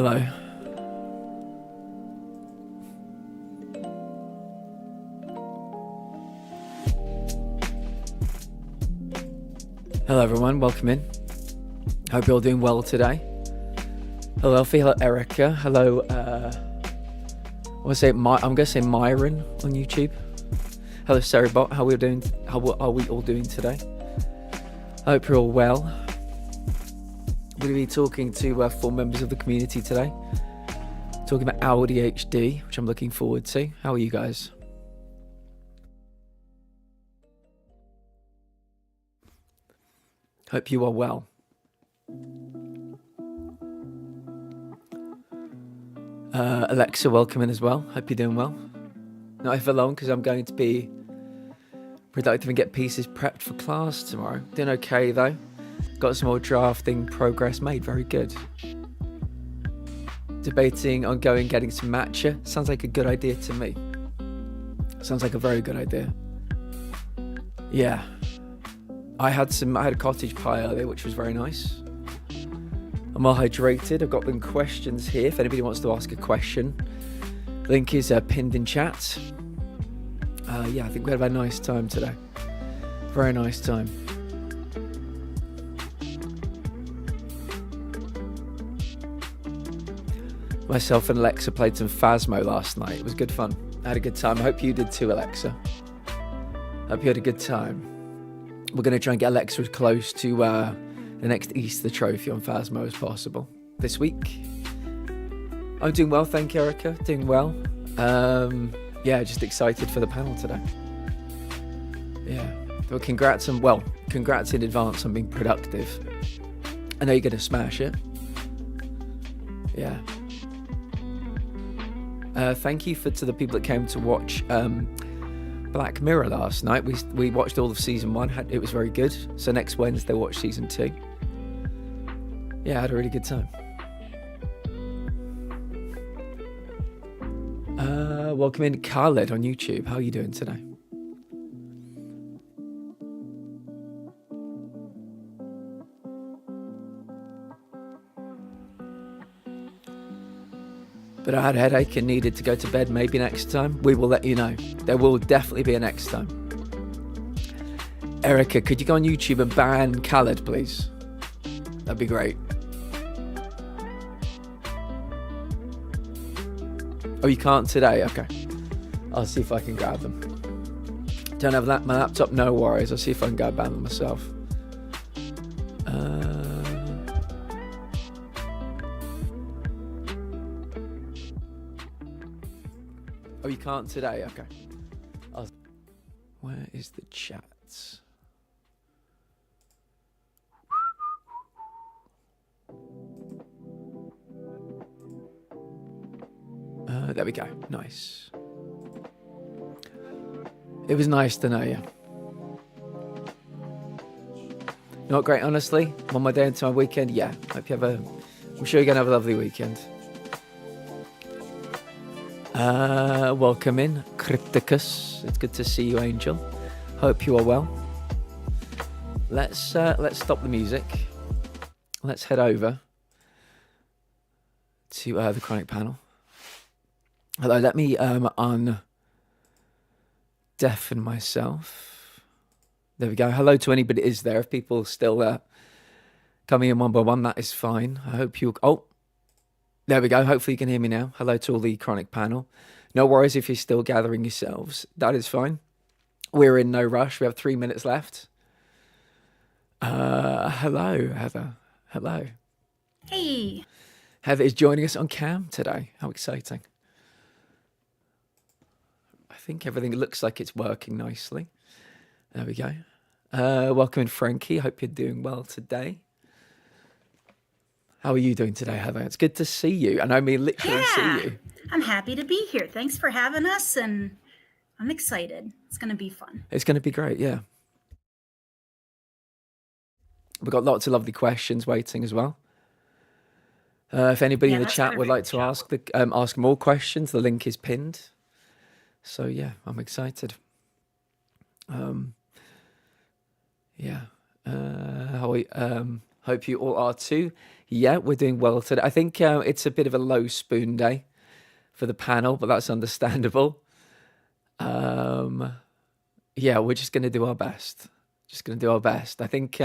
Hello. Hello everyone, welcome in. Hope you're all doing well today. Hello Elfie, hello Erica, hello I'm gonna say Myron on YouTube. Hello Sarahbot, how are we all doing today? I hope you're all well. We're going to be talking to 4 members of the community today. Talking about AuDHD, which I'm looking forward to. How are you guys? Hope you are well. Alexa, welcome in as well. Hope you're doing well. Not for long because I'm going to be productive and get pieces prepped for class tomorrow. Doing okay though. Got some more drafting progress made. Very good. Debating on getting some matcha. Sounds like a good idea to me. Sounds like a very good idea. Yeah. I had a cottage pie earlier, which was very nice. I'm all hydrated. I've got some questions here if anybody wants to ask a question. Link is pinned in chat. Yeah, I think we had a nice time today. Very nice time. Myself and Alexa played some Phasmo last night. It was good fun. I had a good time. I hope you did too, Alexa. Hope you had a good time. We're going to try and get Alexa as close to the next Easter trophy on Phasmo as possible this week. I'm doing well, thank you, Erica. Doing well. Yeah, just excited for the panel today. Yeah. Well, congrats in advance on being productive. I know you're going to smash it. Yeah. Thank you to the people that came to watch Black Mirror last night. We watched all of season 1. It was very good. So next Wednesday, watch season 2. Yeah, I had a really good time. Welcome in Khaled on YouTube. How are you doing today? But I had a headache and needed to go to bed. Maybe next time. We will let you know. There will definitely be a next time. Erica, could you go on YouTube and ban Khaled, please? That'd be great. Oh, you can't today? Okay. I'll see if I can grab them. Don't have my laptop? No worries. I'll see if I can go ban them myself. Oh, you can't today? Okay. Where is the chat? There we go. Nice. It was nice to know you. Not great, honestly. I'm on my day into my weekend. Yeah. Hope you have I'm sure you're going to have a lovely weekend. Welcome in, Crypticus. It's good to see you, Angel. Hope you are well. Let's stop the music. Let's head over to the chronic panel. Hello, let me undeafen myself. There we go. Hello to anybody that is there. If people still coming in one by one, that is fine. I hope you. Oh, there we go. Hopefully you can hear me now. Hello to all the chronic panel. No worries if you're still gathering yourselves. That is fine. We're in no rush. We have 3 minutes left. Hello, Heather. Hello. Hey. Heather is joining us on cam today. How exciting. I think everything looks like it's working nicely. There we go. Welcome in, Frankie. Hope you're doing well today. How are you doing today, Heather? It's good to see you. And I mean, literally see you. I'm happy to be here. Thanks for having us, and I'm excited. It's going to be fun. It's going to be great, yeah. We've got lots of lovely questions waiting as well. If anybody in the chat would like to ask more questions, the link is pinned. So yeah, I'm excited. Yeah. Hope you all are too. Yeah, we're doing well today. I think it's a bit of a low spoon day for the panel, but that's understandable. Um, yeah, we're just going to do our best. Just going to do our best. I think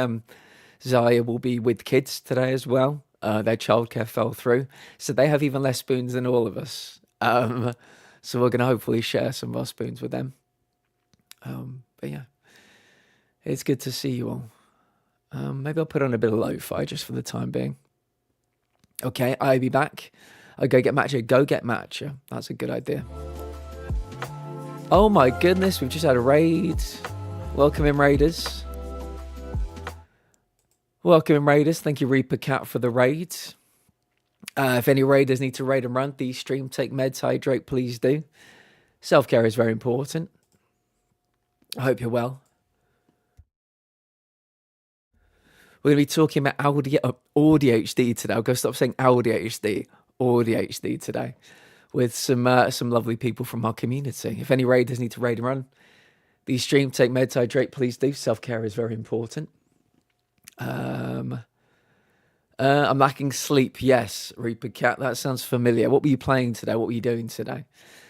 Zaya will be with kids today as well. Their childcare fell through, so they have even less spoons than all of us. So we're going to hopefully share some of our spoons with them. But yeah, it's good to see you all. Maybe I'll put on a bit of lo-fi just for the time being. Okay, I'll be back. I'll go get Matcha. Go get Matcha. That's a good idea. Oh my goodness, we've just had a raid. Welcome in, Raiders. Welcome in, Raiders. Thank you, Reaper Cat, for the raid. If any Raiders need to raid and run, these stream, take meds, hydrate, please do. Self-care is very important. I hope you're well. We're going to be talking about AuDHD today. I'll go stop saying AuDHD. AuDHD today with some lovely people from our community. If any raiders need to raid and run, these stream, take meds, hydrate, please do. Self-care is very important. I'm lacking sleep. Yes, Reaper Cat. That sounds familiar. What were you playing today? What were you doing today?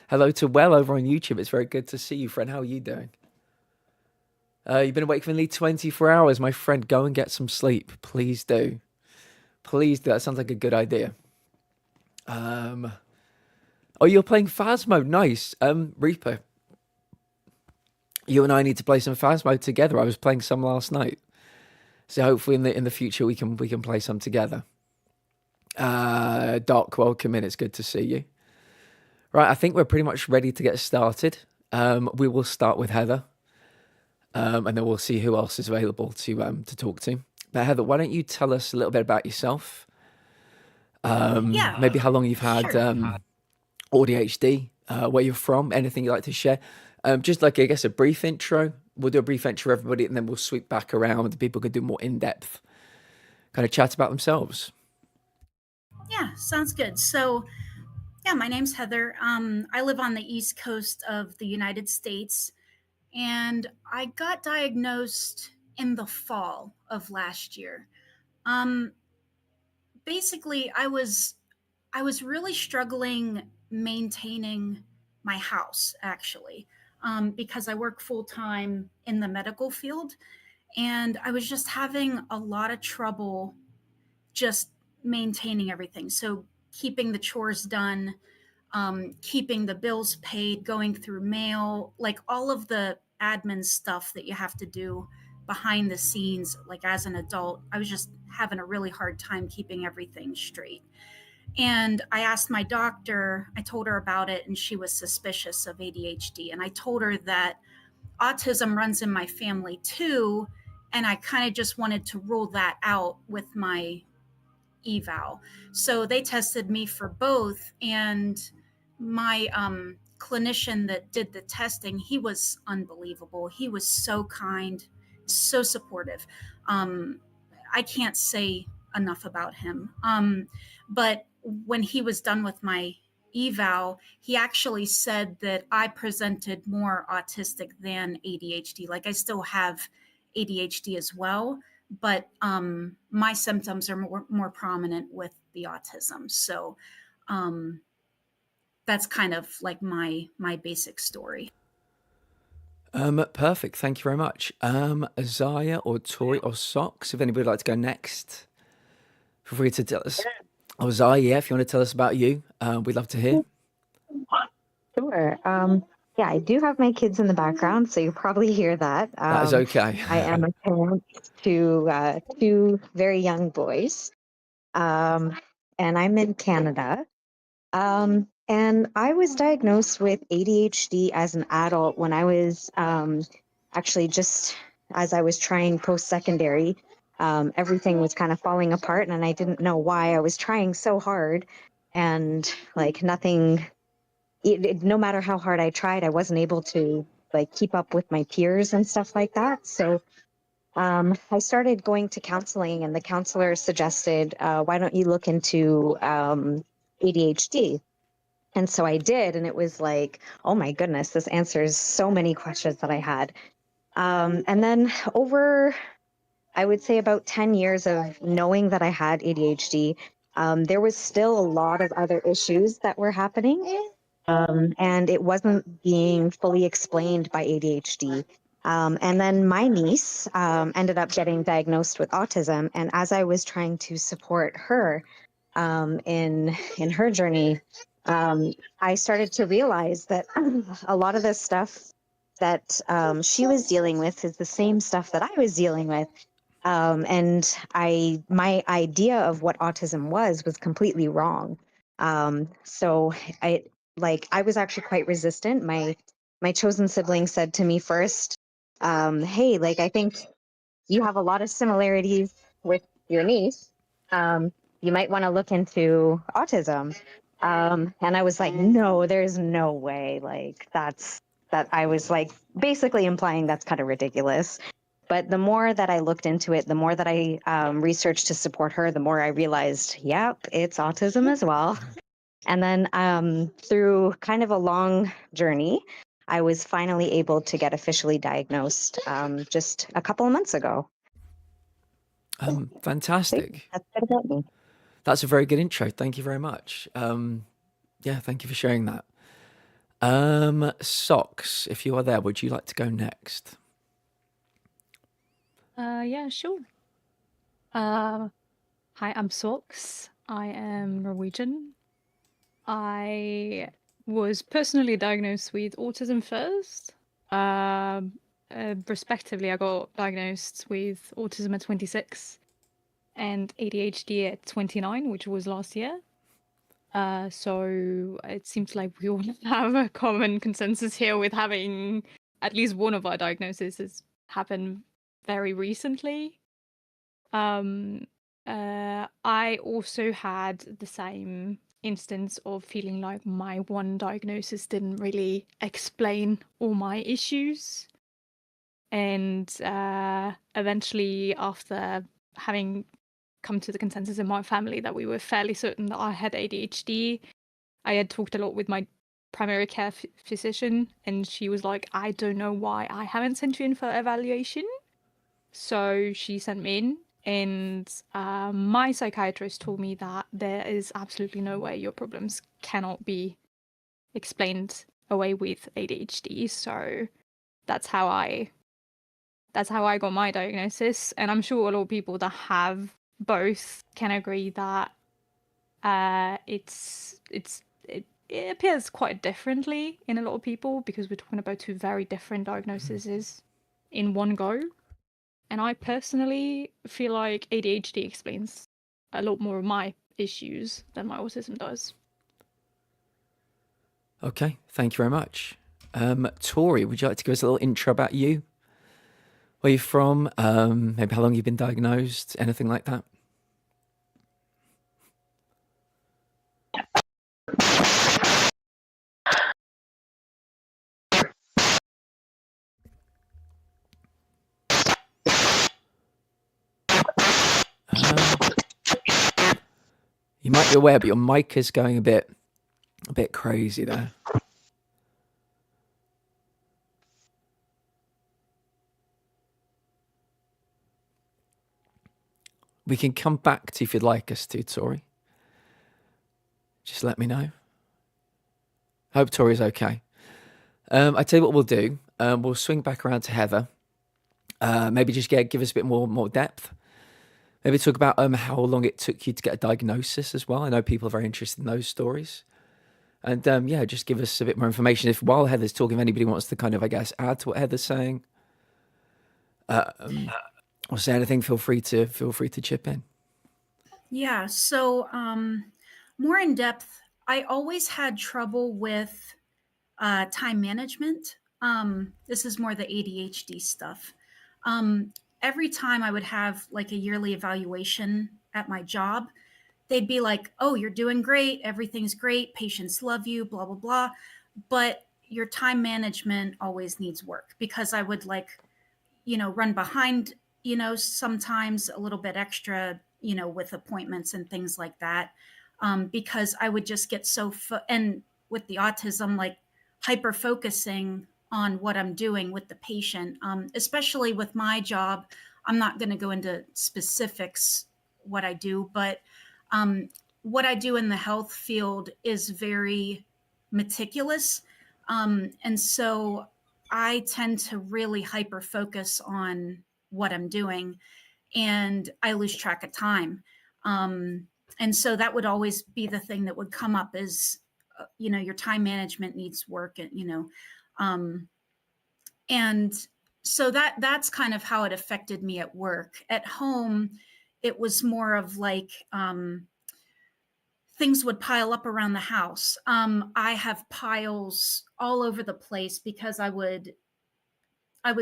Hello to Well over on YouTube. It's very good to see you, friend. How are you doing? You've been awake for nearly 24 hours. My friend, go and get some sleep. Please do. Please do. That sounds like a good idea. Oh, you're playing Phasmo. Nice. Reaper, you and I need to play some Phasmo together. I was playing some last night. So hopefully in the future we can play some together. Doc, welcome in. It's good to see you. Right, I think we're pretty much ready to get started. We will start with Heather. And then we'll see who else is available to talk to. But Heather, why don't you tell us a little bit about yourself? Yeah. Maybe how long you've had AuDHD, where you're from, anything you'd like to share. Just like, I guess, a brief intro. We'll do a brief intro for everybody, and then we'll sweep back around. People can do more in-depth kind of chat about themselves. Yeah, sounds good. So, yeah, my name's Heather. I live on the East Coast of the United States, and I got diagnosed in the fall of last year. Basically, I was really struggling maintaining my house, actually, because I work full time in the medical field, and I was just having a lot of trouble just maintaining everything. So keeping the chores done, keeping the bills paid, going through mail, like all of the admin stuff that you have to do behind the scenes, like as an adult. I was just having a really hard time keeping everything straight. And I asked my doctor, I told her about it, and she was suspicious of ADHD. And I told her that autism runs in my family too. And I kind of just wanted to rule that out with my eval. So they tested me for both. And my clinician that did the testing, he was unbelievable. He was so kind, so supportive. I can't say enough about him. But when he was done with my eval, he actually said that I presented more autistic than ADHD. Like I still have ADHD as well, but my symptoms are more prominent with the autism. So that's kind of like my basic story. Perfect. Thank you very much. Zaya or Tori or Socks, if anybody would like to go next, feel free to tell us. Oh, Zaya, yeah, if you want to tell us about you, we'd love to hear. Sure. Yeah, I do have my kids in the background, so you'll probably hear that. That is okay. I am a parent to two very young boys, and I'm in Canada. And I was diagnosed with ADHD as an adult when I was actually just as I was trying post-secondary. Everything was kind of falling apart, and I didn't know why. I was trying so hard, and like nothing. No matter how hard I tried, I wasn't able to like keep up with my peers and stuff like that. So I started going to counseling, and the counselor suggested, why don't you look into ADHD? And so I did, and it was like, oh my goodness, this answers so many questions that I had. And then over I would say about 10 years of knowing that I had ADHD, there was still a lot of other issues that were happening. And it wasn't being fully explained by ADHD. And then my niece ended up getting diagnosed with autism. And as I was trying to support her in her journey, I started to realize that a lot of the stuff that she was dealing with is the same stuff that I was dealing with. And my idea of what autism was completely wrong. So I was actually quite resistant. My chosen sibling said to me first, "Hey, like I think you have a lot of similarities with your niece. You might want to look into autism." And I was like, "No, there's no way. Like that." I was like basically implying that's kind of ridiculous. But the more that I looked into it, the more that I researched to support her, the more I realized, yep, it's autism as well. And then through kind of a long journey, I was finally able to get officially diagnosed just a couple of months ago. Fantastic. That's good about me. That's a very good intro. Thank you very much. Yeah, thank you for sharing that. Socks, if you are there, would you like to go next? Yeah, sure. Hi, I'm Socks. I am Norwegian. I was personally diagnosed with autism first. Respectively, I got diagnosed with autism at 26 and ADHD at 29, which was last year. So it seems like we all have a common consensus here with having at least one of our diagnoses has happened very recently. I also had the same instance of feeling like my one diagnosis didn't really explain all my issues. And eventually, after having come to the consensus in my family that we were fairly certain that I had ADHD, I had talked a lot with my primary care physician, and she was like, "I don't know why I haven't sent you in for evaluation." So she sent me in, and my psychiatrist told me that there is absolutely no way your problems cannot be explained away with ADHD. So that's how I got my diagnosis, and I'm sure a lot of people that have both can agree that it appears quite differently in a lot of people because we're talking about two very different diagnoses in one go. And I personally feel like ADHD explains a lot more of my issues than my autism does. Okay, thank you very much. Tori, would you like to give us a little intro about you? Where you're from? Maybe how long you've been diagnosed? Anything like that? You might be aware, but your mic is going a bit crazy there. We can come back to you if you'd like us to, Tori. Just let me know. Hope Tori's okay. I tell you what we'll do. We'll swing back around to Heather. Maybe just give us a bit more depth. Maybe talk about how long it took you to get a diagnosis as well. I know people are very interested in those stories. And yeah, just give us a bit more information. If while Heather's talking, if anybody wants to kind of, I guess, add to what Heather's saying, or say anything, feel free to chip in. Yeah. So, more in depth, I always had trouble with time management. This is more the ADHD stuff. Every time I would have like a yearly evaluation at my job, they'd be like, "Oh, you're doing great. Everything's great. Patients love you, blah, blah, blah." But your time management always needs work because I would run behind, sometimes a little bit extra, with appointments and things like that. Because I would just get and with the autism, like hyper focusing on what I'm doing with the patient, especially with my job. I'm not going to go into specifics what I do, but what I do in the health field is very meticulous. And so I tend to really hyper focus on what I'm doing, and I lose track of time. And so that would always be the thing that would come up is, your time management needs work, and, and so that's kind of how it affected me at work. At home, it was more of like, things would pile up around the house. I have piles all over the place because I would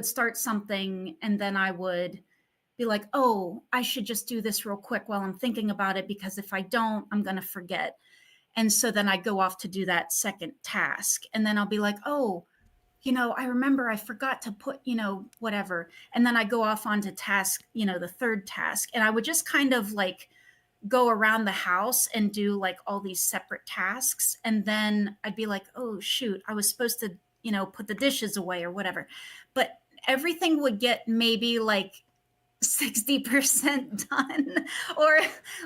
start something and then I would be like, oh, I should just do this real quick while I'm thinking about it, because if I don't, I'm going to forget. And so then I go off to do that second task. And then I'll be like, oh, I remember I forgot to put, whatever. And then I go off onto task, the third task. And I would just kind of like go around the house and do like all these separate tasks. And then I'd be like, oh, shoot, I was supposed to, put the dishes away or whatever. But everything would get maybe like 60% done, or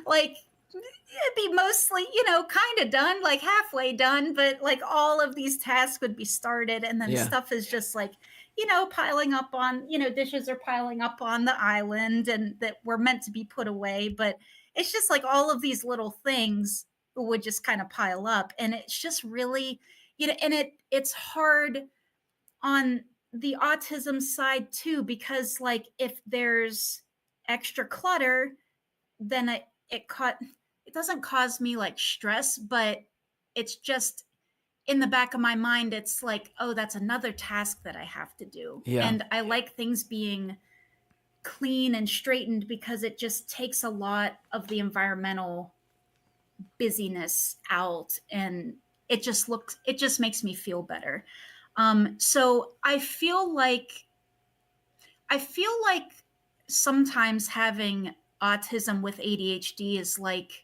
like it'd be mostly, kind of done, like halfway done, but like all of these tasks would be started, and then stuff is just like, piling up on, dishes are piling up on the island and that were meant to be put away. But it's just like all of these little things would just kind of pile up, and it's just really, and it's hard on the autism side too, because like if there's extra clutter, then it doesn't cause me like stress, but it's just in the back of my mind, it's like, oh, that's another task that I have to do. Yeah. And I like things being clean and straightened because it just takes a lot of the environmental busyness out, and it just makes me feel better. So I feel like sometimes having autism with ADHD is like,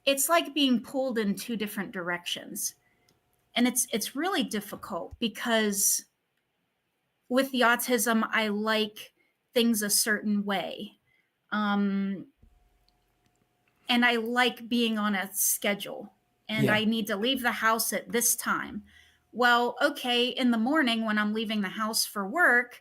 it's like being pulled in two different directions. And it's really difficult because with the autism, I like things a certain way. And I like being on a schedule, and I need to leave the house at this time. Well, okay, in the morning when I'm leaving the house for work,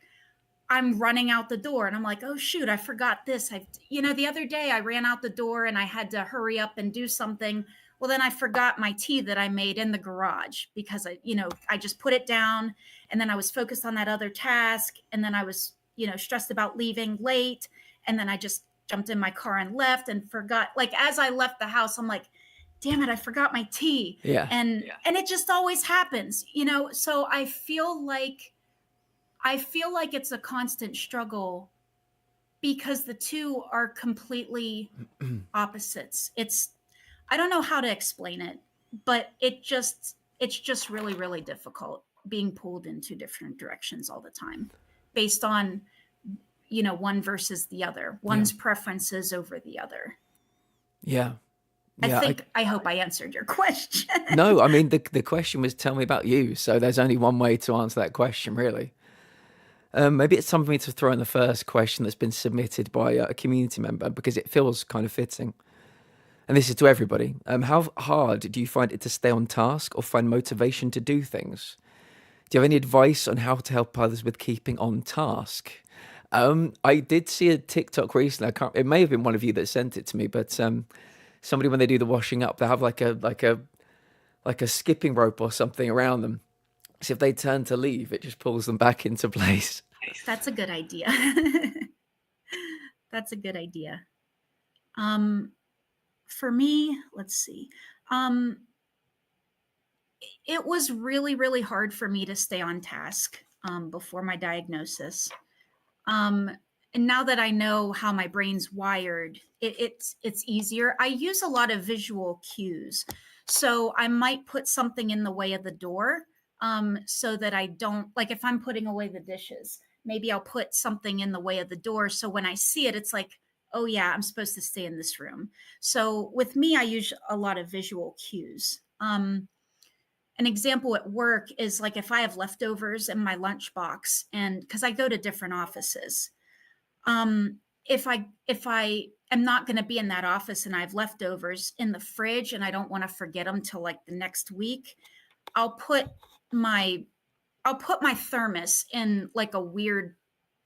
I'm running out the door and I'm like, oh shoot, I forgot this. The other day I ran out the door and I had to hurry up and do something. Well, then I forgot my tea that I made in the garage because I just put it down, and then I was focused on that other task. And then I was, stressed about leaving late. And then I just jumped in my car and left and forgot, like, as I left the house, I'm like, damn it, I forgot my tea. Yeah. And it just always happens, so I feel like it's a constant struggle because the two are completely opposites. I don't know how to explain it, but it's just really, really difficult being pulled in two different directions all the time based on, one versus the other, one's preferences over the other. Yeah. I hope I answered your question. No, I mean, the question was, tell me about you. So there's only one way to answer that question, really. Maybe it's time for me to throw in the first question that's been submitted by a community member, because it feels kind of fitting. And this is to everybody. How hard do you find it to stay on task or find motivation to do things? Do you have any advice on how to help others with keeping on task? I did see a TikTok recently. It may have been one of you that sent it to me, but somebody, when they do the washing up, they have like a skipping rope or something around them. So if they turn to leave, it just pulls them back into place. That's a good idea. That's a good idea. For me, let's see. It was really, really hard for me to stay on task before my diagnosis. And now that I know how my brain's wired, it's easier. I use a lot of visual cues. So I might put something in the way of the door so that I don't, like if I'm putting away the dishes, maybe I'll put something in the way of the door. So when I see it, it's like, oh yeah, I'm supposed to stay in this room. So with me, I use a lot of visual cues. An example at work is like if I have leftovers in my lunchbox, and because I go to different offices, If I am not going to be in that office and I have leftovers in the fridge and I don't want to forget them till like the next week, I'll put my thermos in like a weird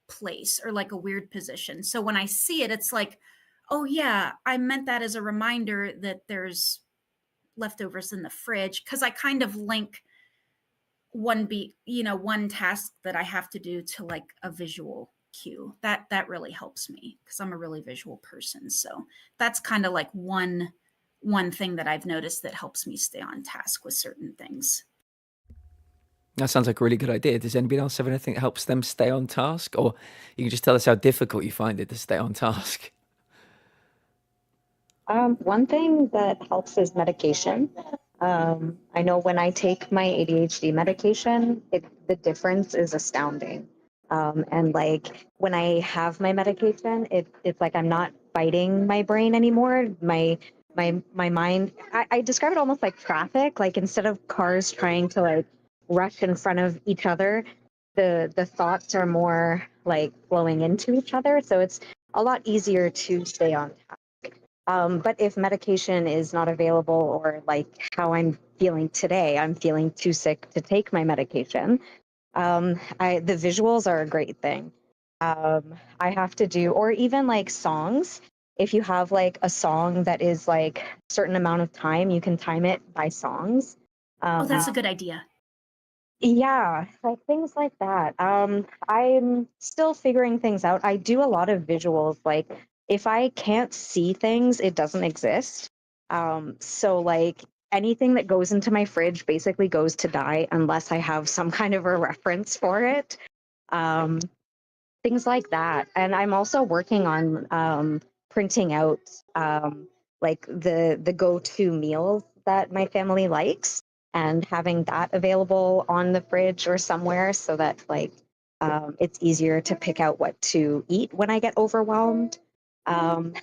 place or like a weird position. So when I see it, it's like, oh yeah, I meant that as a reminder that there's leftovers in the fridge, because I kind of link one task that I have to do to like a visual cue. That really helps me because I'm a really visual person. So that's kind of like one thing that I've noticed that helps me stay on task with certain things. That sounds like a really good idea. Does anybody else have anything that helps them stay on task? Or you can just tell us how difficult you find it to stay on task. One thing that helps is medication. I know when I take my ADHD medication, the difference is astounding. And like when I have my medication, it's like I'm not fighting my brain anymore. My mind, I describe it almost like traffic. Like instead of cars trying to like rush in front of each other, the thoughts are more like flowing into each other. So it's a lot easier to stay on task. But if medication is not available, or like how I'm feeling today, I'm feeling too sick to take my medication, the visuals are a great thing. I have to do, or even like songs. If you have like a song that is like a certain amount of time, you can time it by songs. Oh, that's a good idea. Yeah, like things like that. I'm still figuring things out. I do a lot of visuals. Like if I can't see things, it doesn't exist. So like anything that goes into my fridge basically goes to die unless I have some kind of a reference for it. Um, Things like that. And I'm also working on printing out like the go-to meals that my family likes, and having that available on the fridge or somewhere so that like it's easier to pick out what to eat when I get overwhelmed. Um,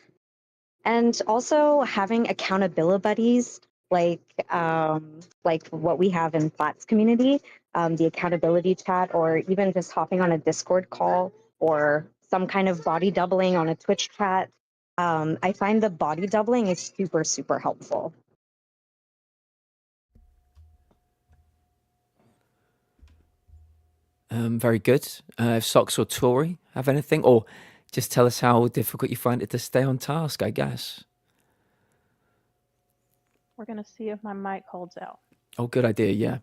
and also having accountability buddies like what we have in Flats community, the accountability chat, or even just hopping on a Discord call or some kind of body doubling on a Twitch chat. I find the body doubling is super, super helpful. Very good. If Socks or Tori have anything, or just tell us how difficult you find it to stay on task, I guess. We're going to see if my mic holds out. Oh, good idea, yeah.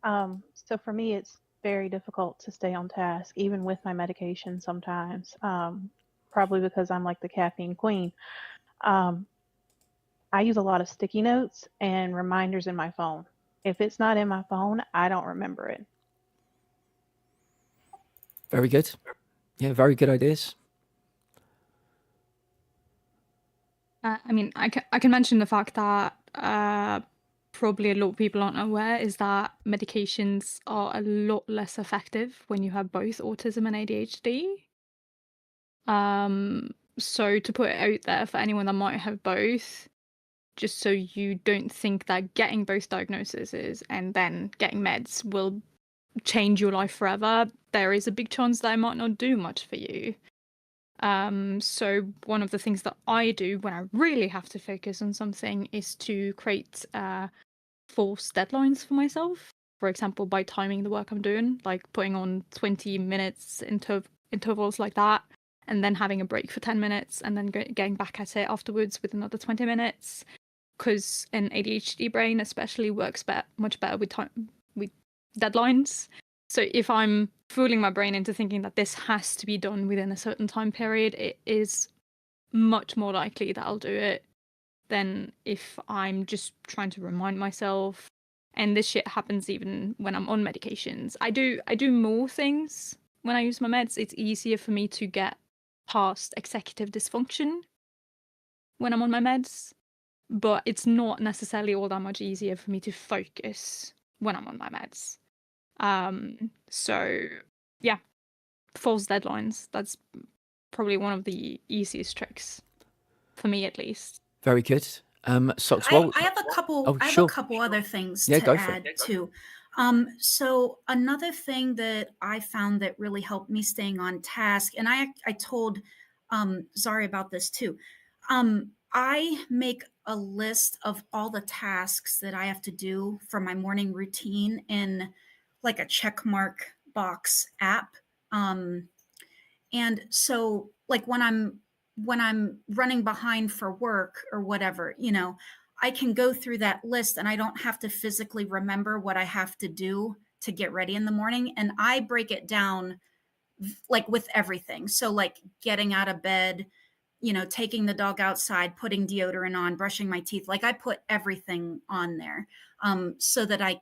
So for me, it's very difficult to stay on task, even with my medication sometimes, probably because I'm like the caffeine queen. I use a lot of sticky notes and reminders in my phone. If it's not in my phone, I don't remember it. Very good. Yeah, very good ideas. I mean, I can mention the fact that probably a lot of people aren't aware is that medications are a lot less effective when you have both autism and ADHD. So to put it out there for anyone that might have both, just so you don't think that getting both diagnoses and then getting meds will change your life forever, there is a big chance that it might not do much for you. So one of the things that I do when I really have to focus on something is to create false deadlines for myself. For example, by timing the work I'm doing, like putting on 20 minutes intervals like that, and then having a break for 10 minutes, and then getting back at it afterwards with another 20 minutes. Because an ADHD brain especially works much better with deadlines. So if I'm fooling my brain into thinking that this has to be done within a certain time period, it is much more likely that I'll do it than if I'm just trying to remind myself. And this shit happens even when I'm on medications. I do more things when I use my meds. It's easier for me to get past executive dysfunction when I'm on my meds, but it's not necessarily all that much easier for me to focus when I'm on my meds. So yeah, false deadlines. That's probably one of the easiest tricks for me, at least. Very good. Socks. I have a couple. Oh, I have sure. a couple other things Yeah, to go for add it. too. So another thing that I found that really helped me staying on task, and I told Zari about this too. I make a list of all the tasks that I have to do for my morning routine in like a check mark box app. Um, and so like when I'm running behind for work or whatever, I can go through that list and I don't have to physically remember what I have to do to get ready in the morning. And I break it down like with everything. So like getting out of bed, taking the dog outside, putting deodorant on, brushing my teeth. Like I put everything on there so that I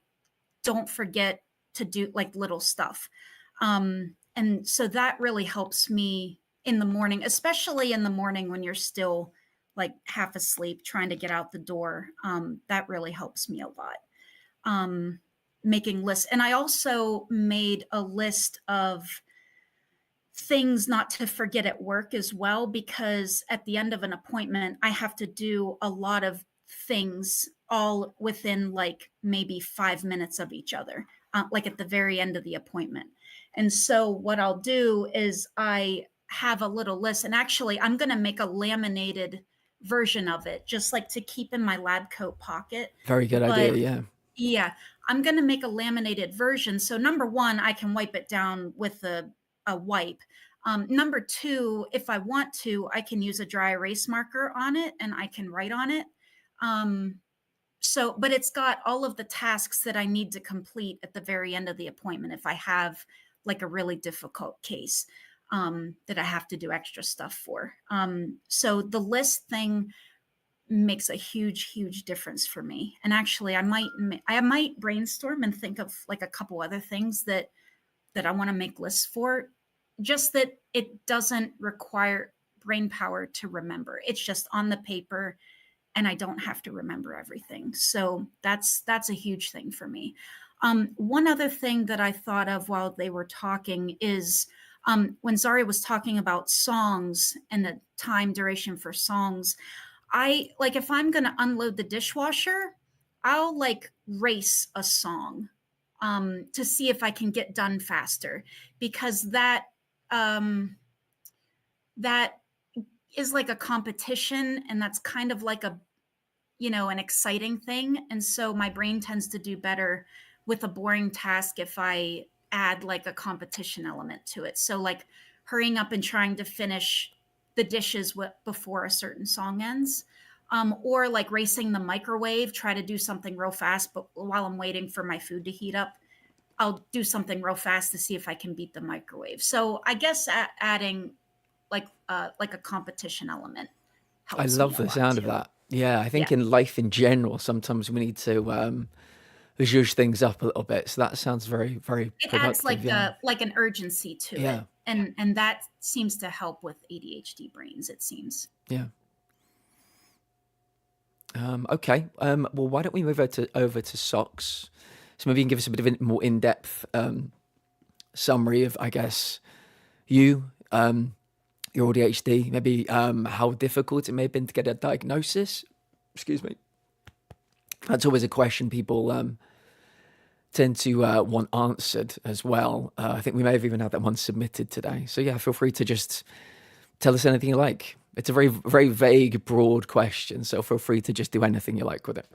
don't forget to do like little stuff. And so that really helps me in the morning, especially in the morning when you're still like half asleep trying to get out the door. That really helps me a lot. Making lists. And I also made a list of things not to forget at work as well, because at the end of an appointment, I have to do a lot of things all within like maybe 5 minutes of each other, like at the very end of the appointment. And so what I'll do is I have a little list, and actually I'm going to make a laminated version of it, just like to keep in my lab coat pocket. Very good idea. Yeah. Yeah, I'm going to make a laminated version. So number one, I can wipe it down with a wipe. Number two, if I want to, I can use a dry erase marker on it and I can write on it. But it's got all of the tasks that I need to complete at the very end of the appointment if I have like a really difficult case that I have to do extra stuff for. So the list thing makes a huge difference for me. And actually I might brainstorm and think of like a couple other things that I want to make lists for, just that it doesn't require brain power to remember. It's just on the paper and I don't have to remember everything. So that's a huge thing for me. One other thing that I thought of while they were talking is when Zari was talking about songs and the time duration for songs, I like if I'm going to unload the dishwasher, I'll like race a song to see if I can get done faster, because that is like a competition, and that's kind of like an exciting thing. And so my brain tends to do better with a boring task if I add like a competition element to it. So like hurrying up and trying to finish the dishes before a certain song ends. Or like racing the microwave, try to do something real fast, but while I'm waiting for my food to heat up, I'll do something real fast to see if I can beat the microwave. So I guess adding like a competition element I helps love me a the lot sound of too. that. Yeah, I think Yeah, in life in general, sometimes we need to zhuzh things up a little bit. So that sounds very it adds productive. Yeah. like an urgency to Yeah. it, and that seems to help with ADHD brains. It seems. Yeah. Okay. Well, why don't we move over to socks? So maybe you can give us a bit of a more in-depth summary of, I guess, your ADHD, maybe how difficult it may have been to get a diagnosis. Excuse me. That's always a question people tend to want answered as well. I think we may have even had that one submitted today. So yeah, feel free to just tell us anything you like. It's a very vague, broad question, so feel free to just do anything you like with it.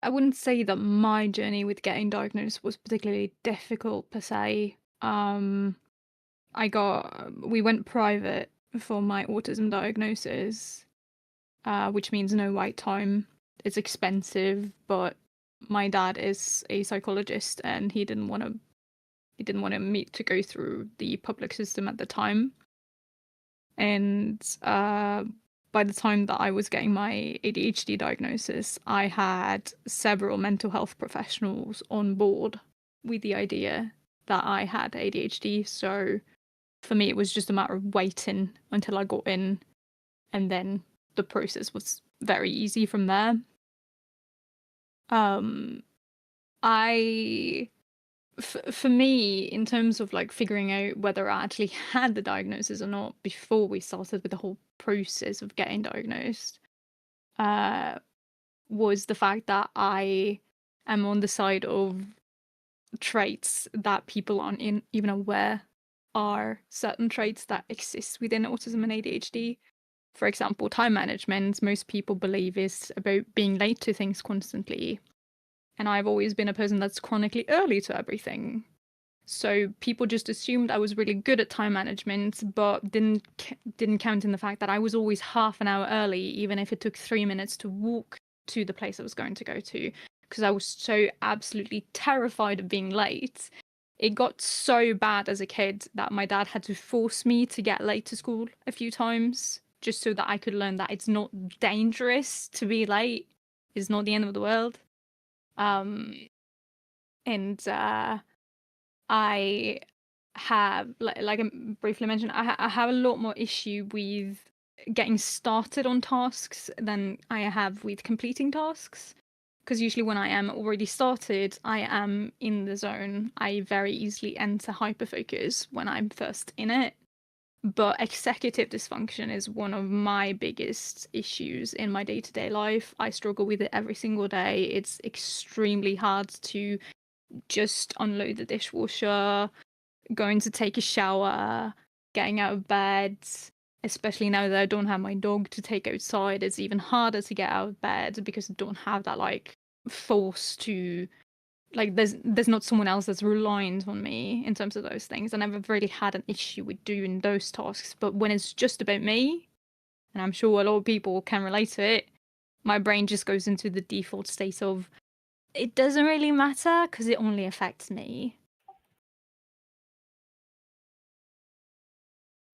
I wouldn't say that my journey with getting diagnosed was particularly difficult per se. We went private for my autism diagnosis, which means no wait time. It's expensive, but my dad is a psychologist and he didn't want me to go through the public system at the time. And by the time that I was getting my ADHD diagnosis, I had several mental health professionals on board with the idea that I had ADHD. So for me, it was just a matter of waiting until I got in, and then the process was very easy from there. For me, in terms of like figuring out whether I actually had the diagnosis or not before we started with the whole process of getting diagnosed, was the fact that I am on the side of traits that people aren't even aware are certain traits that exist within autism and ADHD. For example, time management, most people believe is about being late to things constantly. And I've always been a person that's chronically early to everything. So people just assumed I was really good at time management, but didn't count in the fact that I was always half an hour early, even if it took 3 minutes to walk to the place I was going to go to, because I was so absolutely terrified of being late. It got so bad as a kid that my dad had to force me to get late to school a few times, just so that I could learn that it's not dangerous to be late. It's not the end of the world. And I have, like I briefly mentioned, I have a lot more issue with getting started on tasks than I have with completing tasks. Because usually when I am already started, I am in the zone. I very easily enter hyperfocus when I'm first in it. But executive dysfunction is one of my biggest issues in my day-to-day life. I struggle with it every single day. It's extremely hard to just unload the dishwasher, going to take a shower, getting out of bed, especially now that I don't have my dog to take outside. It's even harder to get out of bed because I don't have that like force to, like, there's not someone else that's reliant on me in terms of those things. I never really had an issue with doing those tasks, but when it's just about me, and I'm sure a lot of people can relate to it, my brain just goes into the default state of it doesn't really matter because it only affects me.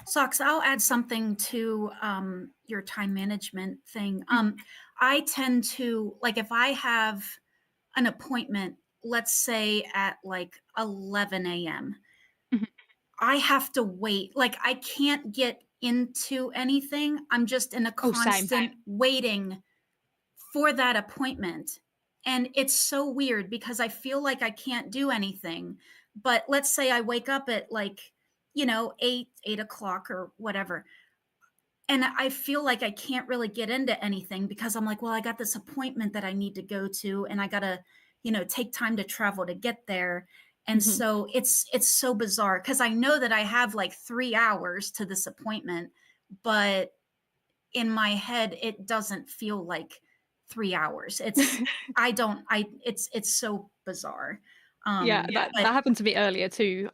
Socks, I'll add something to your time management thing. I tend to, like, if I have an appointment, let's say at like 11 a.m., Mhm. I have to wait. Like, I can't get into anything. I'm just in a Oh, same. constant waiting for that appointment. And it's so weird because I feel like I can't do anything. But let's say I wake up at like, 8 o'clock or whatever. And I feel like I can't really get into anything because I'm like, well, I got this appointment that I need to go to and I got to, take time to travel to get there. And Mhm. so it's so bizarre because I know that I have like 3 hours to this appointment, but in my head it doesn't feel like 3 hours. It's so bizarre. Yeah, that But happened to me earlier too.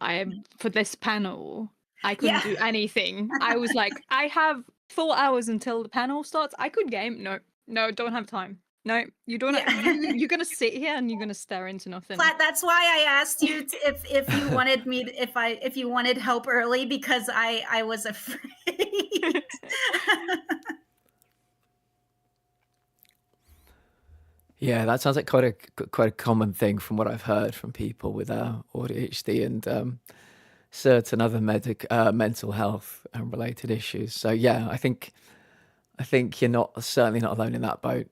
For this panel, I couldn't yeah. do anything. I was like, I have 4 hours until the panel starts. I could game. No, don't have time. No, you don't. Yeah. You're gonna sit here and you're gonna stare into nothing. That's why I asked you if you wanted me if you wanted help early because I was afraid. Yeah, that sounds like quite a common thing from what I've heard from people with AuDHD and certain other mental health and related issues. So yeah, I think you're certainly not alone in that boat.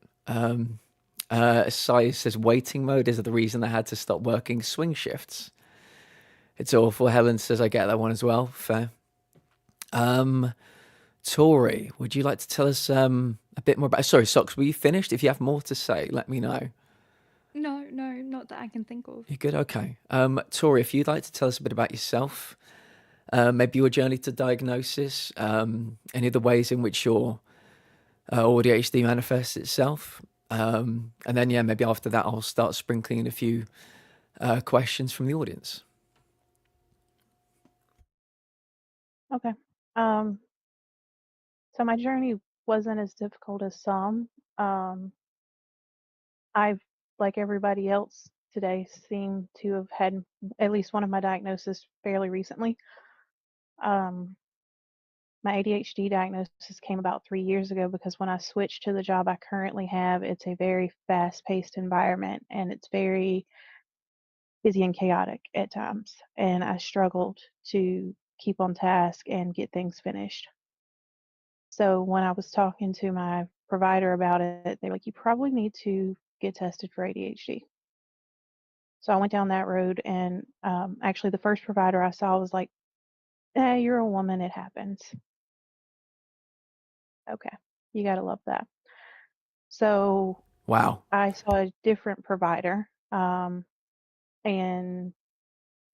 Sai says waiting mode is the reason I had to stop working swing shifts. It's awful. Helen says I get that one as well. Fair. Tori, would you like to tell us a bit more about? Sorry, Socks, were you finished? If you have more to say, let me know. No, not that I can think of. You're good. Okay. Tori, if you'd like to tell us a bit about yourself, maybe your journey to diagnosis, any of the ways in which your AuDHD manifests itself, and then yeah, maybe after that I'll start sprinkling in a few questions from the audience. Okay. So my journey wasn't as difficult as some. I've, like everybody else today, seem to have had at least one of my diagnoses fairly recently. My ADHD diagnosis came about 3 years ago because when I switched to the job I currently have, it's a very fast-paced environment and it's very busy and chaotic at times. And I struggled to keep on task and get things finished. So when I was talking to my provider about it, they were like, you probably need to get tested for ADHD. So I went down that road, and actually the first provider I saw was like, you're a woman, it happens. Okay, you gotta love that. So Wow. I saw a different provider Um, and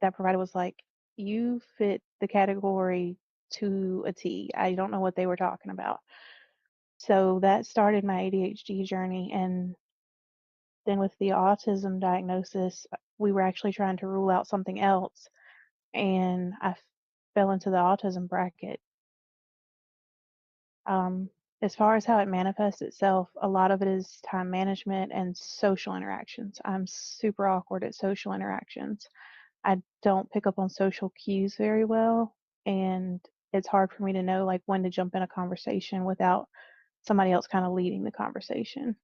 that provider was like, "You fit the category to a T." I don't know what they were talking about. So that started my ADHD journey. And then with the autism diagnosis, we were actually trying to rule out something else. And I fell into the autism bracket. Um, as far as how it manifests itself, a lot of it is time management and social interactions. I'm super awkward at social interactions. I don't pick up on social cues very well, and it's hard for me to know like when to jump in a conversation without somebody else kind of leading the conversation.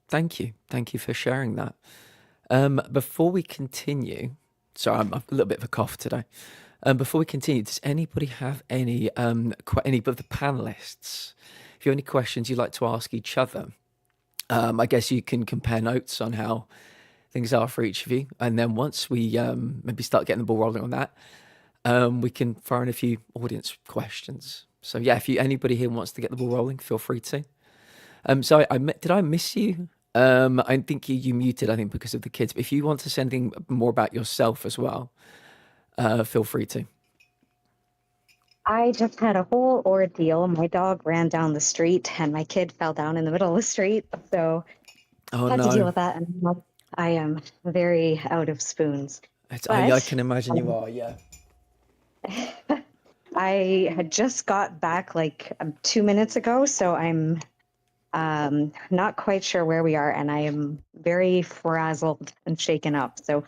Thank you for sharing that. Before we continue, sorry, I've a little bit of a cough today. Before we continue, does anybody have any any of the panelists? If you have any questions you'd like to ask each other, I guess you can compare notes on how things are for each of you, and then once we maybe start getting the ball rolling on that, we can fire in a few audience questions. So yeah, if anybody here wants to get the ball rolling, feel free to. So did I miss you? I think you muted, I think, because of the kids. But if you want to say anything more about yourself as well, feel free to. I just had a whole ordeal. My dog ran down the street and my kid fell down in the middle of the street. So Oh had to deal no, with that. And I am very out of spoons. I But can imagine you are. Yeah. I had just got back like 2 minutes ago. So I'm not quite sure where we are. And I am very frazzled and shaken up. So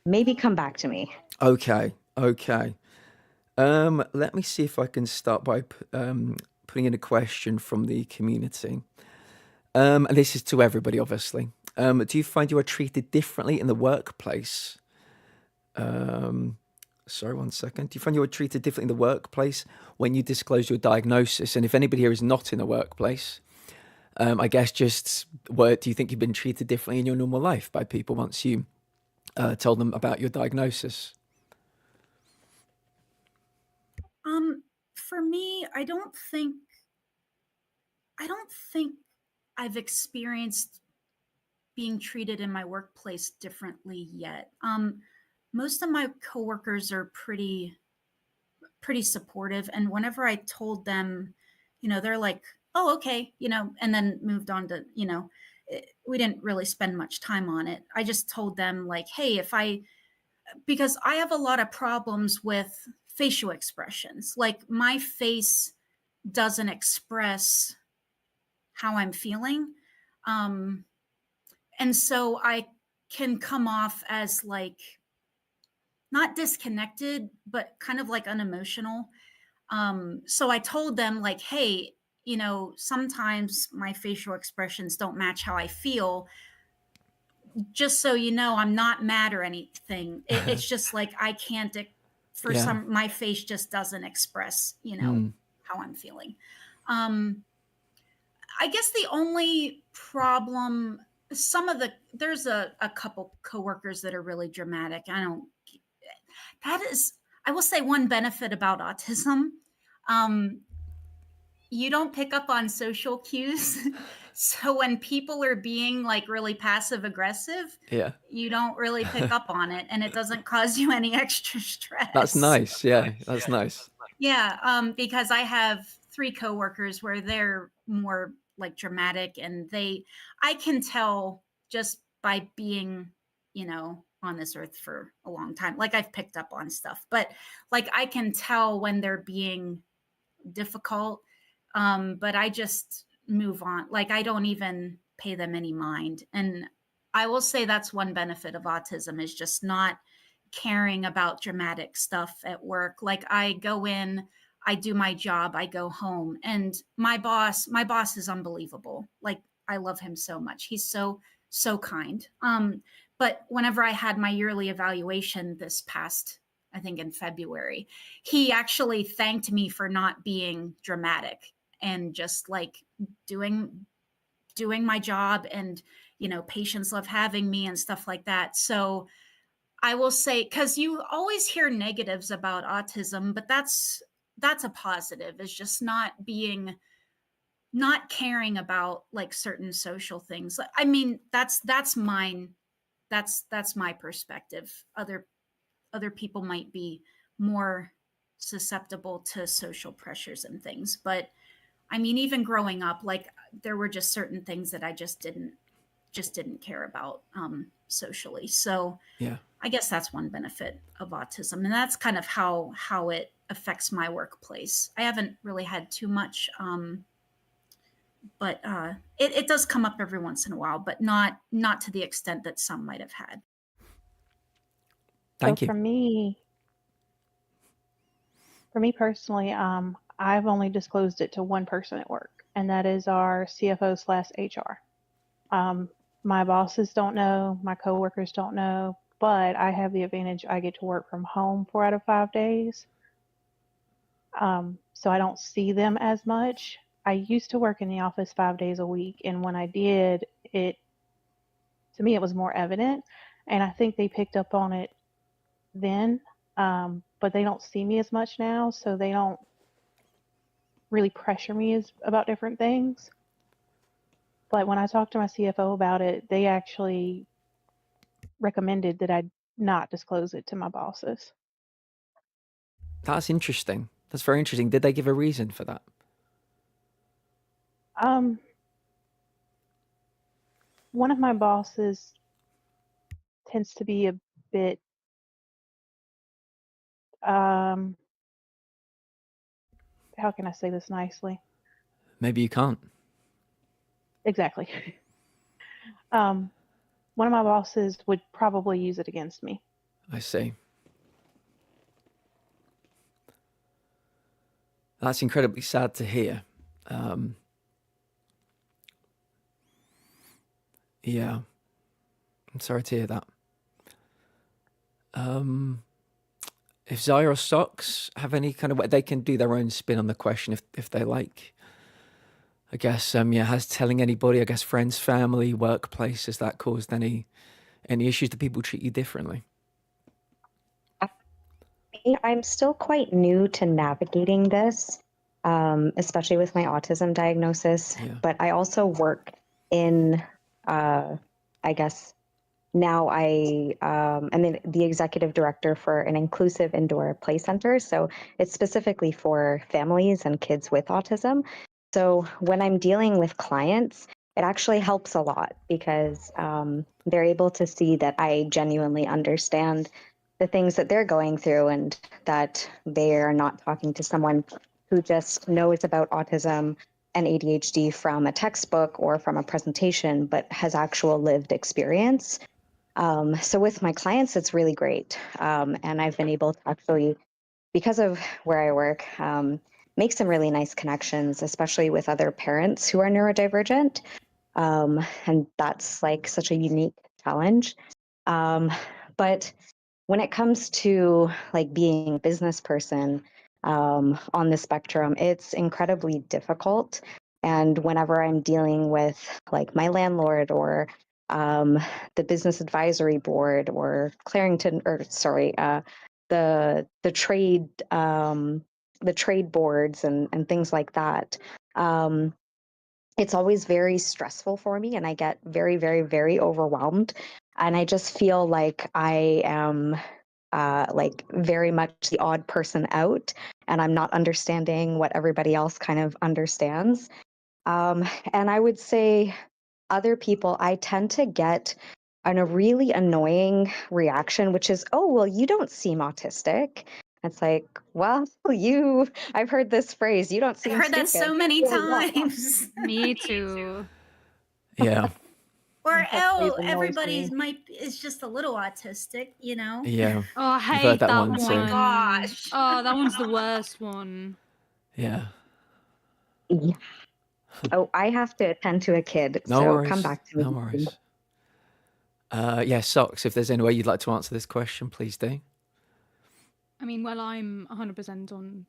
maybe come back to me. Okay. Okay. Let me see if I can start by putting in a question from the community. And this is to everybody, obviously. Do you find you are treated differently in the workplace? Sorry, one second. Do you find you are treated differently in the workplace when you disclose your diagnosis? And if anybody here is not in the workplace, I guess just do you think you've been treated differently in your normal life by people once you told them about your diagnosis? For me, I don't think I've experienced being treated in my workplace differently yet. Most of my coworkers are pretty supportive, and whenever I told them, they're like, "Oh, okay," and then moved on to, we didn't really spend much time on it. I just told them like, "Hey, because I have a lot of problems with facial expressions. Like my face doesn't express how I'm feeling. Um, and so I can come off as like not disconnected, but kind of like unemotional. So I told them, like, hey, sometimes my facial expressions don't match how I feel. Just so you know, I'm not mad or anything. It's just like I can't, Yeah. my face just doesn't express, Mm. how I'm feeling. Um, I guess the only problem, there's a couple coworkers that are really dramatic. That is, I will say one benefit about autism. Um, you don't pick up on social cues. So when people are being like really passive aggressive, Yeah. you don't really pick up on it and it doesn't cause you any extra That's stress. nice. Yeah, that's nice. Yeah, because I have three coworkers where they're more like dramatic, and I can tell just by being, on this earth for a long time. Like I've picked up on stuff, but like I can tell when they're being difficult. But I just move on. Like I don't even pay them any mind. And I will say that's one benefit of autism is just not caring about dramatic stuff at work. Like I go in, I do my job, I go home, and my boss is unbelievable. Like I love him so much. He's so kind. But whenever I had my yearly evaluation this past, I think in February, he actually thanked me for not being dramatic and just like doing my job, and patients love having me and stuff like that. So I will say, because you always hear negatives about autism, but that's a positive, is just not caring about like certain social things. I mean, that's mine. That's my perspective. Other people might be more susceptible to social pressures and things, but I mean, even growing up, like there were just certain things that I just didn't care about socially. So Yeah. I guess that's one benefit of autism, and that's kind of how it affects my workplace. I haven't really had too much, but it does come up every once in a while, but not to the extent that some might have had. Thank So you. for me personally, I've only disclosed it to one person at work, and that is our CFO/HR. My bosses don't know, my coworkers don't know, but I have the advantage I get to work from home 4 out of 5 days. So I don't see them as much. I used to work in the office 5 days a week, and when I did, to me it was more evident, and I think they picked up on it then, but they don't see me as much now, so they don't really pressure me about different things. But when I talked to my CFO about it, they actually recommended that I not disclose it to my bosses. That's interesting. That's very interesting. Did they give a reason for that? One of my bosses tends to be a bit how can I say this nicely? Maybe you can't. Exactly. One of my bosses would probably use it against me. I see. That's incredibly sad to hear. Yeah, I'm sorry to hear that. If Zaya or Socks have any kind of way, they can do their own spin on the question if they like. I guess, yeah, has telling anybody, I guess friends, family, workplace, has that caused any issues? Do people treat you differently? I'm still quite new to navigating this, especially with my autism diagnosis. Yeah. But I also work in, I guess, now I am the executive director for an inclusive indoor play center. So it's specifically for families and kids with autism. So when I'm dealing with clients, it actually helps a lot because they're able to see that I genuinely understand the things that they're going through and that they are not talking to someone who just knows about autism and ADHD from a textbook or from a presentation, but has actual lived experience. So with my clients, it's really great. And I've been able to actually, because of where I work, make some really nice connections, especially with other parents who are neurodivergent. And that's like such a unique challenge. But when it comes to like being a business person on the spectrum, it's incredibly difficult. And whenever I'm dealing with like my landlord or the business advisory board or Clarington, or sorry, the trade boards and things like that. It's always very stressful for me, and I get very, very, very overwhelmed. And I just feel like I am like very much the odd person out, and I'm not understanding what everybody else kind of understands. And I would say other people, I tend to get a really annoying reaction, which is, oh, well, you don't seem autistic. It's like, well, I've heard this phrase, you don't seem I heard stupid. that so many times. Me too. Yeah. Or That phrase annoys everybody's me. is just a little autistic, you know? Yeah. Oh, I I've heard hate that that one one. Oh my too. gosh. Oh, that one's the worst one. Yeah. Yeah. Oh, I have to attend to a kid, No so come worries. back to me. No worries. Yeah, Socks, if there's any way you'd like to answer this question, please do. I mean, well, I'm 100% on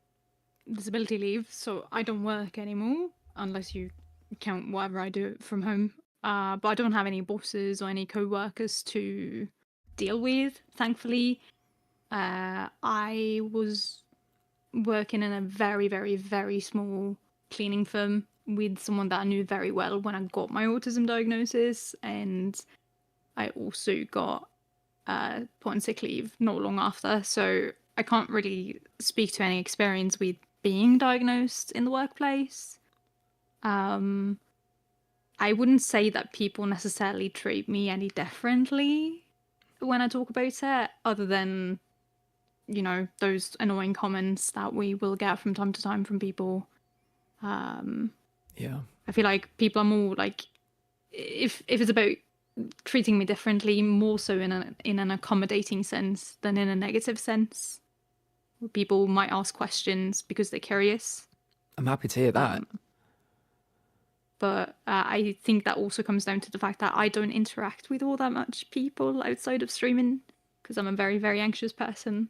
disability leave, so I don't work anymore unless you count whatever I do from home. But I don't have any bosses or any co-workers to deal with, thankfully. I was working in a very, very, very small cleaning firm with someone that I knew very well when I got my autism diagnosis, and I also got put on sick leave not long after, so I can't really speak to any experience with being diagnosed in the workplace. I wouldn't say that people necessarily treat me any differently when I talk about it, other than, you know, those annoying comments that we will get from time to time from people. Yeah. I feel like people are more like, if it's about treating me differently, more so in an accommodating sense than in a negative sense. People might ask questions because they're curious. I'm happy to hear that. But I think that also comes down to the fact that I don't interact with all that much people outside of streaming, because I'm a very, very anxious person.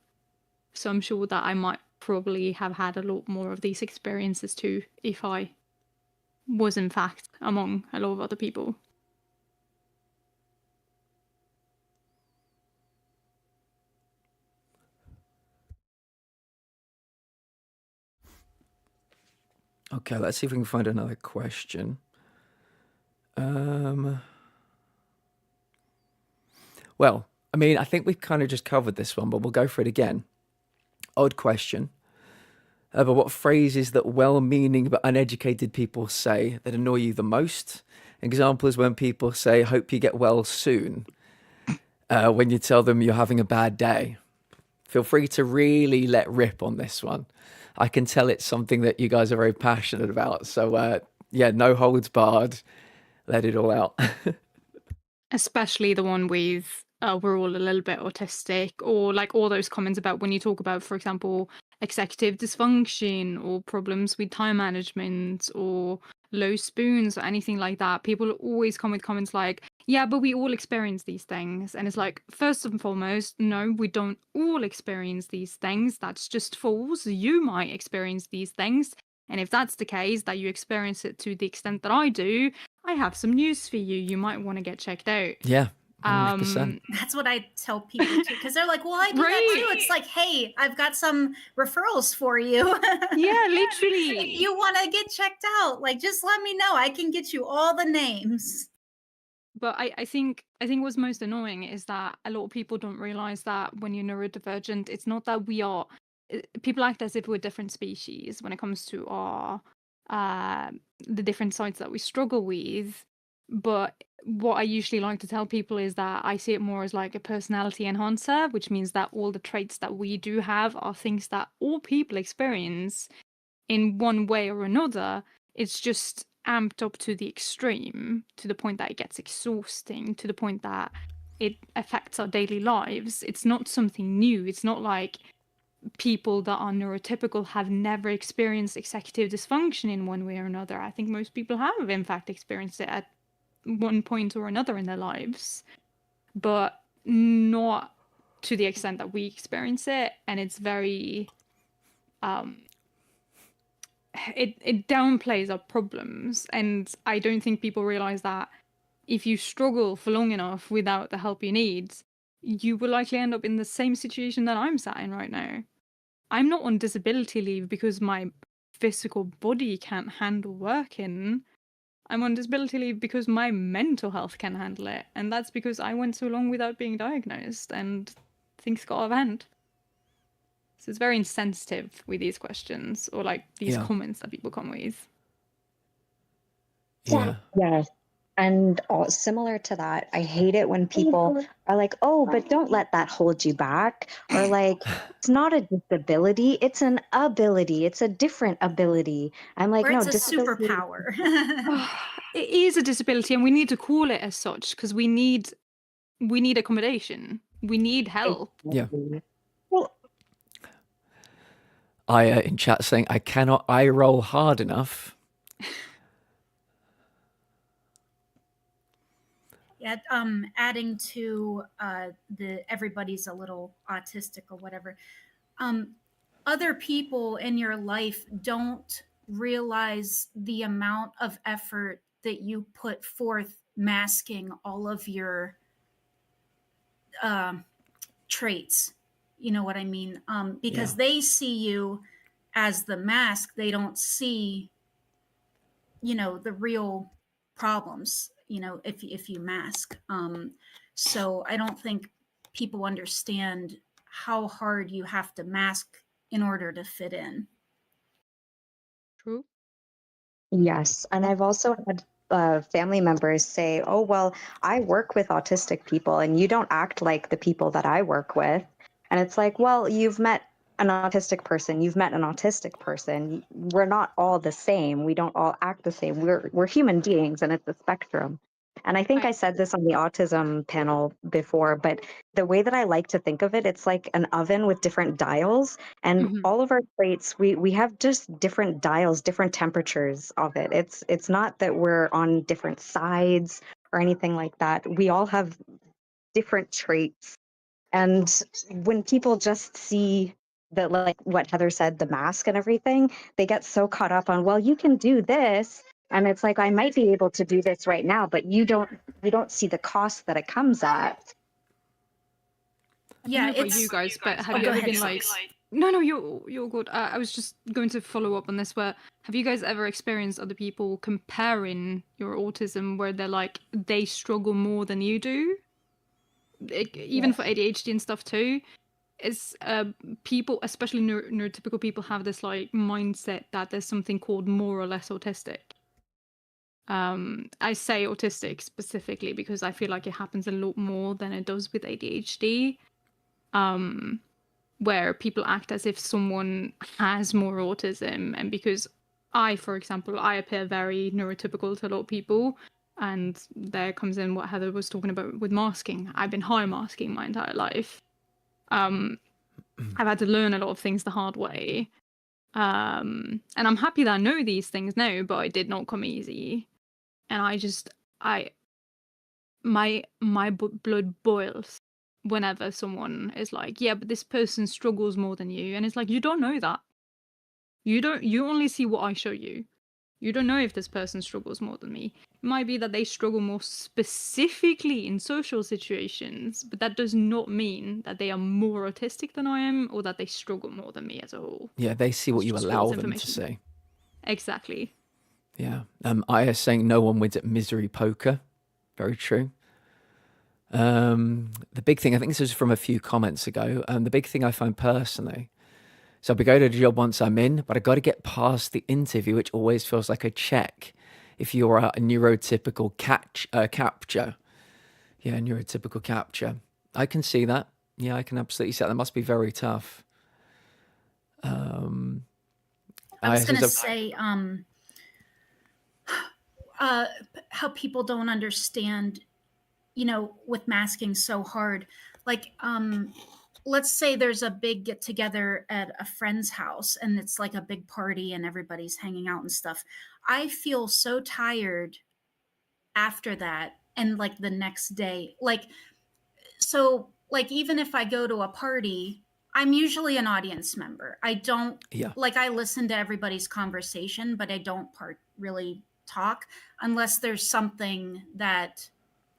So I'm sure that I might probably have had a lot more of these experiences too if I was in fact among a lot of other people. Okay, let's see if we can find another question. Well, I mean, I think we've kind of just covered this one, but we'll go for it again. Odd question. But what phrases that well-meaning but uneducated people say that annoy you the most? Example is when people say, "Hope you get well soon," when you tell them you're having a bad day. Feel free to really let rip on this one. I can tell it's something that you guys are very passionate about. So, yeah, no holds barred. Let it all out. Especially the one with we're all a little bit autistic, or like all those comments about when you talk about, for example, executive dysfunction or problems with time management or low spoons or anything like that. People always come with comments like, yeah, but we all experience these things. And it's like, first and foremost, no, we don't all experience these things. That's just false. You might experience these things. And if that's the case, that you experience it to the extent that I do, I have some news for you. You might want to get checked out. Yeah, 100%. That's what I tell people too, because they're like, well, I do that too. It's like, hey, I've got some referrals for you. Yeah, literally. If you want to get checked out, like, just let me know. I can get you all the names. But I think what's most annoying is that a lot of people don't realize that when you're neurodivergent, it's not that we are. People act as if we're different species when it comes to our the different sides that we struggle with. But what I usually like to tell people is that I see it more as like a personality enhancer, which means that all the traits that we do have are things that all people experience in one way or another. It's just amped up to the extreme, to the point that it gets exhausting, to the point that it affects our daily lives. It's not something new. It's not like people that are neurotypical have never experienced executive dysfunction in one way or another. I think most people have, in fact, experienced it at one point or another in their lives, but not to the extent that we experience it. And it's very it downplays our problems, and I don't think people realize that if you struggle for long enough without the help you need, you will likely end up in the same situation that I'm sat in right now. I'm not on disability leave because my physical body can't handle working. I'm on disability leave because my mental health can handle it, and that's because I went so long without being diagnosed and things got out of hand. So it's very insensitive with these questions, or like these comments that people come with. Yeah. Yes. And similar to that, I hate it when people are like, oh, but don't let that hold you back. Or like, it's not a disability, it's an ability. It's a different ability. I'm like, Or no, it's a disability. superpower. It is a disability, and we need to call it as such, because we need accommodation. We need help. Yeah. Well, I in chat saying I cannot eye roll hard enough. Yeah, adding to the everybody's a little autistic or whatever. Other people in your life don't realize the amount of effort that you put forth masking all of your traits. You know what I mean? Because they see you as the mask, they don't see, the real problems, if you mask. So I don't think people understand how hard you have to mask in order to fit in. True. Yes, and I've also had family members say, "Oh, well, I work with autistic people, and you don't act like the people that I work with." And it's like, well, you've met an autistic person, you've met an autistic person. We're not all the same. We don't all act the same. We're human beings, and it's a spectrum. And I think I Right. said this on the autism panel before, but the way that I like to think of it, it's like an oven with different dials, and Mhm. all of our plates, we have just different dials, different temperatures of it. It's not that we're on different sides or anything like that. We all have different traits. And when people just see that, like what Heather said, the mask and everything, they get so caught up on, well, you can do this. And it's like, I might be able to do this right now, but you don't see the cost that it comes at. I don't know Yeah, about you guys, but have Oh, you go ever ahead, been Six. like, no, you're good. I was just going to follow up on this. Where have you guys ever experienced other people comparing your autism, where they're like they struggle more than you do, even for ADHD and stuff too? Is people, especially neurotypical people, have this like mindset that there's something called more or less autistic. I say autistic specifically because I feel like it happens a lot more than it does with ADHD. Where people act as if someone has more autism, and because for example, I appear very neurotypical to a lot of people, and there comes in what Heather was talking about with masking. I've been high masking my entire life. I've had to learn a lot of things the hard way. And I'm happy that I know these things now, but it did not come easy. And my blood boils whenever someone is like, yeah, but this person struggles more than you. And it's like, you don't know that. You only see what I show you. You don't know if this person struggles more than me. It might be that they struggle more specifically in social situations, but that does not mean that they are more autistic than I am or that they struggle more than me as a whole. Yeah, they see what It's you just allow false them to information. see. Exactly. Yeah. I is saying no one wins at misery poker. Very true. The big thing, I think this was from a few comments ago, the big thing I find personally, so I go to the job once I'm in, but I got to get past the interview, which always feels like a check. If you're a neurotypical capture, yeah, neurotypical capture, I can see that. Yeah, I can absolutely see that. That must be very tough. I was going to say how people don't understand, with masking so hard. Like, let's say there's a big get together at a friend's house and it's like a big party and everybody's hanging out and stuff. I feel so tired after that, and like the next day. So even if I go to a party, I'm usually an audience member. I don't Yeah. I listen to everybody's conversation, but I don't really talk unless there's something that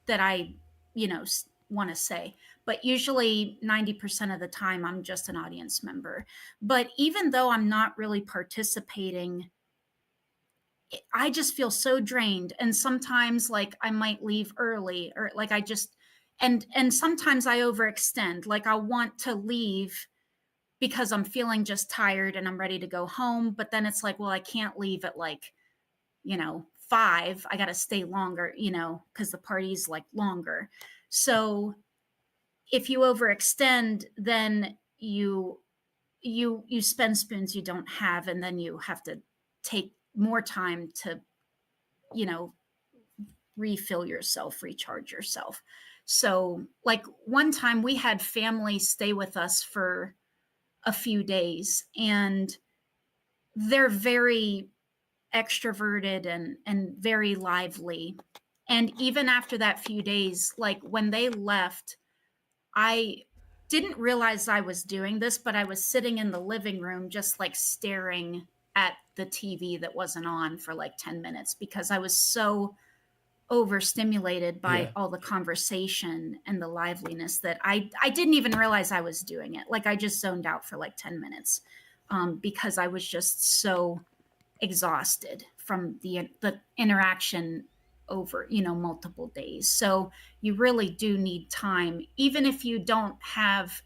I, want to say. But usually 90% of the time, I'm just an audience member. But even though I'm not really participating, I just feel so drained. And sometimes, I might leave early, or I just, and sometimes I overextend. I want to leave because I'm feeling just tired and I'm ready to go home. But then it's like, well, I can't leave at 5. I got to stay longer, because the party's longer. So if you overextend, then you spend spoons you don't have, and then you have to take more time to, refill yourself, recharge yourself. So one time we had family stay with us for a few days, and they're very extroverted and very lively. And even after that few days, when they left, I didn't realize I was doing this, but I was sitting in the living room just staring at the TV that wasn't on for 10 minutes because I was so overstimulated by all the conversation and the liveliness that I didn't even realize I was doing it. I just zoned out for 10 minutes. because I was just so exhausted from the interaction over, multiple days. So you really do need time, even if you don't have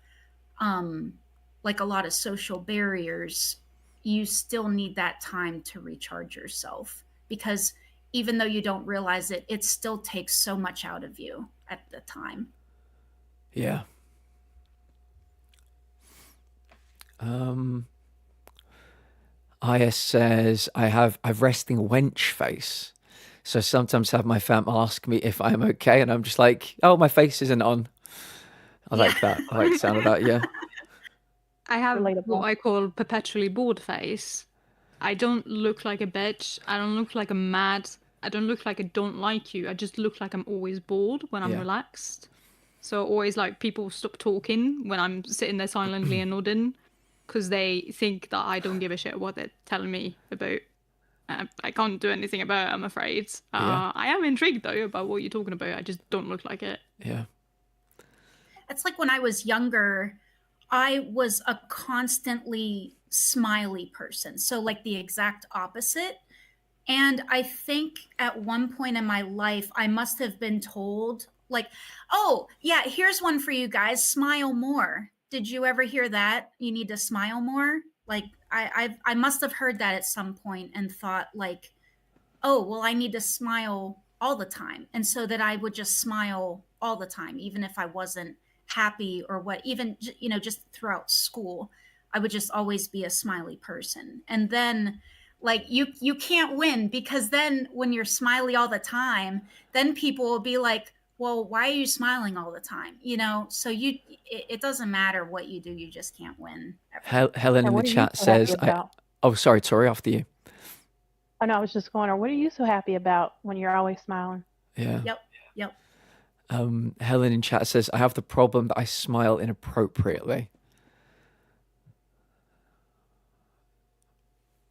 like a lot of social barriers. You still need that time to recharge yourself, because even though you don't realize it, it still takes so much out of you at the time. Yeah. IS says I've resting wench face. So sometimes have my fam ask me if I'm okay, and I'm just like, oh, my face isn't on. I like that. I like the sound of that. Yeah. I have Relatable. what I call perpetually bored face. I don't look like a bitch. I don't look like I'm mad. I don't look like I don't like you. I just look like I'm always bored when I'm Yeah. relaxed. So always like people stop talking when I'm sitting there silently and nodding, because they think that I don't give a shit what they're telling me about. I can't do anything about it, I'm afraid. Yeah. I am intrigued though about what you're talking about. I just don't look like it. Yeah. It's like when I was younger, I was a constantly smiley person. So, like the exact opposite. And I think at one point in my life, I must have been told, like, oh, yeah, here's one for you guys, smile more. Did you ever hear that? You need to smile more? Like, I must have heard that at some point and thought, like, oh, well, I need to smile all the time. And so that I would just smile all the time, even if I wasn't happy or what, even, just throughout school, I would just always be a smiley person. And then, like, you can't win, because then when you're smiley all the time, then people will be like, well, why are you smiling all the time? So it doesn't matter what you do, you just can't win. Helen in the what are you chat so happy says, about? oh, sorry, Tori, after you. Oh no, I was just going, or what are you so happy about when you're always smiling? Yeah. Yep. Helen in chat says, I have the problem that I smile inappropriately.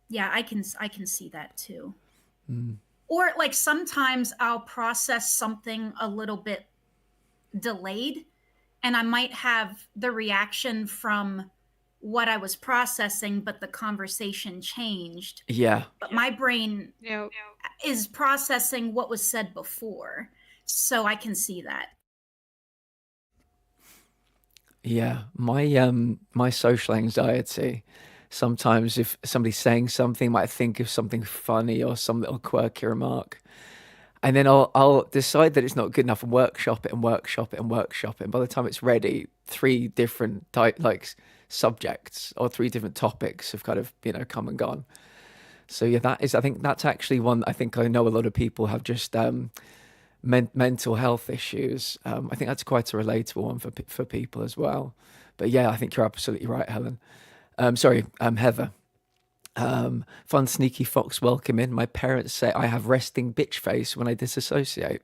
Yeah, I can see that too. Or like sometimes I'll process something a little bit delayed, and I might have the reaction from what I was processing, but the conversation changed. Yeah. But my brain is processing what was said before. So I can see that. Yeah. My social anxiety, sometimes if somebody's saying something, I might think of something funny or some little quirky remark. And then I'll decide that it's not good enough and workshop it and workshop it and workshop it. And by the time it's ready, 3 different subjects or 3 different topics have kind of, come and gone. So yeah, I think that's actually one, I think I know a lot of people have just mental health issues. I think that's quite a relatable one for people as well. But yeah, I think you're absolutely right, Helen. Heather. Fun sneaky fox, welcome in. My parents say I have resting bitch face when I disassociate.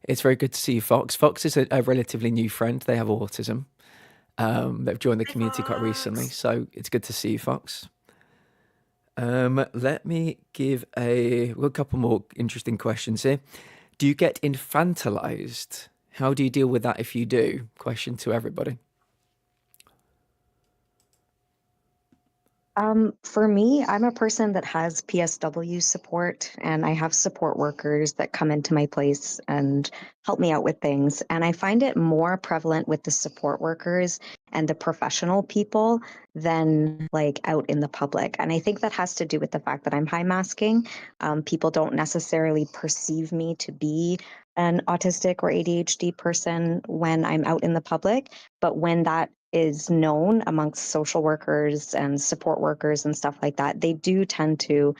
It's very good to see you, Fox. Fox is a relatively new friend. They have autism. They've joined the community quite recently, so it's good to see you, Fox. Let me give a couple more interesting questions here. Do you get infantilized? How do you deal with that if you do? Question to everybody. For me, I'm a person that has PSW support, and I have support workers that come into my place and help me out with things. And I find it more prevalent with the support workers and the professional people than like out in the public. And I think that has to do with the fact that I'm high masking. People don't necessarily perceive me to be an autistic or ADHD person when I'm out in the public, but when that is known amongst social workers and support workers and stuff like that, they do tend to,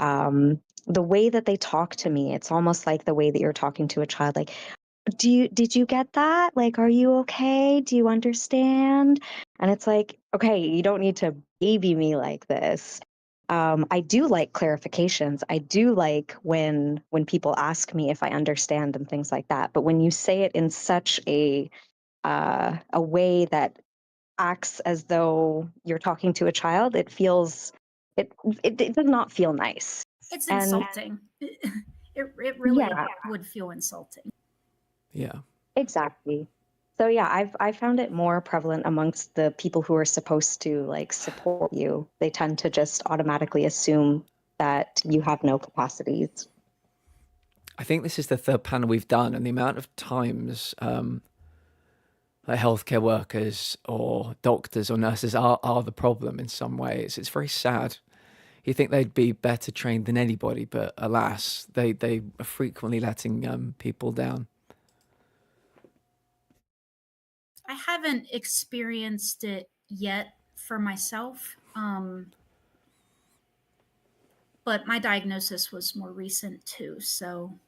the way that they talk to me, it's almost like the way that you're talking to a child, like, did you get that? Like, are you okay? Do you understand? And it's like, okay, you don't need to baby me like this. I do like clarifications. I do like when people ask me if I understand and things like that. But when you say it in such a way that acts as though you're talking to a child, it feels it does not feel nice. It's And insulting. It really Yeah. would feel insulting. Yeah. Exactly. So yeah, I found it more prevalent amongst the people who are supposed to like support you. They tend to just automatically assume that you have no capacities. I think this is the third panel we've done, and the amount of times like healthcare workers or doctors or nurses are the problem in some ways. It's very sad. You think they'd be better trained than anybody, but alas, they are frequently letting people down. I haven't experienced it yet for myself, but my diagnosis was more recent too. So,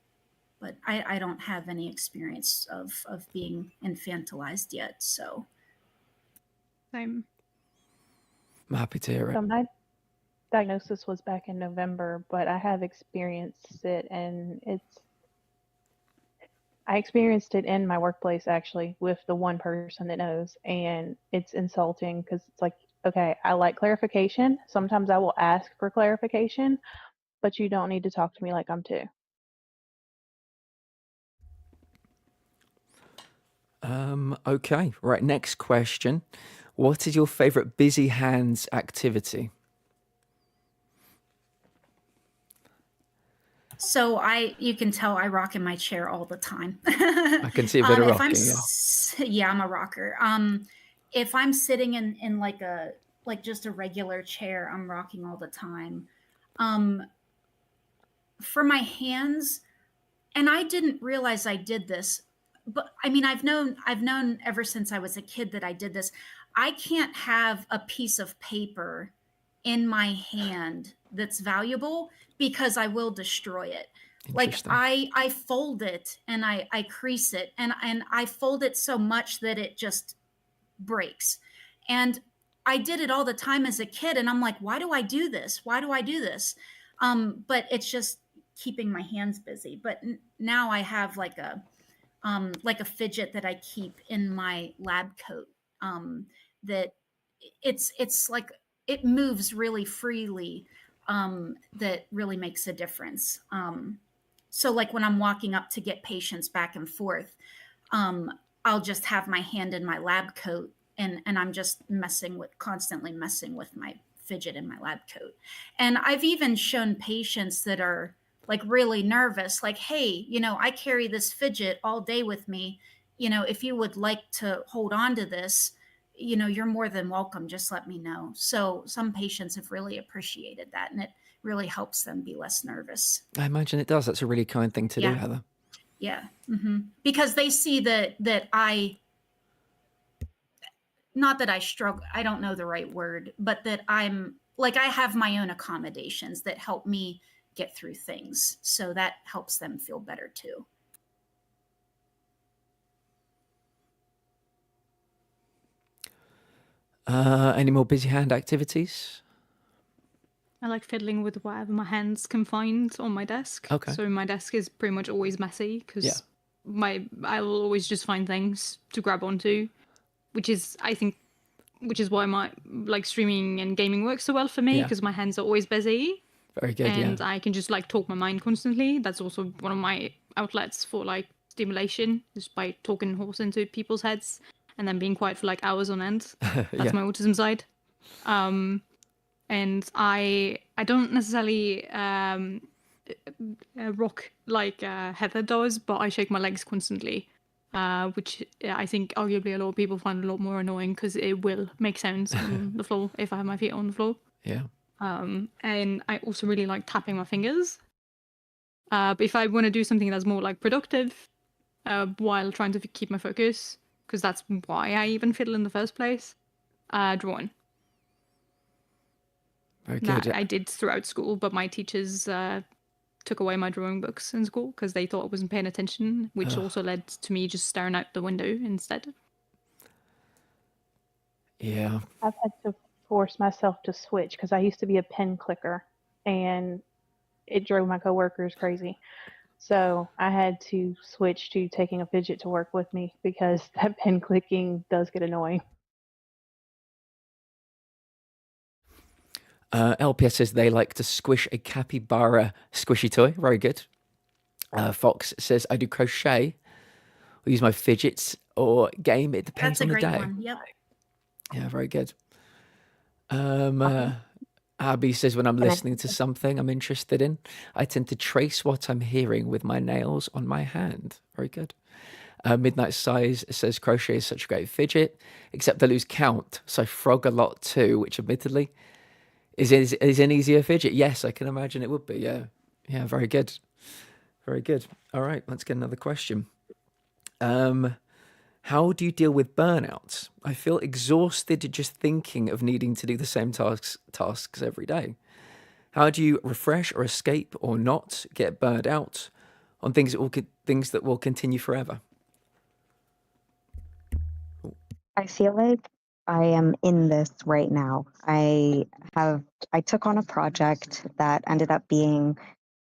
but I don't have any experience of being infantilized yet. So, Same. I'm happy to hear it. So my diagnosis was back in November, but I have experienced it, and I experienced it in my workplace actually with the one person that knows, and it's insulting because it's like, okay, I like clarification. Sometimes I will ask for clarification, but you don't need to talk to me like I'm two. Okay, right. Next question. What is your favorite busy hands activity? so you can tell I rock in my chair all the time. I can see a bit of If I'm, rocking, yeah. yeah, I'm a rocker. If I'm sitting in like just a regular chair, I'm rocking all the time. Um, for my hands, and I didn't realize I did this, but I mean, I've known ever since I was a kid that I did this. I can't have a piece of paper in my hand that's valuable because I will destroy it. Like Interesting. I fold it and I crease it and I fold it so much that it just breaks. And I did it all the time as a kid, and I'm like, why do I do this? Why do I do this? But it's just keeping my hands busy. But now I have like a fidget that I keep in my lab coat. That it's like it moves really freely. That really makes a difference. So like when I'm walking up to get patients back and forth, um, I'll just have my hand in my lab coat and I'm just constantly messing with my fidget in my lab coat. And I've even shown patients that are like really nervous, like, hey, I carry this fidget all day with me. If you would like to hold on to this, you're more than welcome. Just let me know. So some patients have really appreciated that, and it really helps them be less nervous. I imagine it does. That's a really kind thing to do, Yeah. Heather. Yeah. Because they see that I, not that I struggle, I don't know the right word, but that I'm like, I have my own accommodations that help me get through things. So that helps them feel better too. Any more busy hand activities? I like fiddling with whatever my hands can find on my desk. Okay. So my desk is pretty much always messy because Yeah. I will always just find things to grab onto, which is why my like streaming and gaming works so well for me Yeah. because my hands are always busy Very good, and yeah. I can just like talk my mind constantly. That's also one of my outlets for like stimulation, just by talking horse into people's heads and then being quiet for like hours on end. That's Yeah. my autism side. And I don't necessarily rock like Heather does, but I shake my legs constantly, which I think arguably a lot of people find a lot more annoying because it will make sounds on the floor if I have my feet on the floor. Yeah. And I also really like tapping my fingers. But if I want to do something that's more like productive while trying to keep my focus, because that's why I even fiddle in the first place, drawing. Very good. That I did throughout school, but my teachers took away my drawing books in school because they thought I wasn't paying attention, which also led to me just staring out the window instead. Yeah. I've had to force myself to switch because I used to be a pen clicker, and it drove my coworkers crazy. So I had to switch to taking a fidget to work with me because that pen clicking does get annoying. LPS says they like to squish a capybara squishy toy. Very good. Fox says, I do crochet or use my fidgets or game. It depends That's a on the great day. one. Yep. Yeah, very good. Abby says, when I'm listening to something I'm interested in, I tend to trace what I'm hearing with my nails on my hand. Very good. Midnight Sighs says, crochet is such a great fidget, except I lose count, so I frog a lot too, which admittedly is an easier fidget. Yes, I can imagine it would be. Yeah. Yeah, very good. Very good. All right, let's get another question. How do you deal with burnout? I feel exhausted just thinking of needing to do the same tasks every day. How do you refresh or escape or not get burned out on things that will continue forever? I feel like I am in this right now. I took on a project that ended up being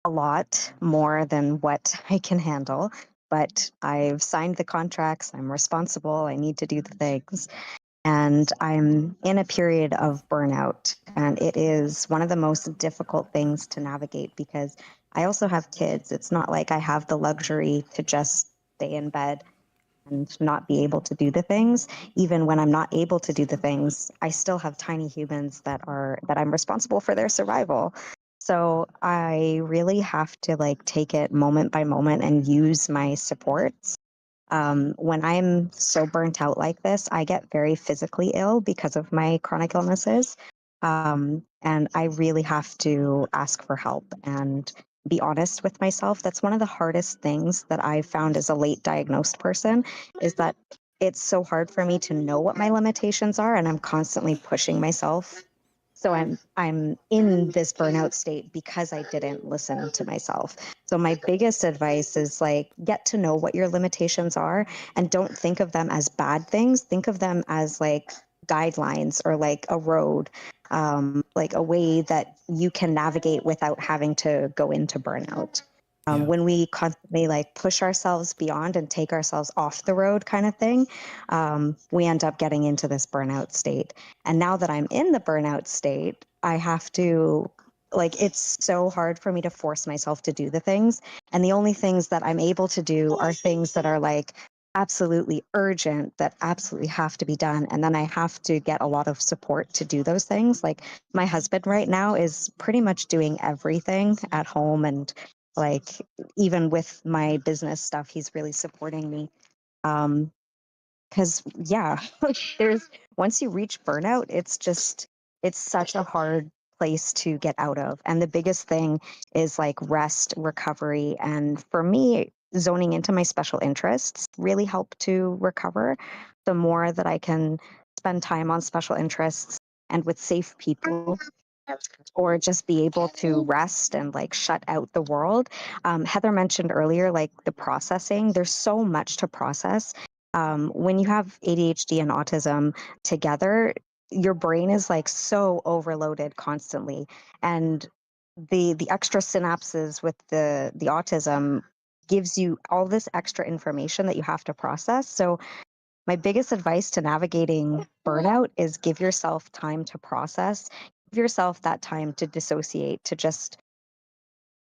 a lot more than what I can handle, but I've signed the contracts, I'm responsible, I need to do the things. And I'm in a period of burnout. And it is one of the most difficult things to navigate because I also have kids. It's not like I have the luxury to just stay in bed and not be able to do the things. Even when I'm not able to do the things, I still have tiny humans that I'm responsible for their survival. So I really have to like take it moment by moment and use my supports. When I'm so burnt out like this, I get very physically ill because of my chronic illnesses. And I really have to ask for help and be honest with myself. That's one of the hardest things that I've found as a late diagnosed person is that it's so hard for me to know what my limitations are, and I'm constantly pushing myself. So I'm in this burnout state because I didn't listen to myself. So my biggest advice is like get to know what your limitations are and don't think of them as bad things. Think of them as like guidelines or like a road, like a way that you can navigate without having to go into burnout. Yeah. When we constantly like push ourselves beyond and take ourselves off the road kind of thing, we end up getting into this burnout state. And now that I'm in the burnout state, I have to, like, it's so hard for me to force myself to do the things. And the only things that I'm able to do are things that are like absolutely urgent, that absolutely have to be done. And then I have to get a lot of support to do those things. Like, my husband right now is pretty much doing everything at home. And like, even with my business stuff, he's really supporting me. Because yeah, there's once you reach burnout, it's such a hard place to get out of. And the biggest thing is like rest, recovery. And for me, zoning into my special interests really help to recover. The more that I can spend time on special interests and with safe people, or just be able to rest and like shut out the world. Heather mentioned earlier, like the processing, there's so much to process. When you have ADHD and autism together, your brain is like so overloaded constantly. And the extra synapses with the autism gives you all this extra information that you have to process. So my biggest advice to navigating burnout is give yourself time to process, give yourself that time to dissociate, to just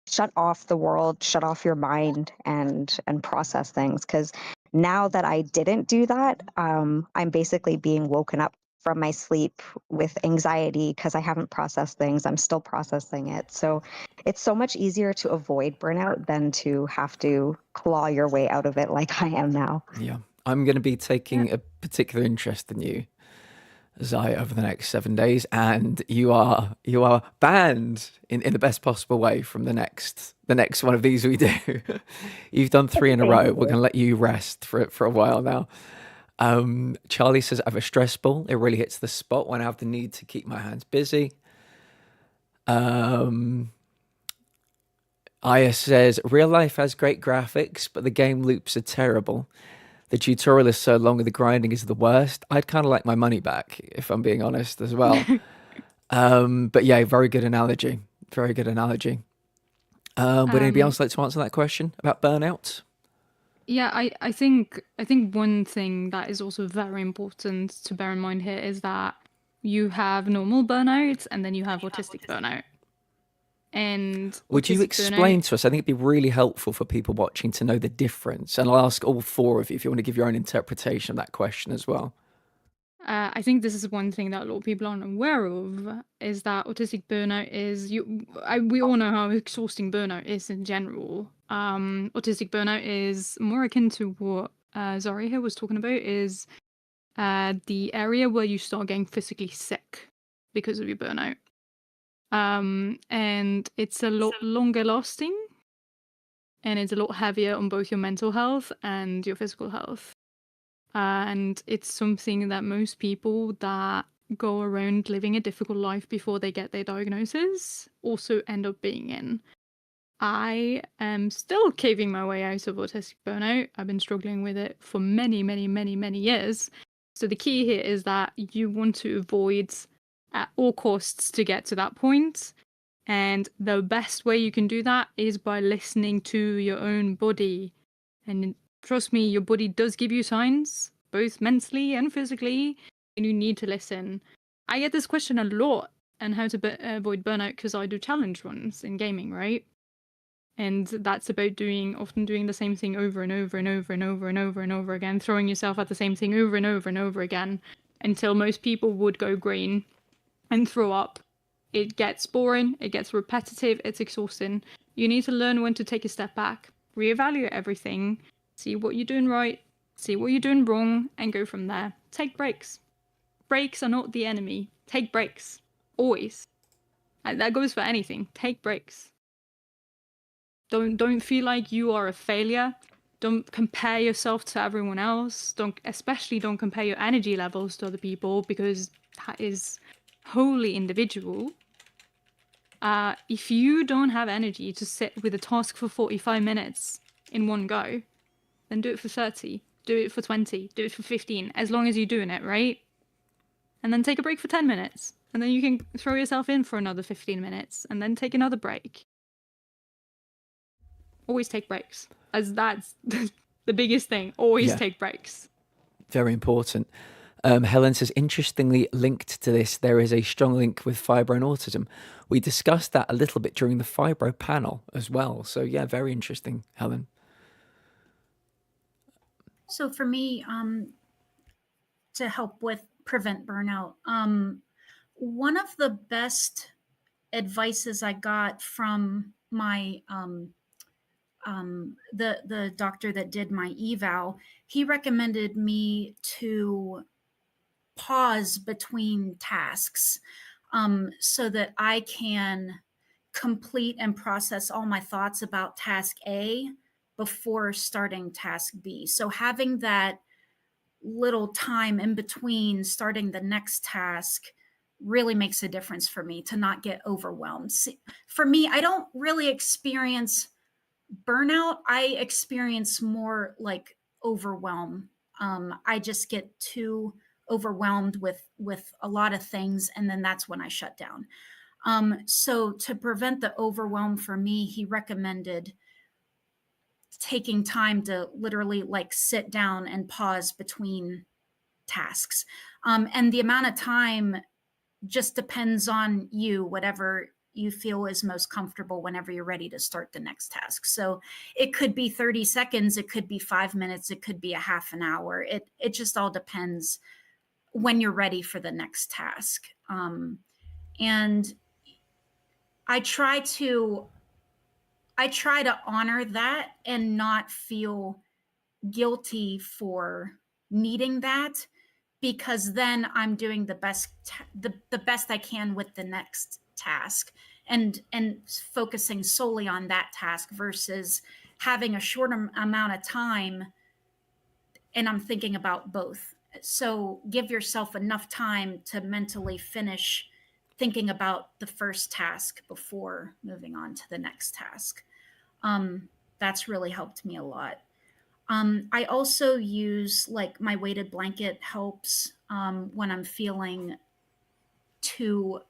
shut off the world, shut off your mind and process things. Because now that I didn't do that, I'm basically being woken up from my sleep with anxiety because I haven't processed things. I'm still processing it. So it's so much easier to avoid burnout than to have to claw your way out of it like I am now. Yeah. I'm going to be taking a particular interest in you, Zai, over the next 7 days, and you are banned in the best possible way from the next one of these we do. You've done 3 in a row. We're going to let you rest for a while now. Charlie says, I have a stress ball. It really hits the spot when I have the need to keep my hands busy. Aya says, real life has great graphics, but the game loops are terrible. The tutorial is so long and the grinding is the worst. I'd kind of like my money back, if I'm being honest as well. But yeah, very good analogy. Very good analogy. Would anybody else like to answer that question about burnout? Yeah, I think one thing that is also very important to bear in mind here is that you have normal burnout and then you have autistic burnout. And Would you autistic explain burnout, to us? I think it'd be really helpful for people watching to know the difference. And I'll ask all four of you if you want to give your own interpretation of that question as well. I think this is one thing that a lot of people aren't aware of, is that autistic burnout is we all know how exhausting burnout is in general. Autistic burnout is more akin to what Zari here was talking about, is the area where you start getting physically sick because of your burnout. And it's a lot longer lasting, and it's a lot heavier on both your mental health and your physical health. And it's something that most people that go around living a difficult life before they get their diagnosis also end up being in. I am still caving my way out of autistic burnout. I've been struggling with it for many, many, many, many years. So the key here is that you want to avoid at all costs to get to that point. And the best way you can do that is by listening to your own body. And trust me, your body does give you signs, both mentally and physically, and you need to listen. I get this question a lot on how to avoid burnout because I do challenge runs in gaming, right? And that's about often doing the same thing over and over and over and over and over and over again, throwing yourself at the same thing over and over and over again until most people would go green and throw up. It gets boring, it gets repetitive, it's exhausting. You need to learn when to take a step back, reevaluate everything, see what you're doing right, see what you're doing wrong, and go from there. Take breaks. Breaks are not the enemy. Take breaks. Always. And that goes for anything. Take breaks. Don't feel like you are a failure. Don't compare yourself to everyone else. Especially don't compare your energy levels to other people, because that is wholly individual. If you don't have energy to sit with a task for 45 minutes in one go, then do it for 30, do it for 20, do it for 15, as long as you're doing it, right? And then take a break for 10 minutes. And then you can throw yourself in for another 15 minutes and then take another break. Always take breaks, as that's the biggest thing. Always take breaks. Very important. Helen says, interestingly linked to this, there is a strong link with fibro and autism. We discussed that a little bit during the fibro panel as well. So yeah, very interesting, Helen. So for me, to help with prevent burnout, one of the best advices I got from my the doctor that did my eval, he recommended me to pause between tasks, so that I can complete and process all my thoughts about task A before starting task B. So having that little time in between starting the next task really makes a difference for me to not get overwhelmed. For me, I don't really experience burnout. I experience more like overwhelm. I just get too overwhelmed with a lot of things, and then that's when I shut down. So to prevent the overwhelm for me, he recommended taking time to literally like sit down and pause between tasks. And the amount of time just depends on you, whatever you feel is most comfortable whenever you're ready to start the next task. So it could be 30 seconds, it could be 5 minutes, it could be a half an hour. It just all depends when you're ready for the next task. And I try to honor that and not feel guilty for needing that, because then I'm doing the best the best I can with the next task, and focusing solely on that task versus having a short amount of time and I'm thinking about both. So give yourself enough time to mentally finish thinking about the first task before moving on to the next task. That's really helped me a lot. I also use like my weighted blanket helps when I'm feeling too,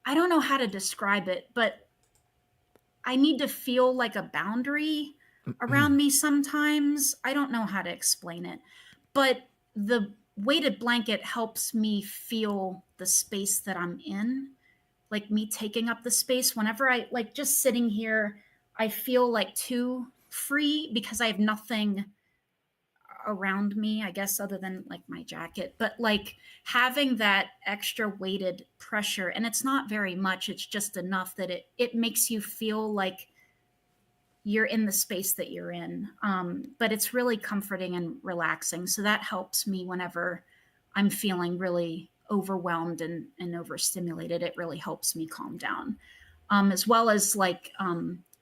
I don't know how to describe it, but I need to feel like a boundary around me sometimes. I don't know how to explain it, but the weighted blanket helps me feel the space that I'm in. like me taking up the space. Whenever I like just sitting here, I feel like too free because I have nothing around me, I guess, other than like my jacket. But like having that extra weighted pressure, and it's not very much, it's just enough that it makes you feel like you're in the space that you're in. But it's really comforting and relaxing. So that helps me whenever I'm feeling really overwhelmed and overstimulated. It really helps me calm down. As well as like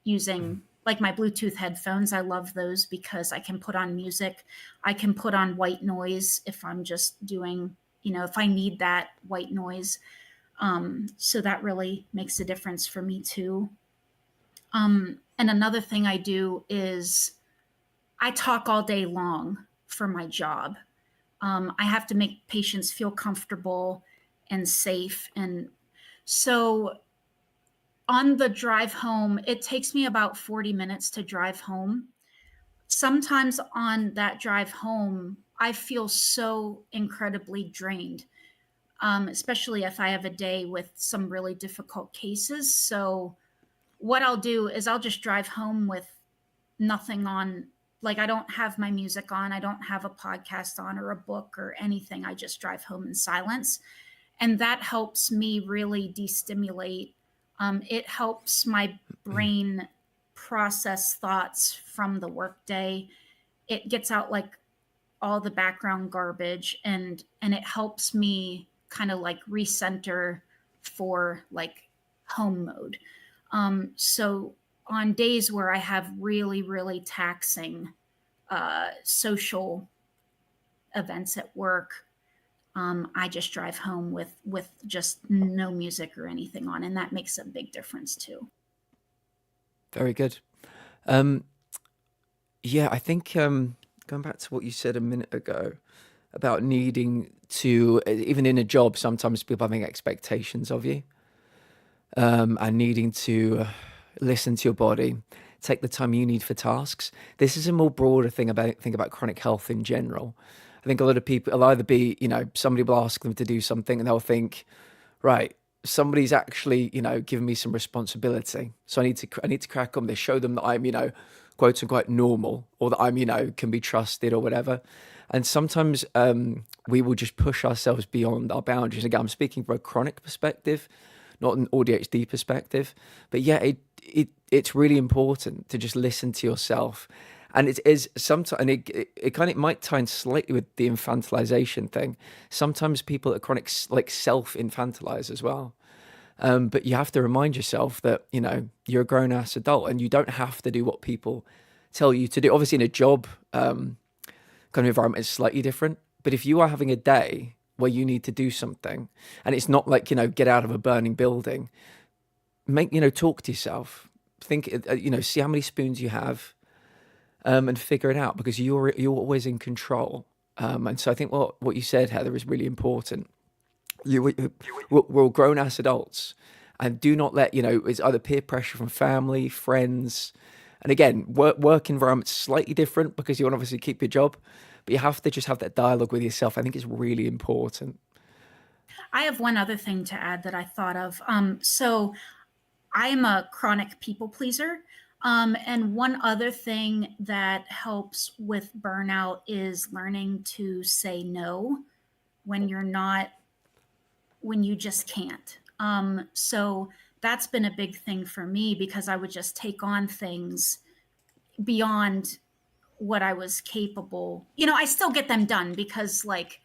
using like my Bluetooth headphones. I love those because I can put on music. I can put on white noise if I'm just doing, if I need that white noise. So that really makes a difference for me too. And another thing I do is I talk all day long for my job. I have to make patients feel comfortable and safe. And so on the drive home, it takes me about 40 minutes to drive home. Sometimes on that drive home, I feel so incredibly drained, especially if I have a day with some really difficult cases. So what I'll do is I'll just drive home with nothing on. Like I don't have my music on, I don't have a podcast on or a book or anything. I just drive home in silence. And that helps me really destimulate. It helps my brain process thoughts from the workday. It gets out like all the background garbage, and it helps me kind of like recenter for like home mode. So on days where I have really, really taxing social events at work, I just drive home with just no music or anything on, and that makes a big difference too. Very good. Yeah, I think going back to what you said a minute ago about needing to, even in a job, sometimes people having expectations of you, and needing to listen to your body, take the time you need for tasks. This is a more broader thing about chronic health in general. I think a lot of people will either be, somebody will ask them to do something and they'll think, right, somebody's actually, giving me some responsibility. So I need to crack on this, show them that I'm, quote unquote normal, or that I'm, can be trusted or whatever. And sometimes we will just push ourselves beyond our boundaries. Again, I'm speaking from a chronic perspective, not an AuDHD perspective. But yeah, it's really important to just listen to yourself. And it is sometimes, and it might tie in slightly with the infantilization thing. Sometimes people at chronic like self-infantilize as well. But you have to remind yourself that, you're a grown ass adult and you don't have to do what people tell you to do. Obviously in a job kind of environment is slightly different. But if you are having a day where you need to do something and it's not like, get out of a burning building, talk to yourself, think, see how many spoons you have, and figure it out, because you're always in control. And so I think what you said, Heather, is really important. We're all grown ass adults, and do not let, it's either peer pressure from family, friends. And again, work environment's slightly different because you want to obviously keep your job, but you have to just have that dialogue with yourself. I think it's really important. I have one other thing to add that I thought of. So I'm a chronic people pleaser. And one other thing that helps with burnout is learning to say no when you just can't. So that's been a big thing for me, because I would just take on things beyond what I was capable. I still get them done because like,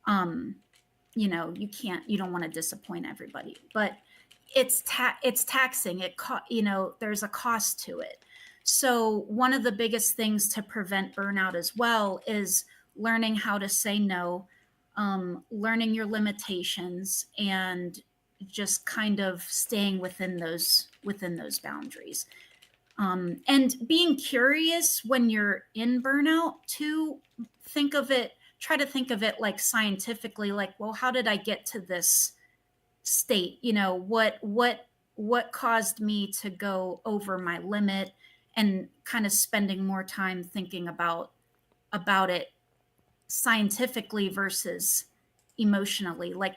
you don't want to disappoint everybody, but it's taxing. There's a cost to it. So one of the biggest things to prevent burnout as well is learning how to say no, learning your limitations, and just kind of staying within those boundaries. And being curious when you're in burnout too. Try to think of it like scientifically, like, well, how did I get to this state? What caused me to go over my limit, and kind of spending more time thinking about it scientifically versus emotionally. Like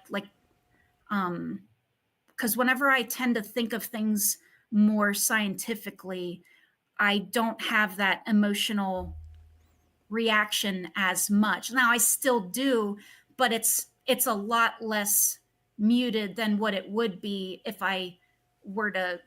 because whenever I tend to think of things more scientifically, I don't have that emotional reaction as much. Now I still do, but it's a lot less muted than what it would be if I were to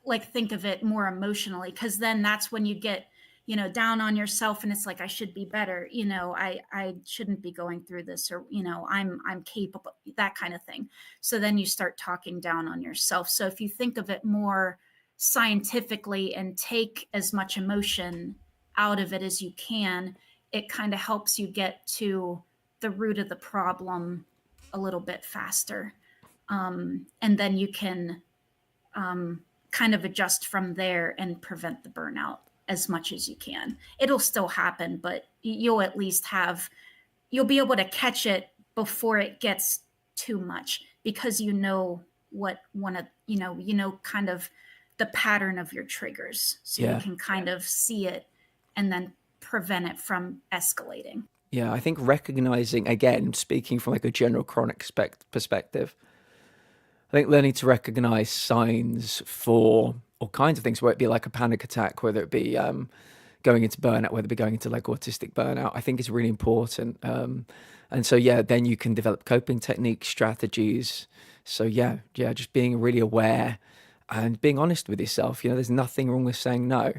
like think of it more emotionally, because then that's when you get, you know, down on yourself and it's like, I should be better, you know, I shouldn't be going through this, or, you know, I'm capable, that kind of thing. So then you start talking down on yourself. So if you think of it more scientifically and take as much emotion out of it as you can, it kind of helps you get to the root of the problem a little bit faster. And then you can kind of adjust from there and prevent the burnout as much as you can. It'll still happen, but you'll at least you'll be able to catch it before it gets too much, because you know what you know kind of the pattern of your triggers. So you can kind of see it and then prevent it from escalating. Yeah, I think recognizing, again, speaking from like a general chronic perspective, I think learning to recognize signs for all kinds of things, whether it be like a panic attack, whether it be going into burnout, whether it be going into like autistic burnout, I think is really important. And so, yeah, then you can develop coping techniques, strategies. So yeah, just being really aware and being honest with yourself. You know, there's nothing wrong with saying no.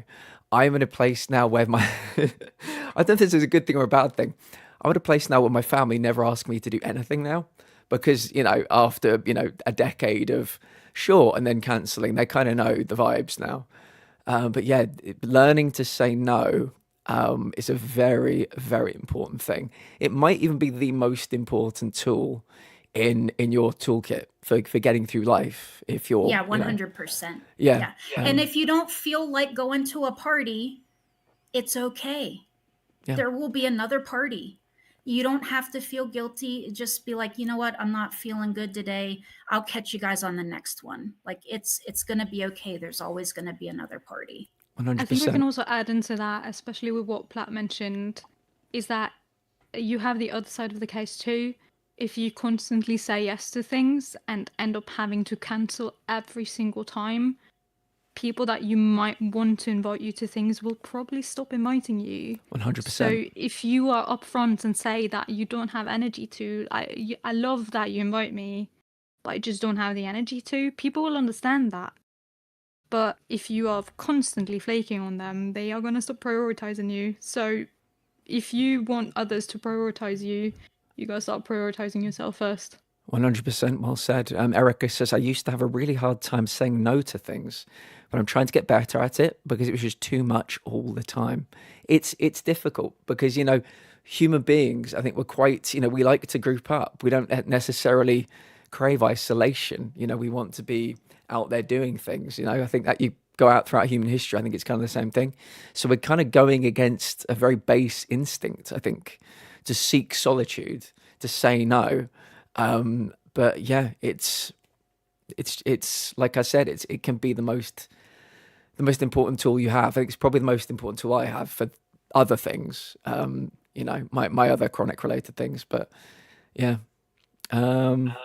I'm in a place now where I don't know if this is a good thing or a bad thing. I'm at a place now where my family never ask me to do anything now, because, you know, after, you know, a decade of sure and then cancelling, they kind of know the vibes now. But yeah, learning to say no is a very, very important thing. It might even be the most important tool in your toolkit for getting through life. If you're 100%. Yeah. And if you don't feel like going to a party, it's okay. Yeah. There will be another party. You don't have to feel guilty. Just be like, you know what? I'm not feeling good today. I'll catch you guys on the next one. Like it's going to be okay. There's always going to be another party. 100%. I think we can also add into that, especially with what Platt mentioned, is that you have the other side of the case too. If you constantly say yes to things and end up having to cancel every single time, people that you might want to invite you to things will probably stop inviting you. 100%. So if you are upfront and say that you don't have energy to, I love that you invite me, but I just don't have the energy to, people will understand that. But if you are constantly flaking on them, they are going to stop prioritizing you. So if you want others to prioritize you, you got to start prioritizing yourself first. 100% well said. Erica says, I used to have a really hard time saying no to things, but I'm trying to get better at it because it was just too much all the time. It's difficult because, you know, human beings, I think we're quite, you know, we like to group up. We don't necessarily crave isolation. You know, we want to be out there doing things. You know, I think that you go out throughout human history, I think it's kind of the same thing. So we're kind of going against a very base instinct, I think, to seek solitude, to say no. But yeah, it's like I said, it can be the most important tool you have. I think it's probably the most important tool I have for other things. You know, my other chronic related things, but yeah. I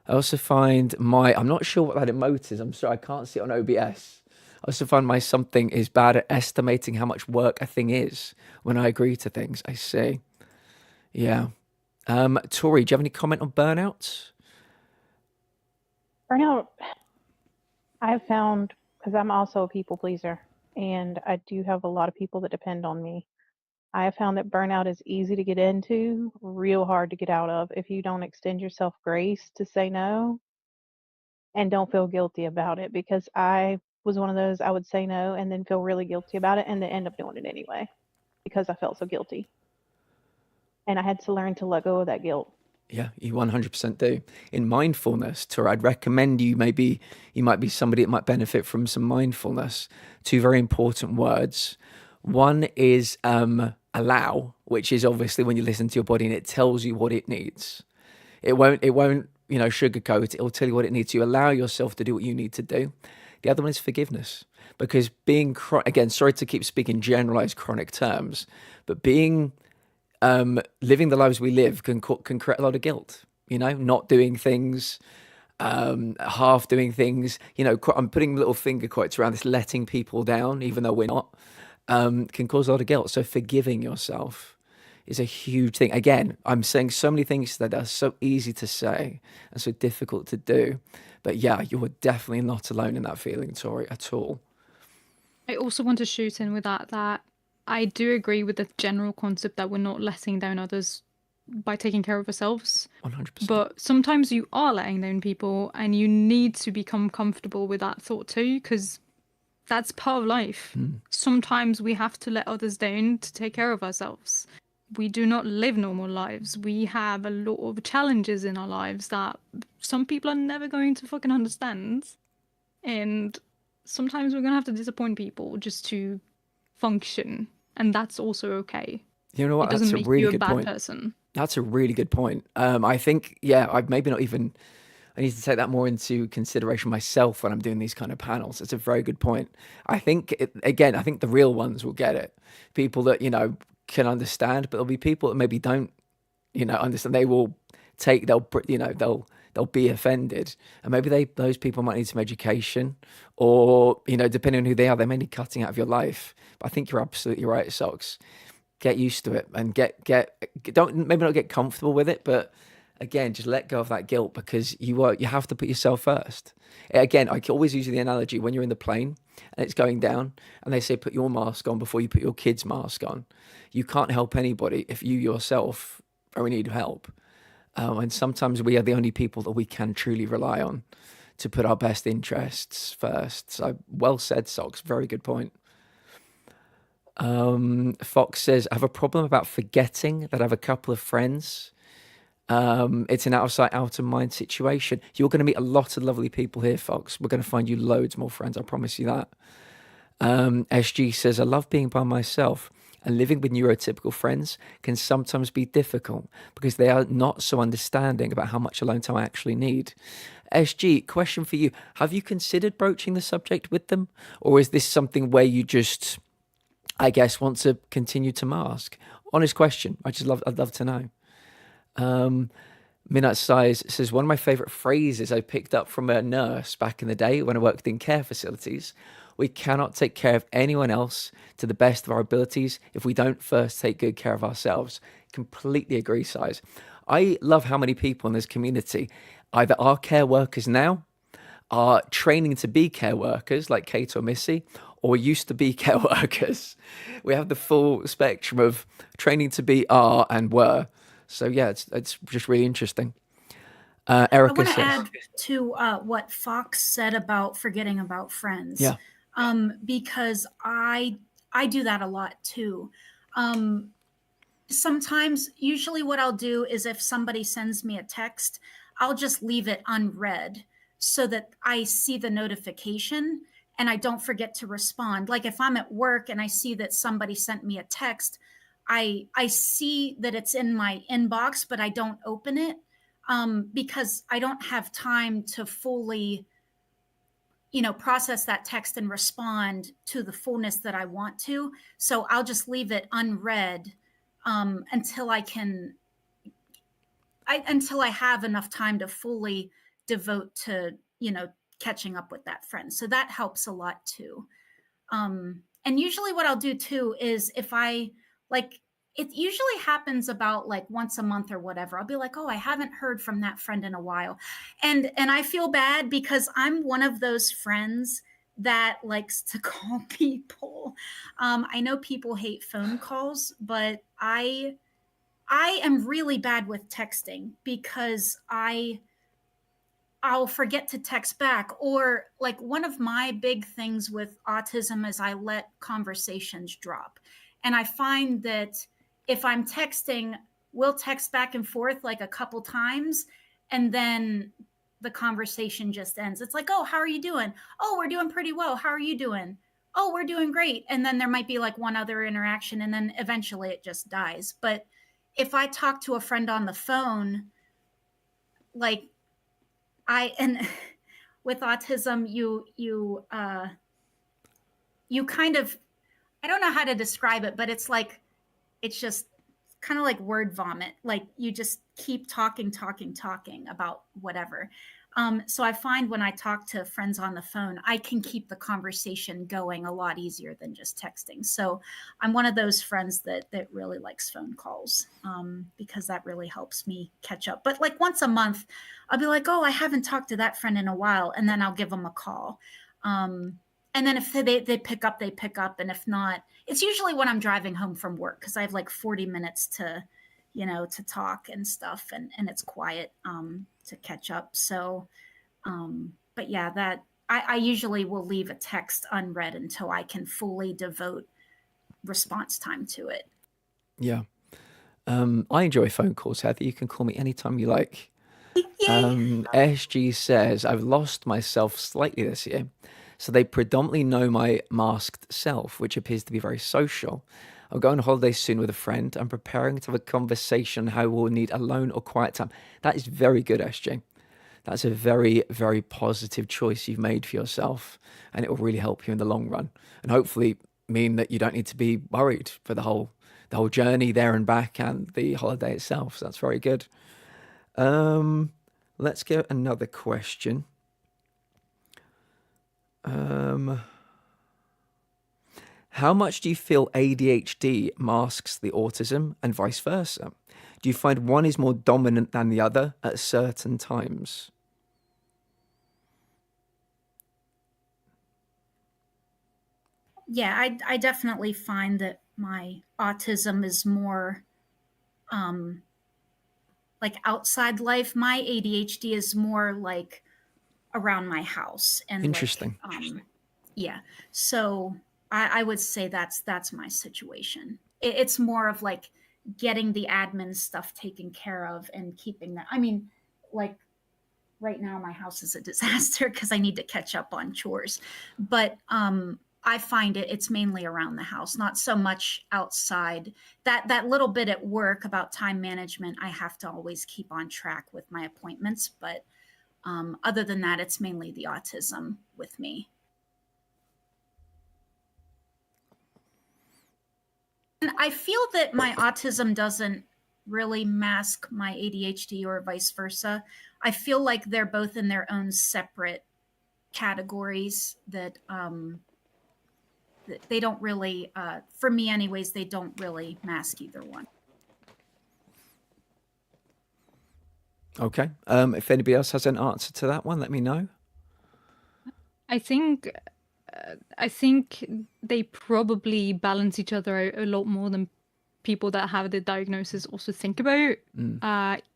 also find I'm not sure what that emote is. I'm sorry, I can't see it on OBS. I also find my something is bad at estimating how much work a thing is when I agree to things. I see. Yeah. Tori, do you have any comment on burnout? Burnout, I've found, because I'm also a people pleaser, and I do have a lot of people that depend on me. I have found that burnout is easy to get into, real hard to get out of if you don't extend yourself grace to say no and don't feel guilty about it, because I was one of those, I would say no and then feel really guilty about it and then end up doing it anyway because I felt so guilty. And I had to learn to let go of that guilt. Yeah, you 100% do. In mindfulness, Tora, I'd recommend you might be somebody that might benefit from some mindfulness. Two very important words. One is allow, which is obviously when you listen to your body and it tells you what it needs. It won't, you know, sugarcoat it. It'll tell you what it needs. You allow yourself to do what you need to do. The other one is forgiveness, because being, again, sorry to keep speaking generalized chronic terms, but living the lives we live can create a lot of guilt. not doing things, half doing things, I'm putting little finger quotes around this, letting people down, even though we're not, can cause a lot of guilt. So forgiving yourself is a huge thing. Again, I'm saying so many things that are so easy to say and so difficult to do. But yeah, you're definitely not alone in that feeling, Tori, at all. I also want to shoot in with that I do agree with the general concept that we're not letting down others by taking care of ourselves. 100%. But sometimes you are letting down people, and you need to become comfortable with that thought too, because that's part of life. Sometimes we have to let others down to take care of ourselves. We do not live normal lives. We have a lot of challenges in our lives that some people are never going to fucking understand. And sometimes we're going to have to disappoint people just to function. And that's also okay. You know what? It doesn't That's a make really you a good bad point. person. That's a really good point. I think, yeah, I need to take that more into consideration myself when I'm doing these kind of panels. It's a very good point. I think, I think the real ones will get it. People that, can understand, but there'll be people that maybe don't, understand. They'll be offended. And maybe those people might need some education, or, depending on who they are, they may need cutting out of your life. But I think you're absolutely right, Socks. Get used to it and don't maybe not get comfortable with it, but again, just let go of that guilt, because you have to put yourself first. Again, I can always use the analogy when you're in the plane and it's going down and they say put your mask on before you put your kid's mask on. You can't help anybody if you yourself are in need of help. And sometimes we are the only people that we can truly rely on to put our best interests first. So well said, Socks. Very good point. Fox says, I have a problem about forgetting that I have a couple of friends. It's an out of sight, out of mind situation. You're going to meet a lot of lovely people here, Fox. We're going to find you loads more friends. I promise you that. SG says, I love being by myself, and living with neurotypical friends can sometimes be difficult because they are not so understanding about how much alone time I actually need. SG, question for you. Have you considered broaching the subject with them? Or is this something where you just, I guess, want to continue to mask? Honest question. I'd love to know. Midnight Size says, one of my favorite phrases I picked up from a nurse back in the day when I worked in care facilities: we cannot take care of anyone else to the best of our abilities if we don't first take good care of ourselves. Completely agree, Size. I love how many people in this community either are care workers now, are training to be care workers like Kate or Missy, or used to be care workers. We have the full spectrum of training to be, are, and were. So yeah, it's just really interesting. Erica says, I want to add to what Fox said about forgetting about friends. Yeah. Because I do that a lot too. Sometimes, usually what I'll do is if somebody sends me a text, I'll just leave it unread so that I see the notification and I don't forget to respond. Like if I'm at work and I see that somebody sent me a text, I see that it's in my inbox, but I don't open it because I don't have time to fully, process that text and respond to the fullness that I want to. So I'll just leave it unread until until I have enough time to fully devote to, catching up with that friend. So that helps a lot too. And usually what I'll do too is if I it usually happens about like once a month or whatever. I'll be like, oh, I haven't heard from that friend in a while. And I feel bad because I'm one of those friends that likes to call people. I know people hate phone calls, but I am really bad with texting because I'll forget to text back. Or like one of my big things with autism is I let conversations drop. And I find that if I'm texting, we'll text back and forth like a couple times, and then the conversation just ends. It's like, oh, how are you doing? Oh, we're doing pretty well. How are you doing? Oh, we're doing great. And then there might be like one other interaction, and then eventually it just dies. But if I talk to a friend on the phone, like and with autism, you kind of, I don't know how to describe it, but it's like, it's just kind of like word vomit. Like you just keep talking about whatever. So I find when I talk to friends on the phone, I can keep the conversation going a lot easier than just texting. So I'm one of those friends that really likes phone calls, because that really helps me catch up. But like once a month, I'll be like, oh, I haven't talked to that friend in a while, and then I'll give them a call. And then if they pick up, they pick up, and if not, it's usually when I'm driving home from work, because I have like 40 minutes to, to talk and stuff, and it's quiet, to catch up. So, but yeah, that I usually will leave a text unread until I can fully devote response time to it. Yeah. I enjoy phone calls, Heather. You can call me anytime you like. Yay! SG says, I've lost myself slightly this year. So they predominantly know my masked self, which appears to be very social. I'll go on holiday soon with a friend. I'm preparing to have a conversation how we'll need alone or quiet time. That is very good, SG. That's a very, very positive choice you've made for yourself, and it will really help you in the long run, and hopefully mean that you don't need to be worried for the whole journey there and back and the holiday itself. So that's very good. Let's get another question. How much do you feel ADHD masks the autism and vice versa? Do you find one is more dominant than the other at certain times? Yeah, I definitely find that my autism is more like outside life. My ADHD is more like around my house and Interesting. like yeah. So I would say that's my situation. It's more of like getting the admin stuff taken care of and keeping that. I mean, like right now my house is a disaster because I need to catch up on chores. But I find it's mainly around the house, not so much outside. That little bit at work about time management, I have to always keep on track with my appointments. But other than that, it's mainly the autism with me. And I feel that my autism doesn't really mask my ADHD or vice versa. I feel like they're both in their own separate categories that they don't really, for me anyways, they don't really mask either one. Okay. If anybody else has an answer to that one, let me know. I think they probably balance each other out a lot more than people that have the diagnosis also think about.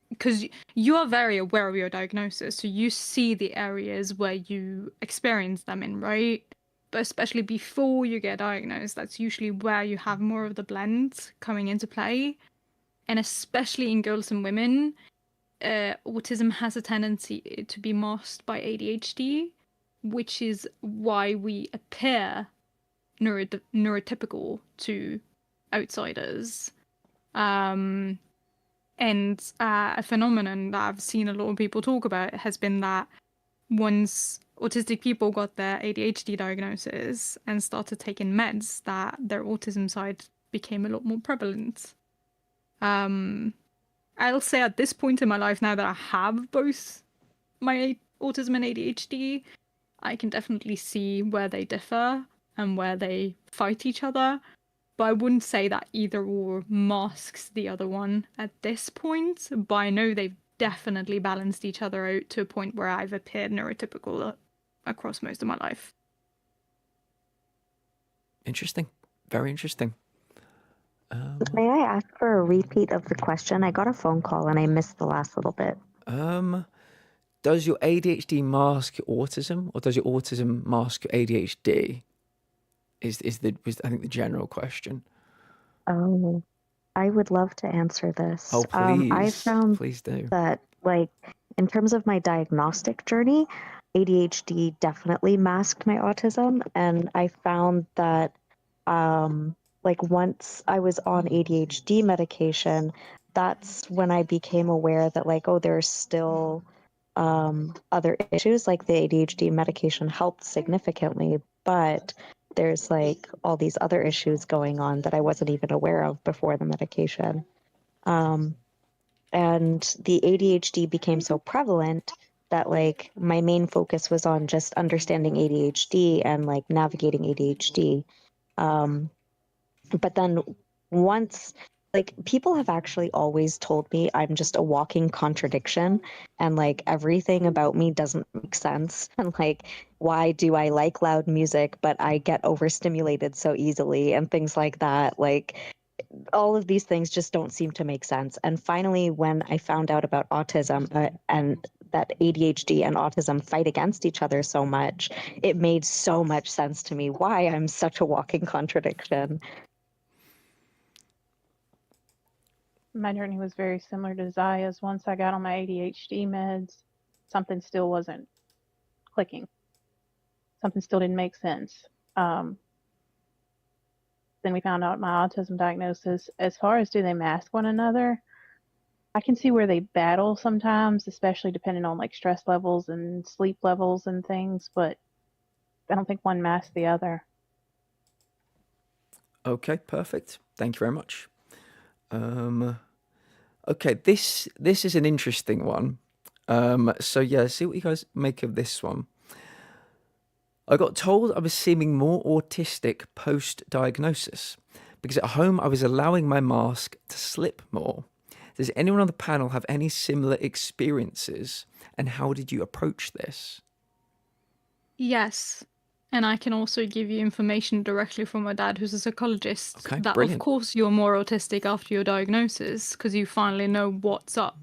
Because you are very aware of your diagnosis, so you see the areas where you experience them in, right? But especially before you get diagnosed, that's usually where you have more of the blend coming into play. And especially in girls and women, autism has a tendency to be masked by ADHD, which is why we appear neurotypical to outsiders. And a phenomenon that I've seen a lot of people talk about has been that once autistic people got their ADHD diagnosis and started taking meds, that their autism side became a lot more prevalent. I'll say at this point in my life, now that I have both my autism and ADHD, I can definitely see where they differ and where they fight each other. But I wouldn't say that either or masks the other one at this point. But I know they've definitely balanced each other out to a point where I've appeared neurotypical across most of my life. Interesting. Very interesting. May I ask for a repeat of the question? I got a phone call and I missed the last little bit. Does your ADHD mask your autism, or does your autism mask your ADHD? Was I think the general question. Oh, I would love to answer this. Oh, please. I found please do. that, like, in terms of my diagnostic journey, ADHD definitely masked my autism, and I found that, like, once I was on ADHD medication, that's when I became aware that, like, oh, there's still other issues. Like, the ADHD medication helped significantly, but there's like all these other issues going on that I wasn't even aware of before the medication. Um, and the ADHD became so prevalent that like my main focus was on just understanding ADHD and like navigating ADHD. Um, but then once like people have actually always told me I'm just a walking contradiction and like everything about me doesn't make sense and like why do I like loud music but I get overstimulated so easily and things like that, like all of these things just don't seem to make sense. And finally, when I found out about autism and that ADHD and autism fight against each other so much, it made so much sense to me why I'm such a walking contradiction. My journey was very similar to Zaya's. Once I got on my ADHD meds, something still wasn't clicking. Something still didn't make sense. Then we found out my autism diagnosis. As far as do they mask one another, I can see where they battle sometimes, especially depending on like stress levels and sleep levels and things, but I don't think one masks the other. Okay, perfect. Thank you very much. Okay, this is an interesting one. So yeah, see what you guys make of this one. I got told I was seeming more autistic post-diagnosis because at home I was allowing my mask to slip more. Does anyone on the panel have any similar experiences, and how did you approach this? Yes. And I can also give you information directly from my dad, who's a psychologist, Okay, that brilliant. of course you're more autistic after your diagnosis because you finally know what's up.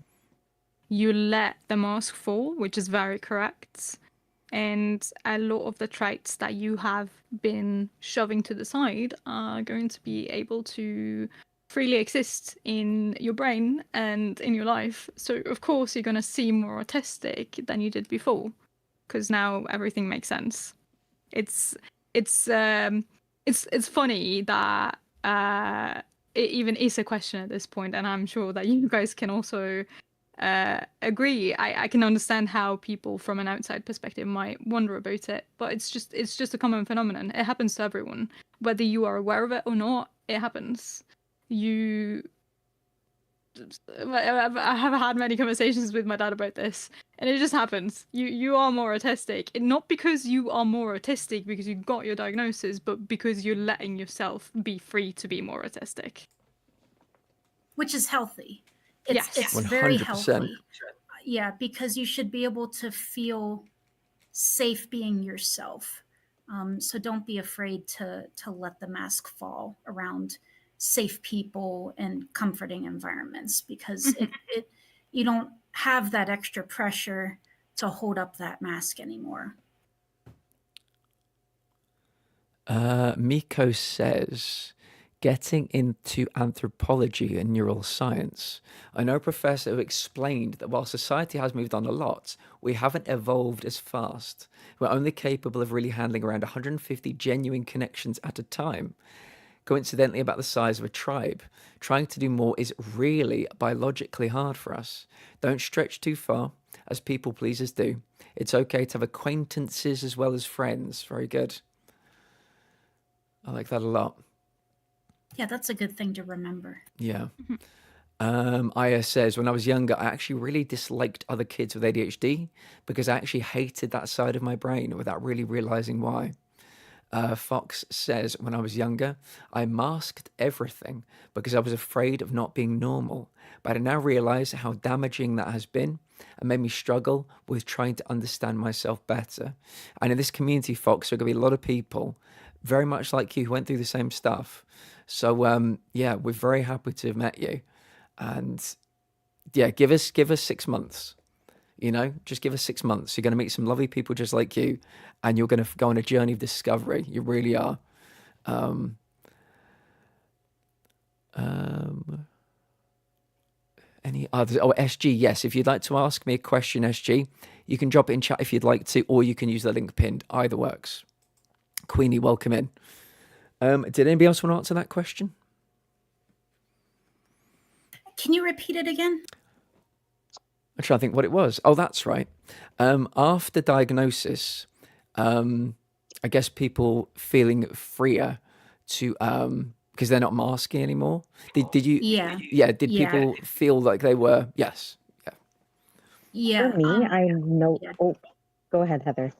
You let the mask fall, which is very correct. And a lot of the traits that you have been shoving to the side are going to be able to freely exist in your brain and in your life. So of course you're going to seem more autistic than you did before, because now everything makes sense. It's funny that it even is a question at this point, and I'm sure that you guys can also agree. I can understand how people from an outside perspective might wonder about it, but it's just a common phenomenon. It happens to everyone, whether you are aware of it or not. It happens. I have had many conversations with my dad about this, and it just happens. You are more autistic, not because you are more autistic because you got your diagnosis, but because you're letting yourself be free to be more autistic. Which is healthy. Yes. It's very 100%. healthy. Yeah, because you should be able to feel safe being yourself. So don't be afraid to let the mask fall around safe people and comforting environments, because you don't have that extra pressure to hold up that mask anymore. Miko says, getting into anthropology and neural science. I know a professor who explained that while society has moved on a lot, we haven't evolved as fast. We're only capable of really handling around 150 genuine connections at a time. Coincidentally, about the size of a tribe. Trying to do more is really biologically hard for us. Don't stretch too far, as people pleasers do. It's okay to have acquaintances as well as friends. Very good. I like that a lot. Yeah, that's a good thing to remember. Yeah. Aya says, when I was younger, I actually really disliked other kids with ADHD because I actually hated that side of my brain without really realizing why. Fox says, when I was younger, I masked everything because I was afraid of not being normal. But I now realize how damaging that has been and made me struggle with trying to understand myself better. And in this community, Fox, there are going to be a lot of people very much like you who went through the same stuff. So, yeah, we're very happy to have met you. And yeah, give us 6 months. You know, just give us 6 months. You're going to meet some lovely people just like you, and you're going to go on a journey of discovery. You really are. Any others? Oh, SG, yes. If you'd like to ask me a question, SG, you can drop it in chat if you'd like to, or you can use the link pinned. Either works. Queenie, welcome in. Did anybody else want to answer that question? Can you repeat it again? I'm trying to think what it was. Oh, that's right. After diagnosis, I guess people feeling freer to because they're not masking anymore. Did you? Yeah. Yeah. Did Yeah. people feel like they were? Yes. Yeah. Yeah. For me, I know. Yeah. Oh, go ahead, Heather.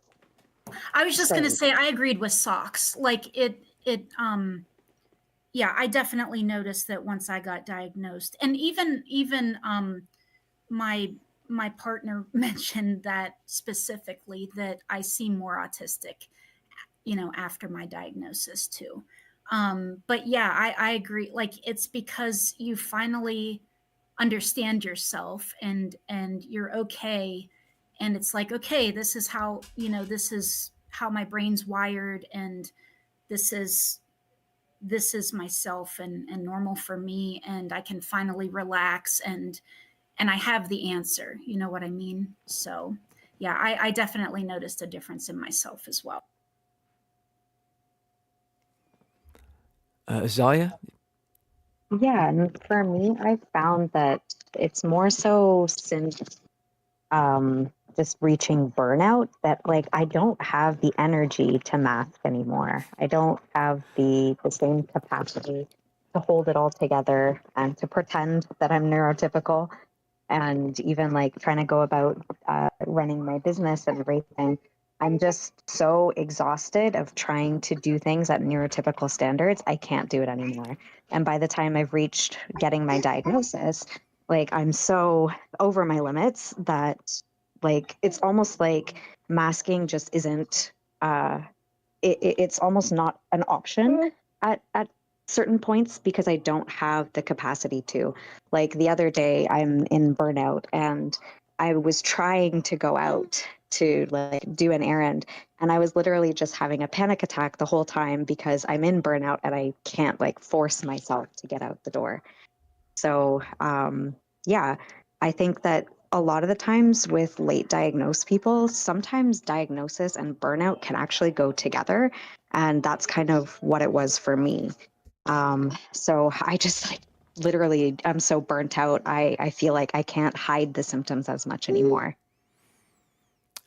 I was just going to Sorry. say I agreed with socks. Like yeah, I definitely noticed that once I got diagnosed. And even my my partner mentioned that specifically, that I seem more autistic, after my diagnosis too. But yeah, I agree. Like, it's because you finally understand yourself, and you're okay, and it's like, okay, this is how my brain's wired, and this is this is myself, and normal for me, and I can finally relax, and I have the answer. You know what I mean? So yeah, I definitely noticed a difference in myself as well. Zaya. Yeah, and for me, I found that it's more so since just reaching burnout that like I don't have the energy to mask anymore. I don't have the same capacity to hold it all together and to pretend that I'm neurotypical, and even like trying to go about running my business and everything. I'm just so exhausted of trying to do things at neurotypical standards. I can't do it anymore. And by the time I've reached getting my diagnosis, like I'm so over my limits that like it's almost like masking just isn't it's almost not an option at certain points because I don't have the capacity to. Like the other day, I'm in burnout and I was trying to go out to like do an errand, and I was literally just having a panic attack the whole time because I'm in burnout and I can't like force myself to get out the door. So, yeah, I think that a lot of the times with late diagnosed people, sometimes diagnosis and burnout can actually go together. And that's kind of what it was for me. So I just like literally, I'm so burnt out. I feel like I can't hide the symptoms as much anymore.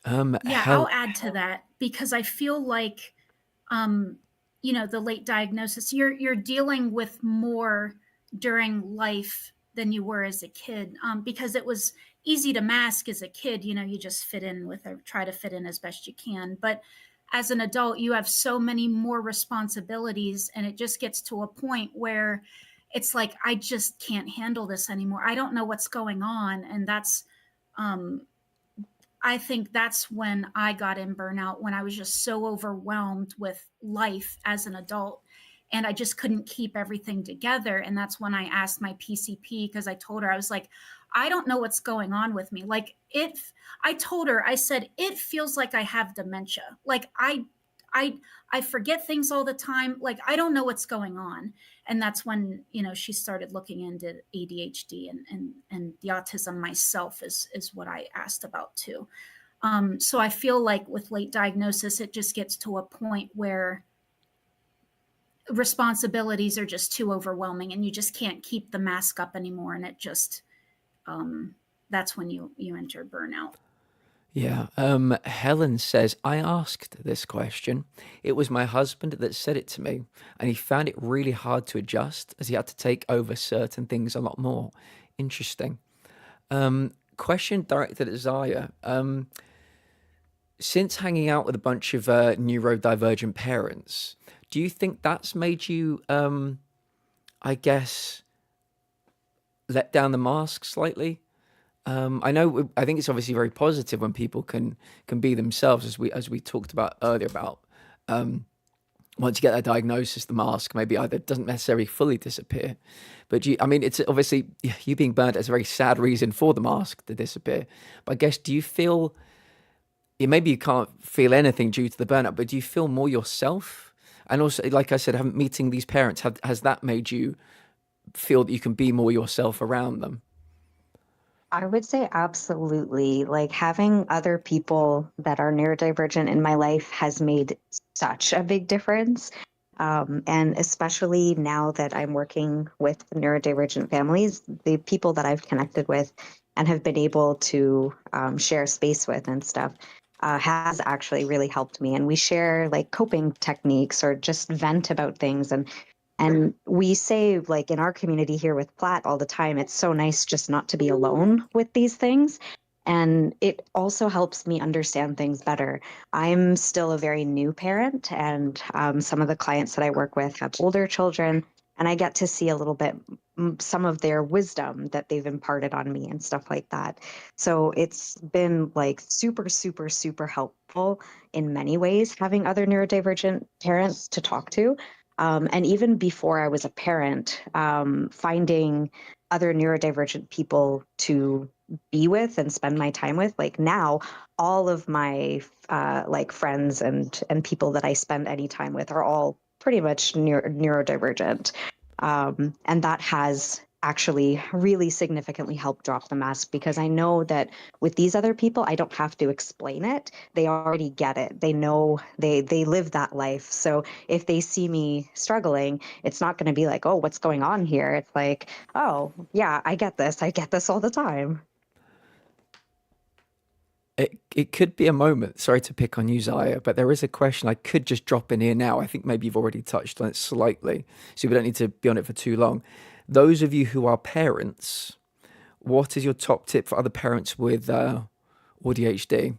Yeah, I'll add to that because I feel like, um, the late diagnosis, you're dealing with more during life than you were as a kid, because it was easy to mask as a kid. You just fit in with, or try to fit in as best you can. But as an adult, you have so many more responsibilities, and it just gets to a point where it's like, I just can't handle this anymore. I don't know what's going on, and um, I think that's when I got in burnout, when I was just so overwhelmed with life as an adult, and I just couldn't keep everything together. And that's when I asked my PCP, because I told her, I was like, I don't know what's going on with me. Like, I told her, I said, it feels like I have dementia. Like, I, I forget things all the time. Like, I don't know what's going on. And that's when, she started looking into ADHD, and the autism myself is what I asked about too. So I feel like with late diagnosis, it just gets to a point where responsibilities are just too overwhelming, and you just can't keep the mask up anymore. And it just, that's when you enter burnout. Yeah. Helen says, I asked this question. It was my husband that said it to me, and he found it really hard to adjust as he had to take over certain things a lot more. Interesting. Question directed at Zaya. Since hanging out with a bunch of neurodivergent parents, do you think that's made you, I guess, let down the mask slightly? I think it's obviously very positive when people can be themselves, as we talked about earlier about once you get that diagnosis, the mask maybe either doesn't necessarily fully disappear, but I mean, it's obviously you being burnt is a very sad reason for the mask to disappear. But I guess, do you feel? Yeah, maybe you can't feel anything due to the burnout, but do you feel more yourself? And also, like I said, meeting these parents, has that made you feel that you can be more yourself around them? I would say absolutely. Like having other people that are neurodivergent in my life has made such a big difference. And especially now that I'm working with neurodivergent families, the people that I've connected with and have been able to share space with and stuff has actually really helped me. And we share like coping techniques or just vent about things. And And we say, like in our community here with Platt all the time, it's so nice just not to be alone with these things. And it also helps me understand things better. I'm still a very new parent, and some of the clients that I work with have older children, and I get to see a little bit some of their wisdom that they've imparted on me and stuff like that. So it's been like super, super, super helpful in many ways having other neurodivergent parents to talk to. And even before I was a parent, finding other neurodivergent people to be with and spend my time with, like now, all of my like friends and people that I spend any time with are all pretty much neurodivergent, and that has actually really significantly helped drop the mask, because I know that with these other people, I don't have to explain it. They already get it. They know, they live that life. So if they see me struggling, it's not going to be like, oh, what's going on here? It's like, oh, yeah, I get this. I get this all the time. It could be a moment. Sorry to pick on you, Zaya, but there is a question I could just drop in here now. I think maybe you've already touched on it slightly, so we don't need to be on it for too long. Those of you who are parents, what is your top tip for other parents with AuDHD?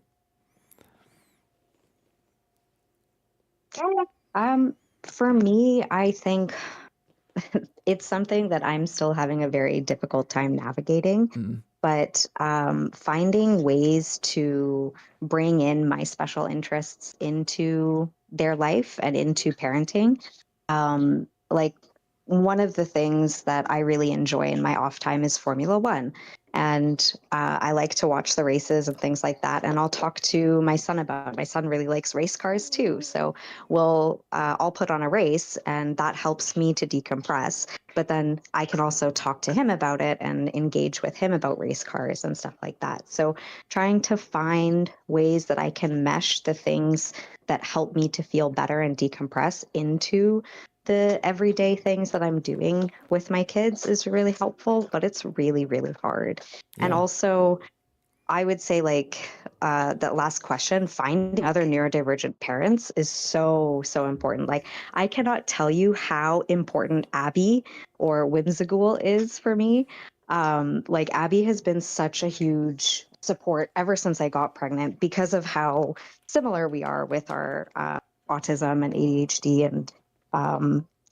For me, I think it's something that I'm still having a very difficult time navigating. But finding ways to bring in my special interests into their life and into parenting. Like one of the things that I really enjoy in my off time is Formula One. And I like to watch the races and things like that. And I'll talk to my son about it. My son really likes race cars too. So I'll put on a race, and that helps me to decompress. But then I can also talk to him about it and engage with him about race cars and stuff like that. So trying to find ways that I can mesh the things that help me to feel better and decompress into the everyday things that I'm doing with my kids is really helpful, but it's really, really hard. And Yeah. also, I would say, like, that last question, finding other neurodivergent parents is so, so important. Like, I cannot tell you how important Abby or Whimsigool is for me. Like, Abby has been such a huge support ever since I got pregnant, because of how similar we are with our autism and ADHD and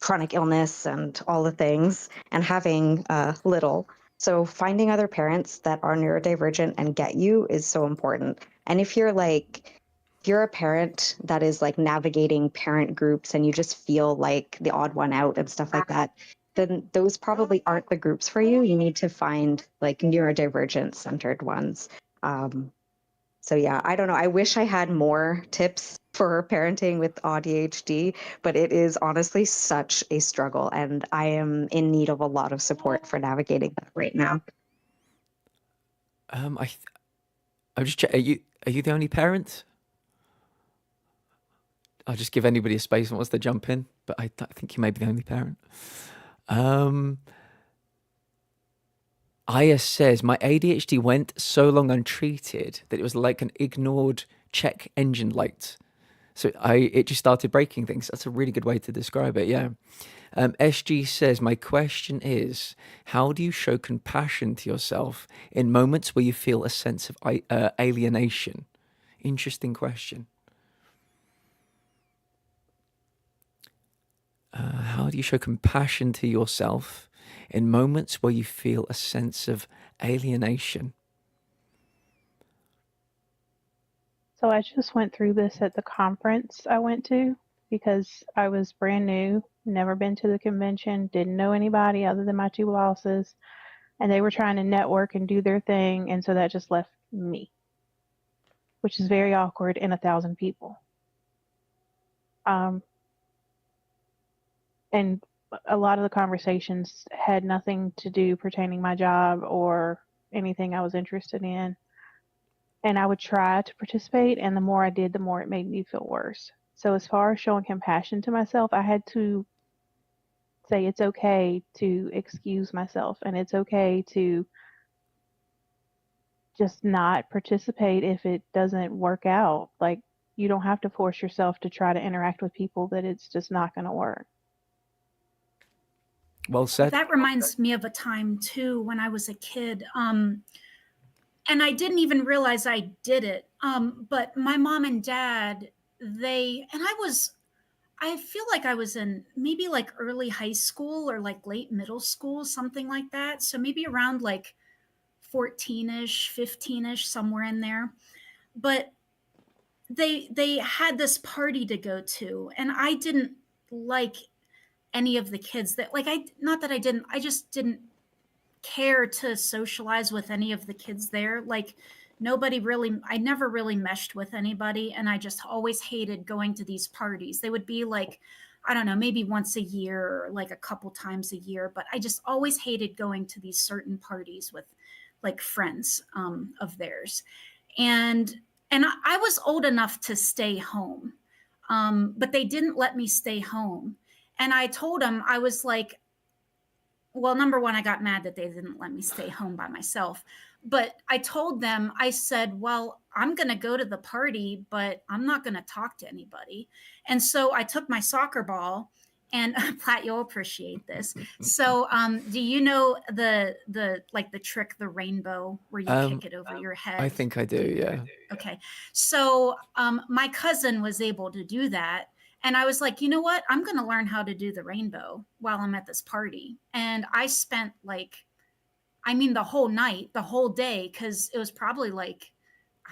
chronic illness and all the things, and having little. So finding other parents that are neurodivergent and get you is so important. And if you're a parent that is like navigating parent groups and you just feel like the odd one out and stuff like that, then those probably aren't the groups for you. You need to find like neurodivergent centered ones. So yeah, I don't know. I wish I had more tips for parenting with AuDHD, but it is honestly such a struggle, and I am in need of a lot of support for navigating that right now. I'm just checking. Are you the only parent? I'll just give anybody a space that wants to jump in, but I think you may be the only parent. Aya says, my ADHD went so long untreated that it was like an ignored check engine light. So it just started breaking things. That's a really good way to describe it, yeah. SG says, my question is, how do you show compassion to yourself in moments where you feel a sense of alienation? Interesting question. How do you show compassion to yourself in moments where you feel a sense of alienation? So I just went through this at the conference I went to because I was brand new, never been to the convention, didn't know anybody other than my two bosses, and they were trying to network and do their thing, and so that just left me, which is very awkward in 1,000 people. And a lot of the conversations had nothing to do pertaining my job or anything I was interested in. And I would try to participate, and the more I did, the more it made me feel worse. So as far as showing compassion to myself, I had to say it's okay to excuse myself, and it's okay to just not participate if it doesn't work out. Like, you don't have to force yourself to try to interact with people that it's just not going to work. Well said. That reminds me of a time too when I was a kid. And I didn't even realize I did it. But my mom and dad, I feel like I was in maybe like early high school or like late middle school, something like that. So maybe around like 14ish, 15ish, somewhere in there. But they had this party to go to, and I didn't like any of the kids that like I not that I didn't, I just didn't care to socialize with any of the kids there. Like nobody really, I never really meshed with anybody. And I just always hated going to these parties. They would be like, I don't know, maybe once a year or like a couple times a year. But I just always hated going to these certain parties with like friends of theirs. And I was old enough to stay home, but they didn't let me stay home. And I told them, I was like, well, number one, I got mad that they didn't let me stay home by myself. But I told them, I said, well, I'm going to go to the party, but I'm not going to talk to anybody. And so I took my soccer ball, and Platt, you'll appreciate this. So do you know the like the trick, the rainbow, where you kick it over your head? I think I do, yeah. Okay. So my cousin was able to do that. And I was like, you know what? I'm going to learn how to do the rainbow while I'm at this party. And I spent the whole night, the whole day, because it was probably like,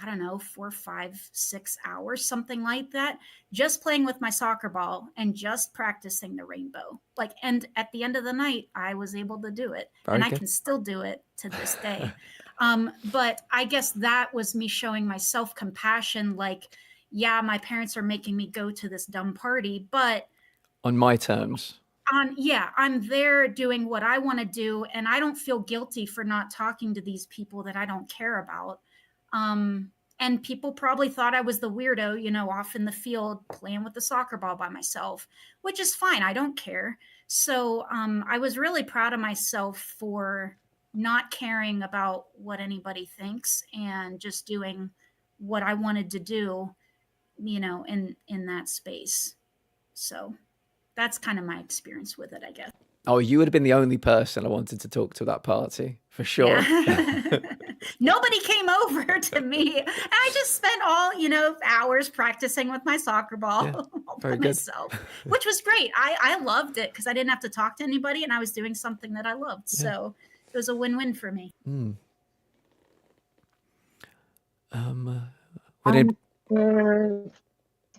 I don't know, 4, 5, 6 hours, something like that, just playing with my soccer ball and just practicing the rainbow. Like, and at the end of the night, I was able to do it. Very and good. I can still do it to this day. But I guess that was me showing my self-compassion. Like, yeah, my parents are making me go to this dumb party, but on my terms. I'm there doing what I want to do, and I don't feel guilty for not talking to these people that I don't care about. And people probably thought I was the weirdo, off in the field playing with the soccer ball by myself, which is fine. I don't care. So I was really proud of myself for not caring about what anybody thinks and just doing what I wanted to do, in that space. So that's kind of my experience with it, I guess. Oh, you would have been the only person I wanted to talk to at that party, for sure. Yeah. Nobody came over to me. I just spent all, hours practicing with my soccer ball by myself, which was great. I loved it because I didn't have to talk to anybody and I was doing something that I loved. Yeah. So it was a win-win for me.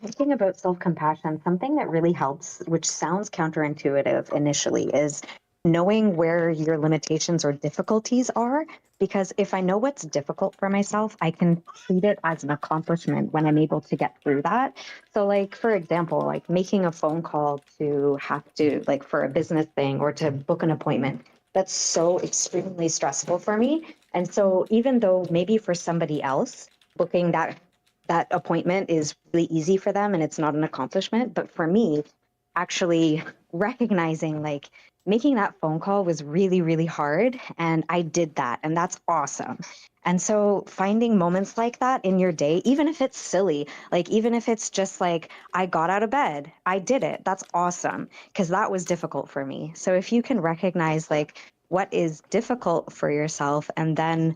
Thinking about self-compassion, something that really helps, which sounds counterintuitive initially, is knowing where your limitations or difficulties are. Because if I know what's difficult for myself, I can treat it as an accomplishment when I'm able to get through that. So like, for example, like making a phone call to have to, like for a business thing or to book an appointment, that's so extremely stressful for me. And so even though maybe for somebody else, booking that appointment is really easy for them and it's not an accomplishment. But for me, actually recognizing like making that phone call was really, really hard. And I did that. And that's awesome. And so finding moments like that in your day, even if it's silly, like even if it's just like, I got out of bed, I did it. That's awesome. Because that was difficult for me. So if you can recognize like what is difficult for yourself and then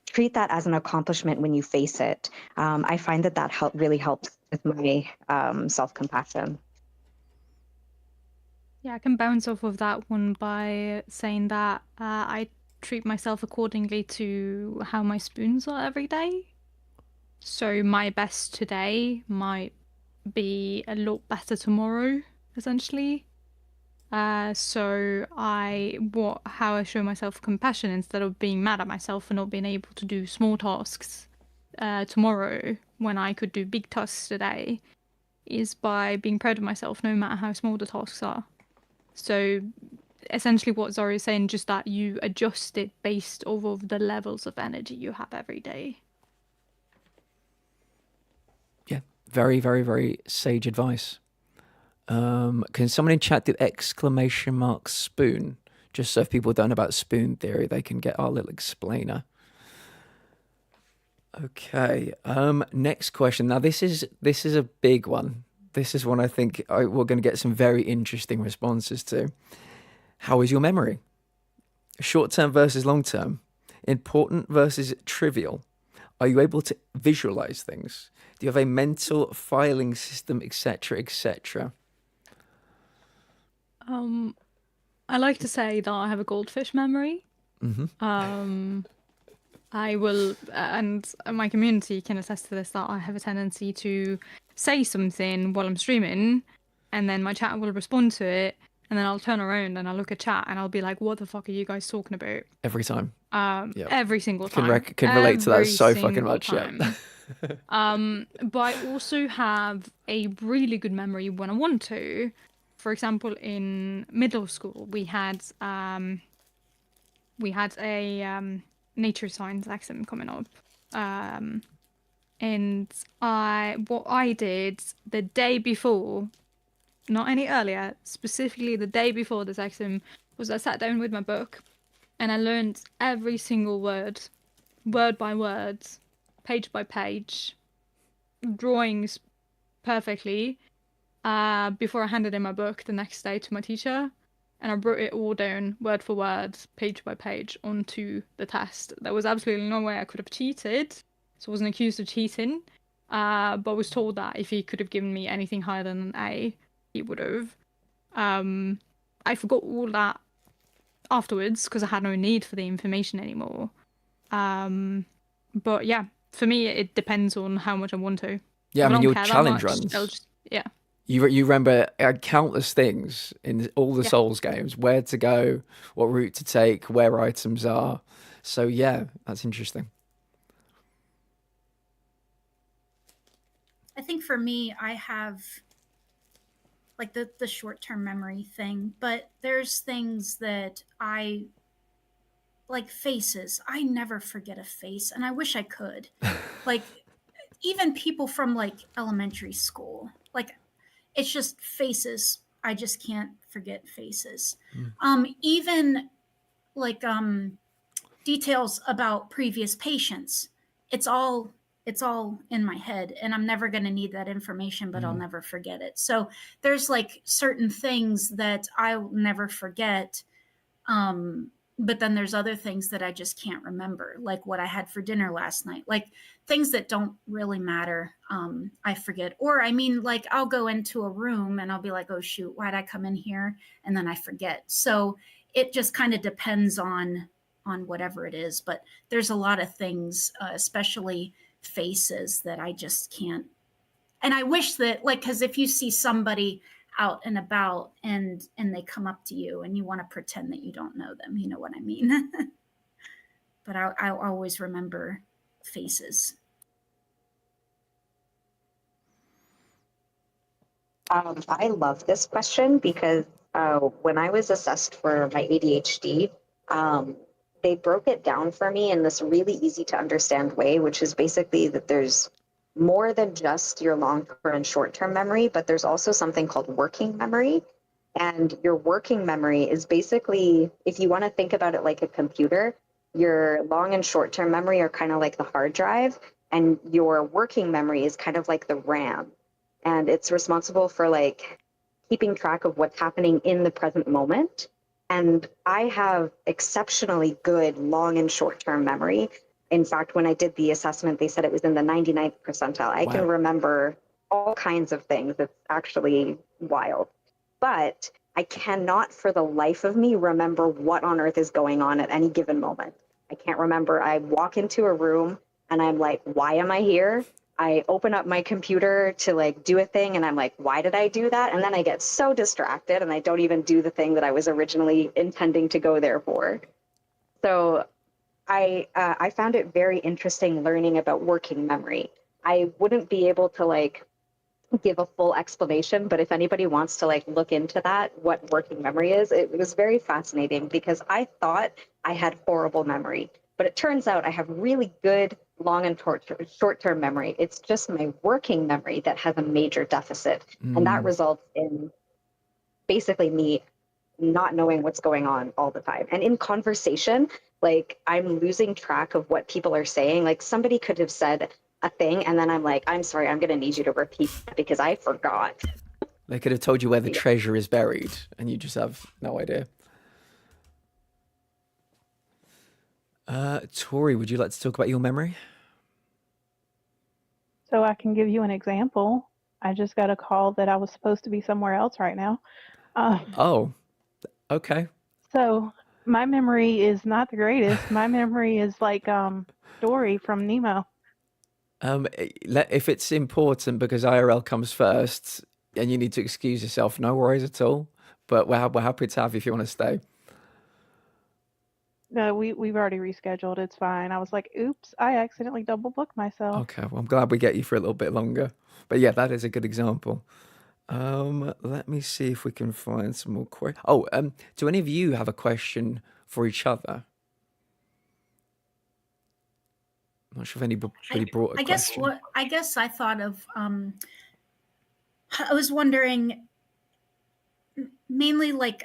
treat that as an accomplishment when you face it. I find that really helps with my self-compassion. Yeah, I can bounce off of that one by saying that I treat myself accordingly to how my spoons are every day. So my best today might be a lot better tomorrow, essentially. So how I show myself compassion instead of being mad at myself for not being able to do small tasks tomorrow when I could do big tasks today is by being proud of myself no matter how small the tasks are. So essentially what Zara is saying, just that you adjust it based off of the levels of energy you have every day. Yeah, very, very, very sage advice. Can someone in chat do ! Spoon? Just so if people don't know about spoon theory, they can get our little explainer. Okay. Next question. Now this is a big one. This is one I think we're going to get some very interesting responses to. How is your memory? Short term versus long term. Important versus trivial. Are you able to visualize things? Do you have a mental filing system, etc., etc.? I like to say that I have a goldfish memory. I will, and my community can attest to this, that I have a tendency to say something while I'm streaming, and then my chat will respond to it, and then I'll turn around and I'll look at chat and I'll be like, what the fuck are you guys talking about? Every time. Yep. Every single time. Can relate to that Every so fucking single much. time. But I also have a really good memory when I want to. For example, in middle school, we had a nature science exam coming up, and what I did the day before, not any earlier, specifically the day before this exam, was I sat down with my book, and I learned every single word by word, page by page, drawings perfectly, before I handed in my book the next day to my teacher. And I wrote it all down, word for word, page by page, onto the test. There was absolutely no way I could have cheated, so I wasn't accused of cheating, but I was told that if he could have given me anything higher than an A, he would have. I forgot all that afterwards because I had no need for the information anymore. But yeah, for me, it depends on how much I want to. Yeah, If I mean, don't your care that challenge much, runs. I'll just, yeah. You remember countless things in all the Souls games, where to go, what route to take, where items are. So yeah, that's interesting. I think for me, I have like the short-term memory thing, but there's things that I like, faces. I never forget a face, and I wish I could. Like, even people from like elementary school, like, it's just faces. I just can't forget faces. Even like details about previous patients. It's all in my head, and I'm never going to need that information, but I'll never forget it. So there's like certain things that I'll never forget. But then there's other things that I just can't remember, like what I had for dinner last night, like things that don't really matter. I forget. Or I mean, like, I'll go into a room and I'll be like, oh shoot, why'd I come in here? And then I forget. So it just kind of depends on whatever it is. But there's a lot of things, especially faces, that I just can't. And I wish that, like, because if you see somebody out and about and they come up to you and you want to pretend that you don't know them, you know what I mean? But I always remember faces. I love this question because when I was assessed for my ADHD, they broke it down for me in this really easy to understand way, which is basically that there's more than just your long-term and short-term memory, but there's also something called working memory. And your working memory is basically, if you want to think about it like a computer, your long and short-term memory are kind of like the hard drive, and your working memory is kind of like the RAM. And it's responsible for like keeping track of what's happening in the present moment. And I have exceptionally good long and short-term memory. In fact, when I did the assessment, they said it was in the 99th percentile. I can remember all kinds of things. It's actually wild. But I cannot for the life of me remember what on earth is going on at any given moment. I can't remember. I walk into a room and I'm like, why am I here? I open up my computer to like do a thing and I'm like, why did I do that? And then I get so distracted and I don't even do the thing that I was originally intending to go there for. So I found it very interesting learning about working memory. I wouldn't be able to like give a full explanation, but if anybody wants to like look into that, what working memory is, it was very fascinating because I thought I had horrible memory, but it turns out I have really good long and short-term memory. It's just my working memory that has a major deficit, and that results in basically me not knowing what's going on all the time. And in conversation, like I'm losing track of what people are saying. Like somebody could have said a thing and then I'm like, I'm sorry, I'm going to need you to repeat that because I forgot. They could have told you where the treasure is buried and you just have no idea. Tori, would you like to talk about your memory? So I can give you an example. I just got a call that I was supposed to be somewhere else right now. Oh, okay. So my memory is not the greatest. My memory is like Dory from Nemo. If it's important because IRL comes first and you need to excuse yourself, no worries at all. But we're happy to have you if you want to stay. No, we've already rescheduled. It's fine. I was like, oops, I accidentally double booked myself. Okay, well, I'm glad we get you for a little bit longer. But yeah, that is a good example. Let me see if we can find some more questions. Oh, do any of you have a question for each other? I'm not sure if anybody brought a question. I guess I thought of I was wondering mainly like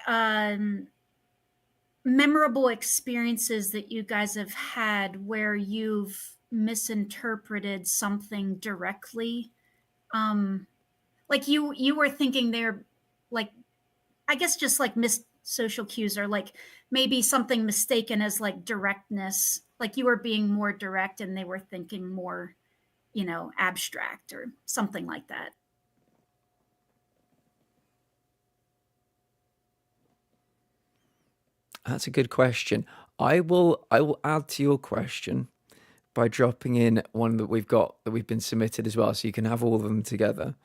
memorable experiences that you guys have had where you've misinterpreted something directly. Like you were thinking they're like, I guess just like missed social cues, or like maybe something mistaken as like directness, like you were being more direct and they were thinking more, abstract or something like that. That's a good question. I will add to your question by dropping in one that we've been submitted as well, so you can have all of them together.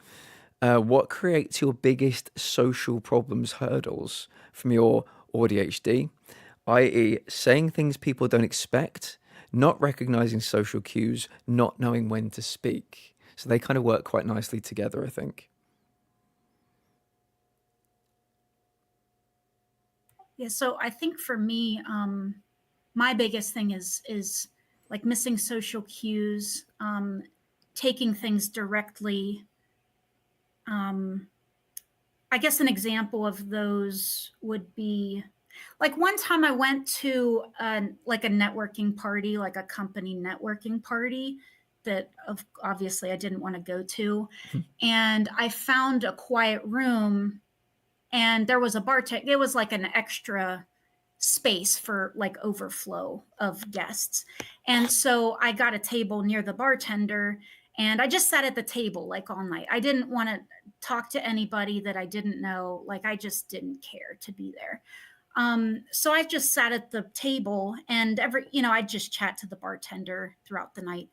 What creates your biggest social problems hurdles from your AuDHD, i.e., saying things people don't expect, not recognizing social cues, not knowing when to speak. So they kind of work quite nicely together, I think. Yeah, so I think for me, my biggest thing is like missing social cues, taking things directly. I guess an example of those would be like one time I went to like a networking party, like a company networking party that obviously I didn't want to go to, and I found a quiet room, and there was a bartender. It was like an extra space for like overflow of guests. And so I got a table near the bartender, and I just sat at the table like all night. I didn't want to talk to anybody that I didn't know. Like I just didn't care to be there. So I just sat at the table, and I'd just chat to the bartender throughout the night.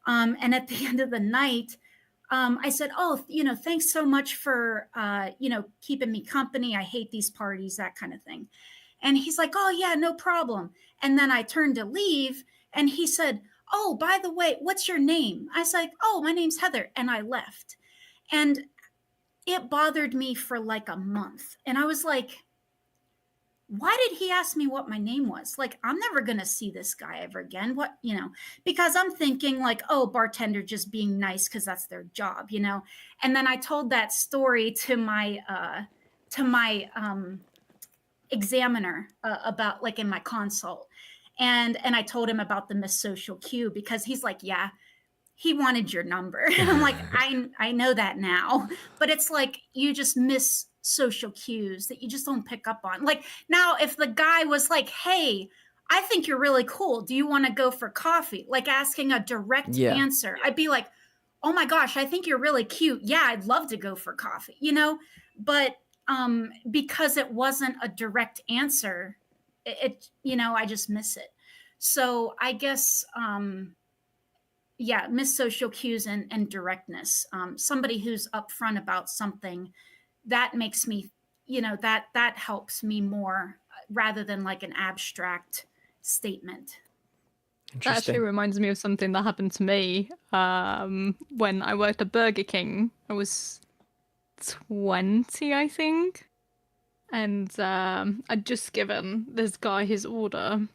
And at the end of the night, I said, "Oh, thanks so much for, keeping me company. I hate these parties, that kind of thing." And he's like, "Oh, yeah, no problem." And then I turned to leave, and he said, "Oh, by the way, what's your name?" I was like, "Oh, my name's Heather." And I left. And it bothered me for like a month. And I was like, why did he ask me what my name was? Like, I'm never going to see this guy ever again. Because I'm thinking like, oh, bartender just being nice because that's their job, And then I told that story to my examiner about like in my consult. And I told him about the missed social cue, because he's like, yeah, he wanted your number. And I'm like, I know that now, but it's like you just miss social cues that you just don't pick up on. Like now, if the guy was like, hey, I think you're really cool, do you want to go for coffee? Like asking a direct answer. I'd be like, oh my gosh, I think you're really cute. Yeah, I'd love to go for coffee, But because it wasn't a direct answer, I just miss it. So I guess miss social cues and directness. Somebody who's upfront about something, that makes me, that helps me more rather than like an abstract statement. That actually reminds me of something that happened to me when I worked at Burger King. I was 20, I think. And I'd just given this guy his order.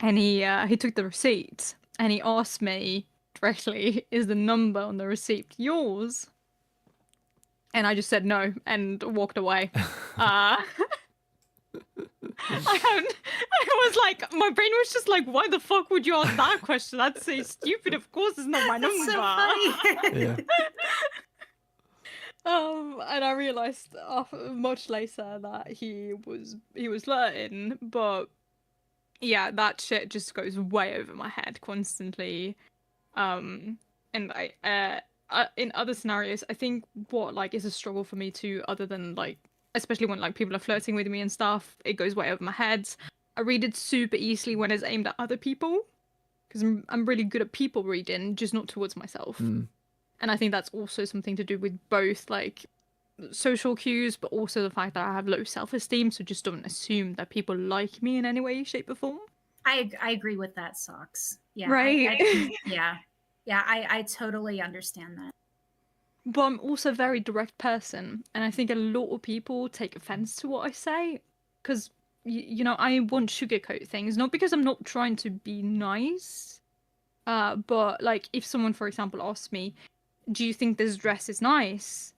And he took the receipt. And he asked me directly, is the number on the receipt yours? And I just said no and walked away. I was like, my brain was just like, why the fuck would you ask that question? That's so stupid. Of course it's not my number. So funny. Yeah. And I realized much later that he was flirting, but Yeah, that shit just goes way over my head constantly. And in other scenarios, I think what like is a struggle for me too, other than like, especially when like people are flirting with me and stuff, it goes way over my head. I read it super easily when it's aimed at other people because I'm really good at people reading, just not towards myself. Mm. And I think that's also something to do with both like social cues, but also the fact that I have low self-esteem, so just don't assume that people like me in any way, shape, or form. I agree with that, Socks. Yeah, Right. I totally understand that. But I'm also a very direct person, and I think a lot of people take offense to what I say because you know I won't sugarcoat things, not because I'm not trying to be nice, but like if someone, for example, asks me, "Do you think this dress is nice?"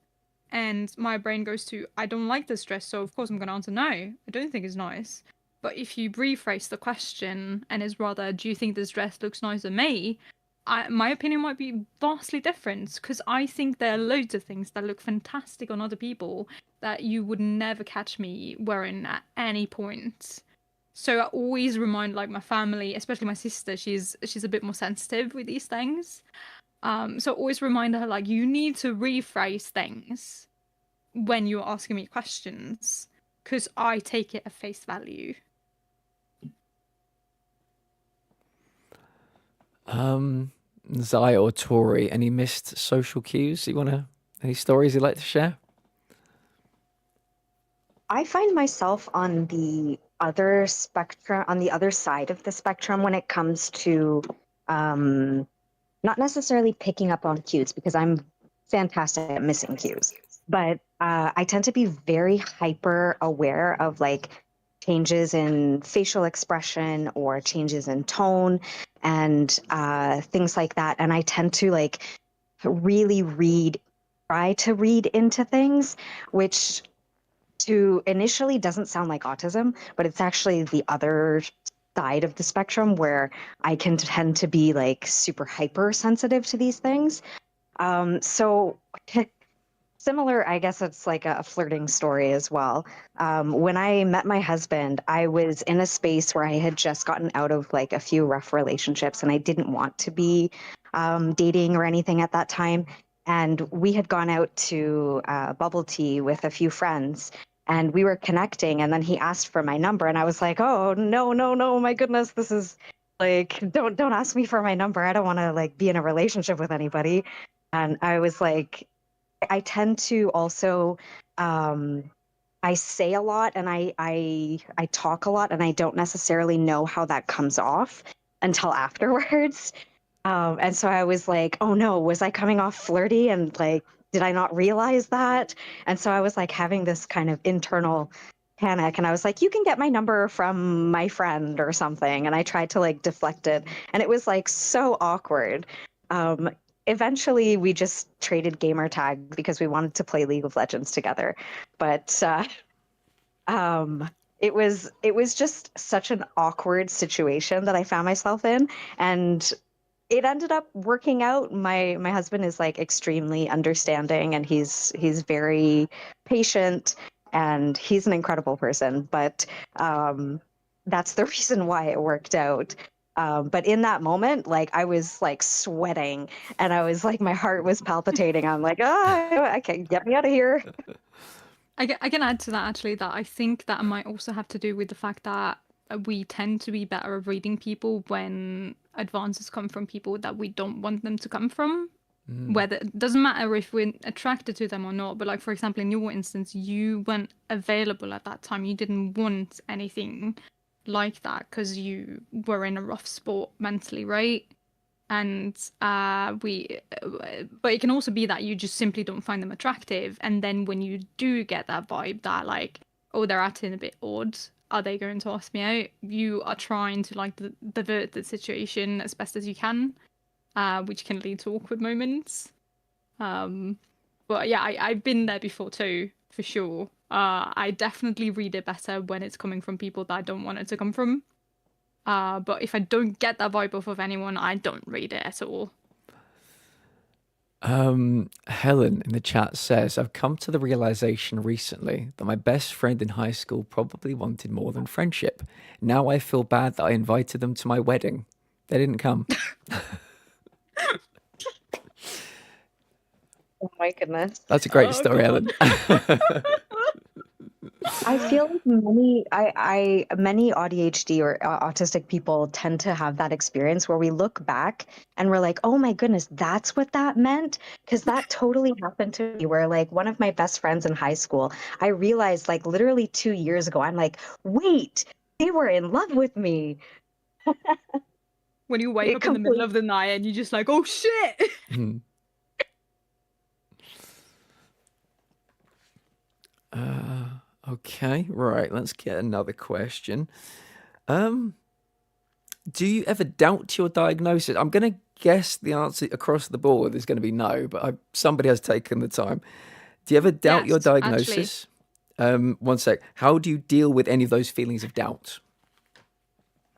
and my brain goes to, "I don't like this dress," so of course I'm going to answer no, I don't think it's nice. But if you rephrase the question and it's rather, "Do you think this dress looks nice on me?" My opinion might be vastly different because I think there are loads of things that look fantastic on other people that you would never catch me wearing at any point. So I always remind like my family, especially my sister, she's a bit more sensitive with these things. So I always remind her like you need to rephrase things when you're asking me questions because I take it at face value. Zai or Tori, any missed social cues any stories you'd like to share? I find myself on the other spectrum, on the other side of the spectrum when it comes to not necessarily picking up on cues because I'm fantastic at missing cues, but I tend to be very hyper aware of like changes in facial expression or changes in tone and things like that. And I tend to like really try to read into things, which to initially doesn't sound like autism, but it's actually the other side of the spectrum where I can tend to be like super hypersensitive to these things. So similar, I guess it's like a flirting story as well. When I met my husband, I was in a space where I had just gotten out of like a few rough relationships and I didn't want to be dating or anything at that time. And we had gone out to bubble tea with a few friends and we were connecting. And then he asked for my number and I was like, oh, no, no, no, my goodness, this is like, don't ask me for my number. I don't want to like be in a relationship with anybody. And I was like, I tend to also I say a lot and I talk a lot and I don't necessarily know how that comes off until afterwards. And so I was like, oh no, was I coming off flirty and like did I not realize that? And so I was like having this kind of internal panic and I was like, you can get my number from my friend or something. And I tried to like deflect it and it was like so awkward. Um, Eventually we just traded gamer tags because we wanted to play League of Legends together. But it was just such an awkward situation that I found myself in, and it ended up working out. My husband is like extremely understanding, and he's very patient, and he's an incredible person. But that's the reason why it worked out. But in that moment, like I was like sweating and I was like, my heart was palpitating. I'm like, I can't get me out of here. I can add to that actually that I think that might also have to do with the fact that we tend to be better at reading people when advances come from people that we don't want them to come from. Whether it doesn't matter if we're attracted to them or not, but like for example in your instance, you weren't available at that time. You didn't want anything like that because you were in a rough spot mentally, right? And but it can also be that you just simply don't find them attractive, and then when you do get that vibe that like, oh, they're acting a bit odd, are they going to ask me out, you are trying to like divert the situation as best as you can, which can lead to awkward moments. But yeah, I've been there before too, for sure. I definitely read it better when it's coming from people that I don't want it to come from. But if I don't get that vibe off of anyone, I don't read it at all. Helen in the chat says, I've come to the realization recently that my best friend in high school probably wanted more than friendship. Now I feel bad that I invited them to my wedding. They didn't come. Oh my goodness. That's a great Oh, story, God. Helen. I feel like many AuDHD or autistic people tend to have that experience where we look back and we're like, oh my goodness, that's what that meant. Because that totally happened to me. Where like one of my best friends in high school, I realized like literally 2 years ago, I'm like, wait, they were in love with me. When you wake It up in the middle completely. of the night and you're just like, oh shit. Hmm. Okay, right. Let's get another question. Do you ever doubt your diagnosis? I'm going to guess the answer across the board is going to be no, but somebody has taken the time. Do you ever doubt your Yes, actually. diagnosis? One sec. How do you deal with any of those feelings of doubt?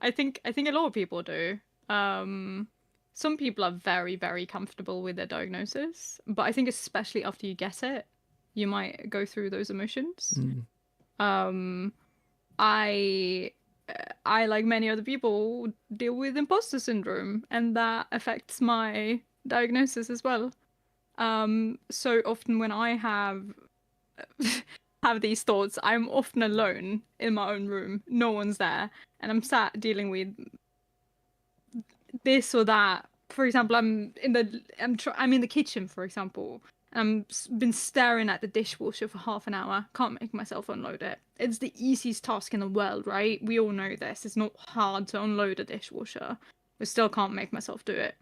I think a lot of people do. Some people are very, very comfortable with their diagnosis, but I think especially after you get it, you might go through those emotions. Mm. I like many other people deal with imposter syndrome, and that affects my diagnosis as well. So often when I have these thoughts, I'm often alone in my own room. No one's there, and I'm sat dealing with this or that. For example, I'm in the kitchen, for example. And been staring at the dishwasher for half an hour. Can't make myself unload it. It's the easiest task in the world, right? We all know this. It's not hard to unload a dishwasher. I still can't make myself do it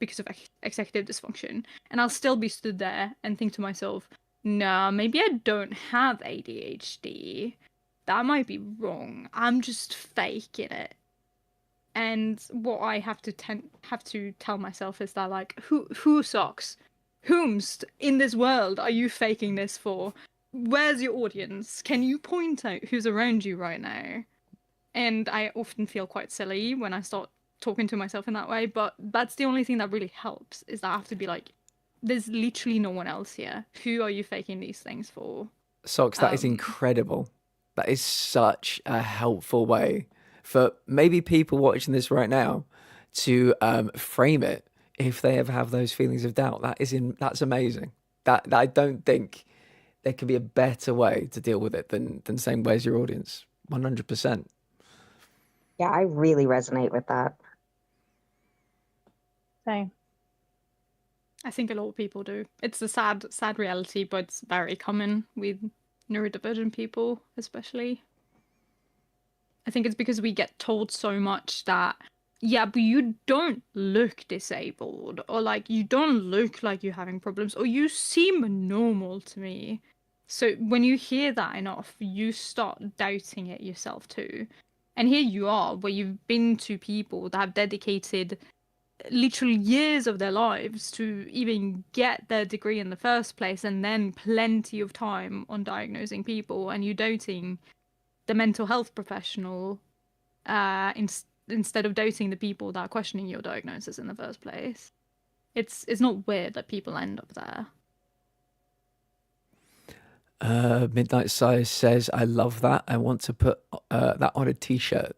because of executive dysfunction. And I'll still be stood there and think to myself, nah, maybe I don't have ADHD. That might be wrong. I'm just faking it. And what I have to tell myself is that, like, who sucks? Whomst in this world are you faking this for? Where's your audience? Can you point out who's around you right now? And I often feel quite silly when I start talking to myself in that way, but that's the only thing that really helps, is that I have to be like, there's literally no one else here. Who are you faking these things for? Socks, that is incredible. That is such a helpful way for maybe people watching this right now to frame it if they ever have those feelings of doubt. That's amazing. That I don't think there could be a better way to deal with it than saying, where's your audience? 100%. Yeah, I really resonate with that. Same. I think a lot of people do. It's a sad reality, but it's very common with neurodivergent people, especially. I think it's because we get told so much that, yeah, but you don't look disabled, or like you don't look like you're having problems, or you seem normal to me. So when you hear that enough, you start doubting it yourself too. And here you are, where you've been to people that have dedicated literally years of their lives to even get their degree in the first place, and then plenty of time on diagnosing people, and you doubting the mental health professional instead of doubting the people that are questioning your diagnosis in the first place. It's not weird that people end up there. Midnight Sire says, I love that. I want to put that on a t-shirt.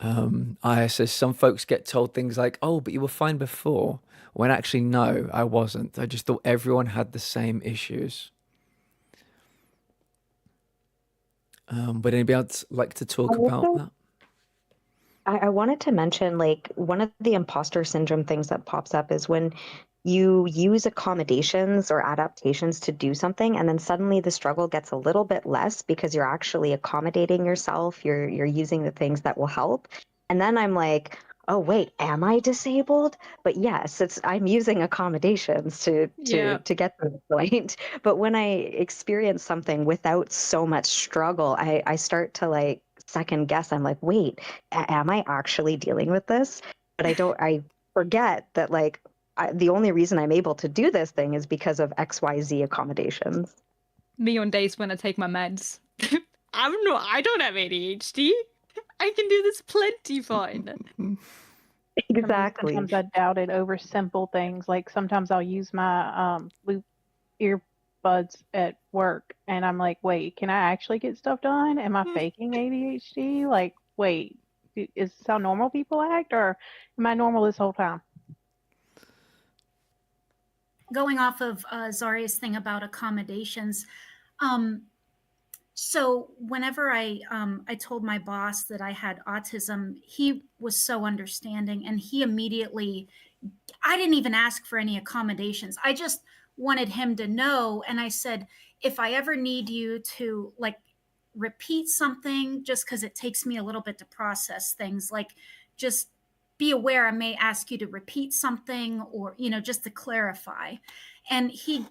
I says, some folks get told things like, oh, but you were fine before, when actually, no, I wasn't. I just thought everyone had the same issues. Would anybody else like to talk about that? I wanted to mention, like, one of the imposter syndrome things that pops up is when you use accommodations or adaptations to do something, and then suddenly the struggle gets a little bit less because you're actually accommodating yourself. You're using the things that will help. And then I'm like, oh wait, am I disabled? But yes, I'm using accommodations to get to the point. But when I experience something without so much struggle, I start to like second guess. I'm like, wait, am I actually dealing with this? But I forget that like the only reason I'm able to do this thing is because of XYZ accommodations. Me on days when I take my meds. I don't have ADHD. I can do this plenty fine. For me, Exactly. sometimes I doubt it over simple things. Like sometimes I'll use my loop earbuds at work, and I'm like, wait, can I actually get stuff done? Am I faking ADHD? Like, wait, is this how normal people act, or am I normal this whole time? Going off of Zaria's thing about accommodations, um, so whenever I told my boss that I had autism, he was so understanding, and he immediately, I didn't even ask for any accommodations. I just wanted him to know. And I said, if I ever need you to like repeat something, just because it takes me a little bit to process things, like just be aware I may ask you to repeat something, or, just to clarify. And he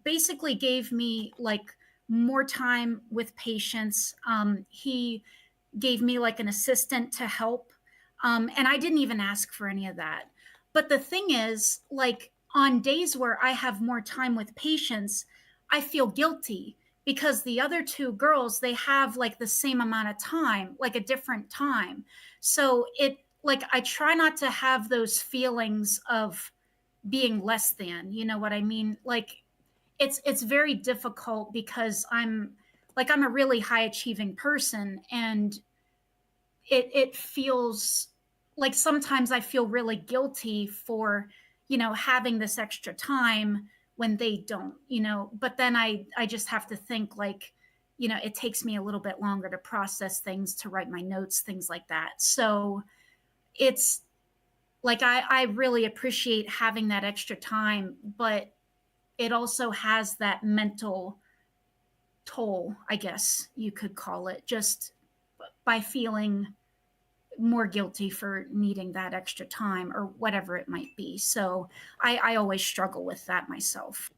basically gave me like more time with patients. He gave me like an assistant to help. And I didn't even ask for any of that. But the thing is, like on days where I have more time with patients, I feel guilty because the other two girls, they have like the same amount of time, like a different time. So like I try not to have those feelings of being less than, you know what I mean? Like it's very difficult because I'm a really high achieving person, and it feels like sometimes I feel really guilty for, having this extra time when they don't, but then I just have to think like, it takes me a little bit longer to process things, to write my notes, things like that. So it's like I really appreciate having that extra time, but it also has that mental toll, I guess you could call it, just by feeling more guilty for needing that extra time or whatever it might be. So I always struggle with that myself.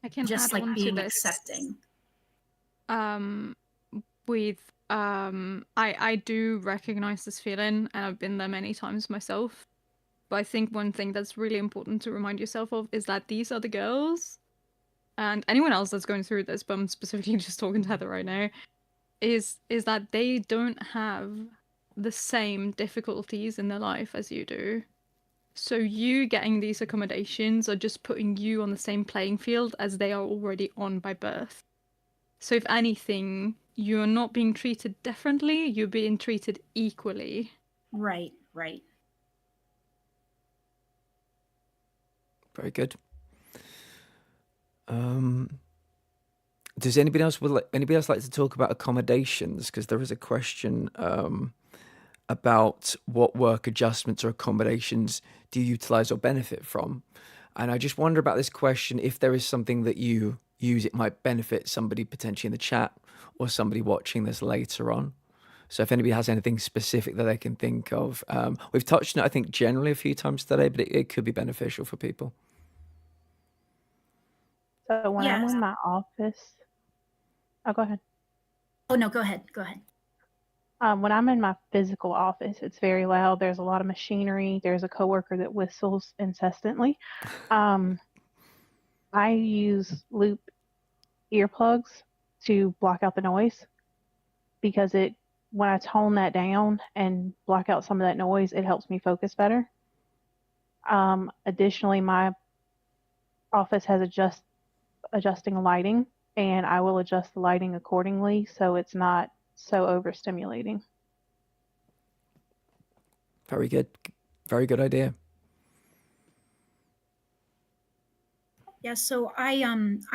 I can Just add like on to being this. accepting. With I do recognize this feeling, and I've been there many times myself. But I think one thing that's really important to remind yourself of is that these are the girls, and anyone else that's going through this, but I'm specifically just talking to Heather right now, is that they don't have the same difficulties in their life as you do. So you getting these accommodations are just putting you on the same playing field as they are already on by birth. So if anything, you're not being treated differently, you're being treated equally. Right, right. Very good. Does anybody else like to talk about accommodations? Because there is a question about what work adjustments or accommodations do you utilize or benefit from? And I just wonder about this question, if there is something that you use, it might benefit somebody potentially in the chat or somebody watching this later on. So if anybody has anything specific that they can think of, we've touched on it, I think, generally a few times today, but it could be beneficial for people. So when I'm Yes. in my office, oh, go ahead. Oh no, go ahead. Go ahead. When I'm in my physical office, it's very loud. There's a lot of machinery. There's a coworker that whistles incessantly. I use loop earplugs to block out the noise, because when I tone that down and block out some of that noise, it helps me focus better. Additionally, my office has adjusting lighting, and I will adjust the lighting accordingly so it's not so overstimulating. Very good. Very good idea. Yeah, so I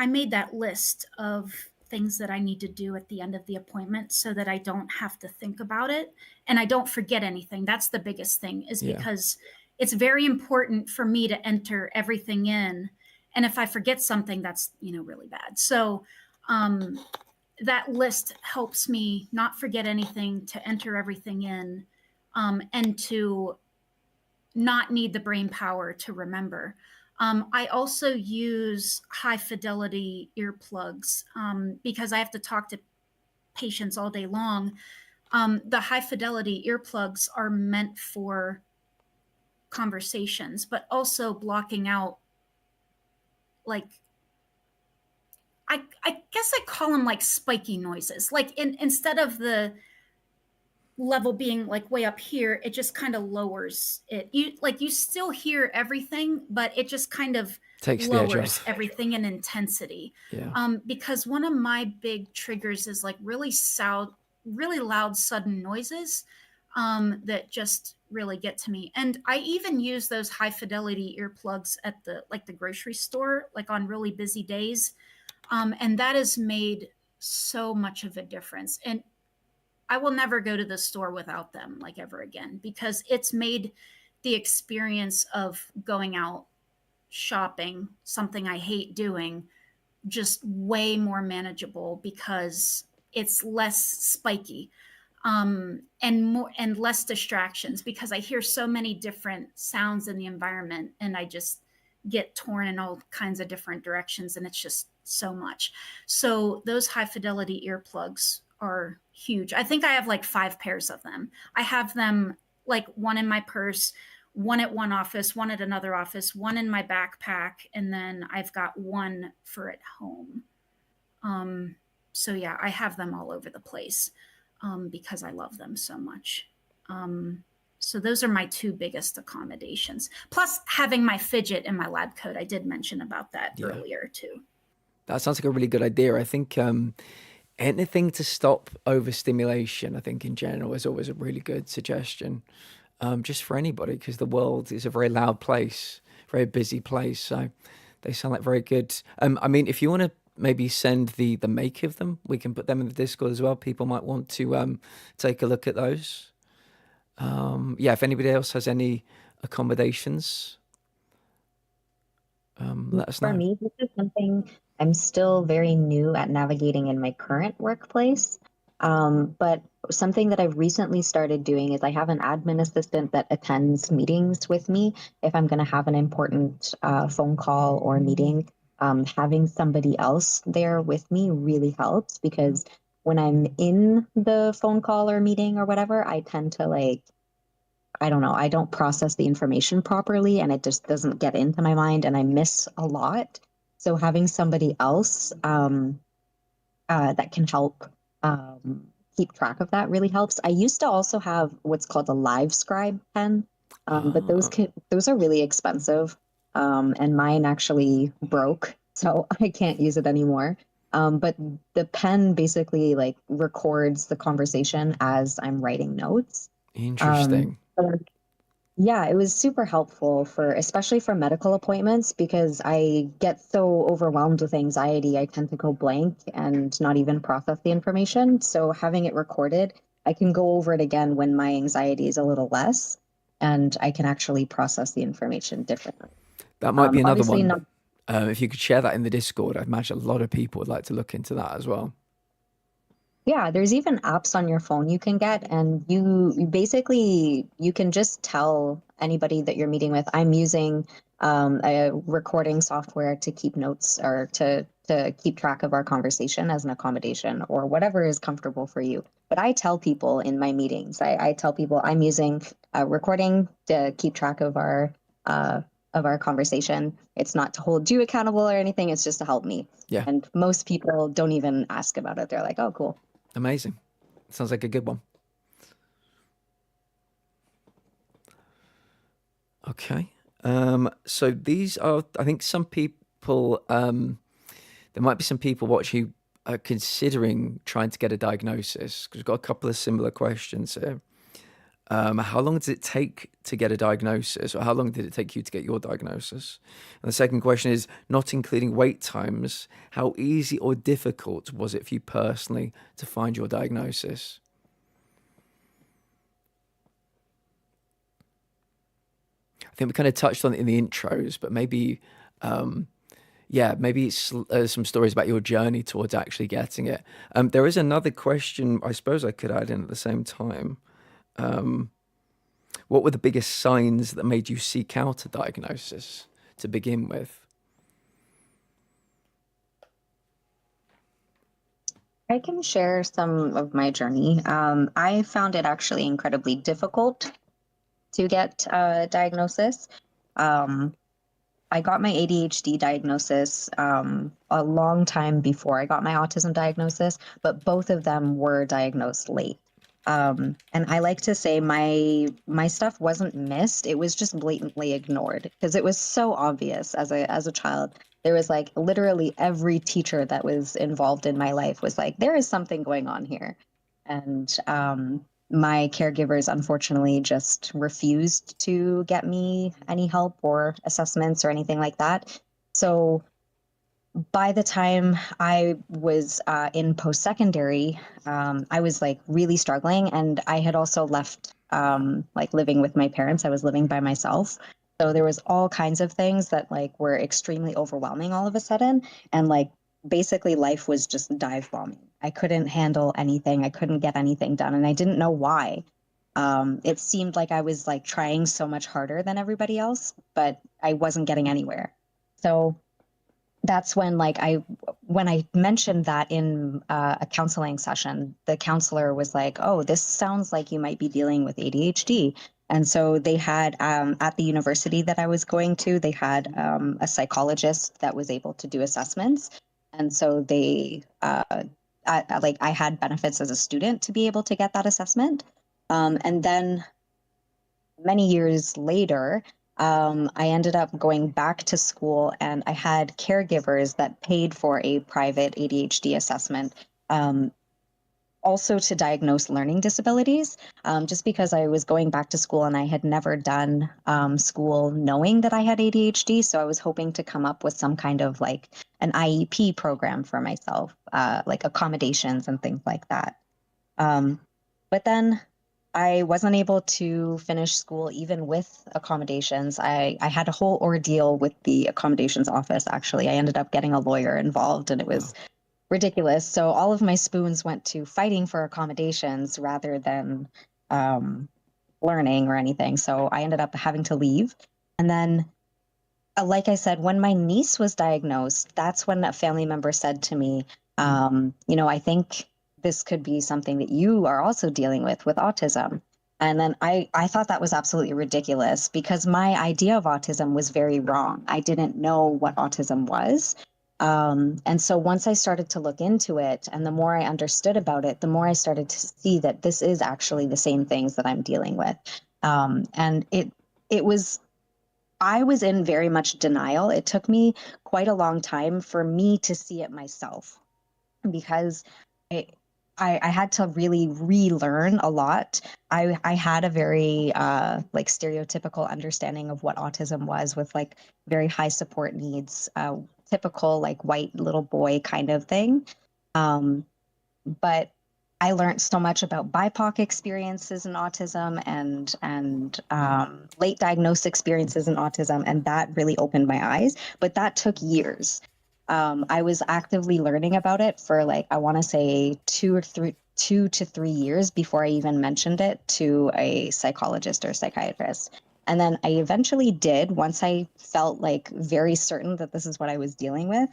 made that list of things that I need to do at the end of the appointment so that I don't have to think about it and I don't forget anything. That's the biggest thing, is because it's very important for me to enter everything in. And if I forget something, that's, really bad. So that list helps me not forget anything, to enter everything in, and to not need the brain power to remember. I also use high fidelity earplugs because I have to talk to patients all day long. The high fidelity earplugs are meant for conversations, but also blocking out, like, I guess I call them like spiky noises. Like instead of the level being like way up here, it just kind of lowers it. You still hear everything, but it just kind of Takes the edge lowers off. everything in intensity. Yeah. Because one of my big triggers is like really loud, sudden noises that just really get to me. And I even use those high fidelity earplugs at the grocery store, like on really busy days. And that has made so much of a difference. And I will never go to the store without them, like, ever again, because it's made the experience of going out shopping, something I hate doing, just way more manageable because it's less spiky, and less distractions, because I hear so many different sounds in the environment and I just get torn in all kinds of different directions, and it's just so much. So those high fidelity earplugs are huge. I think I have like 5 pairs of them. I have them, like, one in my purse, one at one office, one at another office, one in my backpack, and then I've got one for at home. So yeah, I have them all over the place, because I love them so much. So those are my 2 biggest accommodations. Plus having my fidget in my lab coat. I did mention about that earlier too. That sounds like a really good idea. I think anything to stop overstimulation, I think in general, is always a really good suggestion, just for anybody, because the world is a very loud place, very busy place. So they sound like very good. I mean, if you want to maybe send the make of them, we can put them in the Discord as well. People might want to take a look at those. Yeah, if anybody else has any accommodations, let us know. For me, this is something I'm still very new at navigating in my current workplace. But something that I've recently started doing is I have an admin assistant that attends meetings with me. If I'm going to have an important phone call or meeting, having somebody else there with me really helps, because when I'm in the phone call or meeting or whatever, I tend to, like, I don't know, I don't process the information properly and it just doesn't get into my mind and I miss a lot. So having somebody else that can help keep track of that really helps. I used to also have what's called a live scribe pen, but those are really expensive, and mine actually broke, so I can't use it anymore. But the pen basically, like, records the conversation as I'm writing notes. Interesting. So, yeah, it was super helpful especially for medical appointments, because I get so overwhelmed with anxiety, I tend to go blank and not even process the information. So having it recorded, I can go over it again when my anxiety is a little less, and I can actually process the information differently. That might be another obviously one. If you could share that in the Discord, I imagine a lot of people would like to look into that as well. Yeah, there's even apps on your phone you can get, and you basically, you can just tell anybody that you're meeting with, I'm using a recording software to keep notes, or to keep track of our conversation as an accommodation, or whatever is comfortable for you. But I tell people in my meetings, I tell people I'm using a recording to keep track of our conversation. It's not to hold you accountable or anything, it's just to help me. Yeah. And most people don't even ask about it. They're like, oh, cool. Amazing. Sounds like a good one. Okay. So these are, I think, some people, there might be some people watching who are considering trying to get a diagnosis, because we've got a couple of similar questions here. How long does it take to get a diagnosis, or how long did it take you to get your diagnosis? And the second question is, not including wait times, how easy or difficult was it for you personally to find your diagnosis? I think we kind of touched on it in the intros, but maybe, maybe it's some stories about your journey towards actually getting it. There is another question I suppose I could add in at the same time. What were the biggest signs that made you seek out a diagnosis to begin with? I can share some of my journey. I found it actually incredibly difficult to get a diagnosis. I got my ADHD diagnosis a long time before I got my autism diagnosis, but both of them were diagnosed late. And I like to say my stuff wasn't missed; it was just blatantly ignored because it was so obvious as a child. There was like literally every teacher that was involved in my life was like, there is something going on here, and my caregivers unfortunately just refused to get me any help or assessments or anything like that. So by the time I was in post secondary, I was like really struggling, and I had also left like living with my parents. I was living by myself, so there was all kinds of things that like were extremely overwhelming all of a sudden, and like basically life was just dive bombing. I couldn't handle anything. I couldn't get anything done, and I didn't know why. It seemed like I was like trying so much harder than everybody else, but I wasn't getting anywhere. So that's when like when I mentioned that in a counseling session, the counselor was like, oh, this sounds like you might be dealing with ADHD. And so they had at the university that I was going to, they had a psychologist that was able to do assessments. And so they I had benefits as a student to be able to get that assessment. And then many years later, I ended up going back to school, and I had caregivers that paid for a private ADHD assessment, also to diagnose learning disabilities, just because I was going back to school and I had never done school knowing that I had ADHD. So I was hoping to come up with some kind of like an IEP program for myself, like accommodations and things like that. But then I wasn't able to finish school even with accommodations. I had a whole ordeal with the accommodations office, actually. I ended up getting a lawyer involved, and it was ridiculous. So all of my spoons went to fighting for accommodations rather than learning or anything. So I ended up having to leave. And then, like I said, when my niece was diagnosed, that's when a family member said to me, I think this could be something that you are also dealing with autism. And then I thought that was absolutely ridiculous because my idea of autism was very wrong. I didn't know what autism was. And so once I started to look into it and the more I understood about it, the more I started to see that this is actually the same things that I'm dealing with. And it was, I was in very much denial. It took me quite a long time for me to see it myself because it, I had to really relearn a lot. I had a very like stereotypical understanding of what autism was with like very high support needs, typical like white little boy kind of thing. But I learned so much about BIPOC experiences in autism and late diagnosed experiences in autism, and that really opened my eyes. But that took years. I was actively learning about it for like I want to say 2 to 3 years before I even mentioned it to a psychologist or psychiatrist. And then I eventually did once I felt like very certain that this is what I was dealing with.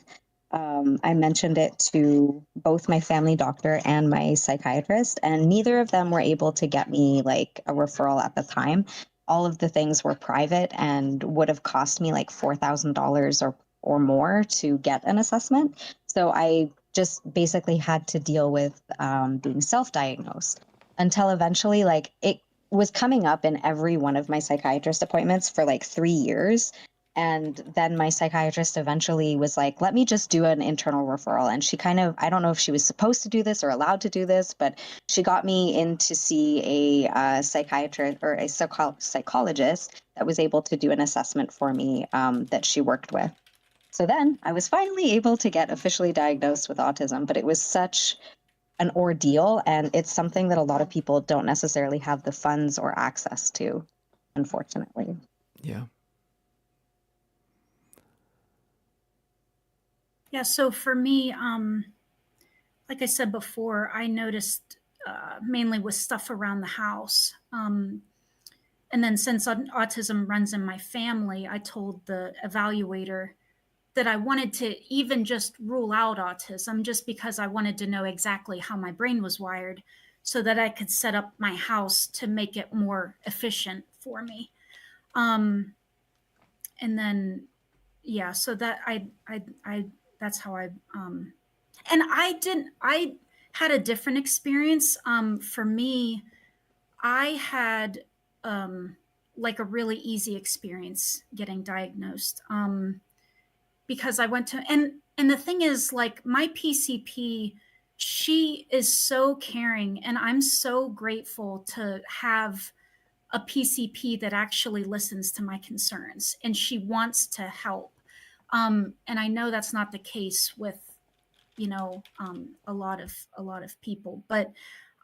I mentioned it to both my family doctor and my psychiatrist, and neither of them were able to get me like a referral at the time. All of the things were private and would have cost me like $4,000 or more to get an assessment. So I just basically had to deal with being self-diagnosed until eventually, like it was coming up in every one of my psychiatrist appointments for like 3 years. And then my psychiatrist eventually was like, let me just do an internal referral. And she kind of, I don't know if she was supposed to do this or allowed to do this, but she got me in to see a psychiatrist or a psychologist that was able to do an assessment for me that she worked with. So then I was finally able to get officially diagnosed with autism, but it was such an ordeal. And it's something that a lot of people don't necessarily have the funds or access to, unfortunately. Yeah. Yeah, so for me, like I said before, I noticed mainly with stuff around the house. And then since autism runs in my family, I told the evaluator that I wanted to even just rule out autism just because I wanted to know exactly how my brain was wired so that I could set up my house to make it more efficient for me. And then, yeah, so that I that's how I and I had a different experience. For me, I had like a really easy experience getting diagnosed because I went to and the thing is, like, my PCP, she is so caring, and I'm so grateful to have a PCP that actually listens to my concerns and she wants to help. And I know that's not the case with, a lot of people, but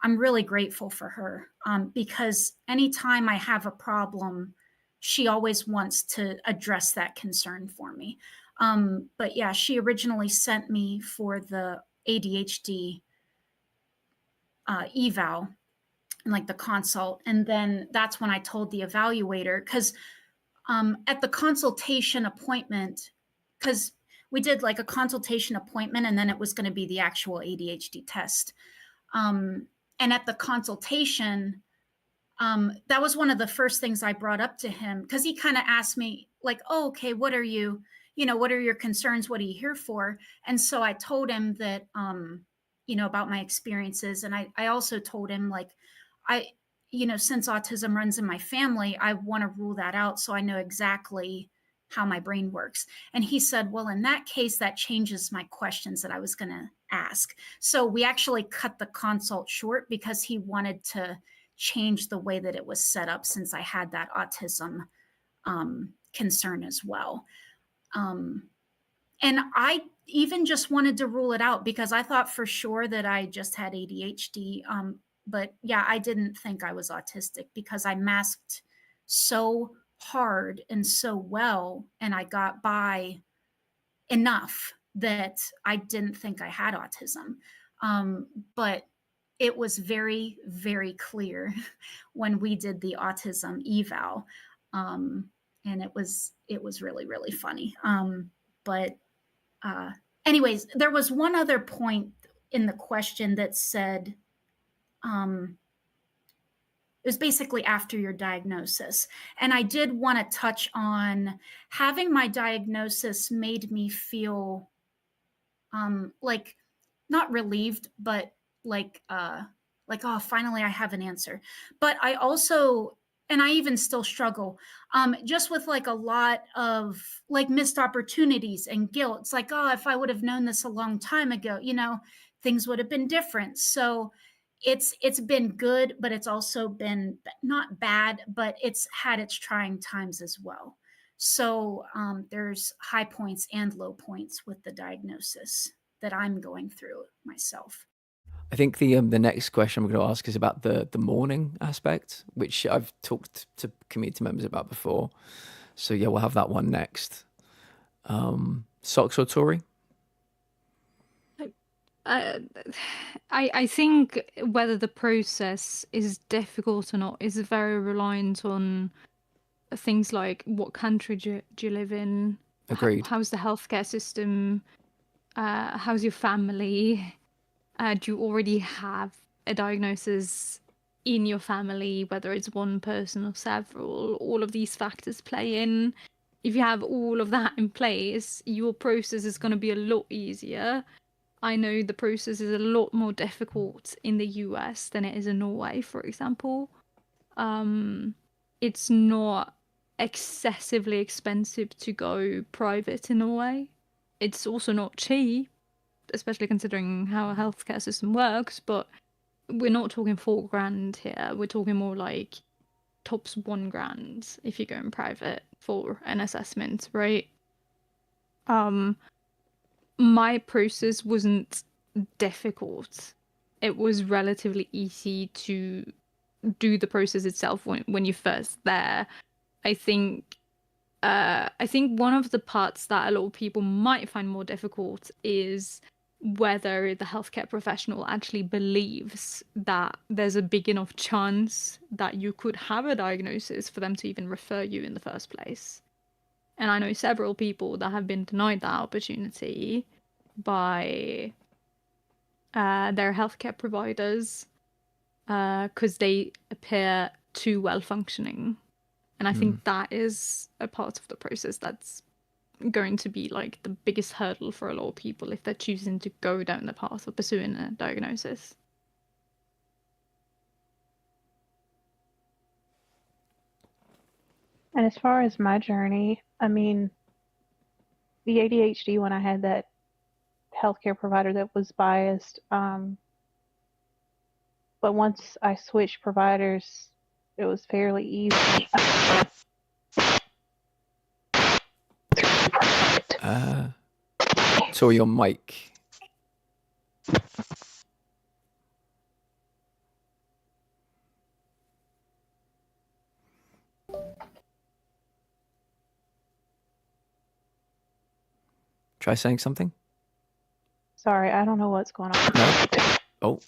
I'm really grateful for her because anytime I have a problem, she always wants to address that concern for me. But yeah, she originally sent me for the ADHD eval and like the consult. And then that's when I told the evaluator, because at the consultation appointment, because we did like a consultation appointment and then it was going to be the actual ADHD test. And at the consultation, that was one of the first things I brought up to him, because he kind of asked me like, oh, okay, what are your concerns? What are you here for? And so I told him that, about my experiences. And I also told him, like, since autism runs in my family, I want to rule that out so I know exactly how my brain works. And he said, well, in that case, that changes my questions that I was going to ask. So we actually cut the consult short because he wanted to change the way that it was set up, since I had that autism concern as well. And I even just wanted to rule it out because I thought for sure that I just had ADHD. But yeah, I didn't think I was autistic because I masked so hard and so well, and I got by enough that I didn't think I had autism. But it was very, very clear when we did the autism eval. And it was really, really funny. But anyways, there was one other point in the question that said, it was basically after your diagnosis. And I did want to touch on having my diagnosis made me feel like not relieved, but like, oh, finally I have an answer. But I also, and I even still struggle just with like a lot of like missed opportunities and guilt. It's like, oh, if I would have known this a long time ago, things would have been different. So it's been good, but it's also been not bad, but it's had its trying times as well. So there's high points and low points with the diagnosis that I'm going through myself. I think the next question I'm going to ask is about the mourning aspect, which I've talked to community members about before. So yeah, we'll have that one next. Socks or Tori? I think whether the process is difficult or not is very reliant on things like what country do you live in? Agreed. How's the healthcare system? How's your family? Do you already have a diagnosis in your family, whether it's one person or several? All of these factors play in. If you have all of that in place, your process is going to be a lot easier. I know the process is a lot more difficult in the US than it is in Norway, for example. It's not excessively expensive to go private in Norway. It's also not cheap, especially considering how a healthcare system works, but we're not talking $4,000 here. We're talking more like tops $1,000 if you're going private for an assessment, right? My process wasn't difficult. It was relatively easy to do the process itself when you're first there. I think one of the parts that a lot of people might find more difficult is whether the healthcare professional actually believes that there's a big enough chance that you could have a diagnosis for them to even refer you in the first place. And I know several people that have been denied that opportunity by their healthcare providers because they appear too well functioning. And I think that is a part of the process that's going to be like the biggest hurdle for a lot of people if they're choosing to go down the path of pursuing a diagnosis. And as far as my journey, I mean, the ADHD, when I had that healthcare provider that was biased, but once I switched providers, it was fairly easy. Sorry, your mic. Try saying something. Sorry, I don't know what's going on. No. Oh.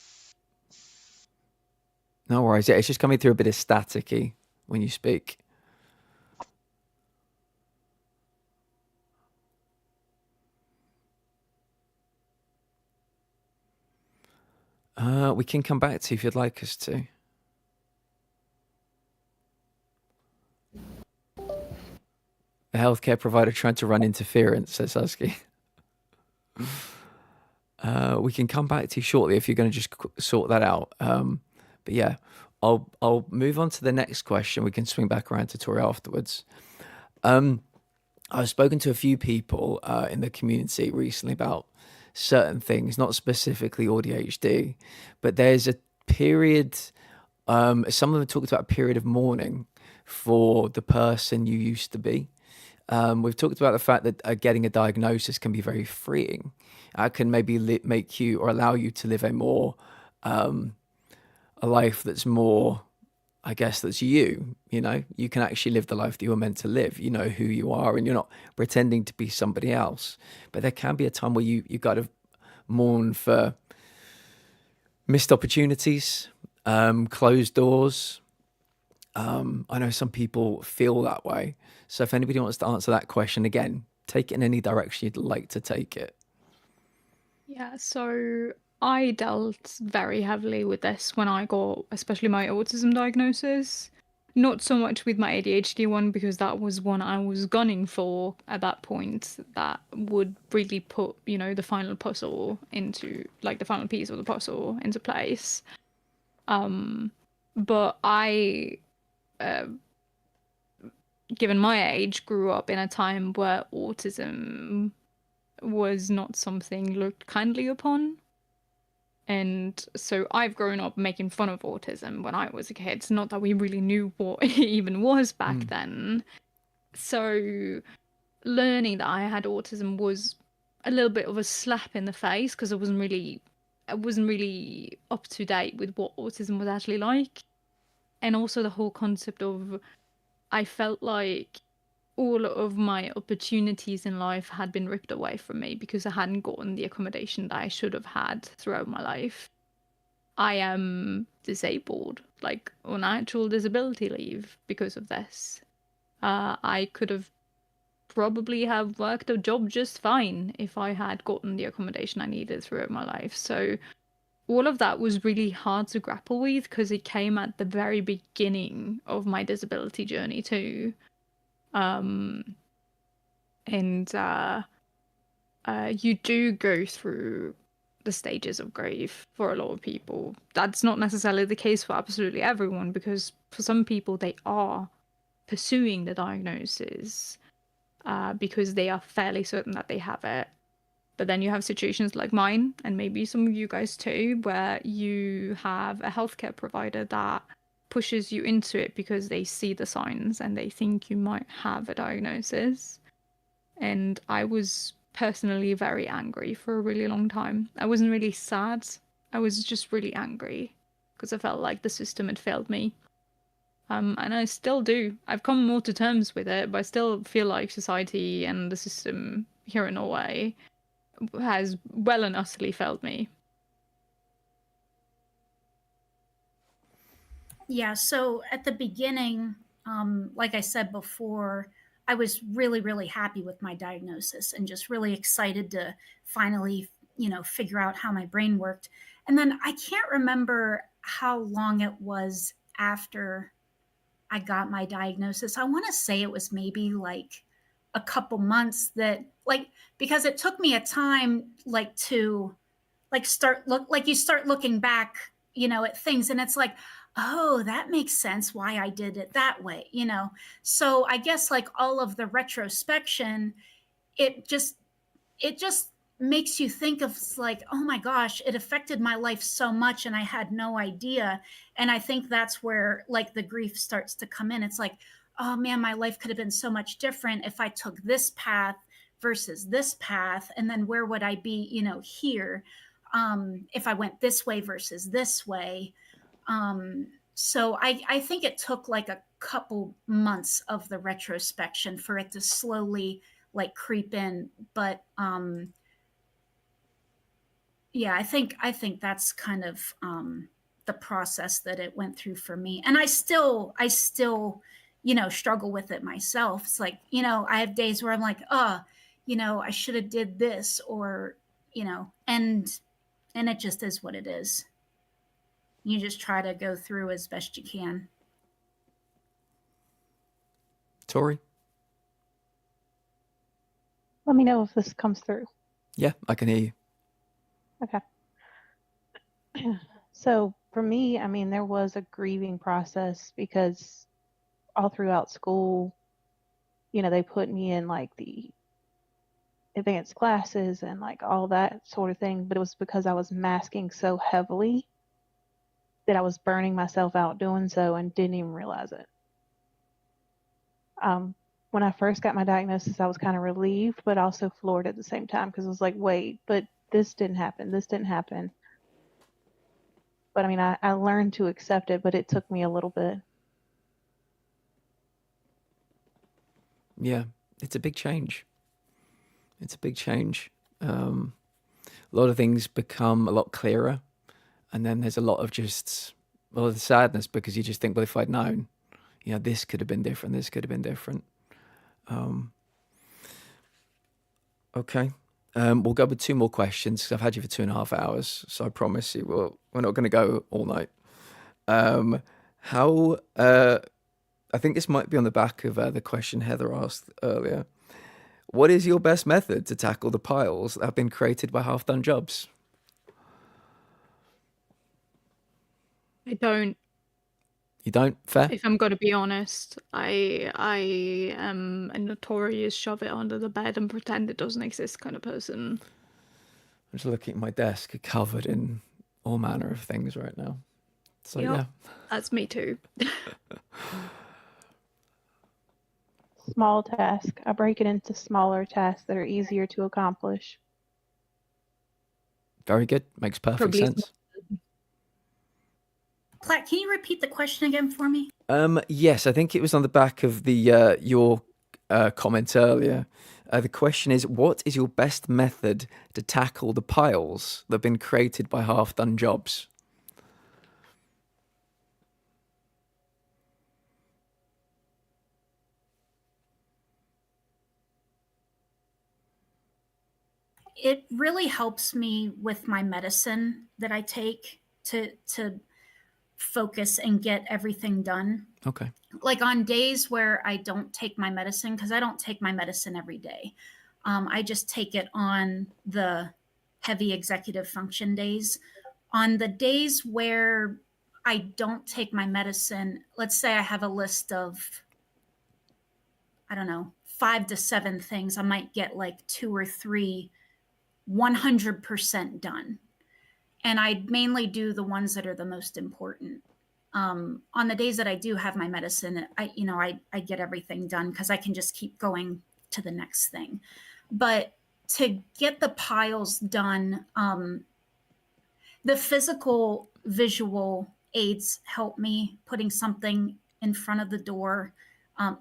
No worries. Yeah, it's just coming through a bit of staticky when you speak. We can come back to you if you'd like us to. A healthcare provider trying to run interference, says Husky. We can come back to you shortly if you're going to just sort that out. But yeah, I'll move on to the next question. We can swing back around to Tori afterwards. I've spoken to a few people in the community recently about certain things, not specifically AuDHD, but there's a period, some of them talked about a period of mourning for the person you used to be. We've talked about the fact that getting a diagnosis can be very freeing. It can maybe make you or allow you to live a more, a life that's more, I guess, that's you, you know, you can actually live the life that you were meant to live. You know who you are and you're not pretending to be somebody else. But there can be a time where you got to mourn for missed opportunities, closed doors. I know some people feel that way. So if anybody wants to answer that question again, take it in any direction you'd like to take it. Yeah, so I dealt very heavily with this when I got, especially my autism diagnosis. Not so much with my ADHD one, because that was one I was gunning for at that point. That would really put, you know, the final puzzle into, like, the final piece of the puzzle into place. But I, given my age, grew up in a time where autism was not something looked kindly upon. And so I've grown up making fun of autism when I was a kid. It's not that we really knew what it even was back then. So learning that I had autism was a little bit of a slap in the face, because I wasn't really up to date with what autism was actually like. And also the whole concept of, I felt like all of my opportunities in life had been ripped away from me because I hadn't gotten the accommodation that I should have had throughout my life. I am disabled, like on actual disability leave because of this. I could have probably have worked a job just fine if I had gotten the accommodation I needed throughout my life. So all of that was really hard to grapple with because it came at the very beginning of my disability journey too. You do go through the stages of grief for a lot of people. That's not necessarily the case for absolutely everyone, because for some people they are pursuing the diagnosis because they are fairly certain that they have it. But then you have situations like mine, and maybe some of you guys too, where you have a healthcare provider that pushes you into it because they see the signs and they think you might have a diagnosis. And I was personally very angry for a really long time. I wasn't really sad. I was just really angry because I felt like the system had failed me. And I still do. I've come more to terms with it, but I still feel like society and the system here in Norway has well and utterly failed me. Yeah, so at the beginning, like I said before, I was really, really happy with my diagnosis and just really excited to finally, figure out how my brain worked. And then I can't remember how long it was after I got my diagnosis. I want to say it was maybe like a couple months that like, because it took me a time like to like you start looking back, you know, at things, and it's like, oh, that makes sense why I did it that way, you know. So I guess like all of the retrospection, it just makes you think of like, oh my gosh, it affected my life so much and I had no idea. And I think that's where like the grief starts to come in. It's like, oh man, my life could have been so much different if I took this path versus this path. And then where would I be, you know, here, if I went this way versus this way. So I think it took like a couple months of the retrospection for it to slowly like creep in. But yeah, I think that's kind of the process that it went through for me. And I still, you know, struggle with it myself. It's like, you know, I have days where I'm like, oh, you know, I should have did this, or, you know, and it just is what it is. You just try to go through as best you can. Tori? Let me know if this comes through. Yeah, I can hear you. Okay. So for me, I mean, there was a grieving process because all throughout school, you know, they put me in like the advanced classes and like all that sort of thing, but it was because I was masking so heavily that I was burning myself out doing so and didn't even realize it. When I first got my diagnosis, I was kind of relieved, but also floored at the same time, because I was like, wait, but this didn't happen. This didn't happen. But I mean, I learned to accept it, but it took me a little bit. Yeah, it's a big change. It's a big change. A lot of things become a lot clearer, and then there's a lot of just, well, the sadness, because you just think, well, if I'd known, you know, this could have been different, this could have been different. Okay. We'll go with two more questions, because I've had you for 2.5 hours, so I promise you we're not going to go all night. I think this might be on the back of the question Heather asked earlier. What is your best method to tackle the piles that have been created by half-done jobs? I don't. You don't? Fair? If I'm gonna be honest, I am a notorious shove it under the bed and pretend it doesn't exist kind of person. I'm just looking at my desk, covered in all manner of things right now. So Yep, yeah. that's me too. Small task. I break it into smaller tasks that are easier to accomplish. Very good. Makes perfect Probably sense. Platt, can you repeat the question again for me? Yes, I think it was on the back of the your comment earlier. The question is, what is your best method to tackle the piles that have been created by half-done jobs? It really helps me with my medicine that I take to focus and get everything done. Okay. Like on days where I don't take my medicine, because I don't take my medicine every day. I just take it on the heavy executive function days. On the days where I don't take my medicine, let's say I have a list of, I don't know, 5 to 7 things, I might get like 2 or 3 100% done. And I mainly do the ones that are the most important. On the days that I do have my medicine, I get everything done because I can just keep going to the next thing. But to get the piles done, the physical visual aids help me, putting something in front of the door,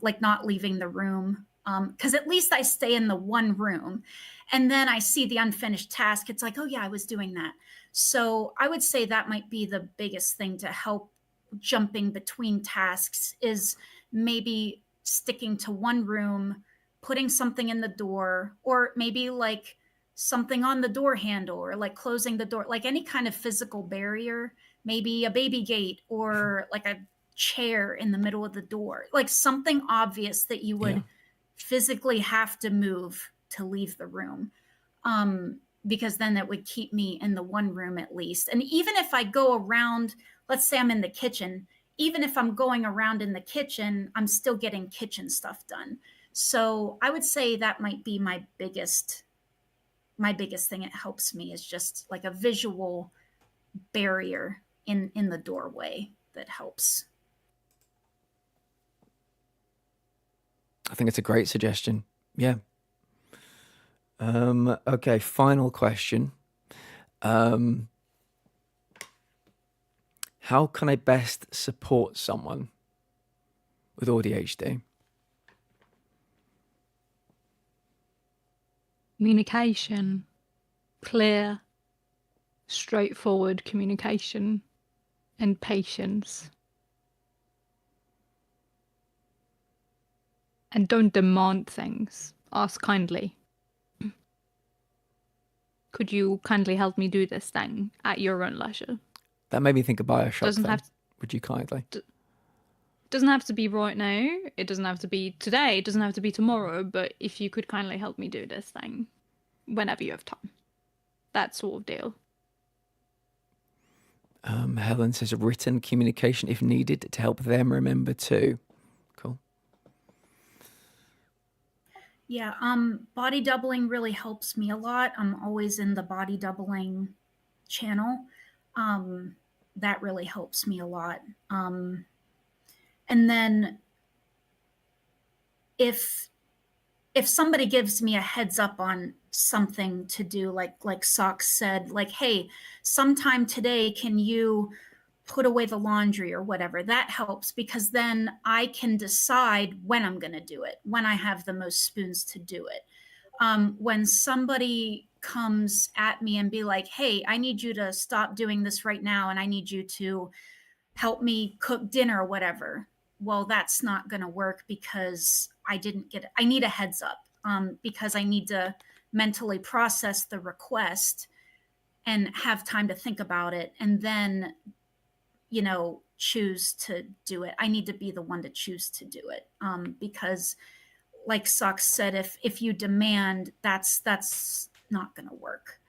like not leaving the room, because at least I stay in the one room. And then I see the unfinished task. It's like, oh yeah, I was doing that. So I would say that might be the biggest thing to help jumping between tasks, is maybe sticking to one room, putting something in the door, or maybe like something on the door handle, or like closing the door, like any kind of physical barrier, maybe a baby gate, or like a chair in the middle of the door, like something obvious that you would physically have to move to leave the room, because then that would keep me in the one room at least. And even if I go around, let's say I'm in the kitchen, even if I'm going around in the kitchen, I'm still getting kitchen stuff done. So I would say that might be my biggest thing. It helps me is just like a visual barrier in the doorway that helps. I think it's a great suggestion. Yeah. Okay, final question. How can I best support someone with AuDHD? Communication, clear, straightforward communication, and patience. And don't demand things. Ask kindly. Could you kindly help me do this thing at your own leisure? That made me think of Bioshock. Doesn't have to, would you kindly? Doesn't have to be right now. It doesn't have to be today. It doesn't have to be tomorrow. But if you could kindly help me do this thing whenever you have time. That sort of deal. Helen says written communication if needed to help them remember too. Cool. Yeah, body doubling really helps me a lot. I'm always in the body doubling channel. That really helps me a lot. And then if somebody gives me a heads up on something to do, like Socks said, like, hey, sometime today, can you put away the laundry or whatever, that helps because then I can decide when I'm going to do it, when I have the most spoons to do it. When somebody comes at me and be like, hey, I need you to stop doing this right now and I need you to help me cook dinner or whatever. Well, that's not going to work because I need a heads up, because I need to mentally process the request and have time to think about it and then, choose to do it. I need to be the one to choose to do it, because like Socks said, if you demand, that's not going to work.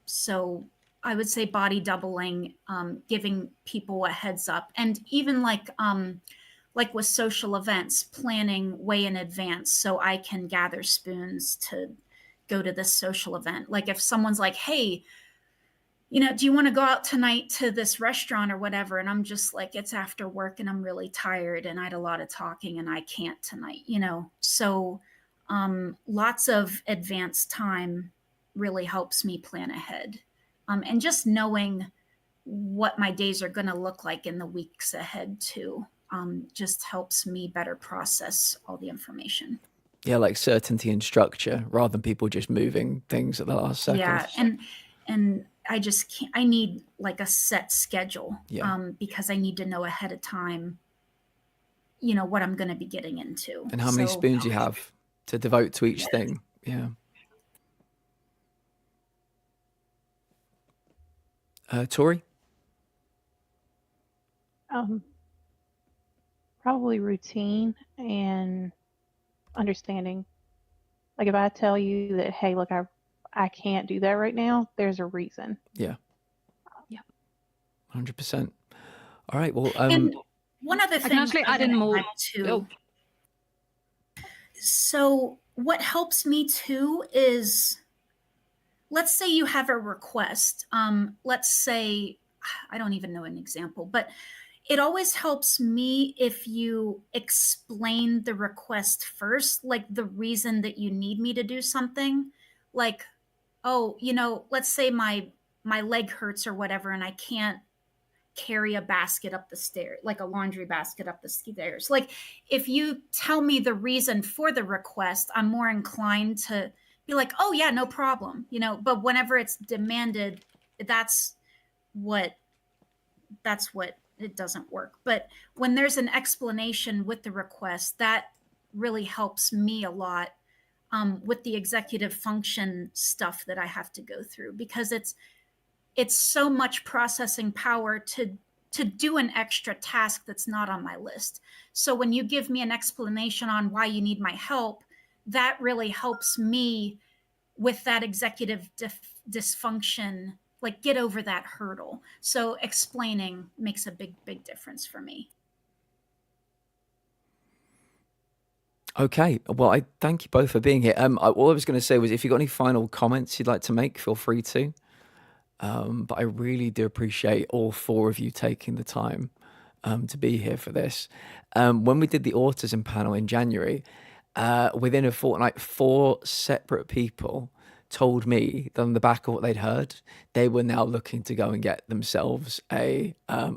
So I would say body doubling, giving people a heads up, and even like with social events, planning way in advance so I can gather spoons to go to this social event. Like if someone's like, hey, do you want to go out tonight to this restaurant or whatever? And I'm just like, it's after work and I'm really tired and I had a lot of talking and I can't tonight, So lots of advance time really helps me plan ahead. And just knowing what my days are going to look like in the weeks ahead too, just helps me better process all the information. Yeah, like certainty and structure rather than people just moving things at the last second. Yeah, and I just can't, I need like a set schedule, because I need to know ahead of time, what I'm going to be getting into. And how many spoons you have to devote to each thing. Yeah. Tori? Probably routine and understanding. Like if I tell you that, hey, look, I can't do that right now, there's a reason. Yeah. Yeah. 100%. All right. Well, and one other thing I can actually add in more too. So what helps me too is, let's say you have a request. Let's say, I don't even know an example, but it always helps me if you explain the request first, like the reason that you need me to do something. Like, oh, let's say my leg hurts or whatever, and I can't carry a basket up the stairs, like a laundry basket up the stairs. Like if you tell me the reason for the request, I'm more inclined to be like, oh yeah, no problem, but whenever it's demanded, that's what it doesn't work. But when there's an explanation with the request, that really helps me a lot, with the executive function stuff that I have to go through, because it's so much processing power to to do an extra task that's not on my list. So when you give me an explanation on why you need my help, that really helps me with that executive dysfunction, like get over that hurdle. So explaining makes a big difference for me. Okay, well, I thank you both for being here. All I was going to say was, if you've got any final comments you'd like to make, feel free to. But I really do appreciate all four of you taking the time to be here for this. When we did the autism panel in January, within a fortnight, 4 separate people told me that on the back of what they'd heard, they were now looking to go and get themselves a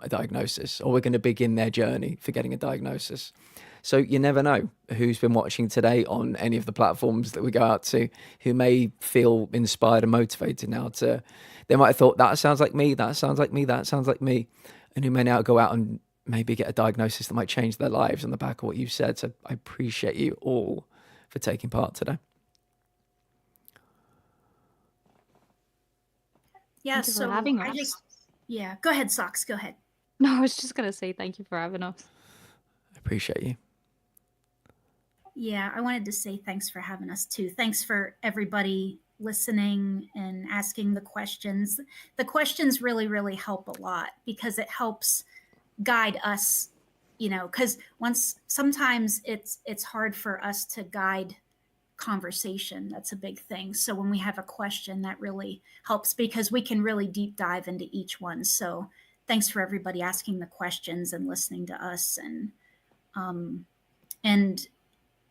diagnosis, or we're going to begin their journey for getting a diagnosis. So you never know who's been watching today on any of the platforms that we go out to, who may feel inspired and motivated now to, they might have thought, that sounds like me, that sounds like me, that sounds like me, and who may now go out and maybe get a diagnosis that might change their lives on the back of what you've said. So I appreciate you all for taking part today. Yeah, Thank you for so having I us. just, yeah, go ahead, Socks, go ahead. No, I was just going to say thank you for having us. I appreciate you. Yeah, I wanted to say thanks for having us too. Thanks for everybody listening and asking the questions. The questions really help a lot, because it helps guide us, you know, because sometimes it's hard for us to guide conversation. That's a big thing. So when we have a question, that really helps, because we can really deep dive into each one. So thanks for everybody asking the questions and listening to us. And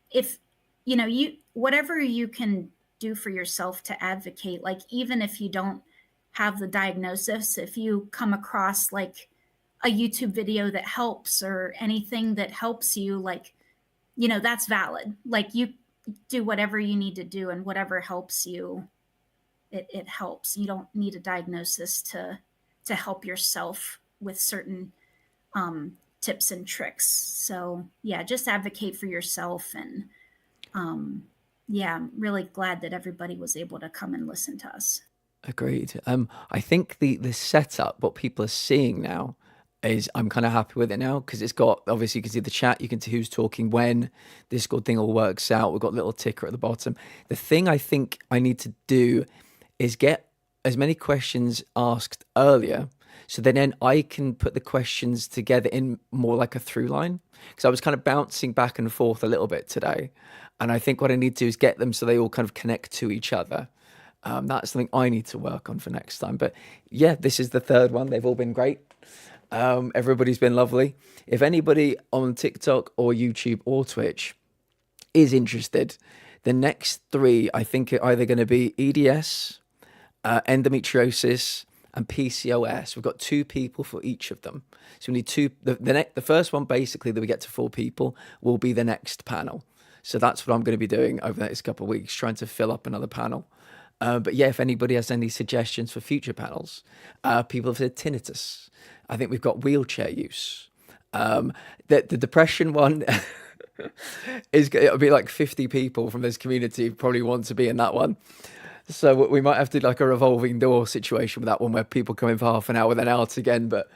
if, you know, whatever you can do for yourself to advocate, like even if you don't have the diagnosis, if you come across like a YouTube video that helps or anything that helps you, like, you know, that's valid. Like, you do whatever you need to do, and whatever helps you, it helps. You don't need a diagnosis to help yourself with certain tips and tricks. So yeah, just advocate for yourself. And yeah, I'm really glad that everybody was able to come and listen to us. Agreed. I think the setup, what people are seeing now, is I'm kind of happy with it now, because it's got, obviously you can see the chat, you can see who's talking when, Discord thing all works out. We've got a little ticker at the bottom. The thing I think I need to do is get as many questions asked earlier, so then I can put the questions together in more like a through line, because I was kind of bouncing back and forth a little bit today. And I think what I need to do is get them so they all kind of connect to each other. That's something I need to work on for next time. But yeah, this is the third one. They've all been great. Everybody's been lovely. If anybody on TikTok or YouTube or Twitch is interested, the next 3, I think, are either going to be EDS, endometriosis, and PCOS. We've got 2 people for each of them. So we need 2. The first one, basically, that we get to 4 people, will be the next panel. So that's what I'm going to be doing over the next couple of weeks, trying to fill up another panel. But yeah, if anybody has any suggestions for future panels, people have said tinnitus. I think we've got wheelchair use. The depression one it'll be like 50 people from this community probably want to be in that one. So we might have to do like a revolving door situation with that one, where people come in for half an hour, then out again. But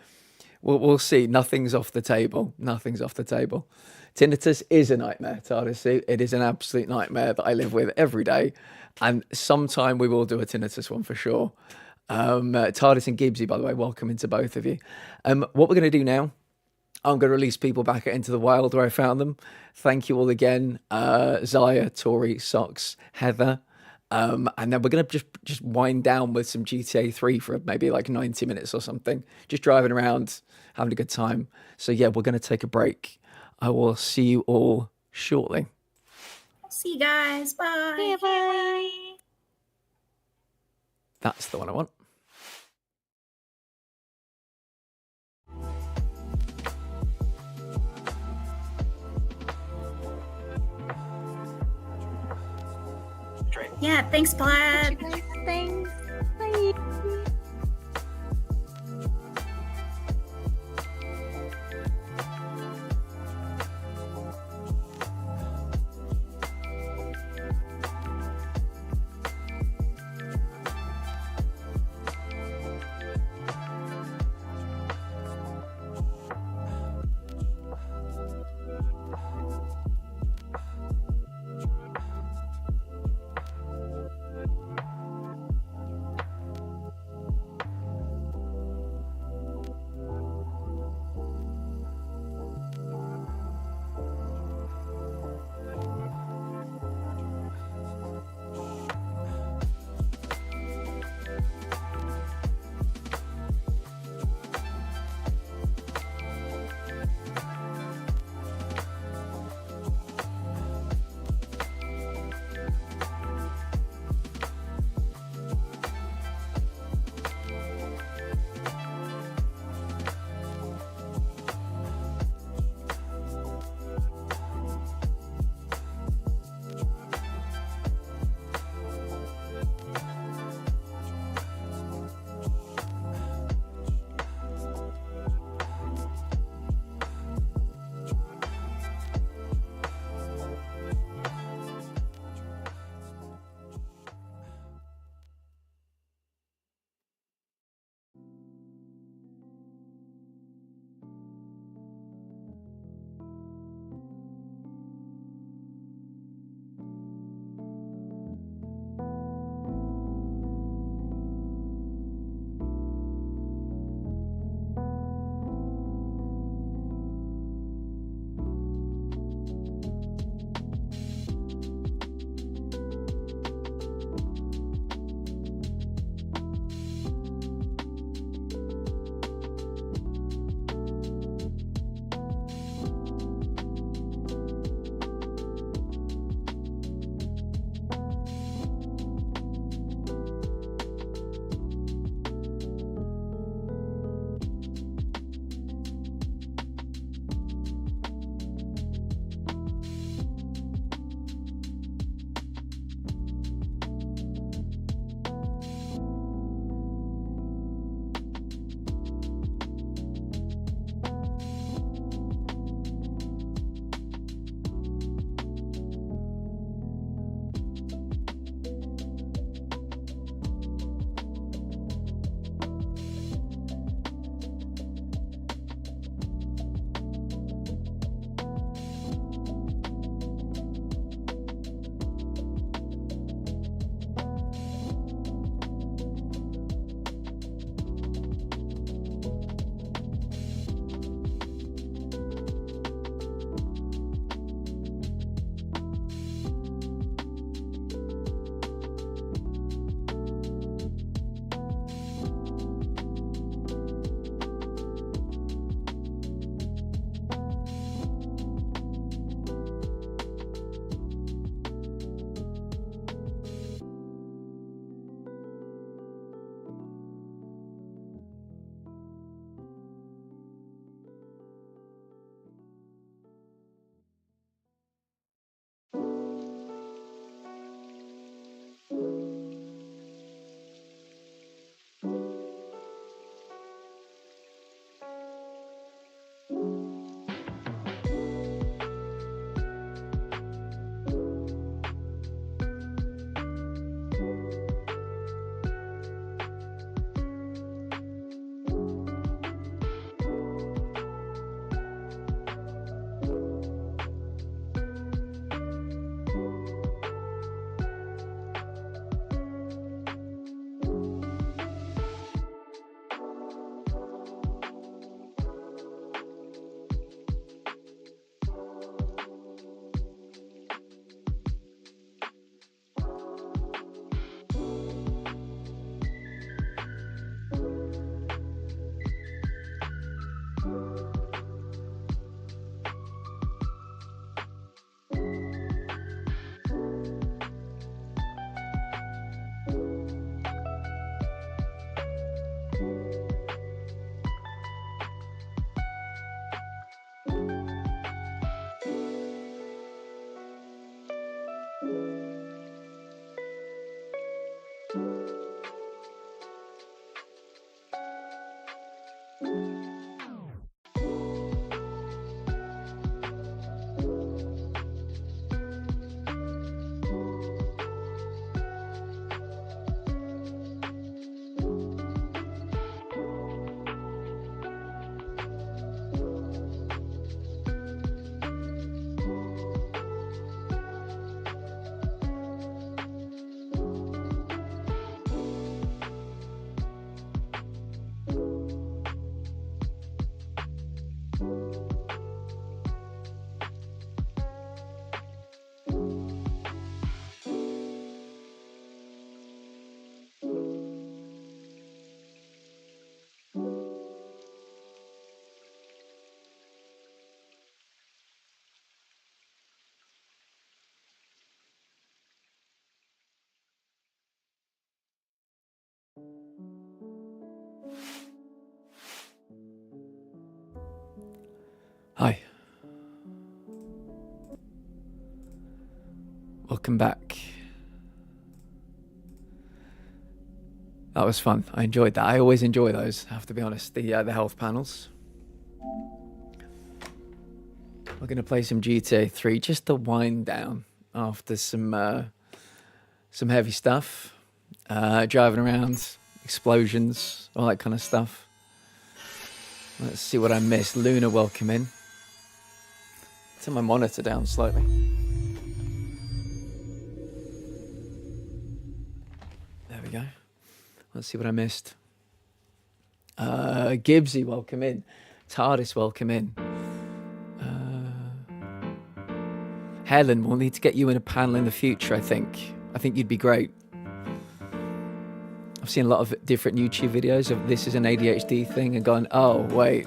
we'll see. Nothing's off the table. Nothing's off the table. Tinnitus is a nightmare, TARDIS. It is an absolute nightmare that I live with every day. And sometime we will do a tinnitus one for sure. TARDIS and Gibbsy, by the way, welcome into both of you. What we're going to do now, I'm going to release people back into the wild where I found them. Thank you all again, Zaya, Tori, Socks, Heather. And then we're going to just wind down with some GTA 3 for maybe like 90 minutes or something. Just driving around, having a good time. So yeah, we're going to take a break. I will see you all shortly. See you guys. Bye. Yeah, bye. That's the one I want. Yeah, thanks, Plaid. Thanks. Bye. welcome back. That was fun. I enjoyed that. I always enjoy those, I have to be honest, the health panels. We're going to play some GTA 3 just to wind down after some heavy stuff. Driving around, explosions, all that kind of stuff. Let's see what I missed. Luna, welcome in. Turn my monitor down slightly. There we go. Let's see what I missed. Gibbsy, welcome in. TARDIS, welcome in. Helen, we'll need to get you in a panel in the future, I think. I think you'd be great. I've seen a lot of different YouTube videos of this is an ADHD thing and gone, oh, wait,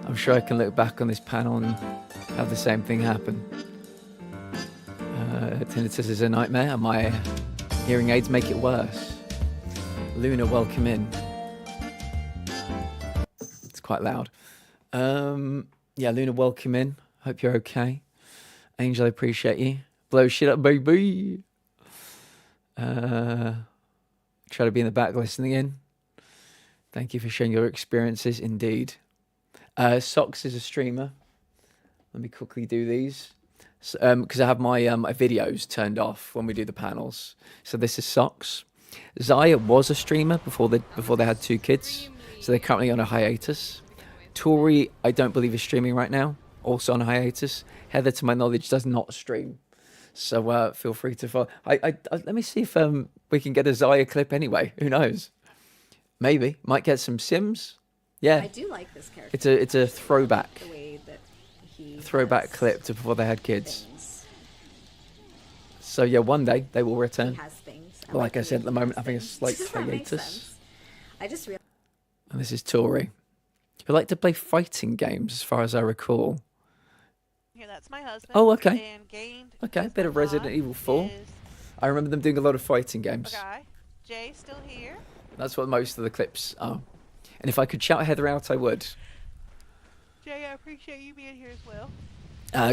I'm sure I can look back on this panel and have the same thing happen. Tinnitus is a nightmare and my hearing aids make it worse. Luna, welcome in. It's quite loud. Yeah, Luna, welcome in. Hope you're okay. Angel, I appreciate you. Blow shit up, baby. Try to be in the back listening in. Thank you for sharing your experiences, indeed. Socks is a streamer. Let me quickly do these. Because I have my videos turned off when we do the panels. So this is Socks. Zaya was a streamer before they had 2 kids. So they're currently on a hiatus. Tori, I don't believe is streaming right now. Also on a hiatus. Heather, to my knowledge, does not stream. So feel free to follow. Let me see if we can get a Zaya clip anyway. Who knows? Maybe. Might get some Sims. Yeah. I do like this character. It's a throwback. The way that he Throwback clip to before they had kids. things. So yeah, one day they will He return. has things. But like I said, at the moment, I having a slight That makes hiatus. sense. I just realized. And this is Tori, who like to play fighting games, as far as I recall. Here, that's my husband. Oh, okay. And gained Okay, his bit of mod Resident Evil 4. is I remember them doing a lot of fighting a games. guy. Jay still here. That's what most of the clips are. And if I could shout Heather out, I would. Jay, I appreciate you being here as well.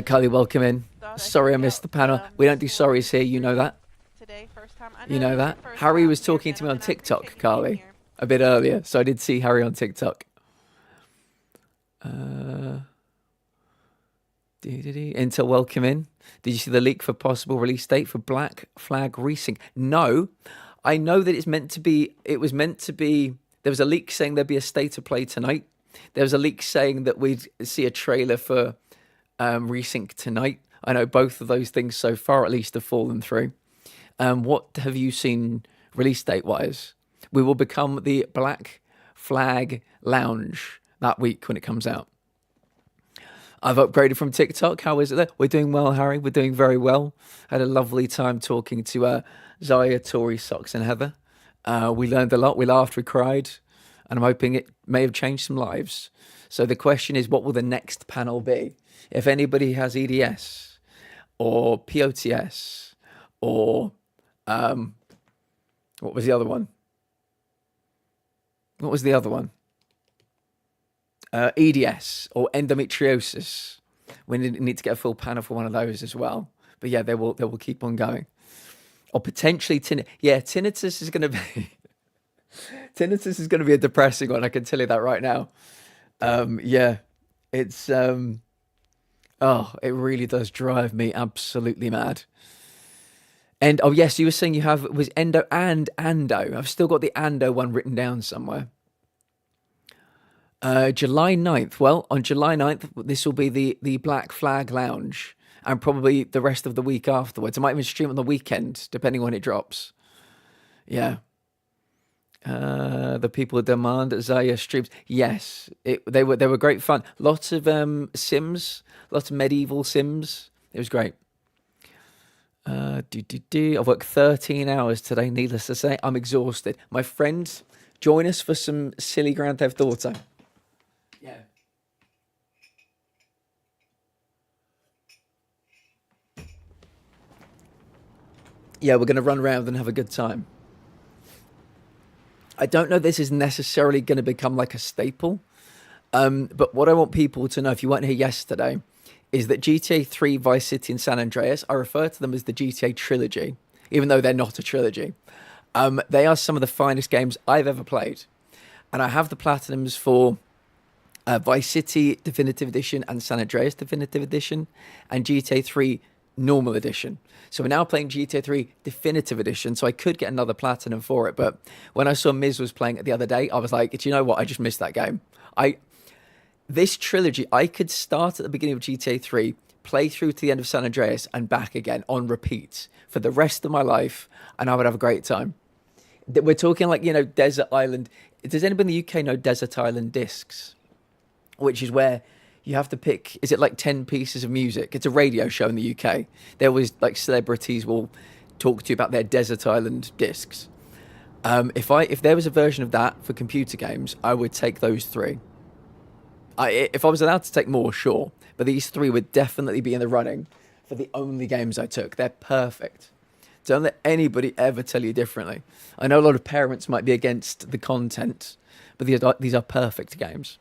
Carly, welcome in. Thought I Sorry I could missed the help, panel. We don't do before sorries here, you know that. Today, first time. I You know it's that. your first Harry time was here, talking to me on gentlemen. I appreciate TikTok, you being Carly, here. a bit earlier. So I did see Harry on TikTok. Intel, welcome in. Did you see the leak for possible release date for Black Flag Racing? No. I know that it's meant to be, it was meant to be, there was a leak saying there'd be a state of play tonight. There was a leak saying that we'd see a trailer for Resync tonight. I know both of those things so far at least have fallen through. What have you seen release date wise? We will become the Black Flag Lounge that week when it comes out. I've upgraded from TikTok. How is it there? We're doing well, Harry. We're doing very well. Had a lovely time talking to Zaya, Tori, Socks, and Heather. We learned a lot. We laughed, we cried, and I'm hoping it may have changed some lives. So the question is, what will the next panel be? If anybody has EDS or POTS or what was the other one? What was the other one? EDS or endometriosis. We need to get a full panel for one of those as well. But yeah, they will keep on going. Or potentially tinnitus is going to be tinnitus is going to be a depressing one. I can tell you that right now. Yeah, it's it really does drive me absolutely mad. And oh yes, you were saying it was endo and ando. I've still got the ando one written down somewhere. July 9th. Well, on July 9th, this will be the Black Flag Lounge and probably the rest of the week afterwards. I might even stream on the weekend, depending on when it drops. Yeah. The people demand Zaya streams. Yes, they were great fun. Lots of Sims, lots of medieval Sims. It was great. I've worked 13 hours today, needless to say. I'm exhausted. My friends, join us for some silly Grand Theft Auto. Yeah. Yeah, we're going to run around and have a good time. I don't know this is necessarily going to become like a staple, but what I want people to know, if you weren't here yesterday, is that GTA 3, Vice City, and San Andreas, I refer to them as the GTA trilogy, even though they're not a trilogy. They are some of the finest games I've ever played. And I have the platinums for Vice City Definitive Edition and San Andreas Definitive Edition and GTA 3 Normal Edition. So we're now playing GTA 3 Definitive Edition, so I could get another platinum for it. But when I saw Miz was playing it the other day, I was like, do you know what? I just missed that game. This trilogy, I could start at the beginning of GTA 3, play through to the end of San Andreas, and back again on repeat for the rest of my life, and I would have a great time. We're talking like, Desert Island. Does anybody in the UK know Desert Island Discs? Which is where you have to pick, is it like 10 pieces of music? It's a radio show in the UK. There was like celebrities will talk to you about their Desert Island discs. If there was a version of that for computer games, I would take those 3. If I was allowed to take more, sure. But these 3 would definitely be in the running for the only games I took. They're perfect. Don't let anybody ever tell you differently. I know a lot of parents might be against the content, but these are perfect games.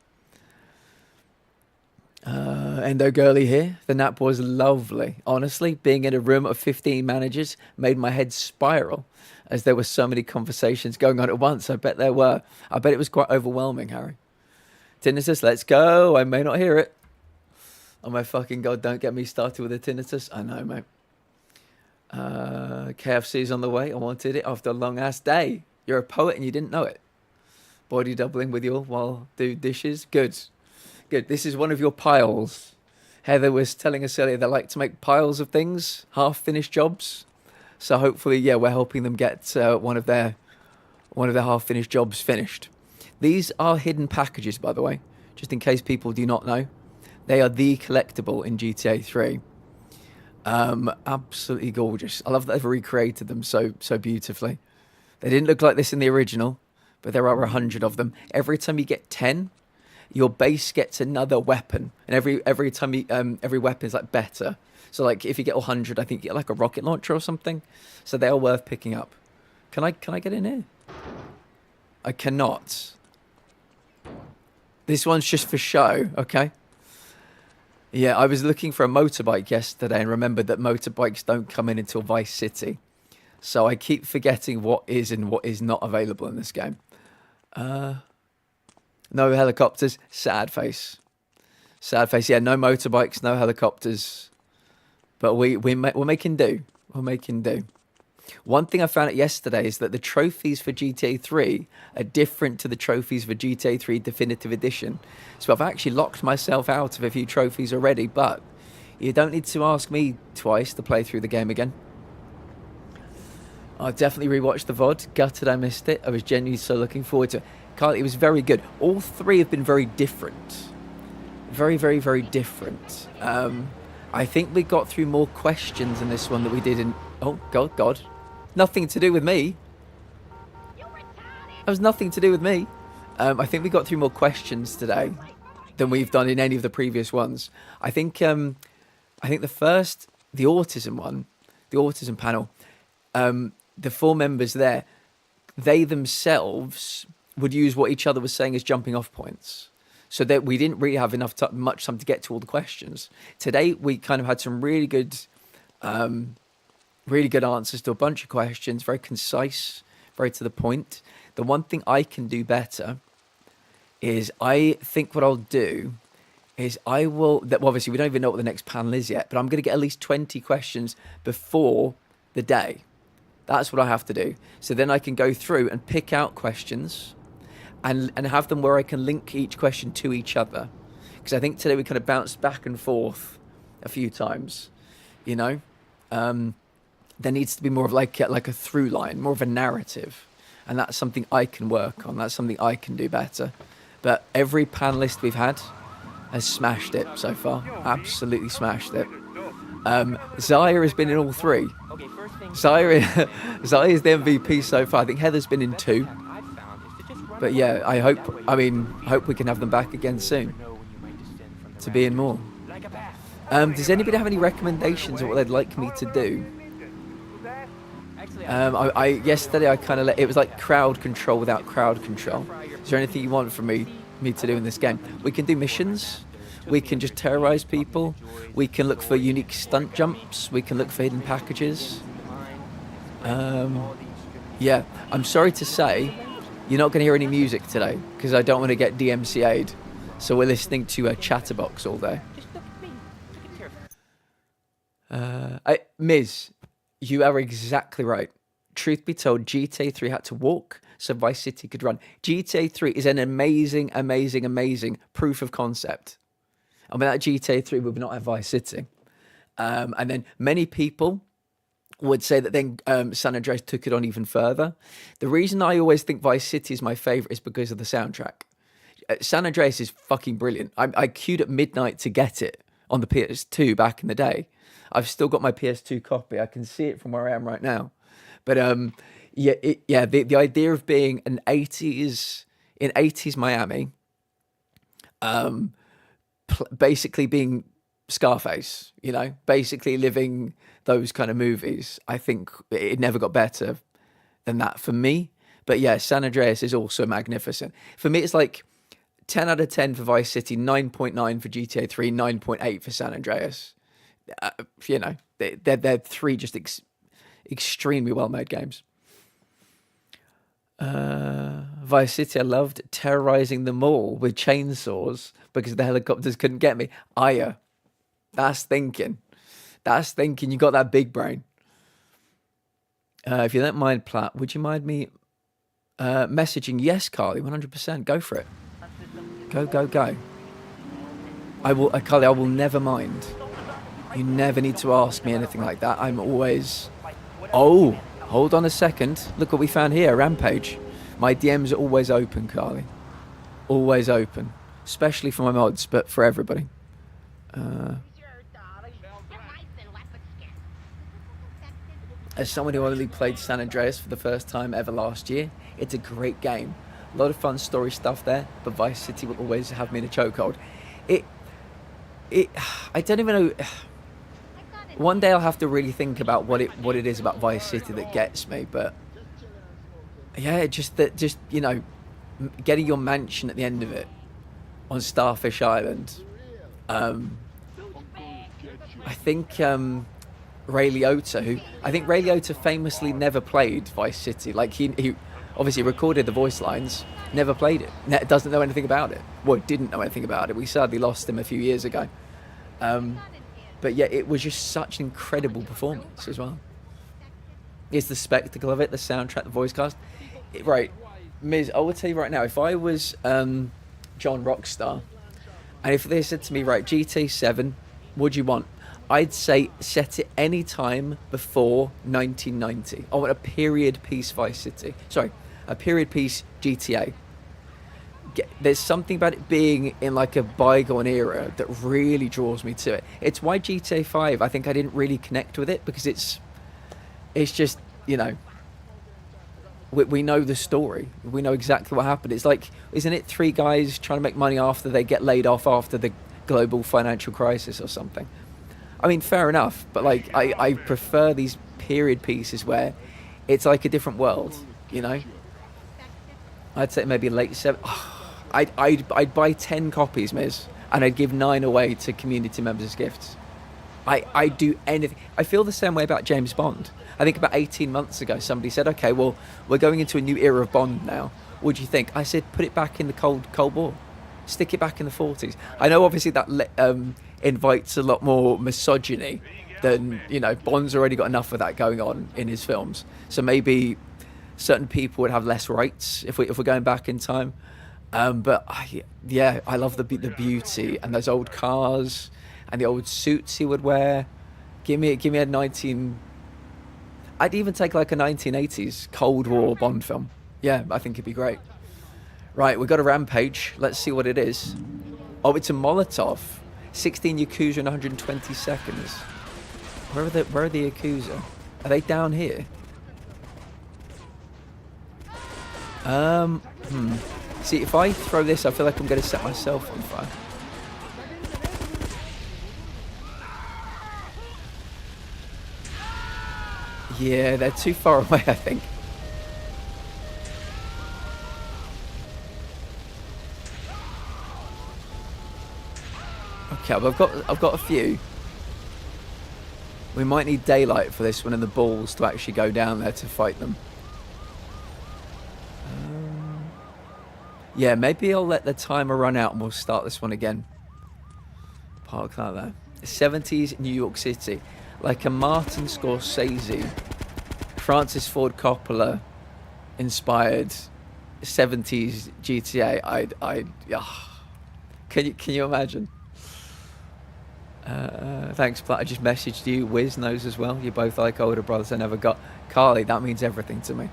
Endo Girly here. The nap was lovely. Honestly, being in a room of 15 managers made my head spiral as there were so many conversations going on at once. I bet there were. I bet it was quite overwhelming, Harry. Tinnitus, let's go. I may not hear it. Oh my fucking God, don't get me started with a tinnitus. I know, mate. KFC's on the way. I wanted it after a long ass day. You're a poet and you didn't know it. Body doubling with you all while do dishes. Good. This is one of your piles. Heather was telling us earlier they like to make piles of things, half-finished jobs. So hopefully, yeah, we're helping them get one of their half-finished jobs finished. These are hidden packages, by the way, just in case people do not know. They are the collectible in GTA 3. Absolutely gorgeous. I love that they've recreated them so beautifully. They didn't look like this in the original, but there are 100 of them. Every time you get 10, your base gets another weapon, and every time every weapon is like better. So like if you get 100, I think you get like a rocket launcher or something. So they are worth picking up. Can I get in here? I cannot. This one's just for show, okay? Yeah, I was looking for a motorbike yesterday and remembered that motorbikes don't come in until Vice City. So I keep forgetting what is and what is not available in this game. No helicopters. Sad face. Sad face. Yeah, no motorbikes, no helicopters. But we're making do. We're making do. One thing I found out yesterday is that the trophies for GTA 3 are different to the trophies for GTA 3 Definitive Edition. So I've actually locked myself out of a few trophies already, but you don't need to ask me twice to play through the game again. I definitely rewatched the VOD. Gutted I missed it. I was genuinely so looking forward to it. Carly, it was very good. All 3 have been very different. Very, very, very different. I think we got through more questions in this one than we did in... Oh, God. Nothing to do with me. That was nothing to do with me. I think we got through more questions today than we've done in any of the previous ones. I think the autism one, the autism panel, the 4 members there, they themselves would use what each other was saying as jumping off points. So that we didn't really have much time to get to all the questions. Today, we kind of had some really good answers to a bunch of questions, very concise, very to the point. The one thing I can do better is I think what I'll do is well, obviously we don't even know what the next panel is yet, but I'm going to get at least 20 questions before the day. That's what I have to do. So then I can go through and pick out questions and have them where I can link each question to each other. Because I think today we kind of bounced back and forth a few times, you know? There needs to be more of like a through line, more of a narrative. And that's something I can work on. That's something I can do better. But every panelist we've had has smashed it so far. Absolutely smashed it. Zaya has been in all 3. Zaya is the MVP so far. I think Heather's been in 2. But yeah, I hope we can have them back again soon to be in more. Does anybody have any recommendations of what they'd like me to do? Yesterday I kind of it was like crowd control without crowd control. Is there anything you want from me to do in this game? We can do missions. We can just terrorize people. We can look for unique stunt jumps. We can look for hidden packages. Yeah, I'm sorry to say, you're not going to hear any music today because I don't want to get DMCA'd. So we're listening to a Chatterbox all day. Miz, you are exactly right. Truth be told, GTA 3 had to walk so Vice City could run. GTA 3 is an amazing, amazing, amazing proof of concept. And without GTA 3, we would not have Vice City. And then many people would say that then San Andreas took it on even further. The reason I always think Vice City is my favorite is because of the soundtrack. San Andreas is fucking brilliant. I queued at midnight to get it on the PS2 back in the day. I've still got my PS2 copy. I can see it from where I am right now. But the idea of being in 80s Miami, basically being Scarface, you know, basically living those kind of movies. I think it never got better than that for me. But yeah, San Andreas is also magnificent. For me, it's like 10 out of 10 for Vice City, 9.9 for GTA 3, 9.8 for San Andreas. You know, they're three just extremely well-made games. Vice City, I loved terrorizing them all with chainsaws because the helicopters couldn't get me. Aya, that's thinking. That's thinking. You got that big brain. If you don't mind, Platt, would you mind me messaging? Yes, Carly, 100%. Go for it. Go. I will, Carly, I will never mind. You never need to ask me anything like that. I'm always... Oh, hold on a second. Look what we found here, a rampage. My DMs are always open, Carly. Always open. Especially for my mods, but for everybody. As someone who only played San Andreas for the first time ever last year, it's a great game. A lot of fun story stuff there, but Vice City will always have me in a chokehold. I don't even know... One day I'll have to really think about what it is about Vice City that gets me, but yeah, just you know, getting your mansion at the end of it on Starfish Island. I think Ray Liotta, famously never played Vice City. Like he obviously recorded the voice lines, never played it, doesn't know anything about it. Well, didn't know anything about it. We sadly lost him a few years ago. But yeah, it was just such an incredible performance as well. It's the spectacle of it, the soundtrack, the voice cast. Right, Miz, I will tell you right now, if I was John Rockstar, and if they said to me, right, GTA 7, what do you want? I'd say set it any time before 1990. I want a period piece Vice City. Sorry, a period piece GTA. There's something about it being in like a bygone era that really draws me to it. It's why GTA 5, I think I didn't really connect with it, because it's just, you know, we know the story. We know exactly what happened. It's like, isn't it 3 guys trying to make money after they get laid off after the global financial crisis or something? I mean, fair enough, but like I prefer these period pieces where it's like a different world, you know? I'd say maybe late 7. I'd buy 10 copies, Miz, and I'd give 9 away to community members as gifts. I'd do anything. I feel the same way about James Bond. I think about 18 months ago, somebody said, okay, well, we're going into a new era of Bond now. What do you think? I said, put it back in the Cold War. Stick it back in the 40s. I know, obviously, that invites a lot more misogyny than, you know, Bond's already got enough of that going on in his films. So maybe certain people would have less rights if we're going back in time. But I love the beauty and those old cars and the old suits he would wear. Give me a 19. I'd even take like a 1980s Cold War Bond film. Yeah, I think it'd be great. Right, we've got a rampage. Let's see what it is. Oh, it's a Molotov. 16 Yakuza in 120 seconds. Where are the Yakuza? Are they down here? See, if I throw this, I feel like I'm going to set myself on fire. Yeah, they're too far away, I think. Okay, but I've got a few. We might need daylight for this one and the balls to actually go down there to fight them. Yeah, maybe I'll let the timer run out and we'll start this one again. Park that there. 70s New York City. Like a Martin Scorsese, Francis Ford Coppola inspired 70s GTA. Can you imagine? Thanks, but I just messaged you. Wiz knows as well. You're both like older brothers I never got. Carly, that means everything to me.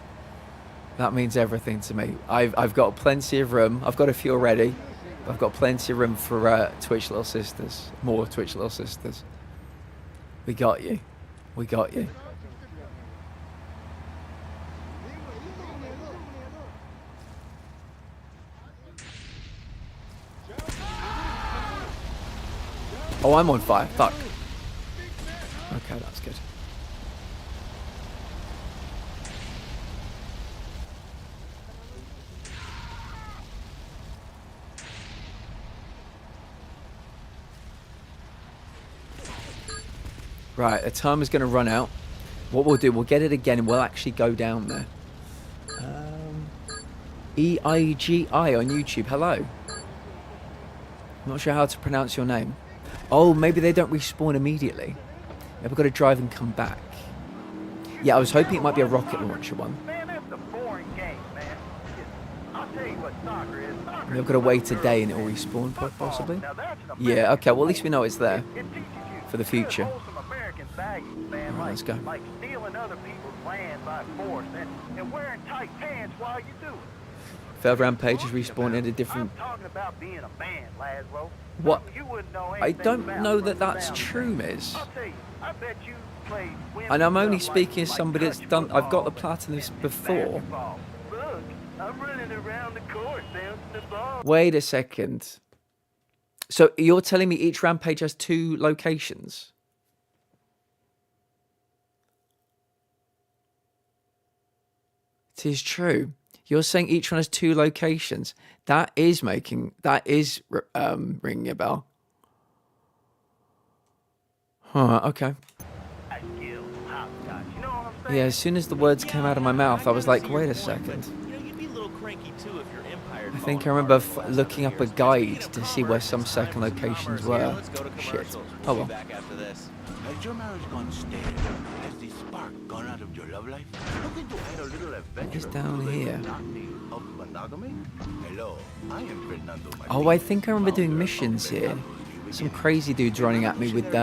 That means everything to me. I've got plenty of room. I've got a few already. I've got plenty of room for Twitch Little Sisters. More Twitch Little Sisters. We got you. We got you. Oh, I'm on fire. Fuck. Okay, that's good. Right, the timer's going to run out. What we'll do, we'll get it again and we'll actually go down there. EIGI on YouTube. Hello. I'm not sure how to pronounce your name. Oh, maybe they don't respawn immediately. Yeah, we've got to drive and come back. Yeah, I was hoping it might be a rocket launcher one. Man, that's a boring game, man. I'll tell you what soccer is. We've got to wait a day and it will respawn, possibly. Yeah, okay, well at least we know it's there for the future. Right, let's go. Like stealing other people's land by force and wearing tight pants while you do it. Failed rampages respawn in a different... I'm talking about being a man, Laszlo. What? You wouldn't know I anything don't about know that running that's down true, there. Miz. I'll tell you, I bet you played women And I'm only stuff speaking as like somebody that's touch done... I've got the football platinums and before. basketball. Look, I'm running around the court bouncing the ball. Wait a second. So you're telling me each rampage has 2 locations? It is true. You're saying each one has 2 locations. That is ringing a bell. Huh, okay. Yeah, as soon as the words came out of my mouth, I was like, wait a second. I think I remember looking up a guide to see where some second locations were. Shit. Oh well. Has your marriage gone stale? Has the spark gone out of your love life? Looking to add a little adventure It's down to the here. monotony of monogamy? Hello, I am Fernando Oh, I think I remember doing missions here. Some crazy dudes running at me with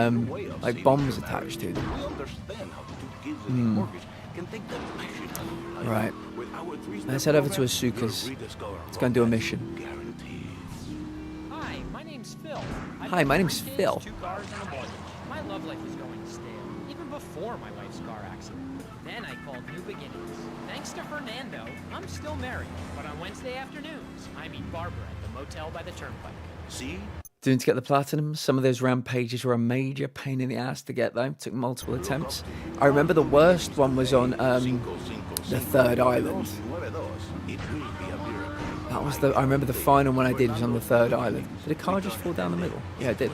like bombs attached to them. Right. Let's head over to Asuka's. Let's go and do a mission. Hi, my name's Phil. Hi, my name's Phil. 2 cars and a mortgage. My love life was going stale, even before my wife's car accident. Then I called New Beginnings. Thanks to Fernando, I'm still married. But on Wednesday afternoons, I meet Barbara at the motel by the turnpike. See? Doing to get the platinum. Some of those rampages were a major pain in the ass to get though. Took multiple attempts. I remember the worst one was on the 3rd island. That was I remember the final one I did was on the 3rd island. Did a car just fall down the middle? Yeah, it did.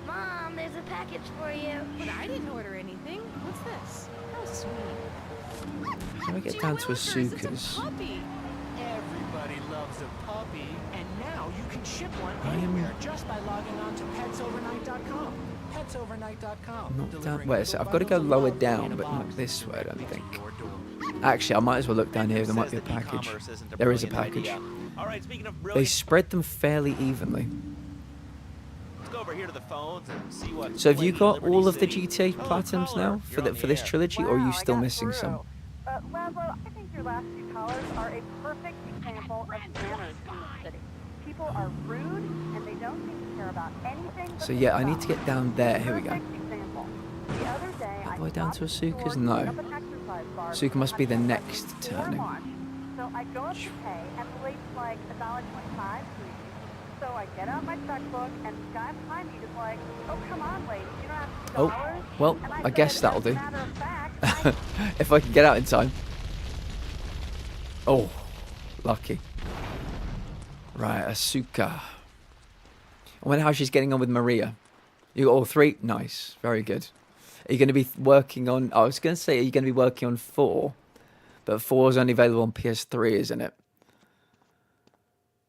Mom, there's a package for you. But I didn't order anything. What's this? How sweet. Can we get down to Asuka's? Everybody loves a puppy. And now you can ship one I am- anywhere just by logging on to petsovernight.com. Petsovernight.com. Not down. Wait a sec. I've got to go lower down, but not this way, I don't think. Actually, I might as well look down here. There might be a package. There is a package. They spread them fairly evenly. So have you got all of the GTA Platinums now for this trilogy, or are you still missing some? Laszlo, I think your last 2 callers are a perfect example of manners in the city. People are rude, and they don't seem to care about anything. So yeah, I need to get down there. Here we go. Example. The other day, All the way down to Asuka's? No. Asuka must be the next turning. So I go up to pay, and the lady's like $1.25, please. So I get out my checkbook, and the guy behind me is like, "Oh, come on, lady, you don't have $2." Oh, well, And I guess said, that'll "As do. a matter of fact, If I can get out in time. Oh, lucky. Right, Asuka. I wonder how she's getting on with Maria. You got all three? Nice. Very good. Are you going to be working on... I was going to say, are you going to be working on 4? But 4 is only available on PS3, isn't it?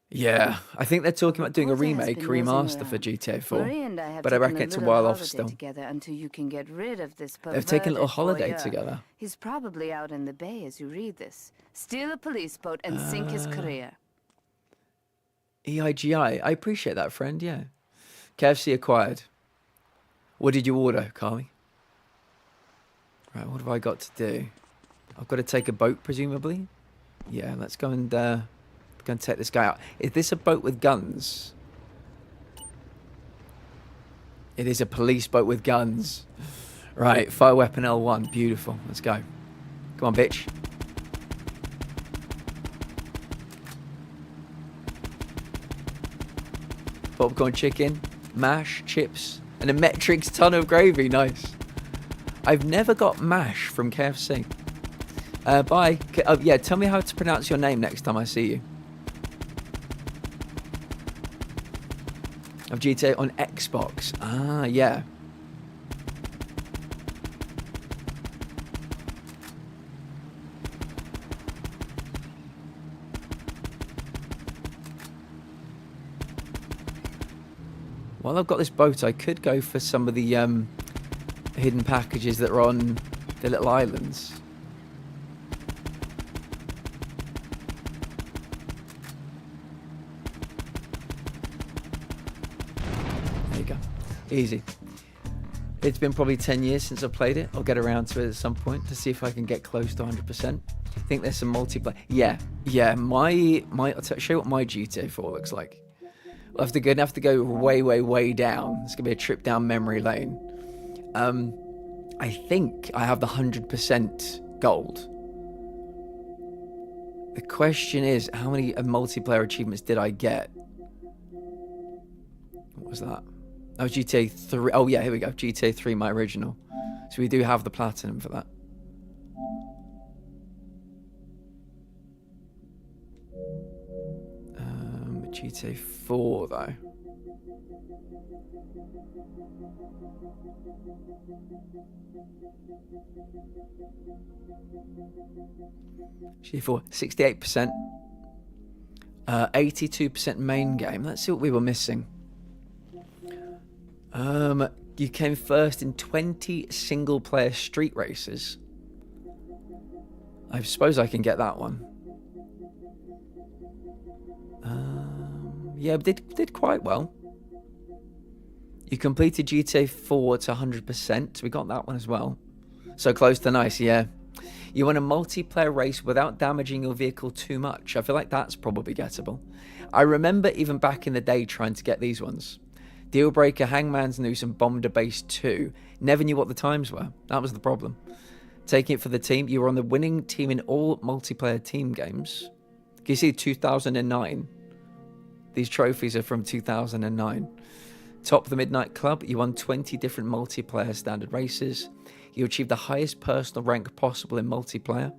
Yeah. I think they're talking about doing a remake, remaster for GTA 4. But I reckon it's a while off still. Until you can get rid of this They've taken a little holiday voyeur. together. He's probably out in the bay as you read this. Steal a police boat and sink his career. EIGI. I appreciate that, friend, yeah. KFC acquired. What did you order, Carly? Right, what have I got to do? I've got to take a boat, presumably. Yeah, let's go and take this guy out. Is this a boat with guns? It is a police boat with guns. Right, fire weapon L1. Beautiful. Let's go. Come on, bitch. Popcorn chicken, mash, chips, and a Metrix ton of gravy. Nice. I've never got mash from KFC. Bye. Yeah, tell me how to pronounce your name next time I see you. Of GTA on Xbox. Ah, yeah. While I've got this boat, I could go for some of the hidden packages that are on the little islands. There you go. Easy. It's been probably 10 years since I've played it. I'll get around to it at some point to see if I can get close to 100%. I think there's some multiplayer. Yeah. I'll show you what my GTA 4 looks like. We'll have to go way down. It's gonna be a trip down memory lane. I think I have the 100% gold. The question is, how many multiplayer achievements did I get? What was that? That was GTA 3. Oh yeah, here we go. GTA 3, my original. So we do have the platinum for that. GTA 4 though. GTA 4, 68%. 82% main game. Let's see what we were missing. You came first in 20 single player street races. I suppose I can get that one. Yeah, did quite well. You completed GTA 4 to 100%. We got that one as well. So close to nice, yeah. You won a multiplayer race without damaging your vehicle too much. I feel like that's probably gettable. I remember even back in the day trying to get these ones. Dealbreaker, Hangman's Noose, and Bomber Base 2. Never knew what the times were. That was the problem. Taking it for the team, you were on the winning team in all multiplayer team games. Can you see 2009? These trophies are from 2009. Top of the Midnight Club, you won 20 different multiplayer standard races. You achieved the highest personal rank possible in multiplayer.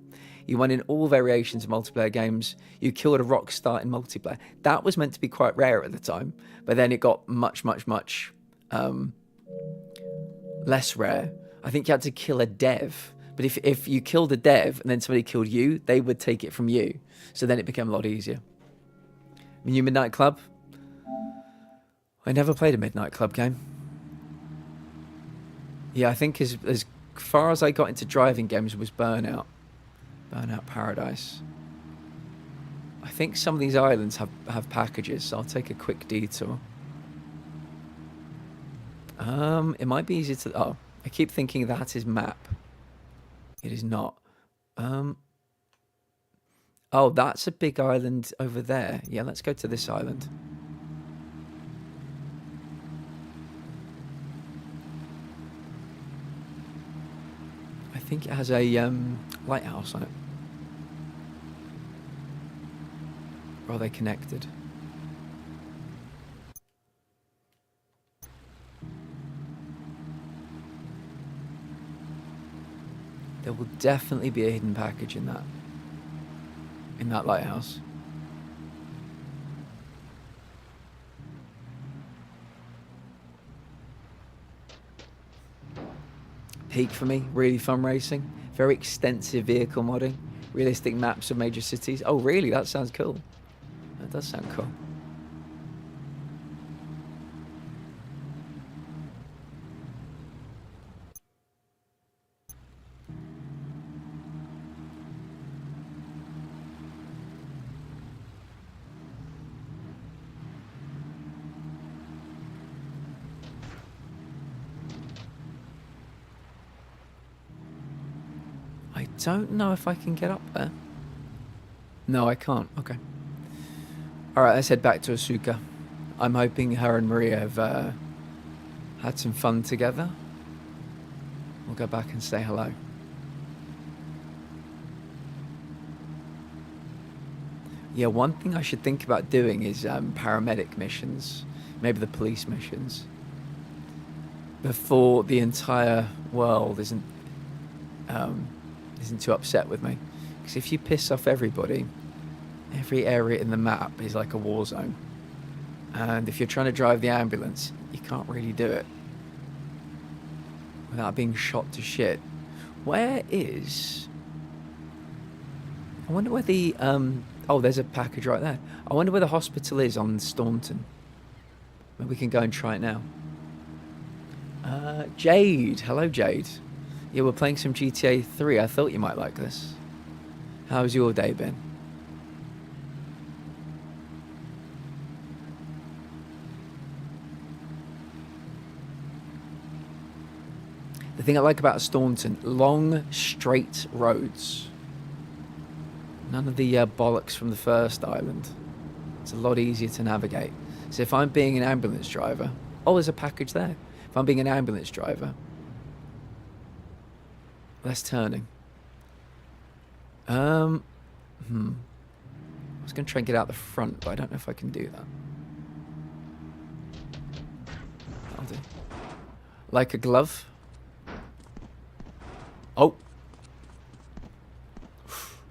You won in all variations of multiplayer games. You killed a rock star in multiplayer. That was meant to be quite rare at the time, but then it got much less rare. I think you had to kill a dev. But if you killed a dev and then somebody killed you, they would take it from you. So then it became a lot easier. New Midnight Club? I never played a Midnight Club game. Yeah, I think as far as I got into driving games was Burnout. Burnout Paradise. I think some of these islands have packages, so I'll take a quick detour. It might be easier to... Oh, I keep thinking that is map. It is not. Oh, that's a big island over there. Yeah, let's go to this island. I think it has a lighthouse on it. Or are they connected? There will definitely be a hidden package in that lighthouse. peak for me. Really fun racing. Very extensive vehicle modding. Realistic maps of major cities. Oh, really? That sounds cool. That does sound cool. I don't know if I can get up there. No, I can't. Okay. Alright, let's head back to Asuka. I'm hoping her and Maria have had some fun together. We'll go back and say hello. Yeah, one thing I should think about doing is paramedic missions. Maybe the police missions. Before the entire world isn't too upset with me. Because if you piss off everybody, every area in the map is like a war zone. And if you're trying to drive the ambulance, you can't really do it without being shot to shit. Where is... I wonder where the... Oh, there's a package right there. I wonder where the hospital is on Staunton. Maybe we can go and try it now. Jade. Hello, Jade. Yeah, we're playing some GTA 3. I thought you might like this. How's your day been? The thing I like about Staunton, long, straight roads. None of the bollocks from the first island. It's a lot easier to navigate. So if I'm being an ambulance driver... Oh, there's a package there. If I'm being an ambulance driver... Less turning. I was going to try and get out the front, but I don't know if I can do that. That'll do. Like a glove. Oh.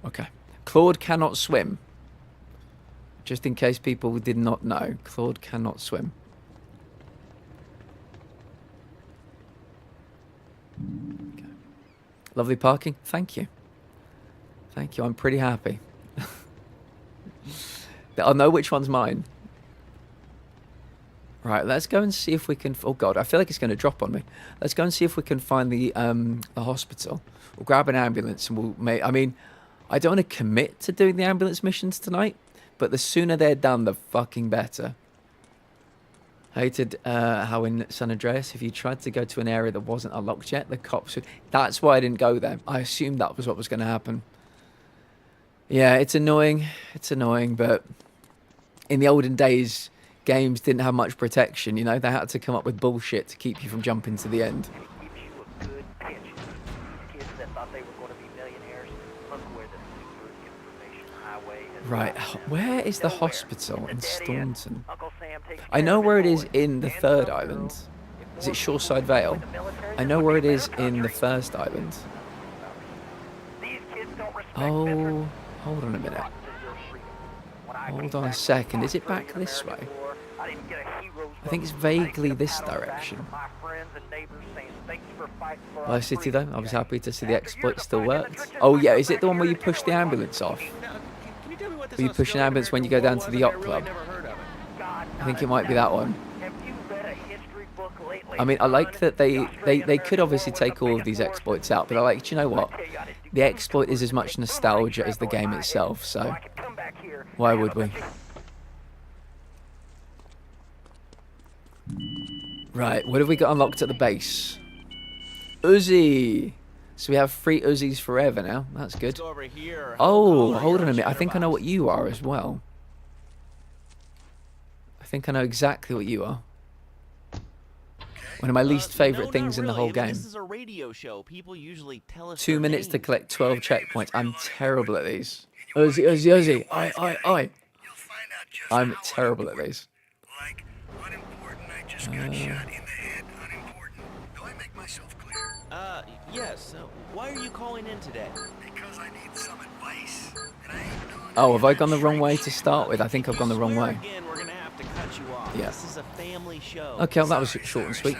Okay. Claude cannot swim. Just in case people did not know, Claude cannot swim. Okay. Lovely parking. Thank you. Thank you. I'm pretty happy. I'll know which one's mine. Right, let's go and see if we can... Oh, God, I feel like it's going to drop on me. Let's go and see if we can find the hospital. We'll grab an ambulance and we'll make... I mean, I don't want to commit to doing the ambulance missions tonight, but the sooner they're done, the fucking better. Hated how in San Andreas, if you tried to go to an area that wasn't unlocked yet, the cops would... That's why I didn't go there. I assumed that was what was going to happen. Yeah, it's annoying. It's annoying, but in the olden days... Games didn't have much protection, you know. They had to come up with bullshit to keep you from jumping to the end. Right, where is the hospital in Staunton? I know where it is in the third island. Is it Shoreside Vale? I know where it is in the first island. Oh, hold on a minute. Hold on a second. Is it back this way? I think it's vaguely this direction. Vice City though, I was happy to see the exploit still worked. Oh yeah, is it the one where you push the ambulance off? Where you push an ambulance when you go down to the yacht club? I think it might be that one. I mean, I like that they could obviously take all of these exploits out, but I like, do you know what? The exploit is as much nostalgia as the game itself, so why would we? Right, what have we got unlocked at the base? Uzi! So we have 3 Uzis forever now. That's good. Oh, hold on a minute. I think I know what you are as well. I think I know exactly what you are. One of my least favourite things in the whole game. This is a radio show. People usually tell us 2 minutes to collect 12 checkpoints. I'm terrible at these. Uzi, Uzi, Uzi. Oi. I'm terrible at these. Yes. Why are you calling in today? Because I need some advice. Oh, have I gone the wrong way to start with? I think I've gone the wrong way. Again, we're gonna have to cut you off. Yeah. This is a family show. Okay, well, that was short and sweet.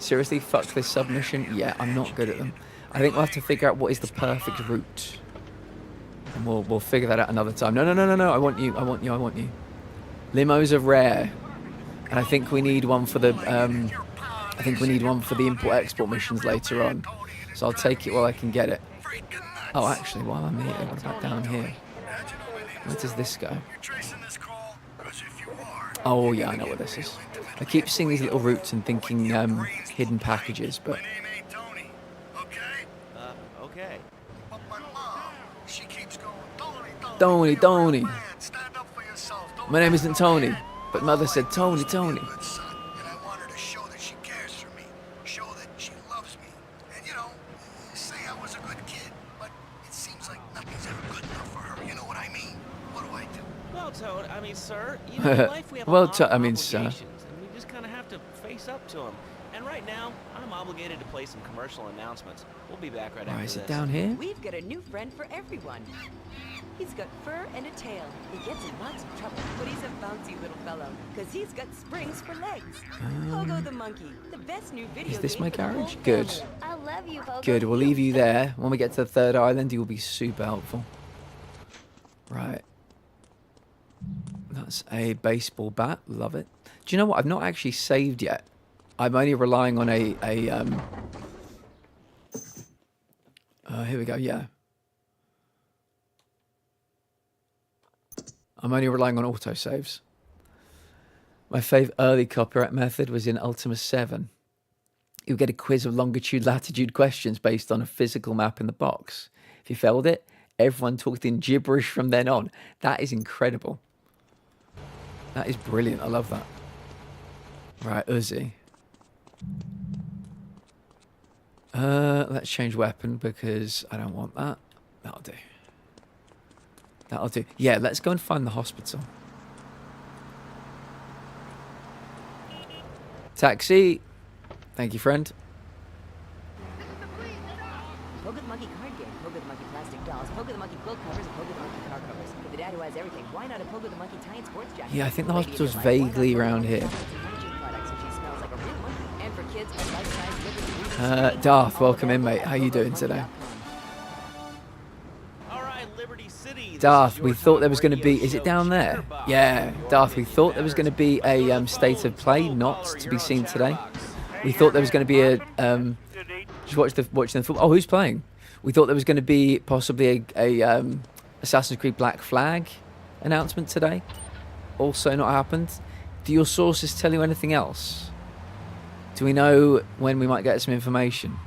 Seriously, fuck this submission. Yeah, I'm not good at them. I think we'll have to figure out what is the perfect route. And we'll figure that out another time. No, no, no, no, no. I want you. I want you. I want you. Limos are rare. And I think we need one for the import-export missions later on. So I'll take it while I can get it. Oh, actually, while I'm here, what about down here? Where does this go? Oh, yeah, I know what this is. I keep seeing these little routes and thinking hidden packages, but... Okay. Tony, Tony. My name isn't Tony, but mother said Tony, Tony. Toad, I mean, sir, you know, in life we have Well, a lot of I mean, sir. obligations, and we just kind of have to face up to them. And right now, I'm obligated to play some commercial announcements. We'll be back right after Is this. it down here? We've got a new friend for everyone. He's got fur and a tail. He gets in lots of trouble, but he's a bouncy little fellow, because he's got springs for legs. Pogo the monkey, the best new video Is this game my for the whole garage? Good. family. I love you, Pogo. Good, we'll leave you there. When we get to the third island, you'll be super helpful. Right. That's a baseball bat. Love it. Do you know what? I've not actually saved yet. I'm only relying on here we go. Yeah. I'm only relying on autosaves. My favourite early copyright method was in Ultima 7. You get a quiz of longitude, latitude questions based on a physical map in the box. If you failed it, everyone talked in gibberish from then on. That is incredible. That is brilliant. I love that. Right, Uzi. Let's change weapon because I don't want that. That'll do. That'll do. Yeah, let's go and find the hospital. Taxi. Thank you, friend. Pogo the monkey card game, Pogo the monkey plastic dolls, Pogo the monkey quilt covers, and Pogo the monkey car covers. For the dad who has everything, why not a Pogo the monkey tie and sports jacket? Yeah, I think the hospital's vaguely around here. Darth, welcome in, mate. How you doing today? Darth, we thought there was going to be... Is it down there? Yeah, Darth, we thought there was going to be a state of play, not to be seen today. We thought there was going to be a... just watching the football. Oh, who's playing? We thought there was going to be possibly a Assassin's Creed Black Flag announcement today. Also not happened. Do your sources tell you anything else? Do we know when we might get some information?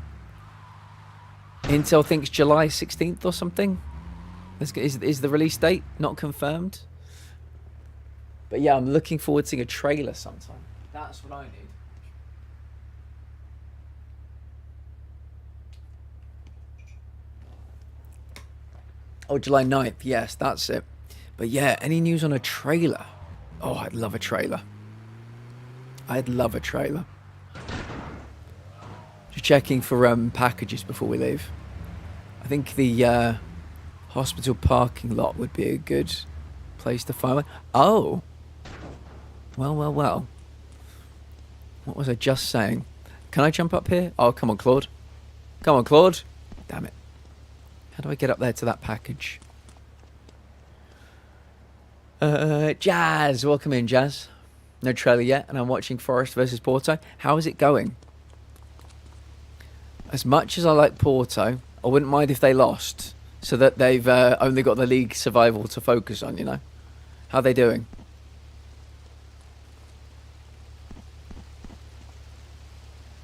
Intel thinks July 16th or something. Is the release date not confirmed? But yeah, I'm looking forward to seeing a trailer sometime. That's what I need. Oh, July 9th. Yes, that's it. But yeah, any news on a trailer? Oh, I'd love a trailer. I'd love a trailer. Just checking for packages before we leave. I think the hospital parking lot would be a good place to find one. Oh. Well. What was I just saying? Can I jump up here? Oh, come on, Claude. Come on, Claude. Damn it. How do I get up there to that package? Jazz. Welcome in, Jazz. No trailer yet, and I'm watching Forest versus Porto. How is it going? As much as I like Porto, I wouldn't mind if they lost, so that they've only got the league survival to focus on, you know? How are they doing?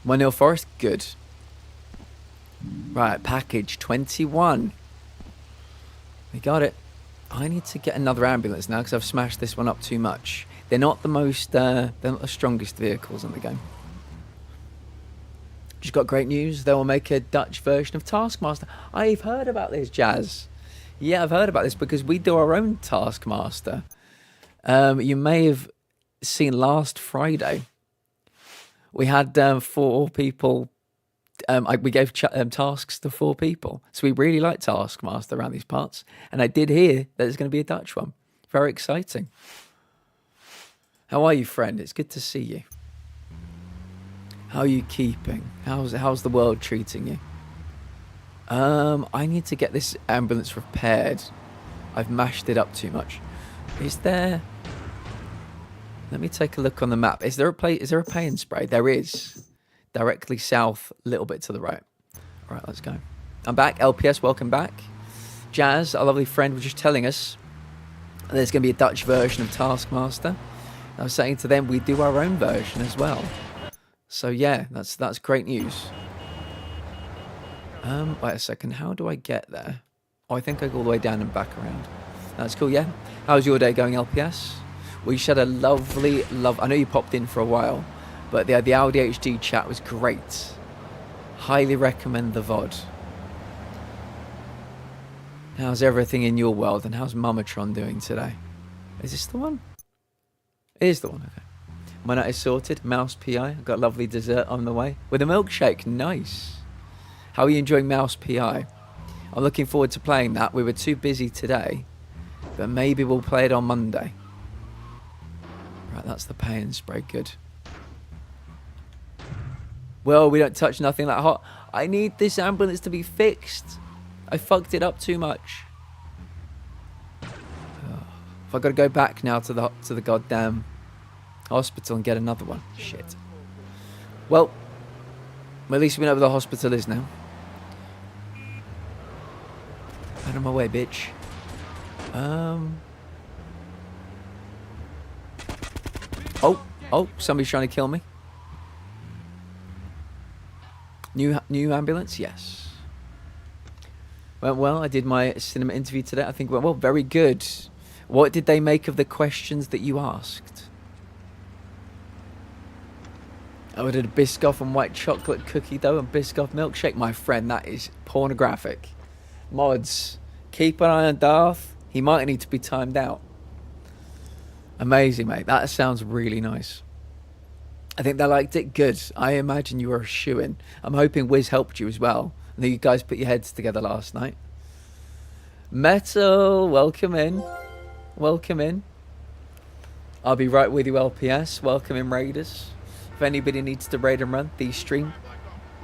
One 0 Forest? Good. Right, package 21. We got it. I need to get another ambulance now because I've smashed this one up too much. They're not the most, they're not the strongest vehicles in the game. Just got great news. They will make a Dutch version of Taskmaster. I've heard about this, Jazz. Yeah, I've heard about this because we do our own Taskmaster. You may have seen last Friday. We had 4 people. We gave tasks to 4 people. So we really like Taskmaster around these parts. And I did hear that there's going to be a Dutch one. Very exciting. How are you, friend? It's good to see you. How are you keeping? How's the world treating you? I need to get this ambulance repaired. I've mashed it up too much. Is there... Let me take a look on the map. Is there a pay and spray? There is. Directly south, a little bit to the right. All right, let's go. I'm back. LPS, welcome back. Jazz, our lovely friend, was just telling us there's going to be a Dutch version of Taskmaster. I was saying to them, we do our own version as well. So yeah, that's great news. Wait a second. How do I get there? Oh, I think I go all the way down and back around. That's cool, yeah. How's your day going, LPS? We just had a lovely... I know you popped in for a while, but the AuDHD chat was great. Highly recommend the VOD. How's everything in your world, and how's Mumatron doing today? Is this the one? It is the one, okay. My night is sorted. Mouse PI. I've got a lovely dessert on the way. With a milkshake. Nice. How are you enjoying Mouse PI? I'm looking forward to playing that. We were too busy today, but maybe we'll play it on Monday. Right, that's the pay and spray. Good. Well, we don't touch nothing that hot. I need this ambulance to be fixed. I fucked it up too much. If I got to go back now to the goddamn hospital and get another one. Shit. Well, at least we know where the hospital is now. Out of my way, bitch. Oh, somebody's trying to kill me. New ambulance? Yes. Went well. I did my cinema interview today. I think it went well. Very good. What did they make of the questions that you asked? I ordered a Biscoff and white chocolate cookie dough and Biscoff milkshake. My friend, that is pornographic. Mods, keep an eye on Darth. He might need to be timed out. Amazing, mate. That sounds really nice. I think they liked it. Good. I imagine you were a shoo-in. I'm hoping Wiz helped you as well. I know you guys put your heads together last night. Metal, welcome in. Welcome in. I'll be right with you, LPS. Welcome in, Raiders. If anybody needs to raid and run, these stream.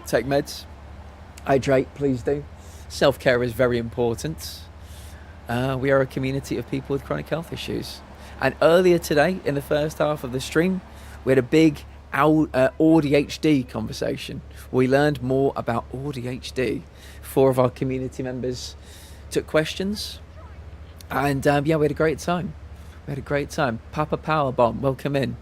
Take meds. Hydrate, please do. Self-care is very important. We are a community of people with chronic health issues. And earlier today, in the first half of the stream, we had a big AuDHD conversation. We learned more about AuDHD. 4 of our community members took questions. And yeah, we had a great time. We had a great time. Papa Powerbomb, welcome in.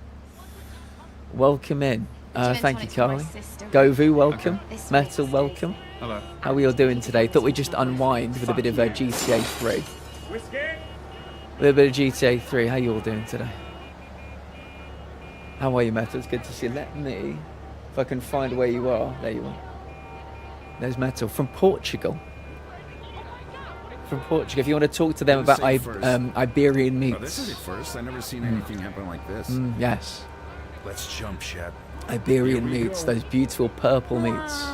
Welcome in. Thank you, Carly. Govu, welcome. Okay. Metal, welcome. Hello. How are we all doing today? Thought we'd just unwind with a bit of GTA 3. Whiskey? With a bit of GTA 3. How you all doing today? How are you, Metal? It's good to see you. Let me, if I can find where you are. There you are. There's Metal from Portugal. From Portugal. If you want to talk to them about Iberian meats. Oh, this is it first. I've never seen anything happen like this. Yes. Let's jump, Shep. Iberian meats, those beautiful purple meats.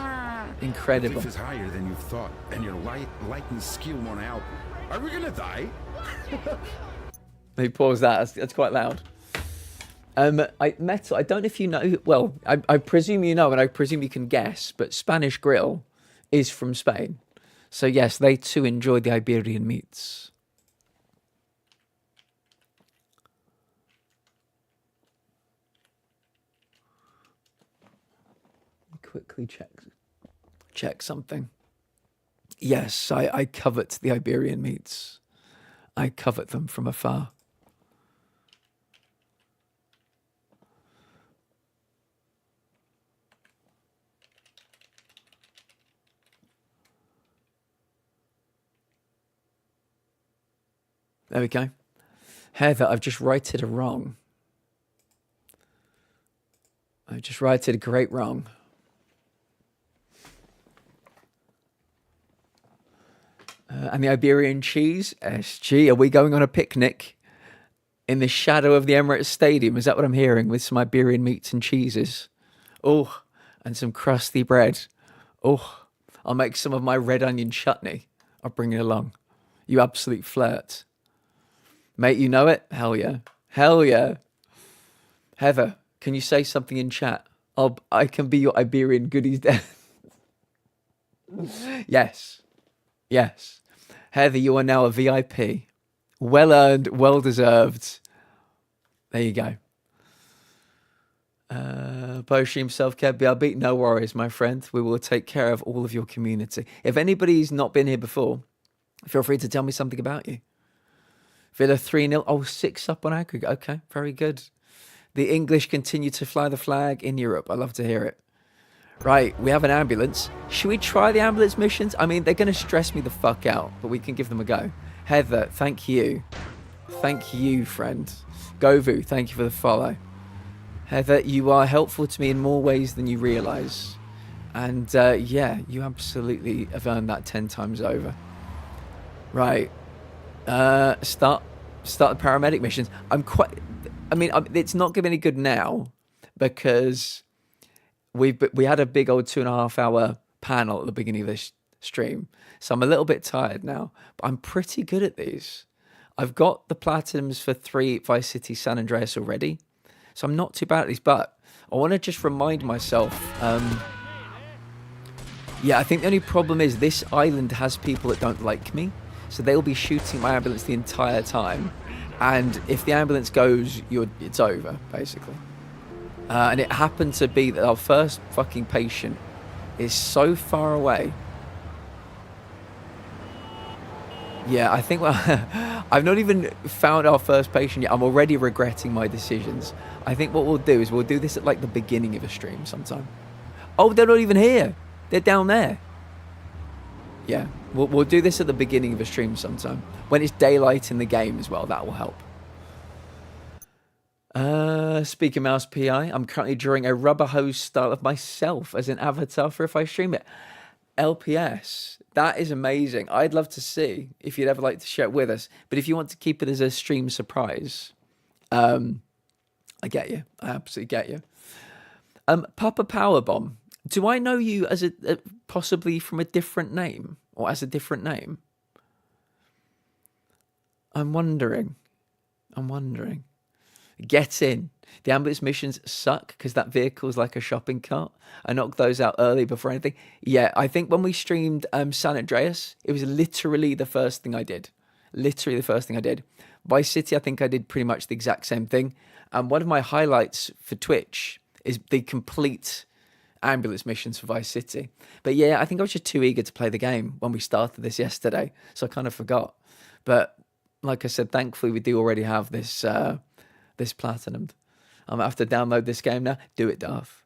Incredible. The beef is higher than you thought, and your lightning skill won't help. Are we gonna die? Let me pause that. That's quite loud. Metal, I don't know if you know. Well, I presume you know, and I presume you can guess. But Spanish Grill is from Spain, so yes, they too enjoy the Iberian meats. Quickly check something. Yes, I covet the Iberian meats. I covet them from afar. There we go. Heather, I've just righted a wrong. I've just righted a great wrong. And the Iberian cheese, SG, are we going on a picnic in the shadow of the Emirates Stadium? Is that what I'm hearing, with some Iberian meats and cheeses? Oh, and some crusty bread. Oh, I'll make some of my red onion chutney. I'll bring it along. You absolute flirt. Mate, you know it? Hell yeah. Hell yeah. Heather, can you say something in chat? I can be your Iberian goodies there. Yes. Yes. Heather, you are now a VIP. Well earned, well deserved. There you go. Post-stream self-care BRB, no worries, my friend. We will take care of all of your community. If anybody's not been here before, feel free to tell me something about you. Villa 3-0. Oh, 6 up on aggregate. Okay, very good. The English continue to fly the flag in Europe. I love to hear it. Right, we have an ambulance. Should we try the ambulance missions? I mean, they're going to stress me the fuck out, but we can give them a go. Heather, thank you. Thank you, friend. Govu, thank you for the follow. Heather, you are helpful to me in more ways than you realise. And yeah, you absolutely have earned that 10 times over. Right. Start the paramedic missions. It's not going to be any good now because we had a big old 2.5 hour panel at the beginning of this stream. So I'm a little bit tired now, but I'm pretty good at these. I've got the platinums for 3 Vice City San Andreas already. So I'm not too bad at these, but I want to just remind myself, yeah, I think the only problem is this island has people that don't like me. So they'll be shooting my ambulance the entire time. And if the ambulance goes, it's over, basically. And it happened to be that our first fucking patient is so far away. Yeah, I think I've not even found our first patient yet. I'm already regretting my decisions. I think what we'll do is we'll do this at like the beginning of a stream sometime. Oh, they're not even here. They're down there. Yeah, we'll do this at the beginning of a stream sometime. When it's daylight in the game as well, that will help. Speaker Mouse PI, I'm currently drawing a rubber hose style of myself as an avatar for if I stream it. LPS, that is amazing. I'd love to see if you'd ever like to share it with us. But if you want to keep it as a stream surprise, I get you. I absolutely get you. Papa Powerbomb, do I know you as possibly from a different name or as a different name? I'm wondering. Get in. The ambulance missions suck because that vehicle is like a shopping cart. I knocked those out early before anything. Yeah, I think when we streamed San Andreas, it was literally the first thing I did. Literally the first thing I did. Vice City, I think I did pretty much the exact same thing. And one of my highlights for Twitch is the complete ambulance missions for Vice City. But yeah, I think I was just too eager to play the game when we started this yesterday. So I kind of forgot. But like I said, thankfully we do already have this this platinum. I'm going to have to download this game now. Do it, Darth.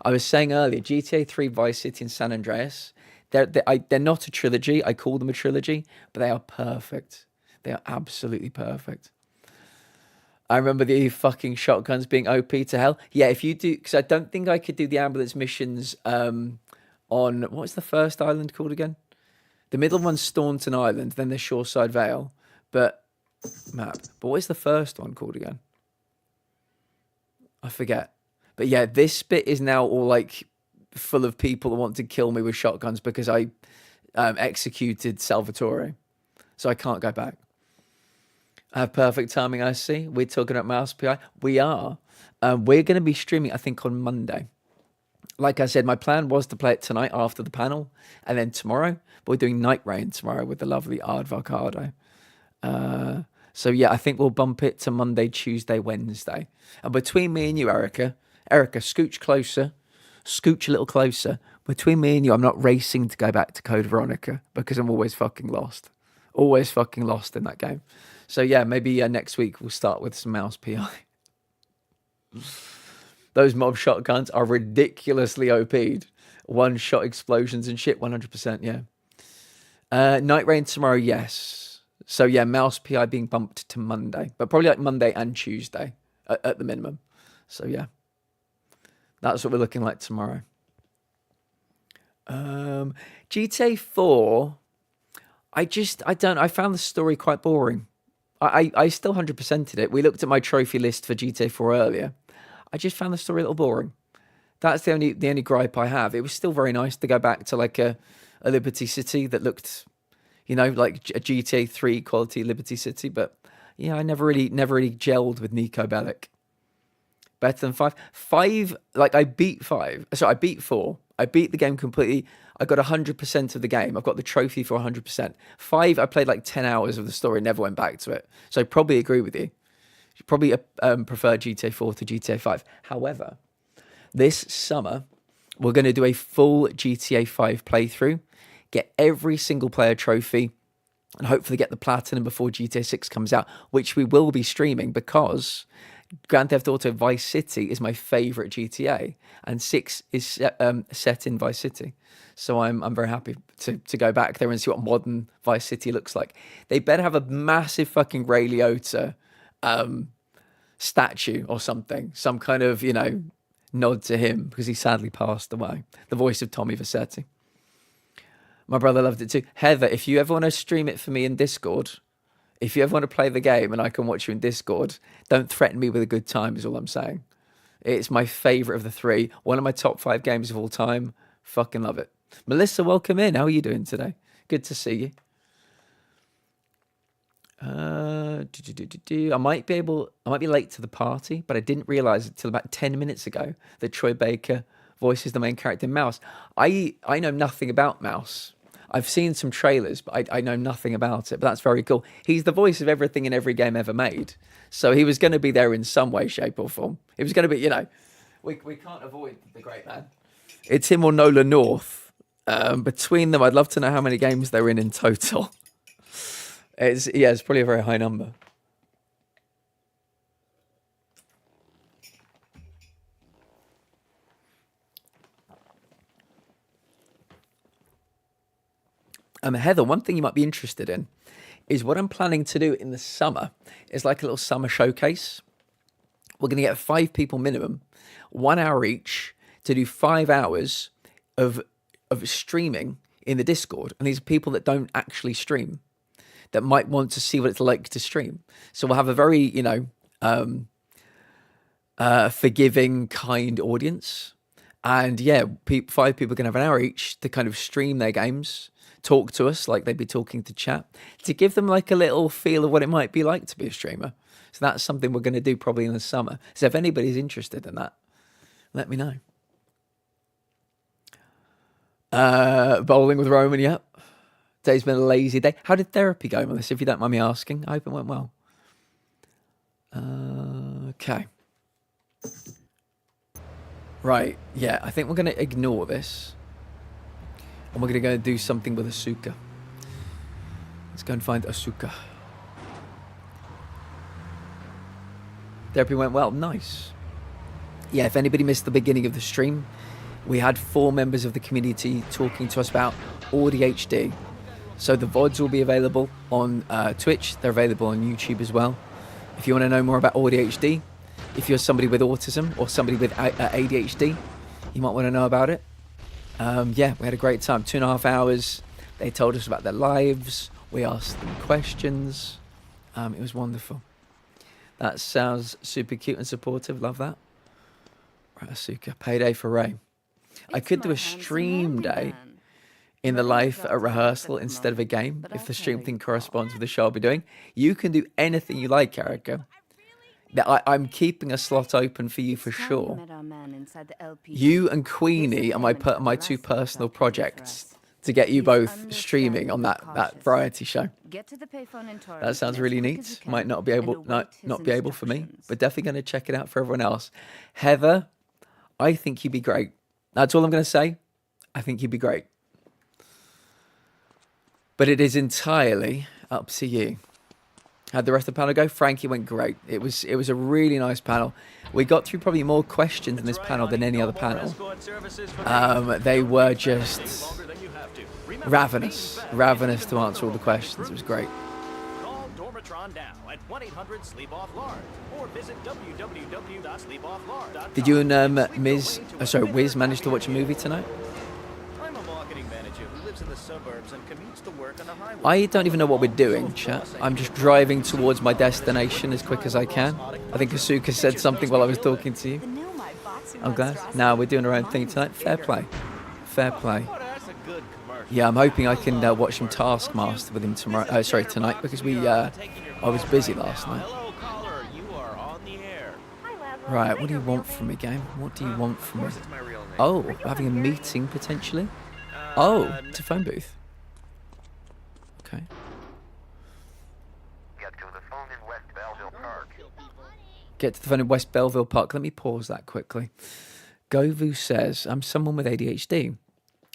I was saying earlier, GTA 3, Vice City, and San Andreas, they're not a trilogy. I call them a trilogy, but they are perfect. They are absolutely perfect. I remember the fucking shotguns being OP to hell. Yeah, if you do, because I don't think I could do the ambulance missions on, what's the first island called again? The middle one's Staunton Island, then there's Shoreside Vale. But what is the first one called again? I forget. But yeah, this bit is now all like full of people that want to kill me with shotguns because I executed Salvatore. So I can't go back. I have perfect timing, I see. We're talking about Mouse PI. We are. We're going to be streaming, I think, on Monday. Like I said, my plan was to play it tonight after the panel and then tomorrow. But we're doing Night Rain tomorrow with the lovely Ardvarcado. So yeah, I think we'll bump it to Monday, Tuesday, Wednesday. And between me and you, Erica, scooch closer, scooch a little closer. Between me and you, I'm not racing to go back to Code Veronica because I'm always fucking lost. Always fucking lost in that game. So yeah, maybe next week we'll start with some Mouse PI. Those mob shotguns are ridiculously OP'd. One-shot explosions and shit, 100%, yeah. Night Rain tomorrow, yes. So yeah, Mouse PI being bumped to Monday, but probably like Monday and Tuesday at the minimum. So yeah, that's what we're looking like tomorrow. GTA 4, I found the story quite boring. I still 100%ed it. We looked at my trophy list for GTA 4 earlier. I just found the story a little boring. That's the only gripe I have. It was still very nice to go back to like a Liberty City that looked, you know, like a GTA 3 quality Liberty City. But yeah, I never really gelled with Nico Bellic. Better than 5. 5, like I beat 5. So I beat 4. I beat the game completely. I got 100% of the game. I've got the trophy for 100%. 5, I played like 10 hours of the story, never went back to it. So I probably agree with you. You probably prefer GTA 4 to GTA 5. However, this summer, we're going to do a full GTA 5 playthrough, get every single player trophy, and hopefully get the platinum before GTA 6 comes out, which we will be streaming because Grand Theft Auto Vice City is my favorite GTA, and 6 is set in Vice City. So I'm very happy to go back there and see what modern Vice City looks like. They better have a massive fucking Ray Liotta statue or something, some kind of, you know, nod to him because he sadly passed away. The voice of Tommy Vercetti. My brother loved it too. Heather, if you ever want to stream it for me in Discord, if you ever want to play the game and I can watch you in Discord, don't threaten me with a good time is all I'm saying. It's my favourite of the 3. One of my top 5 games of all time. Fucking love it. Melissa, welcome in. How are you doing today? Good to see you. I might be late to the party, but I didn't realise until about 10 minutes ago that Troy Baker voices the main character in Mouse. I know nothing about Mouse. I've seen some trailers, but I know nothing about it. But that's very cool. He's the voice of everything in every game ever made. So he was going to be there in some way, shape or form. It was going to be, you know, we can't avoid the great man. It's him or Nolan North. Between them, I'd love to know how many games they're in total. It's probably a very high number. Heather, one thing you might be interested in is what I'm planning to do in the summer is like a little summer showcase. We're going to get 5 people minimum, 1 hour each, to do 5 hours of streaming in the Discord. And these are people that don't actually stream, that might want to see what it's like to stream. So we'll have a very, you know, forgiving, kind audience. And yeah, 5 people can have an hour each to kind of stream their games, talk to us like they'd be talking to chat, to give them like a little feel of what it might be like to be a streamer. So that's something we're going to do probably in the summer. So if anybody's interested in that, let me know. Bowling with Roman, yep. Today's been a lazy day. How did therapy go, Melissa, if you don't mind me asking? I hope it went well. Okay. Right, yeah, I think we're going to ignore this. And we're going to go and do something with Asuka. Let's go and find Asuka. Therapy went well. Nice. Yeah, if anybody missed the beginning of the stream, we had 4 members of the community talking to us about AuDHD. So the VODs will be available on Twitch. They're available on YouTube as well. If you want to know more about AuDHD, if you're somebody with autism or somebody with ADHD, you might want to know about it. Yeah, we had a great time. 2.5 hours. They told us about their lives. We asked them questions. It was wonderful. That sounds super cute and supportive. Love that. Right, Asuka. Payday for Ray. I could do a stream day in the life a rehearsal instead of a game if the stream thing corresponds with the show I'll be doing. You can do anything you like, Erica. I'm keeping a slot open for you for sure. You and Queenie are my 2 personal projects to get you both streaming on that variety show. That sounds really neat. Might not be able for me, but definitely going to check it out for everyone else. Heather, I think you'd be great. That's all I'm going to say. I think you'd be great. But it is entirely up to you. How'd the rest of the panel go? Frankie went great. It was a really nice panel. We got through probably more questions in this panel than any other panel. They were just ravenous to answer all the questions. It was great. Call Dormatron now at 1-800-SLEEP-OFF-LARD or visit www.sleepofflard.com. Did you and Wiz manage to watch a movie tonight? I'm a marketing manager who lives in the suburbs and commutes to work on the highway. I don't even know what we're doing, chat. I'm just driving towards my destination as quick as I can. I think Asuka said something while I was talking to you. I'm glad. Now we're doing our own thing tonight. Fair play. Fair play. Yeah, I'm hoping I can watch some Taskmaster with him tomorrow. Tonight, because I was busy last night. Right, what do you want from me, game? What do you want from me? Of course it's my real name. Oh, we're having a meeting potentially? Oh, it's a phone booth. Okay. Get to the phone in West Belleville Park. Get to the phone in West Belleville Park. Let me pause that quickly. Govu says, I'm someone with ADHD.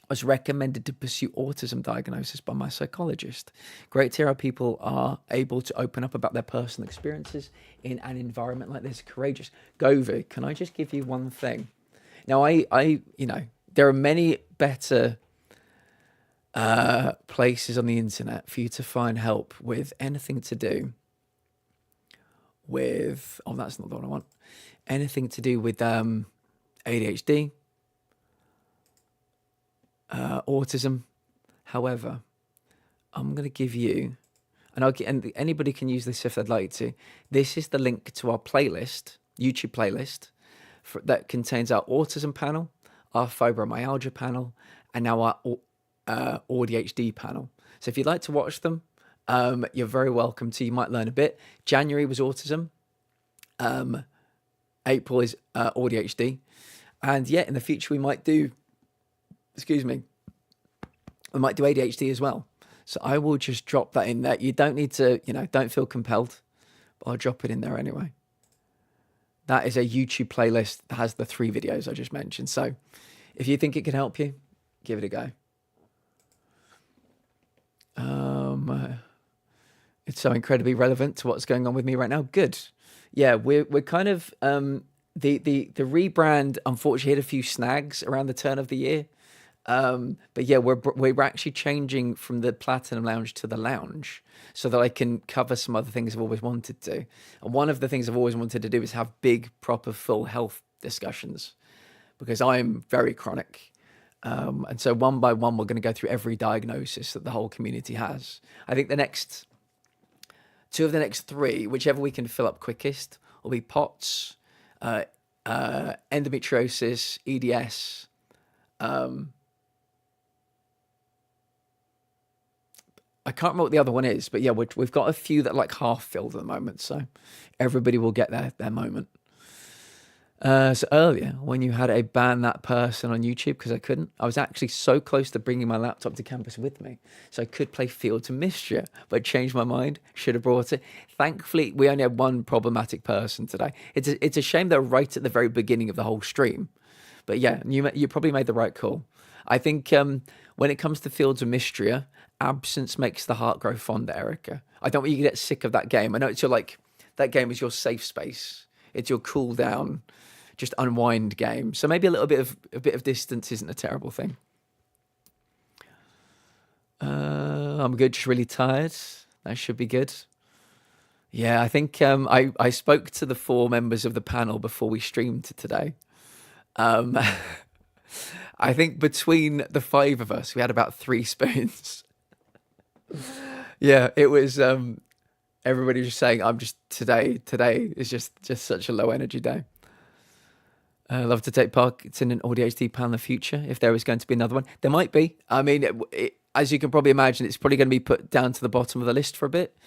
I was recommended to pursue autism diagnosis by my psychologist. Great to hear how people are able to open up about their personal experiences in an environment like this. Courageous. Govu, can I just give you one thing? Now, there are many better places on the internet for you to find help with anything to do with, that's not the one I want. Anything to do with ADHD, autism. However, I'm going to give you, and anybody can use this if they'd like to. This is the link to our playlist, YouTube playlist, that contains our autism panel, our fibromyalgia panel, and now our AuDHD panel. So if you'd like to watch them, you're very welcome to. You might learn a bit. January was autism. April is AuDHD. And in the future we might do, we might do ADHD as well. So I will just drop that in there. You don't need to, don't feel compelled, but I'll drop it in there anyway. That is a YouTube playlist that has the 3 videos I just mentioned. So if you think it can help you, give it a go. It's so incredibly relevant to what's going on with me right now. Good. Yeah, we're kind of the rebrand unfortunately hit a few snags around the turn of the year. But yeah, we're actually changing from the Platinum Lounge to the Lounge so that I can cover some other things I've always wanted to. And one of the things I've always wanted to do is have big, proper, full health discussions because I'm very chronic. And so one by one, we're going to go through every diagnosis that the whole community has. I think two of the next 3, whichever we can fill up quickest, will be POTS, endometriosis, EDS, I can't remember what the other one is, but yeah, we've got a few that are like half filled at the moment, so everybody will get their moment. So earlier, when you had a ban that person on YouTube because I couldn't, I was actually so close to bringing my laptop to campus with me, so I could play Fields of Mischief, but changed my mind. Should have brought it. Thankfully, we only had one problematic person today. It's a shame they're right at the very beginning of the whole stream, but yeah, you probably made the right call. I think when it comes to Fields of Mysteria, absence makes the heart grow fonder, Erica. I don't want you to get sick of that game. I know it's that game is your safe space. It's your cool down, just unwind game. So maybe a bit of distance isn't a terrible thing. I'm good, just really tired. That should be good. Yeah, I think I spoke to the 4 members of the panel before we streamed today. I think between the 5 of us, we had about 3 spoons. Yeah, it was everybody just saying, I'm just today is just such a low energy day. I'd love to take part in an AuDHD panel in the future if there was going to be another one. There might be. I mean, as you can probably imagine, it's probably going to be put down to the bottom of the list for a bit.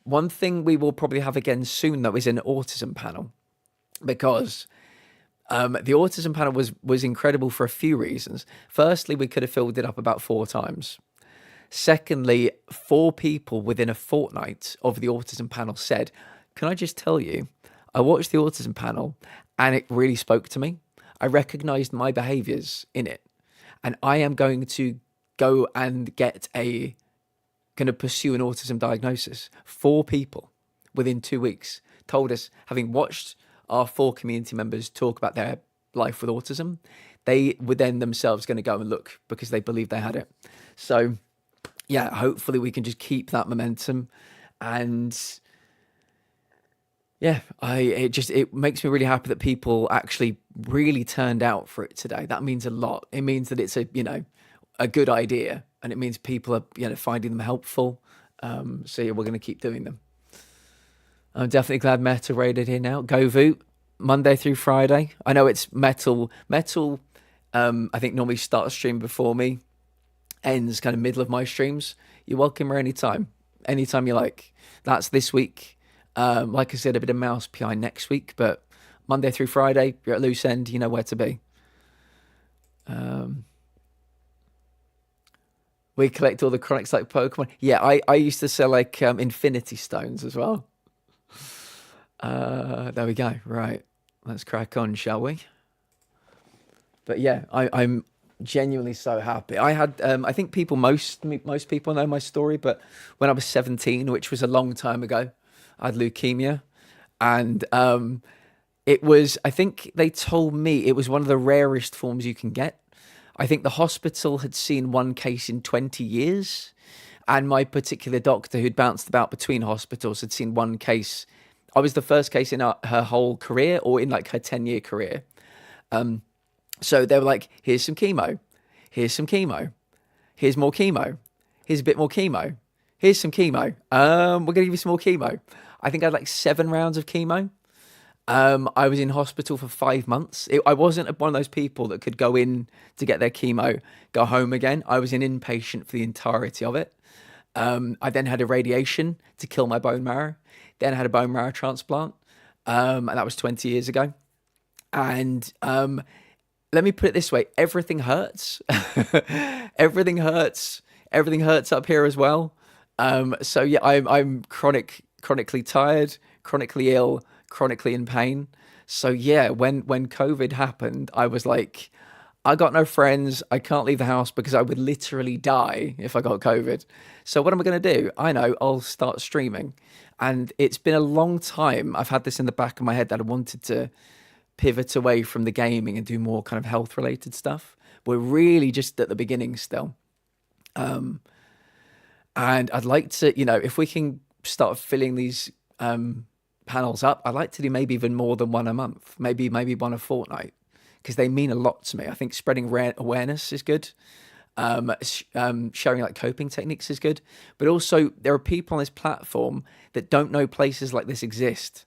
One thing we will probably have again soon, though, is an autism panel, because the autism panel was incredible for a few reasons. Firstly, we could have filled it up about 4 times. Secondly, 4 people within a fortnight of the autism panel said, can I just tell you, I watched the autism panel and it really spoke to me. I recognized my behaviors in it. And I am going to go and going to pursue an autism diagnosis. 4 people within 2 weeks told us, having watched our 4 community members talk about their life with autism, they were then themselves going to go and look because they believed they had it. So yeah, hopefully we can just keep that momentum. And yeah, it makes me really happy that people actually really turned out for it today. That means a lot. It means that it's a good idea, and it means people are finding them helpful. So yeah, we're going to keep doing them. I'm definitely glad Metal raided here now. Go Voot, Monday through Friday. I know it's Metal. I think normally starts stream before me, ends kind of middle of my streams. You're welcome here anytime you like. That's this week. Like I said, a bit of Mouse PI next week, but Monday through Friday, you're at loose end, you know where to be. We collect all the chronics like Pokemon. Yeah, I used to sell like infinity stones as well. There we go. Right. Let's crack on, shall we? But yeah, I'm genuinely so happy. I had, I think most people know my story, but when I was 17, which was a long time ago, I had leukemia. And it was, I think they told me it was one of the rarest forms you can get. I think the hospital had seen one case in 20 years. And my particular doctor, who'd bounced about between hospitals, had seen one case. I was the first case in her whole career, or in like her 10-year career. So they were like, here's some chemo. Here's some chemo. Here's more chemo. Here's a bit more chemo. Here's some chemo. We're going to give you some more chemo. I think I had like 7 rounds of chemo. I was in hospital for 5 months. I wasn't one of those people that could go in to get their chemo, go home again. I was an inpatient for the entirety of it. I then had a radiation to kill my bone marrow. Then I had a bone marrow transplant. And that was 20 years ago. And let me put it this way. Everything hurts. Everything hurts. Everything hurts up here as well. So yeah, I'm chronically tired, chronically ill, chronically in pain. So yeah, when COVID happened, I was like, I got no friends. I can't leave the house because I would literally die if I got COVID. So what am I going to do? I know, I'll start streaming. And it's been a long time. I've had this in the back of my head that I wanted to pivot away from the gaming and do more kind of health related stuff. We're really just at the beginning still. And I'd like to, if we can start filling these panels up, I'd like to do maybe even more than one a month, maybe one a fortnight, because they mean a lot to me. I think spreading awareness is good. Sharing like coping techniques is good. But also there are people on this platform that don't know places like this exist,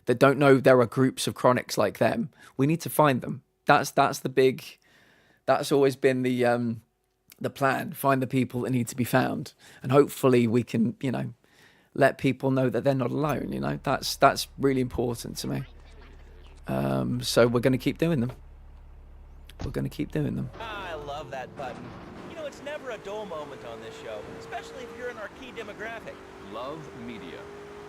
that don't know there are groups of chronics like them. We need to find them. That's always been the plan. Find the people that need to be found. And hopefully we can, let people know that they're not alone. That's really important to me. So we're going to keep doing them. I love that button. It's never a dull moment on this show, especially if you're in our key demographic. Love media,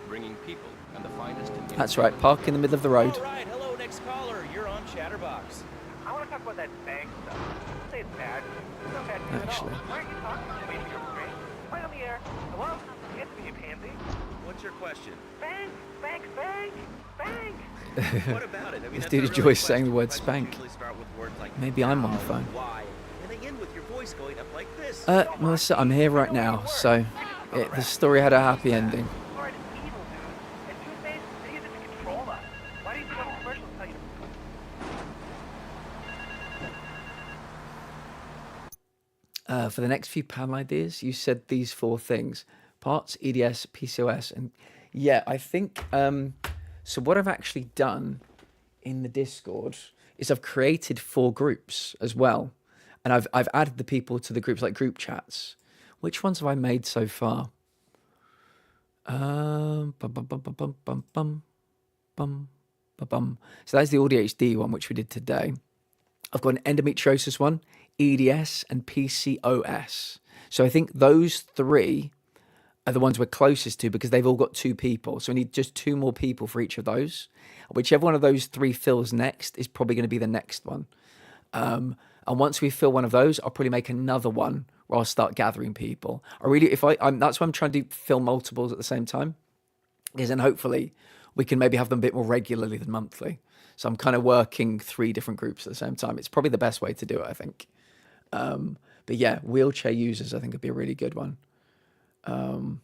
bringing people and the finest in. That's right. Park in the middle of the road. All right, hello, next caller. You're on Chatterbox. I want to talk about that bank stuff. Don't say it's bad. It's not bad news Actually. at all. Why aren't you talking to me? You're great. Right on the air. Hello? Answer me, you pansy. What's your question? Bank! Bank! Bank! Bank! What about it? I mean, This that's dude not really enjoys a saying the word question. spank. Usually start with words like Maybe I'm on the how, phone. why, and they end with your voice going up like this. Melissa, I'm here right now. So the story had a happy ending. Fluoride is evil, dude. And toothpaste, they use it to control us. Why do you think all the commercials tell you? For the next few panel ideas, you said these 4 things: POTS, EDS, PCOS, and yeah, I think. So what I've actually done in the Discord is I've created 4 groups as well, and I've added the people to the groups like group chats. Which ones have I made so far? So that's the AuDHD one, which we did today. I've got an endometriosis one, EDS, and PCOS. So I think those 3 are the ones we're closest to because they've all got 2 people. So we need just 2 more people for each of those. Whichever one of those 3 fills next is probably going to be the next one. And once we fill one of those, I'll probably make another one where I'll start gathering people. That's why I'm trying to fill multiples at the same time, because then hopefully we can maybe have them a bit more regularly than monthly. So I'm kind of working 3 different groups at the same time. It's probably the best way to do it, I think. But yeah, wheelchair users, I think would be a really good one. And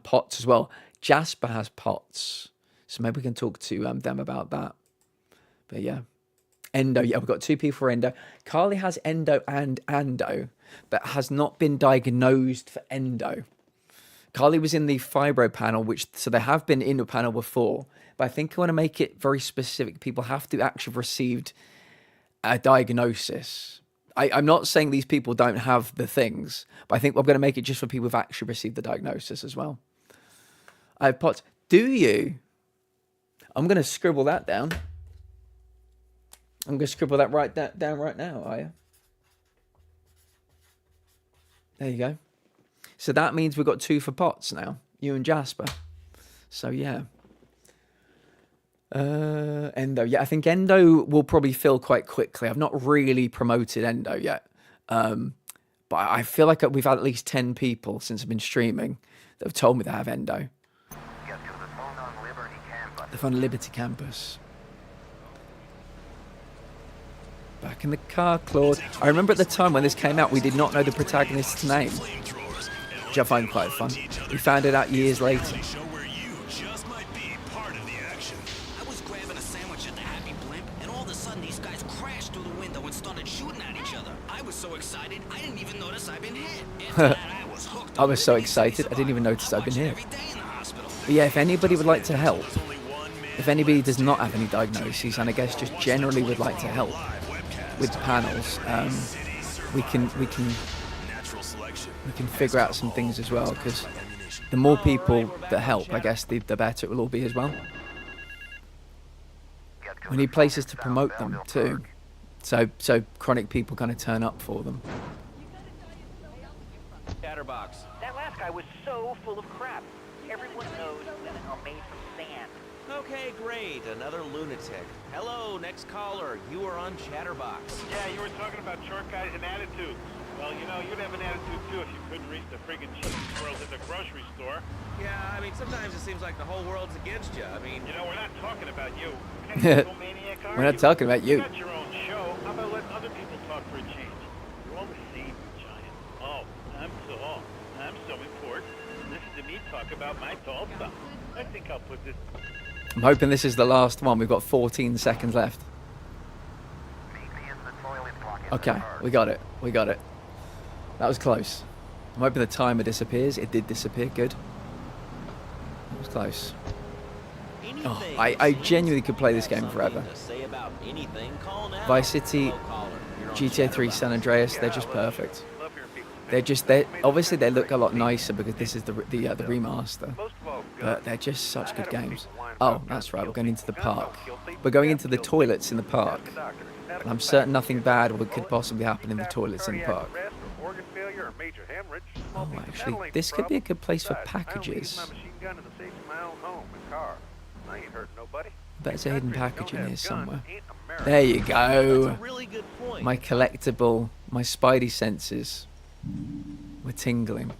POTS as well. Jasper has POTS, so maybe we can talk to them about that. But yeah, endo. Yeah, we've got 2 people for endo. Carly has endo and ando, but has not been diagnosed for endo. Carly was in the fibro panel, so they have been in a panel before, but I think I want to make it very specific. People have to actually have received a diagnosis. I'm not saying these people don't have the things, but I think I'm going to make it just for people who've actually received the diagnosis as well. I have POTS. Do you? I'm going to scribble that down. I'm going to scribble that right down right now, are you? There you go. So that means we've got 2 for Potts now. You and Jasper. So, yeah. Endo. Yeah, I think Endo will probably fill quite quickly. I've not really promoted Endo yet. But I feel like we've had at least 10 people since I've been streaming that have told me they have Endo. The Fun Liberty Campus. Back in the car, Claude. I remember at the time when this came out, we did not know the protagonist's name, which I find quite fun. We found it out years later. I was grabbing a sandwich at the Happy Blimp, and all of a sudden these guys crashed through the window and started shooting at each other. I was so excited, I didn't even notice I'd been hit. After that, I was hooked. I was so excited, I didn't even notice I'd been hit. But yeah, if anybody would like to help, if anybody does not have any diagnoses, and I guess just generally would like to help with the panels, we can figure out some things as well, because the more people that help, I guess the better it will all be as well. We need places to promote them too, so chronic people kind of turn up for them. Chatterbox. That last guy was so full of crap. Everyone knows women are made from sand. Okay, great. Another lunatic. Hello, next caller. You are on Chatterbox. Yeah, you were talking about short guys and attitudes. Well, you know, you'd have an attitude too if you couldn't reach the friggin' cheese swirls at the grocery store. Yeah, I mean, sometimes it seems like the whole world's against you. I mean... You know, we're not talking about you. We're not talking about you. You got your own show. How about letting other people talk for a change? You're all the same, giant. Oh, I'm so important. Listen to me talk about my tall stuff. I think I'll put this... I'm hoping this is the last one. We've got 14 seconds left. Okay, we got it. We got it. That was close. I'm hoping the timer disappears. It did disappear. Good. It was close. Oh, I genuinely could play this game forever. Vice City, GTA 3, San Andreas, they're just perfect. Obviously they look a lot nicer because this is the remaster, but they're just such good games. Oh, that's right, we're going into the park. We're going into the toilets in the park. And I'm certain nothing bad could possibly happen in the toilets in the park. Oh, actually, this could be a good place for packages. I bet there's a hidden package in here somewhere. There you go. My collectible, my spidey senses were tingling.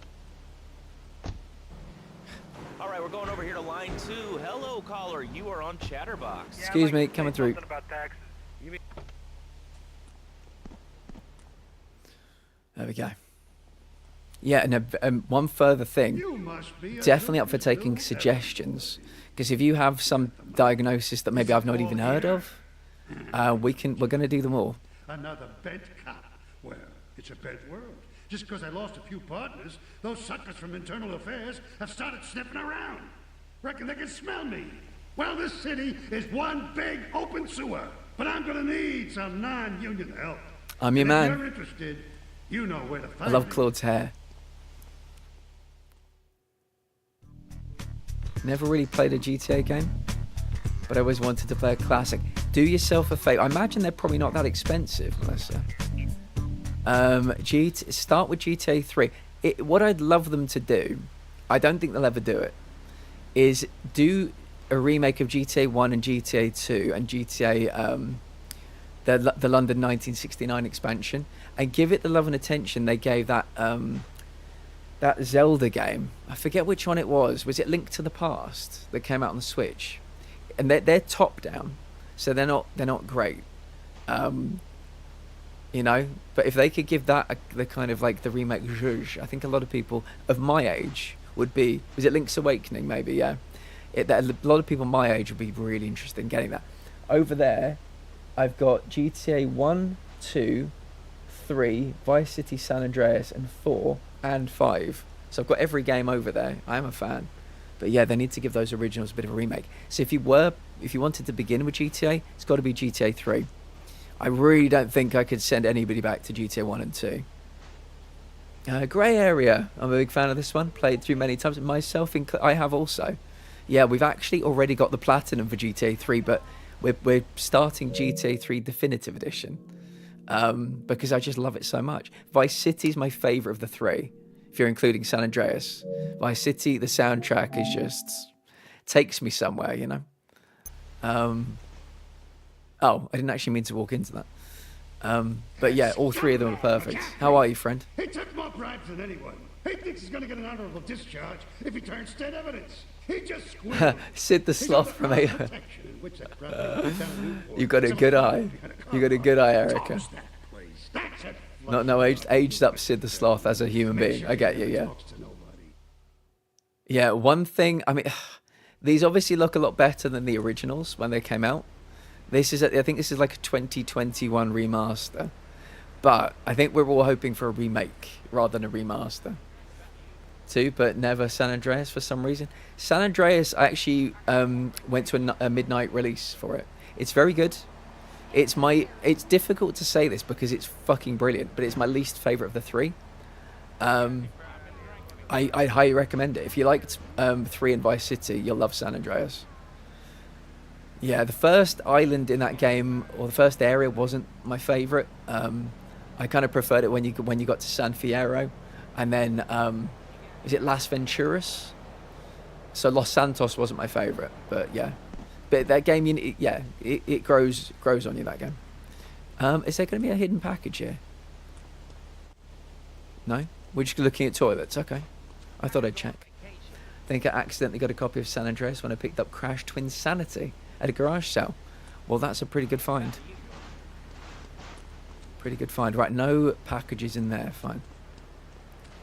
All right, we're going over here to line 2. Hello, caller. You are on Chatterbox. Excuse me, coming through. There we go. Yeah, and one further thing. Definitely up for taking suggestions. Because if you have some diagnosis that maybe I've not even heard of, we're going to do them all. Another bent cop. Well, it's a bent world. Just because I lost a few partners, those suckers from Internal Affairs have started sniffing around. Reckon they can smell me. Well, this city is one big open sewer. But I'm going to need some non-union help. I'm your man. If you're interested, you know where to find me. I love Claude's hair. Never really played a GTA game, but I always wanted to play a classic. Do yourself a favor. I imagine they're probably not that expensive, Melissa. Start with GTA 3. What I'd love them to do, I don't think they'll ever do it, is do a remake of GTA 1 and GTA 2 and GTA, the London 1969 expansion, and give it the love and attention they gave that that Zelda game. I forget which one it was. Was it Link to the Past that came out on the Switch? And they're top down, so they're not great. You know, but if they could give that the kind of like the remake zhuzh, I think a lot of people of my age would be. Was it Link's Awakening? Maybe, yeah. A lot of people my age would be really interested in getting that. Over there, I've got GTA 1, 2, 3, Vice City, San Andreas, and 4 and 5. So I've got every game over there. I am a fan. But yeah, they need to give those originals a bit of a remake. So if you wanted to begin with GTA, it's got to be GTA 3. I really don't think I could send anybody back to GTA 1 and 2. Grey Area. I'm a big fan of this one. Played through many times. Myself, I have also. Yeah, we've actually already got the platinum for GTA 3, but we're starting GTA 3 Definitive Edition because I just love it so much. Vice City is my favorite of the three, if you're including San Andreas. Vice City, the soundtrack is just takes me somewhere, you know. Oh, I didn't actually mean to walk into that. But yeah, all three of them are perfect. How are you, friend? He took more bribes than anyone. He thinks he's going to get an honorable discharge if he turns state evidence. He just squealed. Sid the Sloth from A. You got a good eye. You got a good eye, Erica. No, aged up Sid the Sloth as a human being. I get you, yeah. Yeah, one thing, I mean, these obviously look a lot better than the originals when they came out. I think this is like a 2021 remaster. But I think we're all hoping for a remake rather than a remaster. Too, but never San Andreas for some reason. San Andreas, I actually went to a midnight release for it. It's very good. It's difficult to say this because it's fucking brilliant, but it's my least favorite of the three. I highly recommend it. If you liked 3 and Vice City, you'll love San Andreas. Yeah, the first island in that game, or the first area, wasn't my favorite. I kind of preferred it when you got to San Fierro, and then is it Las Venturas? So Los Santos wasn't my favorite, but yeah. But that game, it grows on you, that game. Is there going to be a hidden package here? No? We're just looking at toilets. Okay. I thought I'd check. I think I accidentally got a copy of San Andreas when I picked up Crash Twinsanity at a garage sale. Well, that's a pretty good find. Pretty good find. Right, no packages in there. Fine.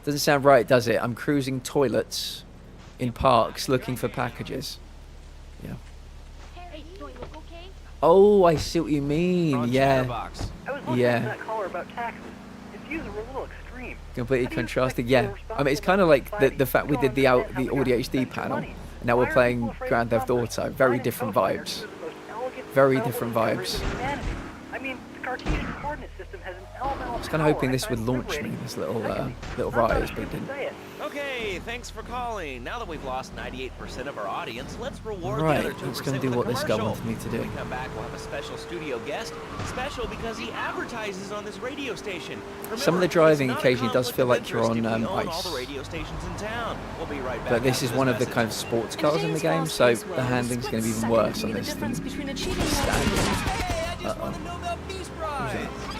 Doesn't sound right, does it? I'm cruising toilets in parks looking for packages. Yeah. Oh, I see what you mean. Yeah. I was looking at that caller about taxes. His views were a little extreme. Completely contrasted. Yeah. I mean, it's kind of like the fact we did the AuDHD panel, and now we're playing Grand Theft Auto. Very different vibes. Very different vibes. I mean, the Cartesian coordinate system has an elemental. I was kind of hoping this would launch me, this little rise, but it didn't. Okay, thanks for calling. Now that we've lost 98% of our audience, let's reward Right, the other 2% let's go and do with a what this guy commercial. wanted me to do. When we come back, we'll have a special studio guest. Special because he advertises on this radio station. Remember, Some of the driving it's not a occasionally does conflict feel of like you're interest on if you own all ice. the radio stations in town. We'll be right back But this after is one of the message. kind of sports cars in the game, so the handling's going to be even worse on this than standard.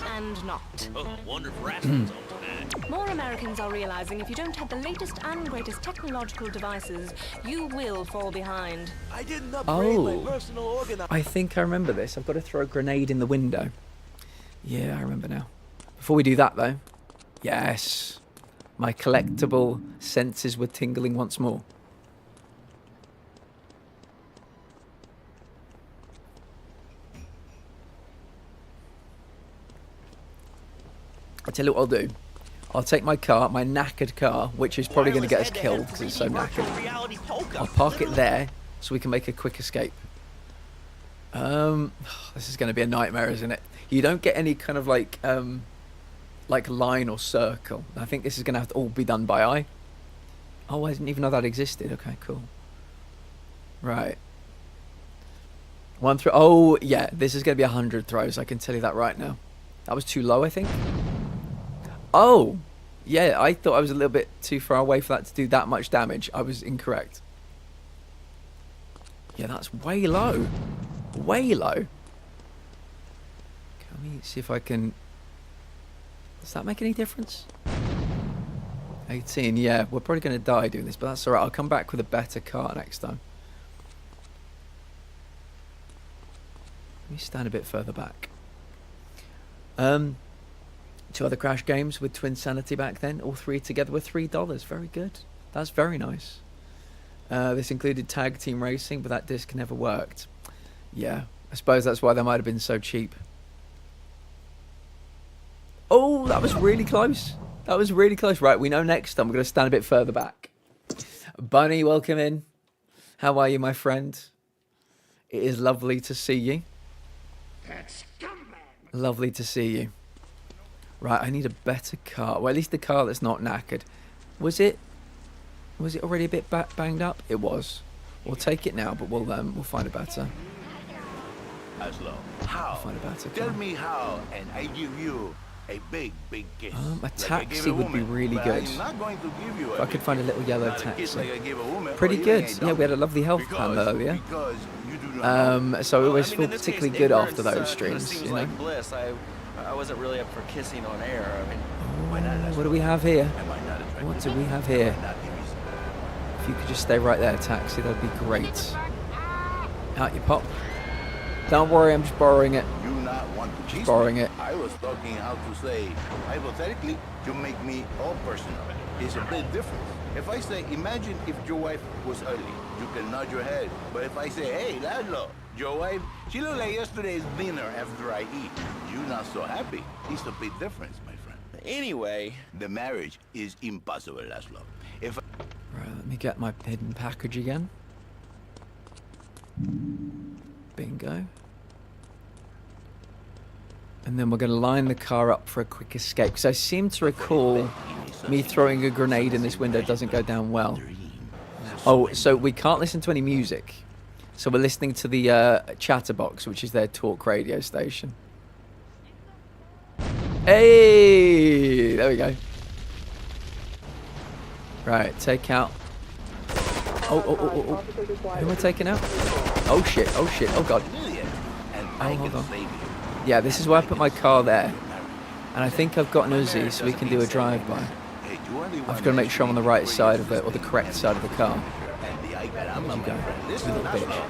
And not. Oh, wonder if Rasmus's on tonight. More Americans are realizing if you don't have the latest and greatest technological devices, you will fall behind. I didn't upgrade my Oh, personal organ. I think I remember this. I've got to throw a grenade in the window. Yeah, I remember now. Before we do that, though, yes, my collectible senses were tingling once more. I'll tell you what I'll do. I'll take my car, my knackered car, which is probably going to get us killed because it's so knackered. I'll park it there so we can make a quick escape. This is going to be a nightmare, isn't it? You don't get any kind of like line or circle. I think this is going to have to all be done by eye. Oh, I didn't even know that existed. Okay, cool. Right. 1 throw. Oh, yeah, this is going to be 100 throws. I can tell you that right now. That was too low, I think. Oh, yeah, I thought I was a little bit too far away for that to do that much damage. I was incorrect. Yeah, that's way low. Way low. Okay, let me see if I can... Does that make any difference? 18, yeah. We're probably going to die doing this, but that's alright. I'll come back with a better car next time. Let me stand a bit further back. 2 other Crash games with Twinsanity back then. All 3 together were $3. Very good. That's very nice. This included tag team racing, but that disc never worked. Yeah, I suppose that's why they might have been so cheap. Oh, that was really close. That was really close. Right, we know next time we're going to stand a bit further back. Bunny, welcome in. How are you, my friend? It is lovely to see you. Lovely to see you. Right, I need a better car. Well, at least a car that's not knackered. Was it already a bit banged up? It was. We'll take it now, but we'll find a better. Laszlo, how? Find a better Tell car. me how, and I give you a big kiss. A Like I taxi gave a would be woman, really but good. I'm not going to give you If I could find a little yellow not a kiss taxi. like I gave a woman, Pretty or good. even a Yeah, we had a lovely health plan earlier. So I always feel particularly good after those streams, Seems you know. like bliss. I wasn't really up for kissing on air. I mean, What do we have here? What do we have here? If you could just stay right there, taxi, that'd be great. Out you pop. Don't worry, I'm just borrowing it. You not want to Just borrowing it. I was talking how to say, hypothetically, you make me all personal. It's a bit different. If I say, imagine if your wife was ugly, you can nod your head. But if I say, hey, Laszlo, your wife, she looked like yesterday's dinner after I eat. You not so happy. It's a big difference, my friend. Anyway, the marriage is impossible, Laszlo. If Right, let me get my hidden package again. Bingo. And then we're going to line the car up for a quick escape. Because I seem to recall me throwing a grenade in this window doesn't go down well. Oh, so we can't listen to any music. So we're listening to the Chatterbox, which is their talk radio station. Hey! There we go. Right, take out. Oh. Who am I taking out? Oh shit, oh god. Oh, hold on. Yeah, this is why I put my car there. And I think I've got an Uzi, so we can do a drive-by. I've got to make sure I'm on the right side of it, or the correct side of the car. Where'd you go, you little bitch?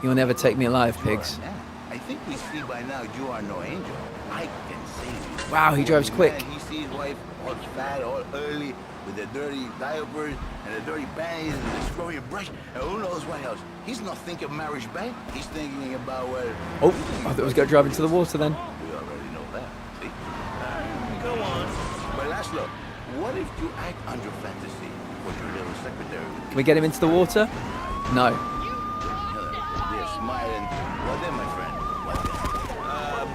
You'll never take me alive, pigs. I think we see by now you are no angel. I can save you. Wow, he drives quick. He sees wife all fat, all early, with the dirty diapers and the dirty panties and the screwy brush, and who knows what else. He's not thinking marriage bank. He's thinking about, well... Oh, I thought I was going to drive into the water then. We already know that, see? Go on. But Laszlo, what if you act on your fantasy for your little secretary? Can we get him into the water? No. They're smiling. What then, my friend? What then?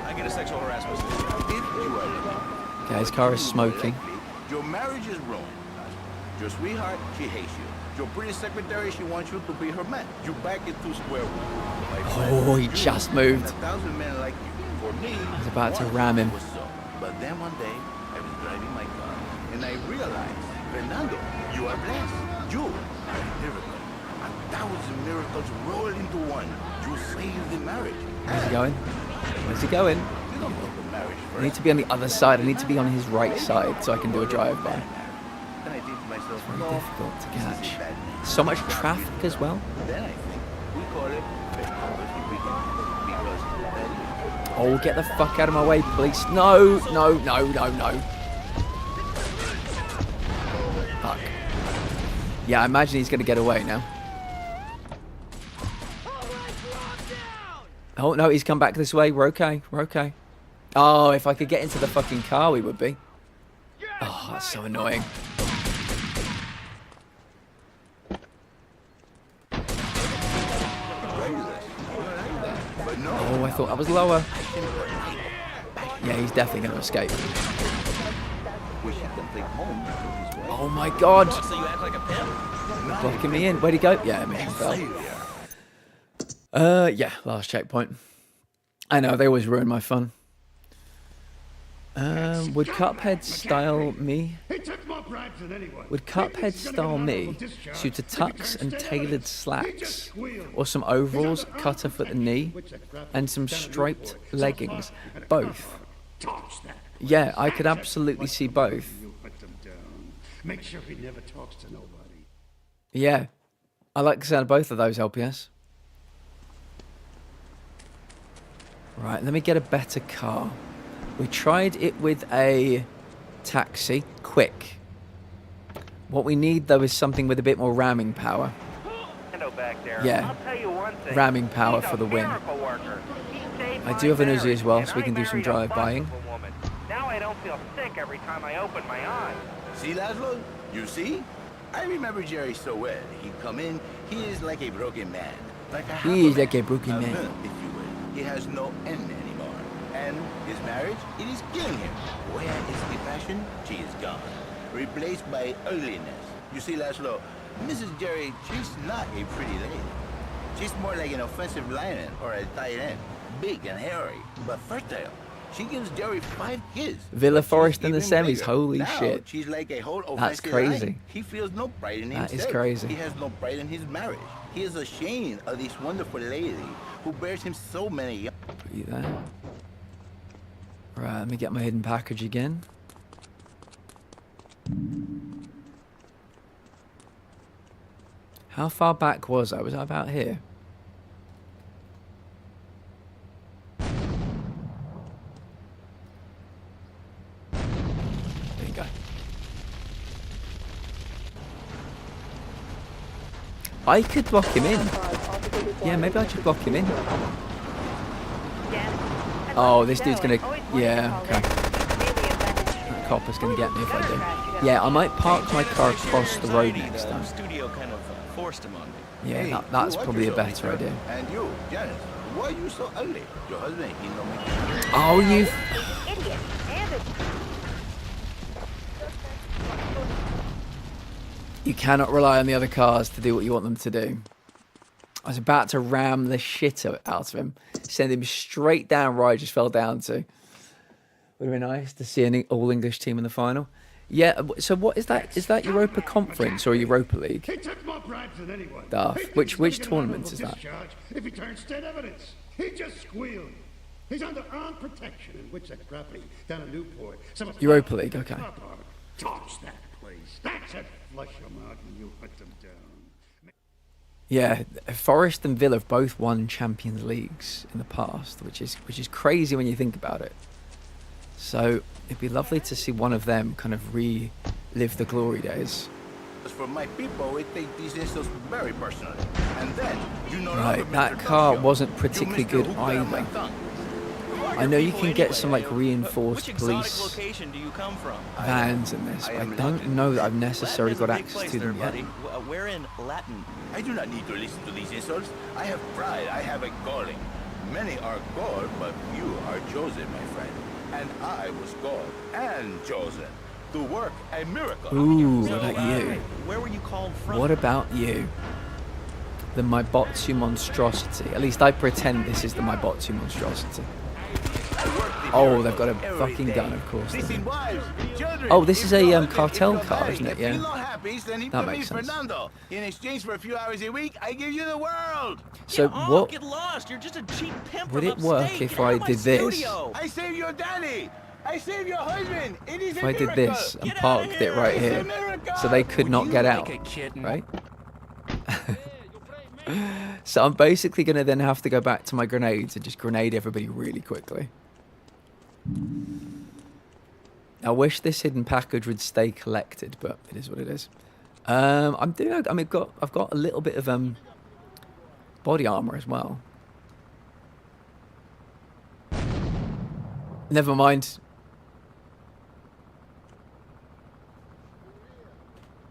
I get a sexual harassment. If you are lucky, Okay, his car is smoking. your marriage is ruined. Your sweetheart, she hates you. Your pretty secretary, she wants you to be her man. You back into square one. Oh, he just moved. 1,000 men like you. For me, I was about to ram him. was so. But then one day, I was driving my car, and I realized, Fernando, you are blessed. You are a miracle. 1,000 miracles roll into one. You saved the marriage. Where's he going? Where's he going? You don't know the marriage I need to be on the other side. I need to be on his right side so I can do a drive-by. Then I think to myself, Very no, difficult to this is catch. bad. So much traffic as well. Then I think we call it because Oh, get the fuck out of my way, police. No. Fuck. Yeah, I imagine he's going to get away now. Oh, no, he's come back this way. We're okay. Oh, if I could get into the fucking car, we would be. Oh, that's so annoying. Oh, I thought I was lower. Yeah, he's definitely going to escape. Oh my god! So you act like a pimp? Blocking me in. Where'd he go? Yeah, mission failed. Yeah, last checkpoint. I know, they always ruin my fun. Would Cuphead style me? Would Cuphead style me suit a tux and tailored slacks, or some overalls cut off at the knee, and some striped leggings? Both. Yeah, I could absolutely see both. Make sure he never talks to nobody. Yeah, I like the sound of both of those, LPS. Right, let me get a better car. We tried it with a taxi, quick. What we need, though, is something with a bit more ramming power. Back there. Yeah, I'll tell you one thing. ramming power for the win. I do have an Uzi as well, so we can do some drive-buying. Now I don't feel sick every time I open my eyes. See, Laszlo? You see? I remember Jerry so well. He come in, he is like a broken man. Like a He is like a broken man. If you will. He has no end anymore. And his marriage, it is killing him. Where is the passion? She is gone. Replaced by ugliness. You see, Laszlo, Mrs. Jerry, she's not a pretty lady. She's more like an offensive lineman or a tight end. Big and hairy, but fertile. She gives Jerry 5 kids. Villa but she's Forest in the even semis. bigger. Holy Now, shit. She's like a whole That's offensive crazy. line. He feels no pride in himself. That is crazy. He has no pride in his marriage. He is ashamed of this wonderful lady who bears him so many. Put you there. Right, let me get my hidden package again. How far back was I? Was I about here? There you go. I could block him in. Yeah, maybe I should block him in. Oh, this dude's gonna... Yeah, okay. That copper's gonna get me if I do. Yeah, I might park my car across the road next time. Studio kind of forced him on me. Yeah, that's probably a better idea. And you, Janice, why are you so ugly? Your husband, he know me. Oh, you... Idiot. You cannot rely on the other cars to do what you want them to do. I was about to ram the shit out of him. Send him straight down where I just fell down to. Would have been nice to see an all-English team in the final. Yeah, so what is that? Is that Europa Conference or Europa League? He took more bribes than anyone. Duff. Which tournaments is that? If he turns state evidence, he just squealed. He's under armed protection in Witsack property down in Newport. Europa League, okay. Torch that place. That's it. Flush them out when you hunt them down. Yeah, Forest and Villa have both won Champions Leagues in the past, which is crazy when you think about it. So it'd be lovely to see one of them kind of relive the glory days. As for my people, we take these insults very personally. And then, you know... Right, that car wasn't particularly good either. I know you can get some like reinforced police location do you come from? vans in this, but I don't know that I've necessarily got access to them yet. We're in Latin. I do not need to listen to these insults. I have pride. I have a calling. Many are called, but you are chosen, my friend. And I was called and chosen to work a miracle. Ooh, what about you? Where were you called from? What about you? The Maibotsu monstrosity. At least I pretend this is the Maibotsu monstrosity. Oh, they've got a fucking gun, of course. Oh, this is a cartel car, isn't it? Yeah. That makes sense. In exchange for a few hours a week, I give you the world. So what? Get lost. You're just a cheap pimp. Would it work if I did this? I saved your daddy. I saved your husband. It is If I did this and parked it right here, so they could not get out, right? So I'm basically going to then have to go back to my grenades and just grenade everybody really quickly. I wish this hidden package would stay collected, but it is what it is. I've got a little bit of body armor as well. Never mind.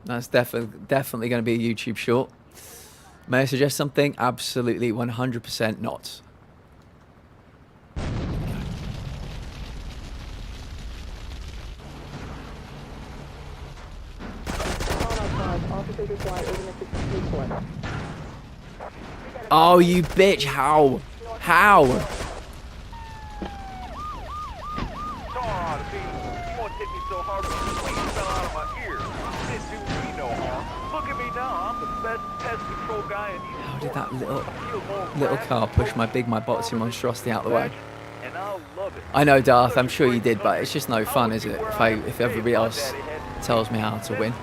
That's definitely going to be a YouTube short. May I suggest something? Absolutely 100% not. Oh, you bitch. How? How? How did that little car push my Maibotsu monstrosity out of the way? I know, Darth, I'm sure you did, but it's just no fun, is it? If everybody else tells me how to win.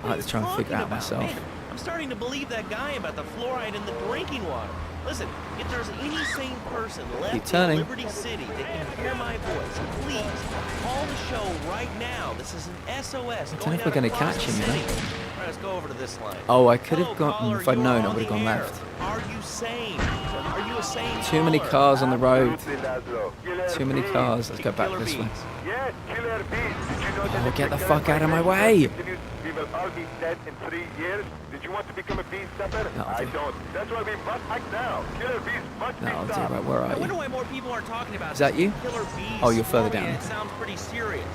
I like to try and figure it out myself. Man, I'm starting to believe that guy about the fluoride in the drinking water. Listen, if there's any sane person left in Liberty City that can hear my voice, please call the show right now. This is an SOS. I don't know if we're going to catch him, you know? All right, let's go over to this line. Oh, I could have gone, if I'd known, I would have gone left. Are you sane? Are you a sane Too many cars on the road. Too many cars. Let's go back this way. Oh, get the fuck out of my way! We will all be dead in 3 years. Did you want to become a beast stepper? I don't. That's why we must act now. Killer bees must be No, stopped. right, where are I wonder you? why more people aren't talking about Is that you? Killer bees. Oh, you're further down. It sounds pretty serious.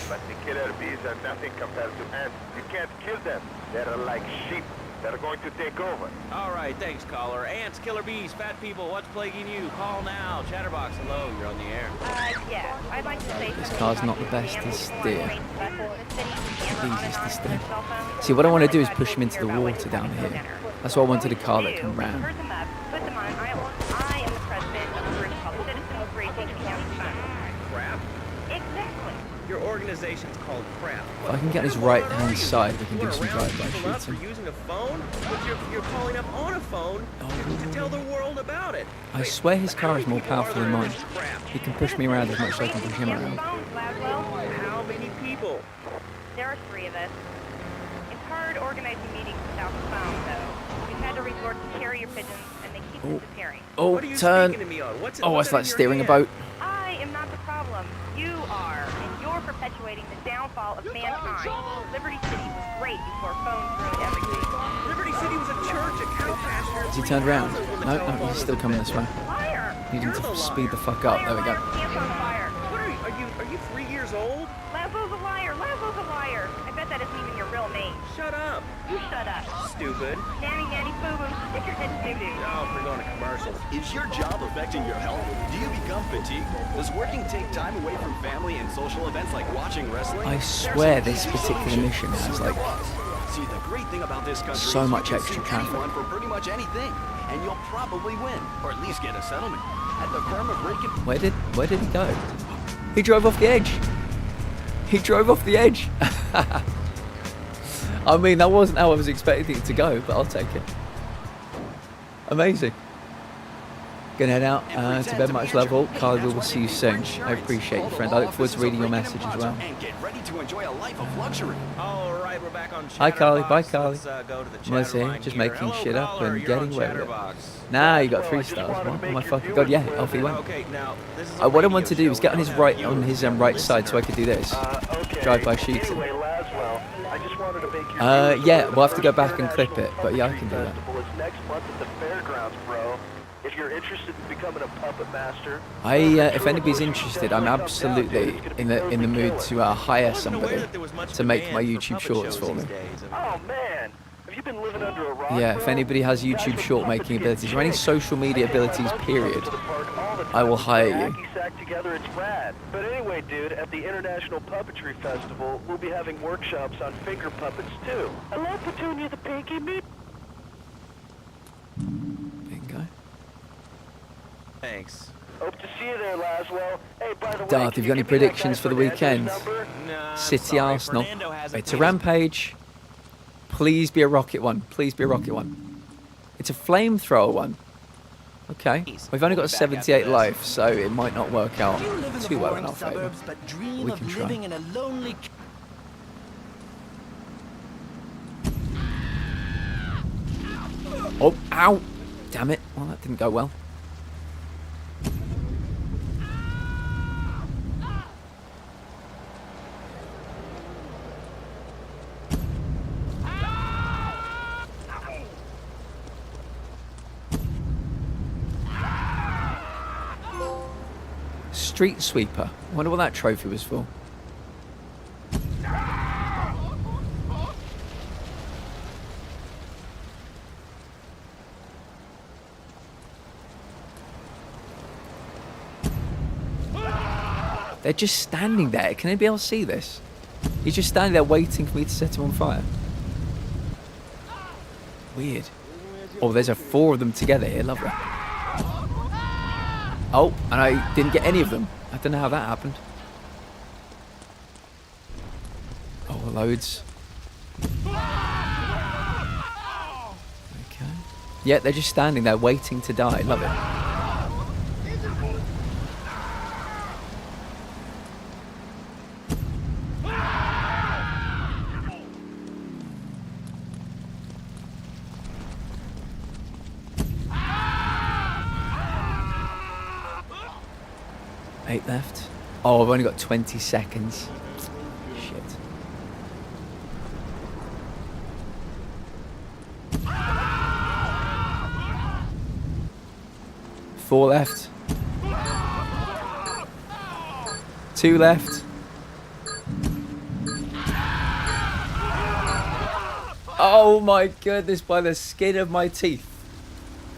But the killer bees are nothing compared to ants. You can't kill them. They're like sheep. that are going to take over. All right, thanks, caller. Ants, killer bees, fat people, what's plaguing you? Call now. Chatterbox, hello, you're on the air. Yeah, I'd like to say This car's not the best to steer. Easiest to steer. See, what I want to do is push him into the water down here. That's why I wanted a car that can ram. Put them on. I am the president of a group called Citizens Racing County Fund. Crap? Exactly. Your organization's called Crap. If I can get his right-hand side, we can do some drive-by For shooting. using a phone? But you're calling up on a phone to tell the world about it. I swear his car is more powerful than mine. He can push me around as much as I can push him around. How many people? There are 3 of us. It's hard organizing meetings without the phone, though. We've had to resort to carrier pigeons, and they keep disappearing. Oh, turn. Oh, it's like steering a boat. I am not the problem. You are, and you're perpetuating the downfall of mankind. Liberty City was great before phones ruined everything. Liberty City was a church, a cow pasture. Has he turned around? No, he's still coming this way. Need him to speed the fuck up. There we go. Hands on fire. What are you 3 years old? Lazo's a liar. Lazo's a liar. I bet that isn't even your real name. Shut up. You shut up. Stupid. Nanny, boo-boo. Stick your head in doo-doo. Oh, we're going to commercials. Is your job affecting your health? Do you become fatigued? Does working take time away from family and social events like watching wrestling? I swear this particular mission has like See, the great thing about this country so is much you can extra sue traffic. anyone for pretty much anything, and you'll probably win, or at least get a settlement. At the firm of Rake & Where did he go? He drove off the edge. He drove off the edge. I mean, that wasn't how I was expecting it to go, but I'll take it. Amazing. Gonna head out to bed, much love all. Carly, we will see you soon. I appreciate you, friend. I look forward to reading your message as well. and get ready to enjoy a life of luxury. All right, we're back on Hi, Carly. Bye, Carly. Let's go to the Melissa here, chat just line making here. shit Hello, up caller, and you're getting on away with it. Chatterbox. Nah, you got 3 stars. What? Oh my fucking god, yeah, off he went. Okay, now, this is What I want to do is get on his right side so I could do this. Drive-by shooting. Anyway, Laswell, I just wanted to make your Yeah, we'll have to go back and clip it, but yeah, I can do that. festival is next month at the fairgrounds, bro. If you're interested in becoming a puppet master, If anybody's interested, I'm absolutely in the mood to hire somebody to make my YouTube shorts for me. oh man, have you been living under a rock? Yeah, if anybody has YouTube short making abilities or any social media abilities, period, I will hire you. Sack together, it's rad. But anyway, dude, at the International Puppetry Festival, we'll be having workshops on finger puppets too. I love Petunia the Pinky Meat. Bingo. Thanks. Hope to see you there, Laswell. Hey, by the way, Darth, have you got any predictions for the weekend? Nah, City Arsenal. Fernando has It's a rampage. Please be a rocket one. Please be a rocket one. It's a flamethrower one. Okay. We've only got 78 life, so it might not work out too well in our favour. We can try. in a lonely Oh, ow! Damn it. Well, that didn't go well. Street sweeper. I wonder what that trophy was for. They're just standing there. Can anybody else see this? He's just standing there waiting for me to set him on fire. Weird. Oh, there's 4 of them together here. Lovely. Oh, and I didn't get any of them. I don't know how that happened. Oh, loads. Okay. Yeah, they're just standing there waiting to die. Love it. Eight left. Oh, I've only got 20 seconds. Shit. Four left. 2 left. Oh my goodness, by the skin of my teeth.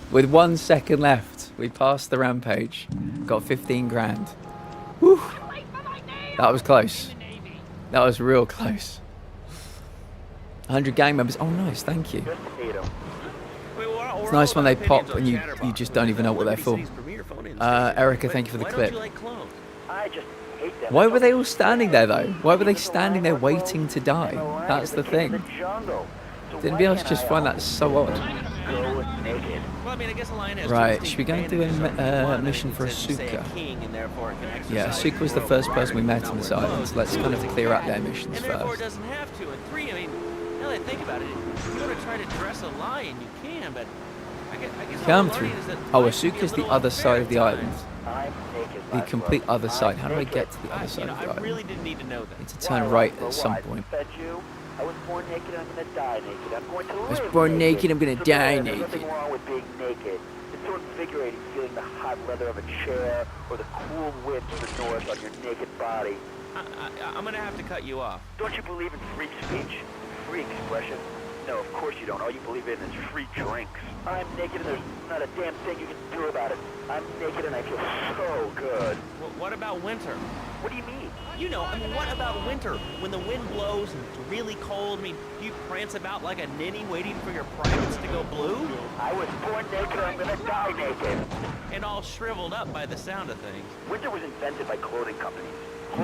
With 1 second left, we passed the rampage. Got 15 grand. Whew. That was close. That was real close. 100 gang members. Oh, nice. Thank you. It's nice when they pop and you just don't even know what they're for. Erica, thank you for the clip. Why were they all standing there, though? Why were they standing there waiting to die? That's the thing. Didn't anybody else just find that so odd? Right, should we go and do a mission for Asuka? Yeah, Asuka was the first person we met on this island, so let's kind of clear out their missions first. Doesn't have to. And 3, I mean, now that I think about it, if you want to try to dress a lion, you can, but I guess Come through. Oh, Asuka's the other side of the island. The complete other side. How do I get to the other side of the island? I really didn't need to know that. Need to turn right at some point. I was born naked, I'm gonna die naked. I'm going to live I was born naked, I'm gonna die There's naked. nothing wrong with being naked. It's so invigorating feeling the hot leather of a chair or the cool winds of the north on your naked body. I'm gonna have to cut you off. Don't you believe in free speech? Free expression? No, of course you don't. All you believe in is free drinks. I'm naked and there's not a damn thing you can do about it. I'm naked and I feel so good. What about winter? What do you mean? You know, I mean, what about winter? When the wind blows and it's really cold, I mean, do you prance about like a ninny waiting for your privates to go blue? I was born naked, I'm gonna die naked. And all shriveled up by the sound of things. Winter was invented by clothing companies.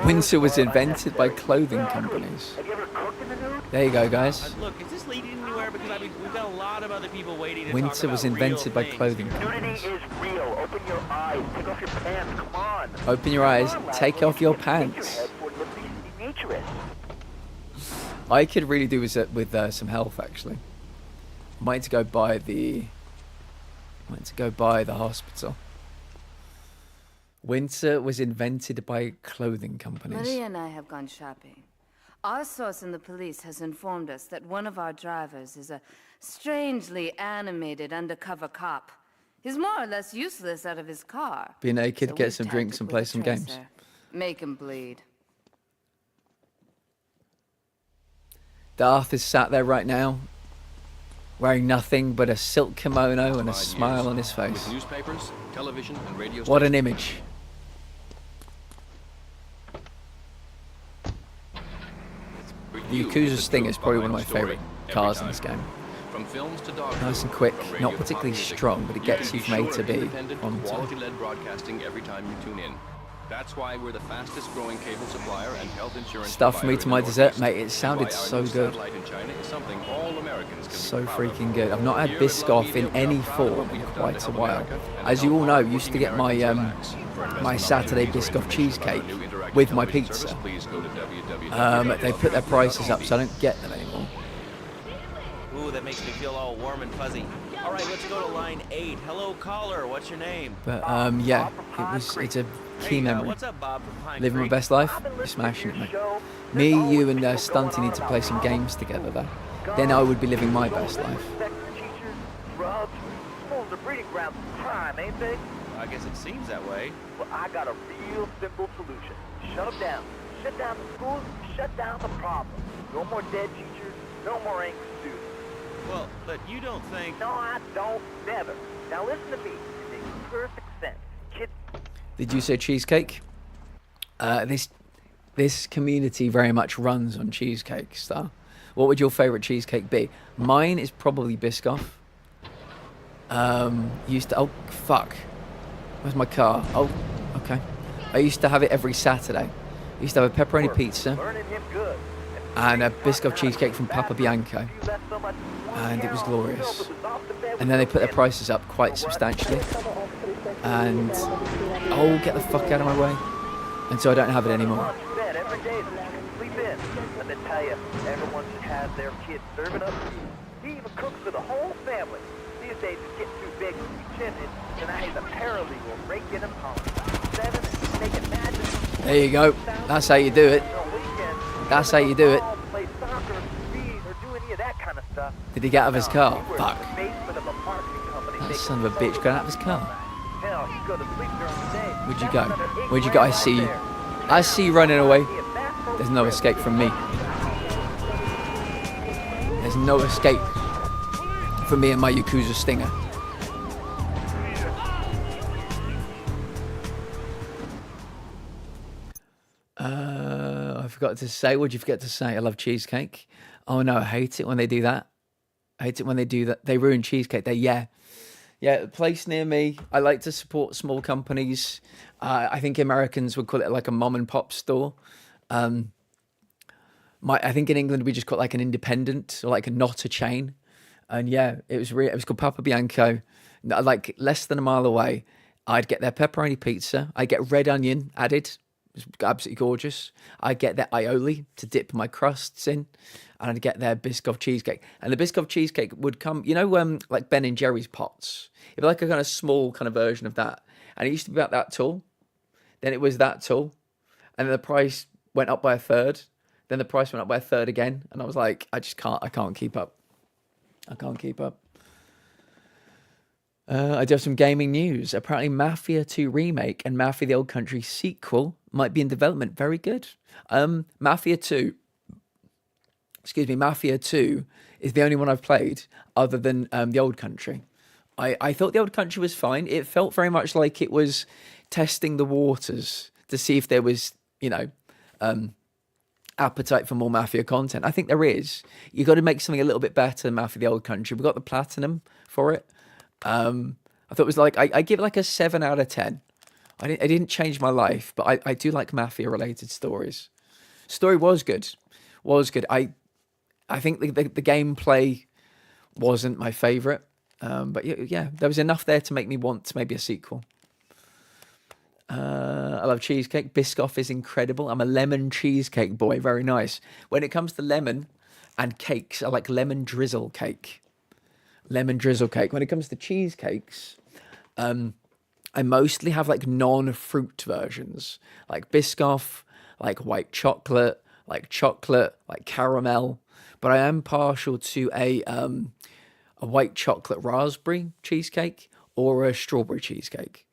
Winter was invented by clothing companies. Have you ever cooked in the nude? There you go, guys. Look, is this leading anywhere? Because I mean, we've got a lot of other people waiting to Winter talk about was invented by real clothing things. companies. Nudity is real. Open your eyes. Take off your pants. Come on. Open your eyes, take off your pants. I could really do with some health, actually. I might need to go by the hospital. Winter was invented by clothing companies. Maria and I have gone shopping. Our source in the police has informed us that one of our drivers is a strangely animated undercover cop. He's more or less useless out of his car. Be naked, So get we've some tagged drinks, it and with play a some tracer. games. Make him bleed. Darth is sat there right now, wearing nothing but a silk kimono and a smile on his face. With newspapers, television, and radio What an image. The Yakuza Stinger is probably one of my favourite cars in this game. From films to dog Nice and food, quick, from radio not to particularly pop music, strong, but it you gets can you from A sure to of B independent, on time. quality-led broadcasting every time you tune in. That's why we're the fastest growing cable supplier and health insurance Stuff for me provider to in my the dessert, Northeast. mate. It And sounded why our so new good. satellite in China is something all Americans can So be proud of. freaking good. I've not had Here at Love Biscoff in Media, we any are proud of form what in we have done quite to a help while. America and As you help all know, hardworking used to get my Americans relax. For my investment Saturday opportunities or Biscoff information about our cheesecake new interactive with my television pizza. service, please go to www. They put their prices up, so I don't get them anymore. Ooh, that makes me feel all warm and fuzzy. All right, let's go to line 8. Hello, caller. What's your name? But yeah, it's a key memory. What's up, Bob from Pine Living my Creek? best life, you're smashing it, mate. Me, you, and Stunty need to play some games together, though. Then I would be living my best life. Drugs, schools are breeding grounds of crime, ain't they? I guess it seems that way. Well, I got a real simple solution. Shut them down. Shut down the schools, shut down the problem. No more dead teachers, no more angry students. Well, but you don't think... No, I don't. Never. Now listen to me. It makes perfect sense. Kids... Did you say cheesecake? This community very much runs on cheesecake, Star. What would your favourite cheesecake be? Mine is probably Biscoff. Oh, fuck. Where's my car? Oh, okay. I used to have it every Saturday. I used to have a pepperoni pizza and a Biscoff cheesecake from Papa Bianco. And it was glorious. And then they put their prices up quite substantially. And, oh, get the fuck out of my way. And so I don't have it anymore. Every day sleep in. Let me tell you, everyone should have their kids serving up food. He even cooks for the whole family. These days it's getting too big to be chimney, so now he's a paralegal raking them home. 7 and making magic. There you go. That's how you do it. That's how you do it. Play soccer, speed, or do any of that kind of stuff. Did he get out of his car? Fuck. Basement of a marketing company. That son of a bitch got out of his car. Hell, he'd go to sleep during the day. Where'd you go? Where'd you go? I see you. I see you running away. There's no escape from me. There's There's no escape for me and my Yakuza Stinger. I forgot to say. What did you forget to say? I love cheesecake. Oh no, I hate it when they do that. I hate it when they do that. They ruin cheesecake. Yeah, a place near me. I like to support small companies. I think Americans would call it like a mom and pop store. I think in England we just call it like an independent or like not a chain. And yeah, it was called Papa Bianco. Like less than a mile away. I'd get their pepperoni pizza. I get red onion added. It's absolutely gorgeous. I get their aioli to dip my crusts in, and I'd get their Biscoff cheesecake. And the Biscoff cheesecake would come, like Ben and Jerry's pots. It'd be like a kind of small kind of version of that. And it used to be about that tall. Then it was that tall. And then the price went up by a third. Then the price went up by a third again. And I was like, I can't keep up. I can't keep up. I do have some gaming news. Apparently Mafia 2 remake and Mafia the Old Country sequel might be in development. Very good. Mafia 2 is the only one I've played other than the Old Country. I thought the Old Country was fine. It felt very much like it was testing the waters to see if there was, appetite for more Mafia content. I think there is. You got to make something a little bit better than Mafia the Old Country. We got the platinum for it. I thought it was like I give it like a 7 out of 10. I didn't change my life, but I do like Mafia related stories. Story was good. I think the gameplay wasn't my favorite. But yeah, there was enough there to make me want maybe a sequel. I love cheesecake. Biscoff is incredible. I'm a lemon cheesecake boy. Very nice. When it comes to lemon and cakes, I like lemon drizzle cake. Lemon drizzle cake. When it comes to cheesecakes, I mostly have like non-fruit versions, like Biscoff, like white chocolate, like caramel. But I am partial to a white chocolate raspberry cheesecake or a strawberry cheesecake.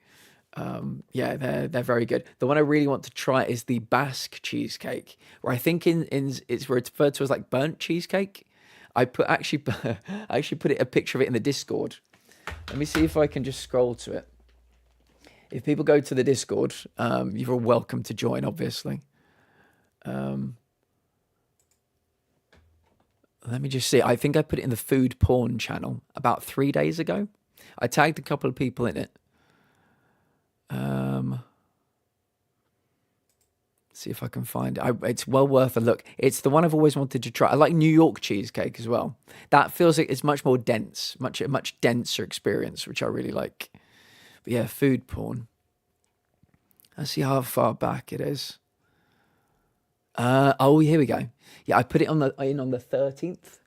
Yeah, they're very good. The one I really want to try is the Basque cheesecake, where I think it's referred to as like burnt cheesecake. I actually put a picture of it in the Discord. Let me see if I can just scroll to it. If people go to the Discord, you're welcome to join, obviously. Let me just see. I think I put it in the food porn channel about 3 days ago. I tagged a couple of people in it. See if I can find it. It's well worth a look. It's the one I've always wanted to try. I like New York cheesecake as well. That feels like it's much more dense, a much denser experience, which I really like. But yeah, food porn. Let's see how far back it is. Oh, here we go. Yeah, I put it on the 13th.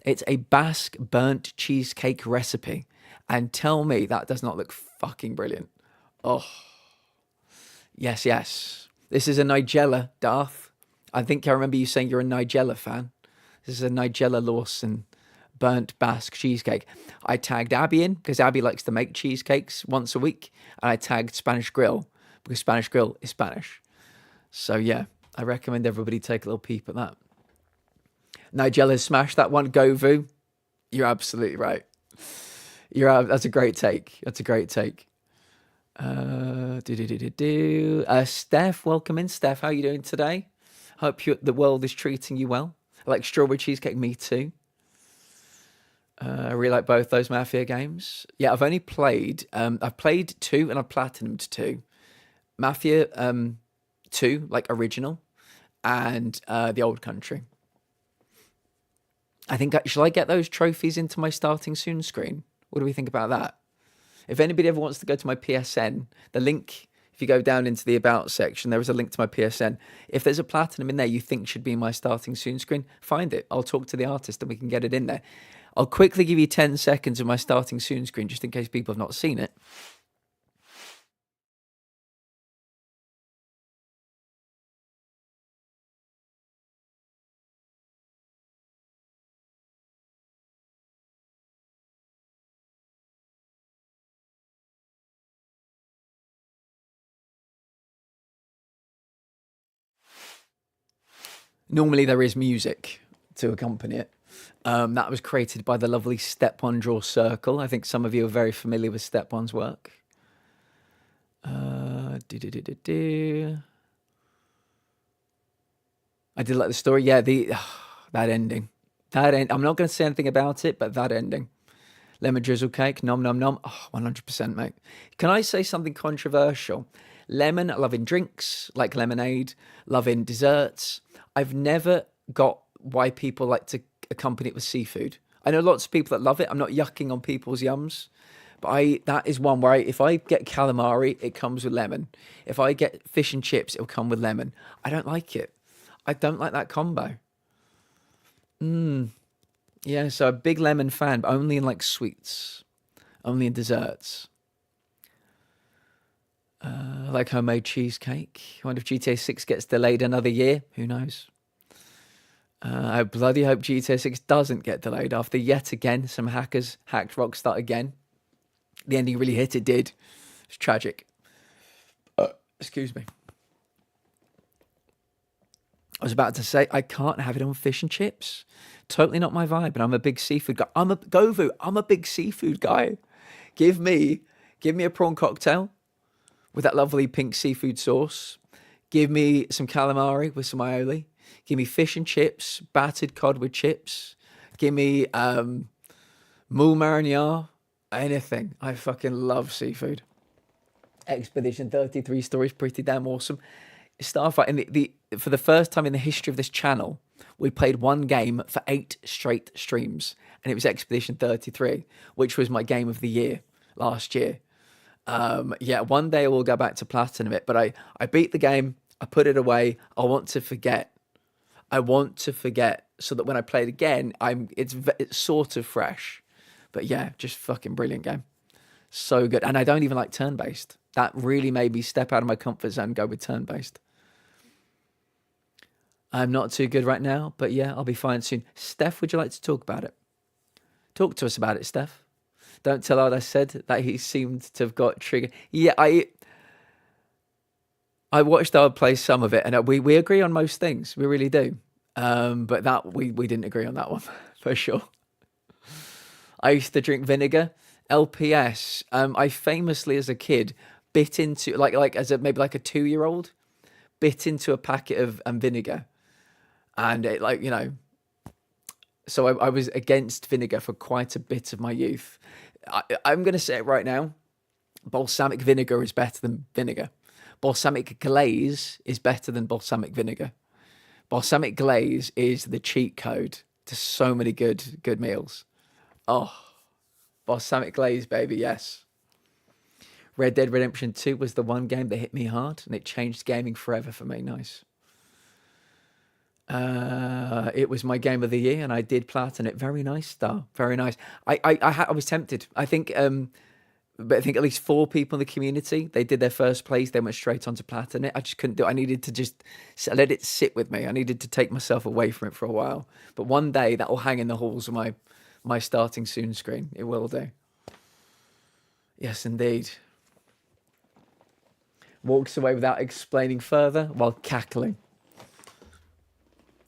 It's a Basque burnt cheesecake recipe. And tell me that does not look fucking brilliant. Oh, yes. This is a Nigella, Darth. I think I remember you saying you're a Nigella fan. This is a Nigella Lawson burnt Basque cheesecake. I tagged Abby in because Abby likes to make cheesecakes once a week. And I tagged Spanish Grill because Spanish Grill is Spanish. So yeah, I recommend everybody take a little peep at that. Nigella smashed that one. Go Vu. You're absolutely right. That's a great take. Steph, welcome in. Steph, how are you doing today? Hope the world is treating you well. I like strawberry cheesecake. Me too. I really like both those Mafia games. Yeah, I've only played. I've played 2 and I've platinumed 2. Mafia 2, like original, and the Old Country. I think shall I get those trophies into my starting soon screen? What do we think about that? If anybody ever wants to go to my PSN, the link, if you go down into the About section, there is a link to my PSN. If there's a platinum in there you think should be in my starting soon screen, find it. I'll talk to the artist and we can get it in there. I'll quickly give you 10 seconds of my starting soon screen just in case people have not seen it. Normally there is music to accompany it. That was created by the lovely Step One Draw Circle. I think some of you are very familiar with Step One's work. I did like the story. Yeah, that ending. I'm not going to say anything about it, but that ending. Lemon drizzle cake, nom nom nom. Oh, 100%, mate. Can I say something controversial? Lemon, loving drinks, like lemonade, loving desserts. I've never got why people like to accompany it with seafood. I know lots of people that love it. I'm not yucking on people's yums. But that is one where if I get calamari, it comes with lemon. If I get fish and chips, it'll come with lemon. I don't like it. I don't like that combo. Yeah, so a big lemon fan, but only in like sweets. Only in desserts. Like homemade cheesecake. I wonder if GTA 6 gets delayed another year. Who knows? I bloody hope GTA 6 doesn't get delayed after yet again some hackers hacked Rockstar again. The ending really hit, it did. It's tragic. Excuse me. I was about to say, I can't have it on fish and chips. Totally not my vibe, and I'm a big seafood guy. I'm a big seafood guy. Give me a prawn cocktail with that lovely pink seafood sauce. Give me some calamari with some aioli. Give me fish and chips, battered cod with chips. Give me moule marinière, anything. I fucking love seafood. Expedition 33 stories, pretty damn awesome. Starfight, for the first time in the history of this channel, we played one game for 8 straight streams, and it was Expedition 33, which was my game of the year last year. Yeah, one day we'll go back to platinum it, but I beat the game, I put it away. I want to forget so that when I play it again, it's sort of fresh. But yeah, just fucking brilliant game. So good. And I don't even like turn-based. That really made me step out of my comfort zone and go with turn-based. I'm not too good right now, but yeah, I'll be fine soon. Steph, would you like to talk about it? Talk to us about it, Steph. Don't tell Ard I said that he seemed to have got triggered. Yeah, I watched Ard play some of it, and we agree on most things. We really do. But that we didn't agree on that one, for sure. I used to drink vinegar. LPS. I famously, as a kid, bit into, like as maybe like a 2-year-old, bit into a packet of vinegar. And it, like, you know, so I was against vinegar for quite a bit of my youth. I'm going to say it right now. Balsamic vinegar is better than vinegar. Balsamic glaze is better than balsamic vinegar. Balsamic glaze is the cheat code to so many good meals. Oh, balsamic glaze, baby, yes. Red Dead Redemption 2 was the one game that hit me hard, and it changed gaming forever for me. Nice. It was my game of the year, and I did platinum it. Very nice, Star. Very nice. I was tempted. I think at least 4 people in the community, they did their first plays, they went straight on to platinum it. I just couldn't do it. I needed to just let it sit with me. I needed to take myself away from it for a while. But one day that will hang in the halls of my starting soon screen. It will do. Yes, indeed. Walks away without explaining further while cackling.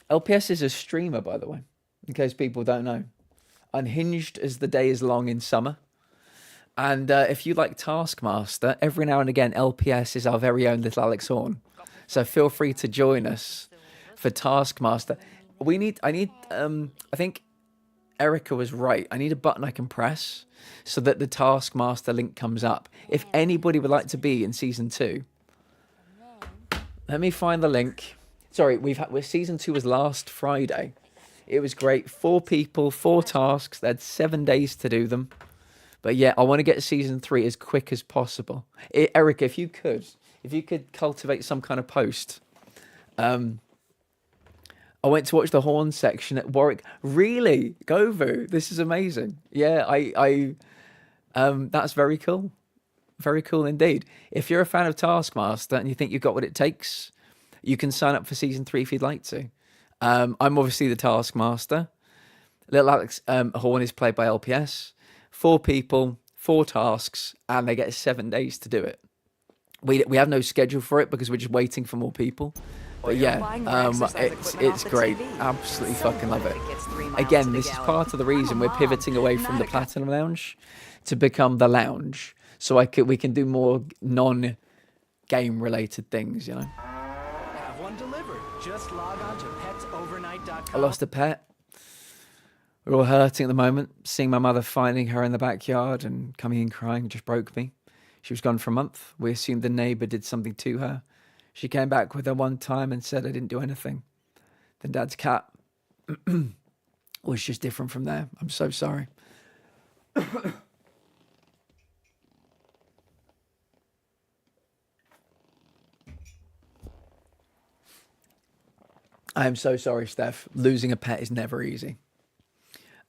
LPS is a streamer, by the way, in case people don't know. Unhinged as the day is long in summer. And if you like Taskmaster, every now and again, LPS is our very own little Alex Horn. So feel free to join us for Taskmaster. I think Erica was right. I need a button I can press so that the Taskmaster link comes up. If anybody would like to be in season 2, let me find the link. Sorry, season 2 was last Friday. It was great. 4 people, 4 tasks. They had 7 days to do them. But yeah, I want to get season 3 as quick as possible. Erica, if you could cultivate some kind of post. I went to watch the horn section at Warwick. Really? Govu, this is amazing. Yeah, that's very cool. Very cool indeed. If you're a fan of Taskmaster and you think you've got what it takes, you can sign up for season 3 if you'd like to. I'm obviously the Taskmaster. Little Alex Horn is played by LPS. 4 people, 4 tasks, and they get 7 days to do it. We have no schedule for it because we're just waiting for more people. But yeah, it's great. Absolutely fucking love it. Again, this is part of the reason we're pivoting away from the Platinum Lounge to become the Lounge, so we can do more non-game related things, you know. Have one delivered. Just log on to petsovernight.com. I lost a pet. We're all hurting at the moment. Seeing my mother finding her in the backyard and coming in crying just broke me. She was gone for a month. We assumed the neighbour did something to her. She came back with her one time and said I didn't do anything. Then Dad's cat was just different from there. I'm so sorry. I am so sorry, Steph. Losing a pet is never easy.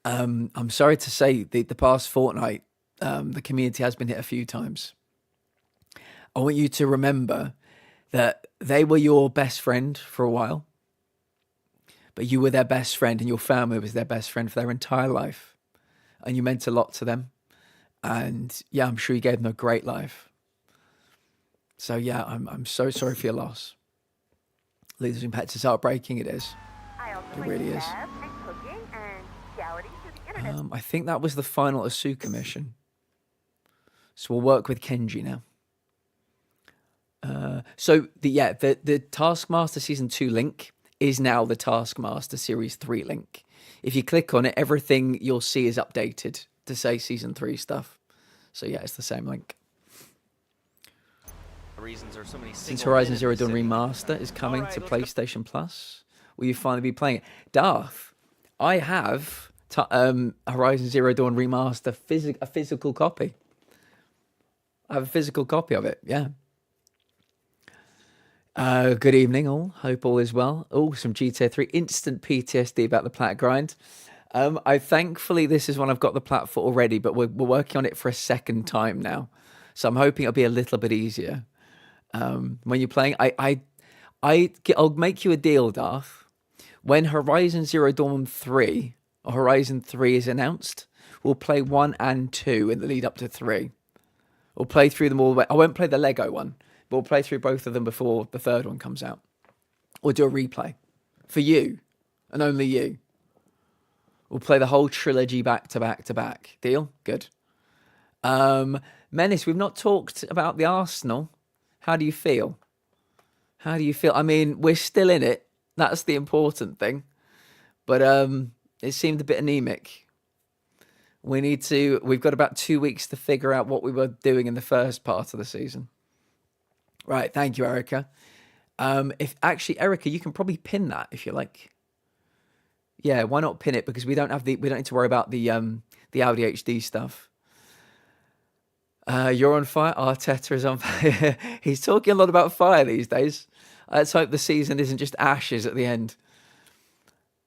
I'm sorry to say the past fortnight, the community has been hit a few times. I want you to remember that they were your best friend for a while, but you were their best friend and your family was their best friend for their entire life. And you meant a lot to them. And yeah, I'm sure you gave them a great life. So yeah, I'm so sorry for your loss. Losing pets is heartbreaking, it is. It really is. I think that was the final Asuka mission. So we'll work with Kenji now. So the Taskmaster Season 2 link is now the Taskmaster Series 3 link. If you click on it, everything you'll see is updated to say Season 3 stuff. So yeah, it's the same link. Since Horizon Zero Dawn Remaster is coming to PlayStation Plus, will you finally be playing it? Darth, I have Horizon Zero Dawn Remaster a physical copy. I have a physical copy of it, yeah. Good evening, all. Hope all is well. Oh, some GTA 3 instant PTSD about the plat grind. Thankfully, this is one I've got the plat for already, but we're working on it for a second time now. So I'm hoping it'll be a little bit easier. When you're playing, I'll make you a deal, Darth. When Horizon Zero Dawn 3 or Horizon 3 is announced, we'll play 1 and 2 in the lead up to 3. We'll play through them all the way. I won't play the Lego one, but we'll play through both of them before the third one comes out. We'll do a replay for you and only you. We'll play the whole trilogy back to back to back. Deal? Good. Menace, we've not talked about the Arsenal. How do you feel? How do you feel? I mean, we're still in it. That's the important thing. But it seemed a bit anemic. We've got about 2 weeks to figure out what we were doing in the first part of the season. Right, thank you, Erica. Erica, you can probably pin that if you like. Yeah, why not pin it? Because we don't need to worry about the AuDHD stuff. You're on fire. Arteta is on fire. He's talking a lot about fire these days. Let's hope the season isn't just ashes at the end.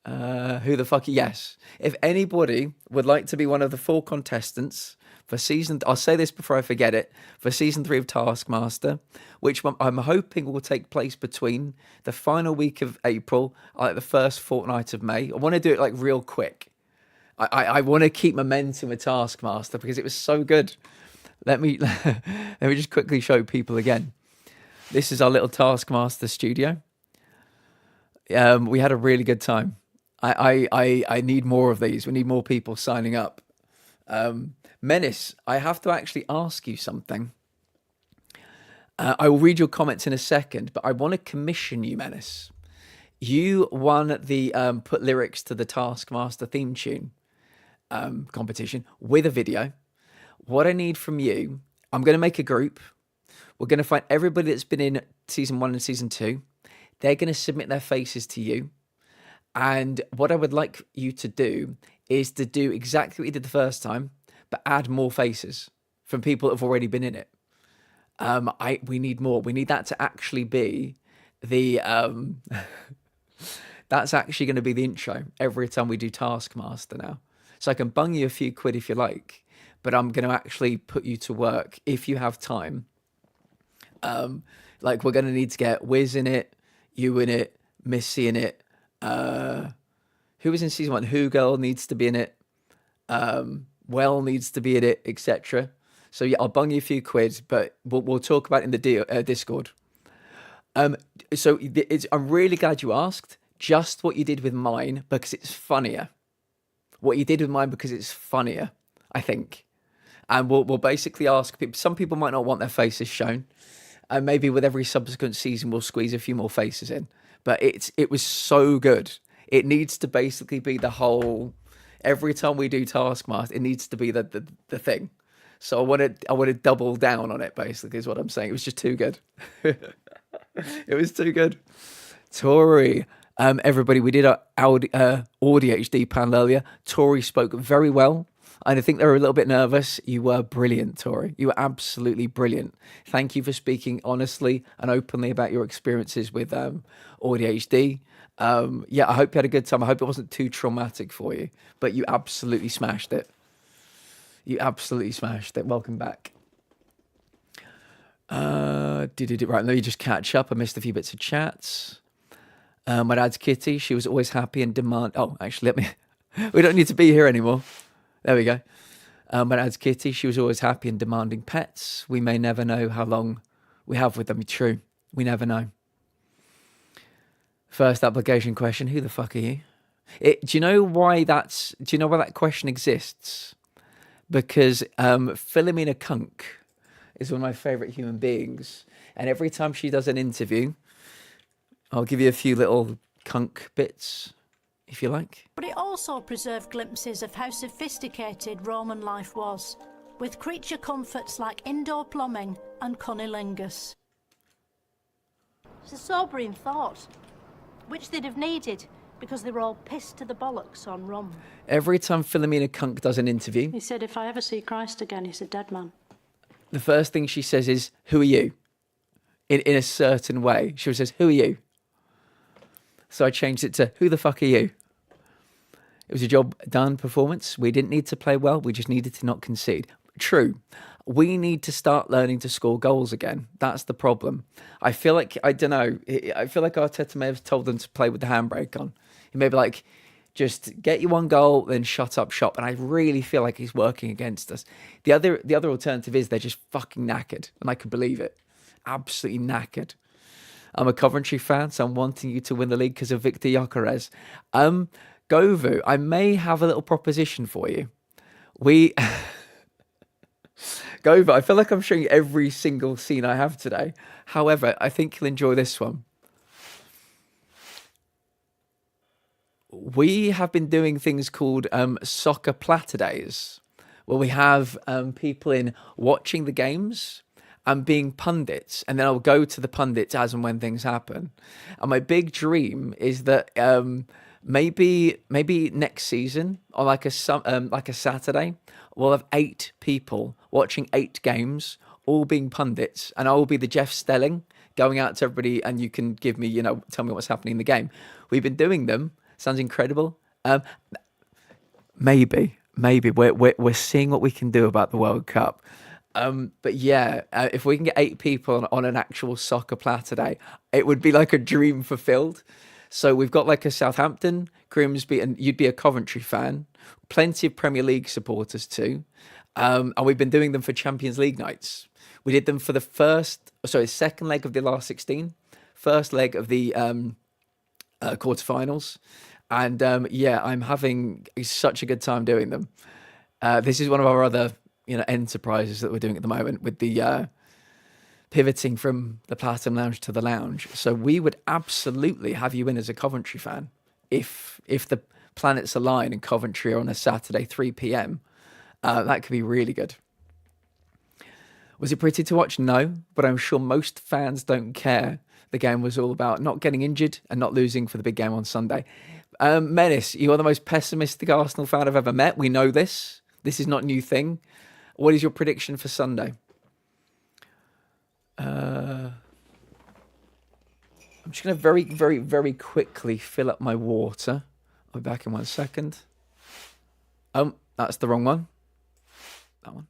Who the fuck? Yes. If anybody would like to be one of the 4 contestants for season, I'll say this before I forget it, for season 3 of Taskmaster, which I'm hoping will take place between the final week of April, like the first fortnight of May. I want to do it like real quick. I want to keep momentum with Taskmaster because it was so good. Let me just quickly show people again. This is our little Taskmaster studio. We had a really good time. I need more of these. We need more people signing up. Menace, I have to actually ask you something. I will read your comments in a second, but I want to commission you, Menace. You won the put lyrics to the Taskmaster theme tune competition with a video. What I need from you, I'm going to make a group. We're going to find everybody that's been in season 1 and season 2. They're going to submit their faces to you. And what I would like you to do is to do exactly what you did the first time, but add more faces from people that have already been in it. We need more. We need that to actually be the... that's actually going to be the intro every time we do Taskmaster now. So I can bung you a few quid if you like, but I'm going to actually put you to work if you have time. Like we're going to need to get Wiz in it, you in it, Missy in it. Who was in season 1? Who Girl needs to be in it. Well needs to be in it, etc. So yeah, I'll bung you a few quid, but we'll talk about it in the Discord. So I'm really glad you asked just what you did with mine because it's funnier. What you did with mine because it's funnier, I think. And we'll basically ask people. Some people might not want their faces shown, and maybe with every subsequent season we'll squeeze a few more faces in. But it was so good. It needs to basically be the whole. Every time we do Taskmaster, it needs to be the thing. So I want to double down on it. Basically, is what I'm saying. It was just too good. It was too good. Tori, everybody, we did our AuDHD panel earlier. Tori spoke very well. And I think they were a little bit nervous. You were brilliant, Tori. You were absolutely brilliant. Thank you for speaking honestly and openly about your experiences with AuDHD. Yeah, I hope you had a good time. I hope it wasn't too traumatic for you, but you absolutely smashed it. You absolutely smashed it. Welcome back. Right, let me just catch up. I missed a few bits of chats. My dad's Kitty. She was always happy and demand. Oh, actually, we don't need to be here anymore. There we go. My dad's Kitty. She was always happy and demanding pets. We may never know how long we have with them. True. We never know. First application question. Who the fuck are you? Do you know why that question exists? Because Philomena Kunk is one of my favourite human beings. And every time she does an interview, I'll give you a few little Kunk bits, if you like. But it also preserved glimpses of how sophisticated Roman life was, with creature comforts like indoor plumbing and cunnilingus. It's a sobering thought, which they'd have needed, because they were all pissed to the bollocks on rum. Every time Philomena Kunk does an interview... He said, if I ever see Christ again, he's a dead man. The first thing she says is, who are you? In a certain way. She says, who are you? So I changed it to, who the fuck are you? It was a job done performance. We didn't need to play well. We just needed to not concede. True. We need to start learning to score goals again. That's the problem. I feel like, I don't know, I feel like Arteta may have told them to play with the handbrake on. He may be like, just get you one goal, then shut up shop. And I really feel like he's working against us. The other alternative is they're just fucking knackered. And I can believe it. Absolutely knackered. I'm a Coventry fan, so I'm wanting you to win the league because of Victor Gyökeres. Govu, I may have a little proposition for you. Govu, I feel like I'm showing you every single scene I have today. However, I think you'll enjoy this one. We have been doing things called soccer platter days, where we have people in watching the games and being pundits, and then I'll go to the pundits as and when things happen. And my big dream is that maybe next season, or like a Saturday, we'll have 8 people watching 8 games, all being pundits, and I will be the Jeff Stelling going out to everybody, and you can give me, tell me what's happening in the game. We've been doing them. Sounds incredible. Maybe we're seeing what we can do about the World Cup. But yeah, if we can get 8 people on an actual soccer platter day, it would be like a dream fulfilled. So we've got like a Southampton, Grimsby, and you'd be a Coventry fan. Plenty of Premier League supporters too. And we've been doing them for Champions League nights. We did them for the second leg of the last 16, first leg of the quarterfinals. And yeah, I'm having such a good time doing them. This is one of our other enterprises that we're doing at the moment with the pivoting from the Platinum Lounge to the Lounge. So we would absolutely have you in as a Coventry fan if the planets align and Coventry are on a Saturday 3 p.m. That could be really good. Was it pretty to watch? No, but I'm sure most fans don't care. The game was all about not getting injured and not losing for the big game on Sunday. Menace, you are the most pessimistic Arsenal fan I've ever met. We know this. This is not a new thing. What is your prediction for Sunday? I'm just going to very, very, very quickly fill up my water. I'll be back in 1 second. That's the wrong one. That one.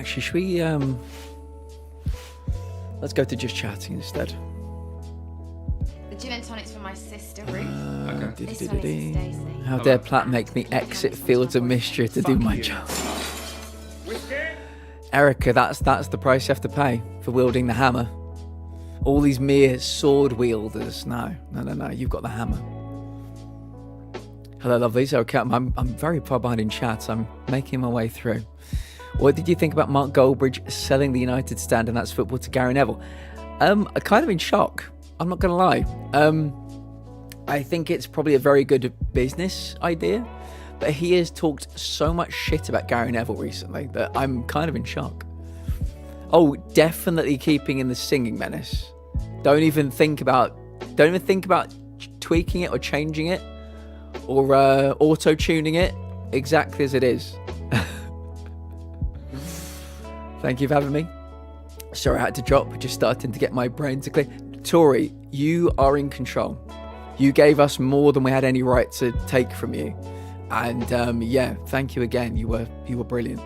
Actually, should we let's go to just chatting instead. The gin and tonic's for my sister Ruth. Okay. This one is for Stacey. How dare Platt make me exit Fields of Mystery to do my job? Erica, that's the price you have to pay for wielding the hammer. All these mere sword wielders. No. You've got the hammer. Hello, lovelies. Okay, I'm very far behind in chat. I'm making my way through. What did you think about Mark Goldbridge selling the United stand and that's football to Gary Neville? I'm kind of in shock. I'm not going to lie. I think it's probably a very good business idea, but he has talked so much shit about Gary Neville recently that I'm kind of in shock. Oh, definitely keeping in the singing menace. Don't even think about tweaking it or changing it or auto-tuning it exactly as it is. Thank you for having me. Sorry I had to drop, just starting to get my brain to clear. Tori, you are in control. You gave us more than we had any right to take from you. And yeah, thank you again. You were brilliant.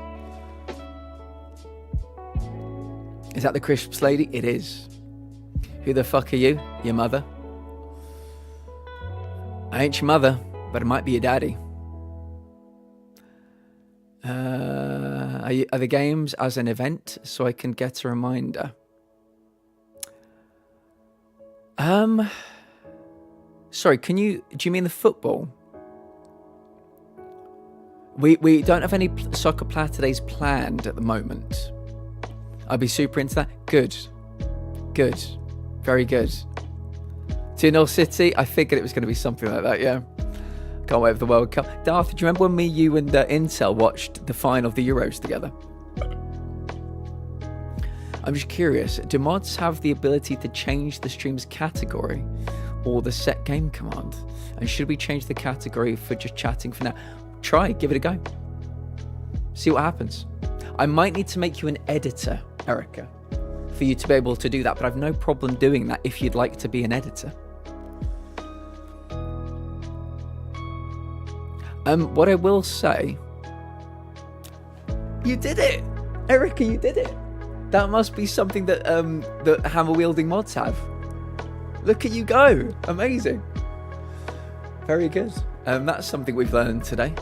Is that the crisps lady? It is. Who the fuck are you? Your mother? I ain't your mother, but I might be your daddy. Are the games as an event so I can get a reminder? Sorry, do you mean the football? We don't have any soccer Platidays planned at the moment. I'd be super into that. Good. Very good. 2-0 City, I figured it was going to be something like that, yeah. Can't wait for the World Cup. Darth, do you remember when you and Intel watched the final of the Euros together? I'm just curious, do mods have the ability to change the stream's category or the set game command? And should we change the category for just chatting for now? Try, give it a go. See what happens. I might need to make you an editor, Erica, for you to be able to do that, but I've no problem doing that if you'd like to be an editor. What I will say, you did it, Erica. You did it. That must be something that that hammer wielding mods have. Look at you go! Amazing. Very good. That's something we've learned today.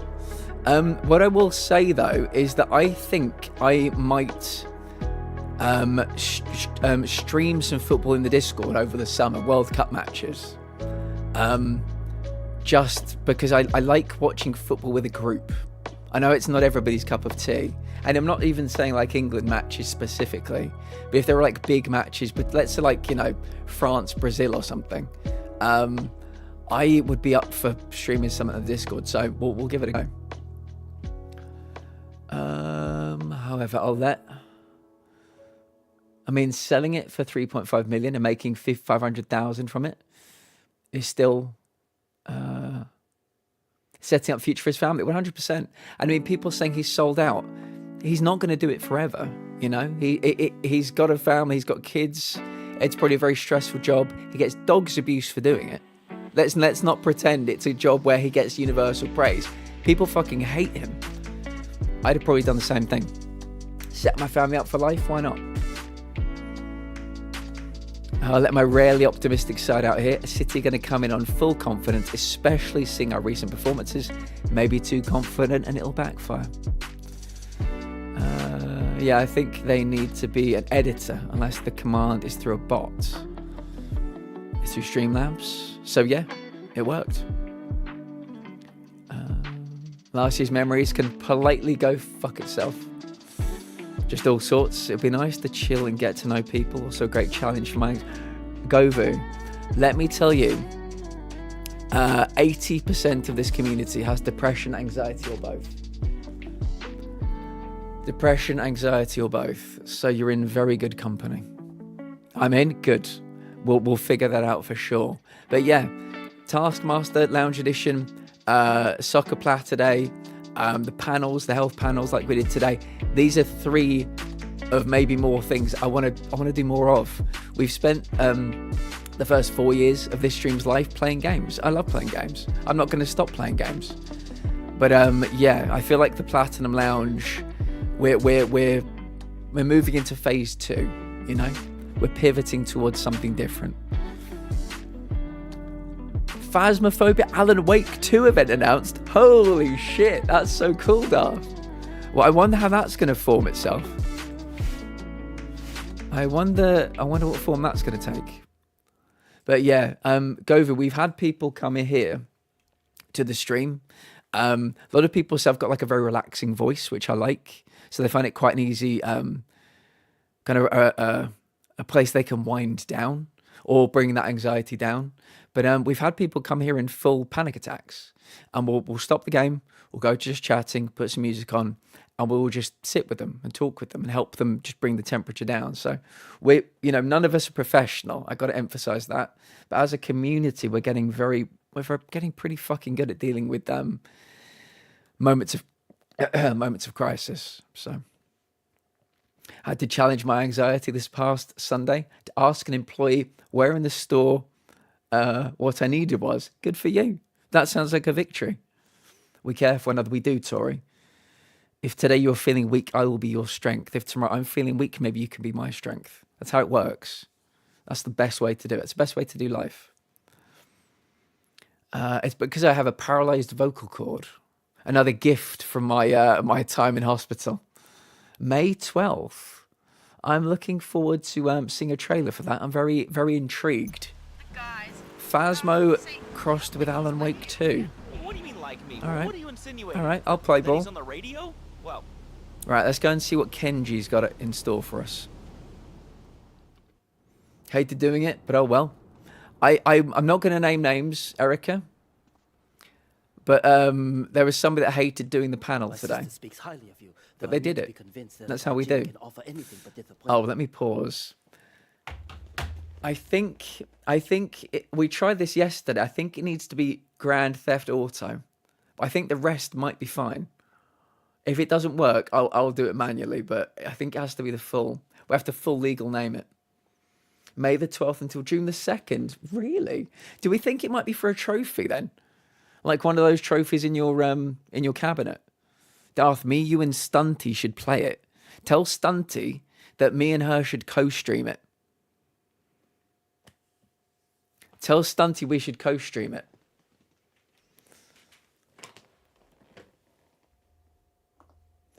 What I will say though is that I think I might stream some football in the Discord over the summer, World Cup matches. Just because I like watching football with a group. I know it's not everybody's cup of tea. And I'm not even saying like England matches specifically. But if there were like big matches, but let's say like, you know, France, Brazil or something. I would be up for streaming something on the Discord. So we'll give it a go. However, selling it for 3.5 million and making 500,000 from it is still setting up future for his family 100%. I mean, people saying he's sold out. He's not going to do it forever, you know. He's got a family, he's got kids. It's probably a very stressful job. He gets dog's abuse for doing it. Let's not pretend it's a job where he gets universal praise. People fucking hate him. I'd have probably done the same thing. Set my family up for life, why not? I'll let my rarely optimistic side out here. City going to come in on full confidence, especially seeing our recent performances. Maybe too confident and it'll backfire. Yeah, I think they need to be an editor unless the command is through a bot. It's through Streamlabs. So yeah, it worked. Last year's memories can politely go fuck itself. Just all sorts. It'd be nice to chill and get to know people. Also a great challenge for my Govu. Let me tell you, 80% of this community has depression, anxiety, or both. Depression, anxiety, or both. So you're in very good company. I'm in? Good. We'll figure that out for sure. But yeah, Taskmaster, Lounge Edition, Soccer Plat today, the panels, the health panels like we did today. These are 3 of maybe more things I want to do more of. We've spent the first 4 years of this stream's life playing games. I love playing games. I'm not going to stop playing games. But yeah, I feel like the Platinum Lounge, we're We're moving into phase 2, you know? We're pivoting towards something different. Phasmophobia Alan Wake 2 event announced. Holy shit, that's so cool, Darth. Well, I wonder how that's going to form itself. I wonder what form that's going to take. But yeah, Gova, we've had people come in here to the stream. A lot of people say I've got like a very relaxing voice, which I like. So they find it quite an easy kind of a place they can wind down or bring that anxiety down. But we've had people come here in full panic attacks, and we'll stop the game. We'll go to just chatting, put some music on, and we'll just sit with them and talk with them and help them just bring the temperature down. So none of us are professional. I got to emphasize that. But as a community, we're getting pretty fucking good at dealing with moments of crisis. So I had to challenge my anxiety this past Sunday to ask an employee where in the store what I needed was. Good for you. That sounds like a victory. We care for one another. We do, Tori. If today you're feeling weak, I will be your strength. If tomorrow I'm feeling weak, maybe you can be my strength. That's how it works. That's the best way to do it. It's the best way to do life. It's because I have a paralyzed vocal cord. Another gift from my time in hospital. May 12th. I'm looking forward to seeing a trailer for that. I'm very, very intrigued. Phasmo crossed with Alan Wake 2. What do you mean like me? All right. What are you insinuating? All right, I'll play That ball. he's on the radio? Well, Right, let's go and see what Kenji's got in store for us. Hated doing it, but oh well. I'm not going to name names, Erica. But there was somebody that hated doing the panel today. Speaks highly of you, but they did it. That's how we do. Oh, let me pause. I think we tried this yesterday. I think it needs to be Grand Theft Auto. I think the rest might be fine. If it doesn't work, I'll do it manually. But I think it has to be the full. We have to full legal name it. May the 12th until June the 2nd. Really? Do we think it might be for a trophy then? Like one of those trophies in your cabinet? Darth, me, you, and Stunty should play it. Tell Stunty that me and her should co-stream it. Tell Stunty we should co-stream it.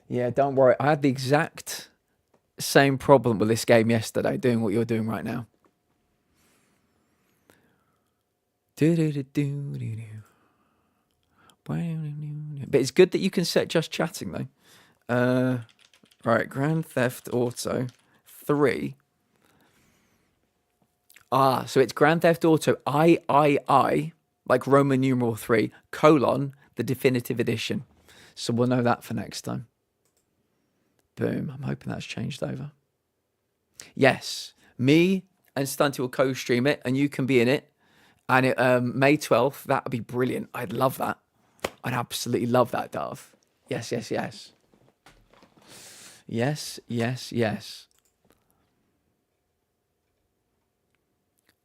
Yeah, don't worry. I had the exact same problem with this game yesterday, doing what you're doing right now. But it's good that you can set just chatting though. Right, Grand Theft Auto 3. So it's Grand Theft Auto III, like Roman numeral 3, : the definitive edition. So we'll know that for next time. Boom. I'm hoping that's changed over. Yes. Me and Stunty will co-stream it, and you can be in it. And it, May 12th, that would be brilliant. I'd love that. I'd absolutely love that, Darth. Yes, yes, yes. Yes, yes, yes.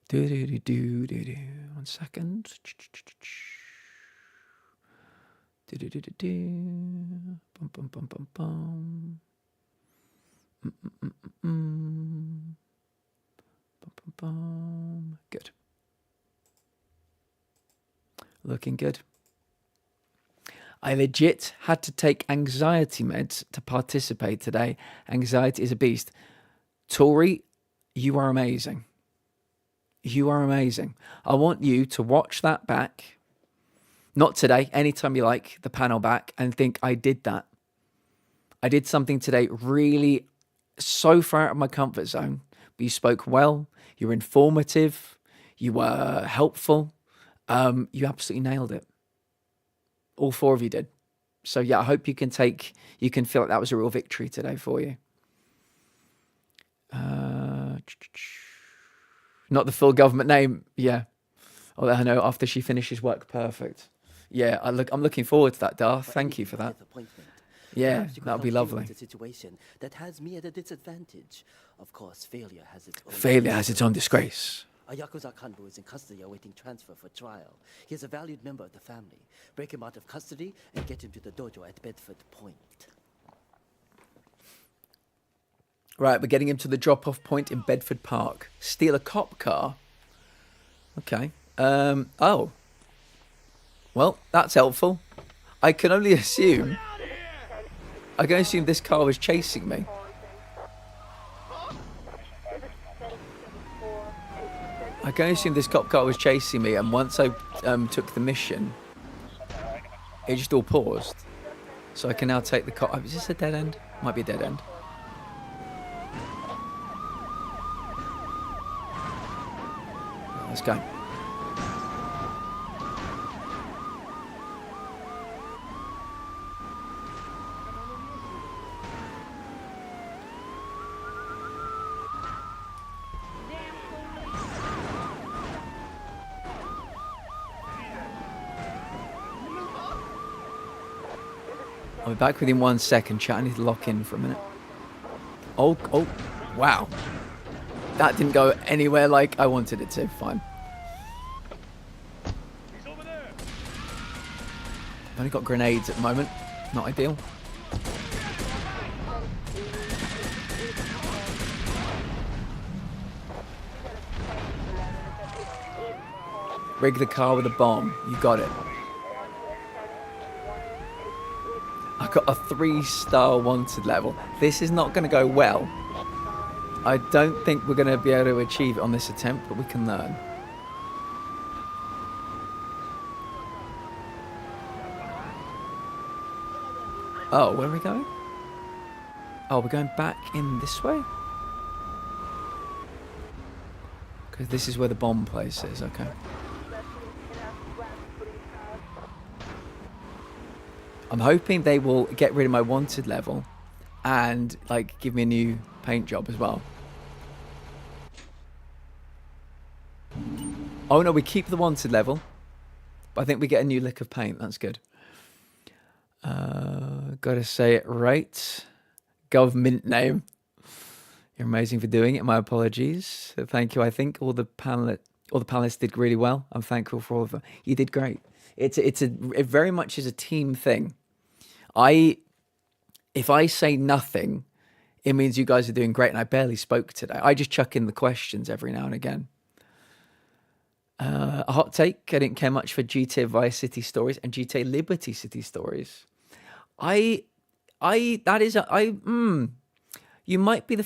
Do-do-do-do-do-do. 1 second. Do-do-do-do-do. Bum, bum, bum, bum, bum. Bum, bum, bum. Good. Looking good. I legit had to take anxiety meds to participate today. Anxiety is a beast. Tori, you are amazing. You are amazing. I want you to watch that back. Not today, anytime you like, the panel back, and think, I did that. I did something today really so far out of my comfort zone. But you spoke well. You were informative. You were helpful. You absolutely nailed it. All 4 of you did. So yeah, I hope you can feel like that was a real victory today for you. Not the full government name. Yeah. I'll let her know after she finishes work. Perfect. Yeah, I'm looking forward to that, Darth. Thank you for that. Yeah, that would be lovely. A situation that has me at a disadvantage. Of course, failure has its own disgrace. A Yakuza Kanbu is in custody awaiting transfer for trial. He is a valued member of the family. Break him out of custody and get him to the dojo at Bedford Point. Right, we're getting him to the drop-off point in Bedford Park. Steal a cop car. Okay. Oh. Well, that's helpful. I can only assume... I can assume this car was chasing me. I can assume this cop car was chasing me, and once I took the mission, it just all paused. So I can now take the cop... Is this a dead end? Might be a dead end. Let's go. I'll be back within 1 second, chat. I need to lock in for a minute. Oh, wow. That didn't go anywhere like I wanted it to. Fine. I've only got grenades at the moment. Not ideal. Rig the car with a bomb. You got it. I got a 3-star wanted level. This is not going to go well. I don't think we're going to be able to achieve it on this attempt, but we can learn. Oh, where are we going? Oh, we're going back in this way? Because this is where the bomb place is, okay. I'm hoping they will get rid of my wanted level and, like, give me a new paint job as well. Oh, no, we keep the wanted level, but I think we get a new lick of paint. That's good. Gotta say it right. Government name. You're amazing for doing it. My apologies. Thank you. I think all the panelists did really well. I'm thankful for all of them. You did great. It very much is a team thing. If I say nothing, it means you guys are doing great, and I barely spoke today. I just chuck in the questions every now and again. A hot take. I didn't care much for GTA Vice City Stories and GTA Liberty City Stories. You might be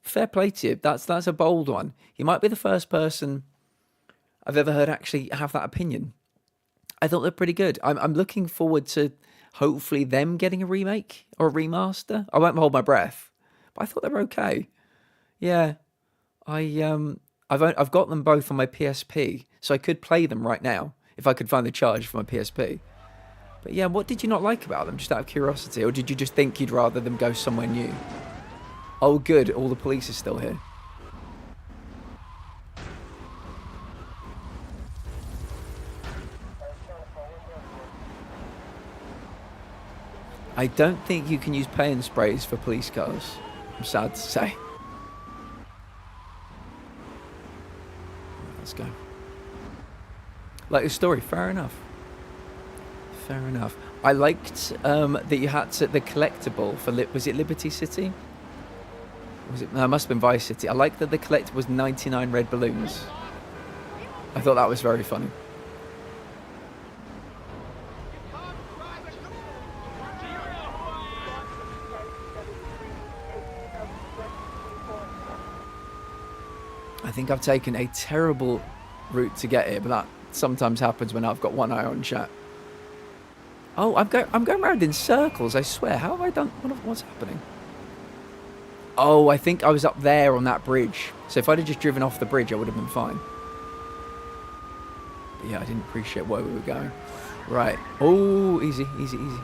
fair play to you. That's a bold one. You might be the first person I've ever heard actually have that opinion. I thought they're pretty good. I'm looking forward to hopefully them getting a remake or a remaster. I won't hold my breath, but I thought they were okay. Yeah, I've got them both on my PSP, so I could play them right now if I could find the charge for my PSP. But yeah, what did you not like about them, just out of curiosity? Or did you just think you'd rather them go somewhere new? Oh, good. All the police are still here. I don't think you can use paint sprays for police cars. I'm sad to say. Let's go. Like the story, fair enough. Fair enough. I liked that you had the collectible for was it Liberty City? Was it? No, it must have been Vice City. I liked that the collectible was 99 red balloons. I thought that was very funny. I think I've taken a terrible route to get here, but that sometimes happens when I've got one eye on chat. Oh, I'm going around in circles, I swear. How have I done? What's happening? Oh, I think I was up there on that bridge. So if I'd have just driven off the bridge, I would have been fine. But yeah, I didn't appreciate where we were going. Right. Oh, easy, easy, easy.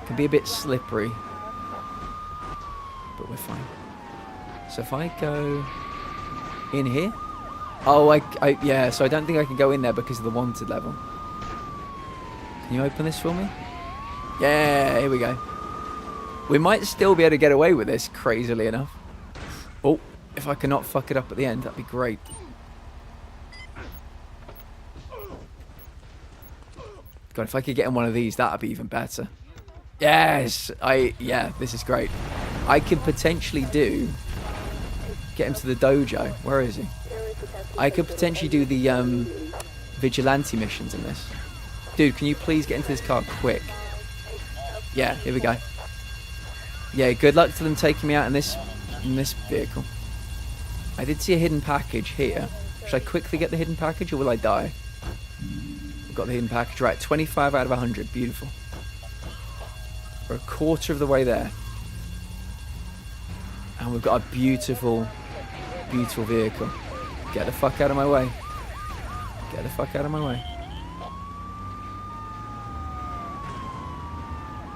Can be a bit slippery, but we're fine. So if I go in here. Oh, yeah, so I don't think I can go in there because of the wanted level. Can you open this for me? Yeah, here we go. We might still be able to get away with this, crazily enough. Oh, if I cannot fuck it up at the end, that'd be great. God, if I could get in one of these, that'd be even better. Yes, yeah, this is great. I could potentially do... Get him to the dojo. Where is he? I could potentially do the vigilante missions in this. Dude, can you please get into this car quick? Yeah, here we go. Yeah, good luck to them taking me out in this vehicle. I did see a hidden package here. Should I quickly get the hidden package or will I die? We've got the hidden package. Right, 25 out of 100. Beautiful. We're a quarter of the way there. And we've got a beautiful, beautiful vehicle. Get the fuck out of my way. Get the fuck out of my way.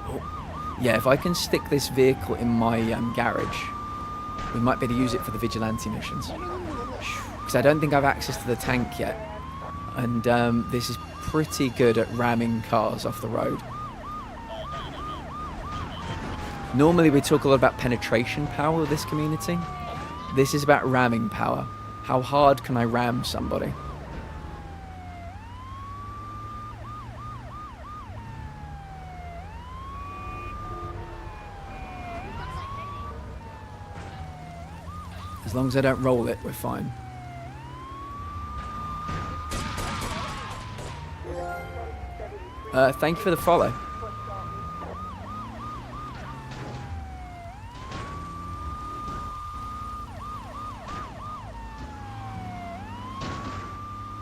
Oh. Yeah, if I can stick this vehicle in my garage, we might be able to use it for the vigilante missions. Because I don't think I have access to the tank yet. And this is pretty good at ramming cars off the road. Normally we talk a lot about penetration power with this community. This is about ramming power. How hard can I ram somebody? As long as I don't roll it, we're fine. Thank you for the follow.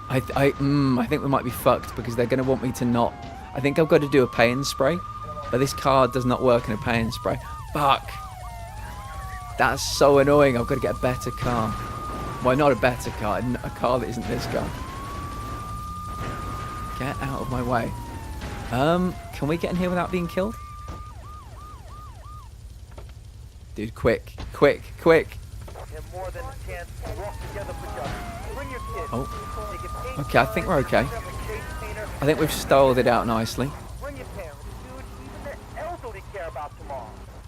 I think we might be fucked because they're going to want me to not... I think I've got to do a pay and spray, but this car does not work in a pay and spray. Fuck! That's so annoying. I've got to get a better car. Well, not a better car, a car that isn't this car. Get out of my way. Can we get in here without being killed? Dude, quick, quick, quick. Oh. Okay, I think we're okay. I think we've styled it out nicely.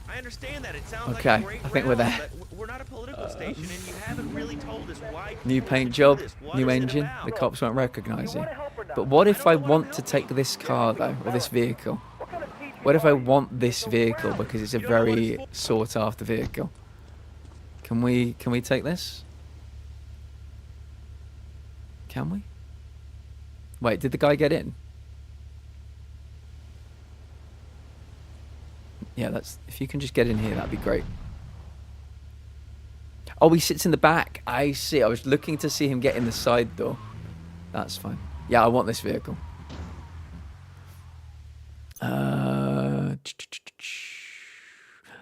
I understand that. It sounds okay, like a great I think we're there. We're not a political station, and you haven't really told us why. New paint job, new engine. The cops won't recognise you. But what if I want to take this car though, or this vehicle? What if I want this vehicle because it's a very sought after vehicle? Can we take this? Can we? Wait, did the guy get in? Yeah, that's... If you can just get in here, that'd be great. Oh, he sits in the back. I see. I was looking to see him get in the side door. That's fine. Yeah, I want this vehicle.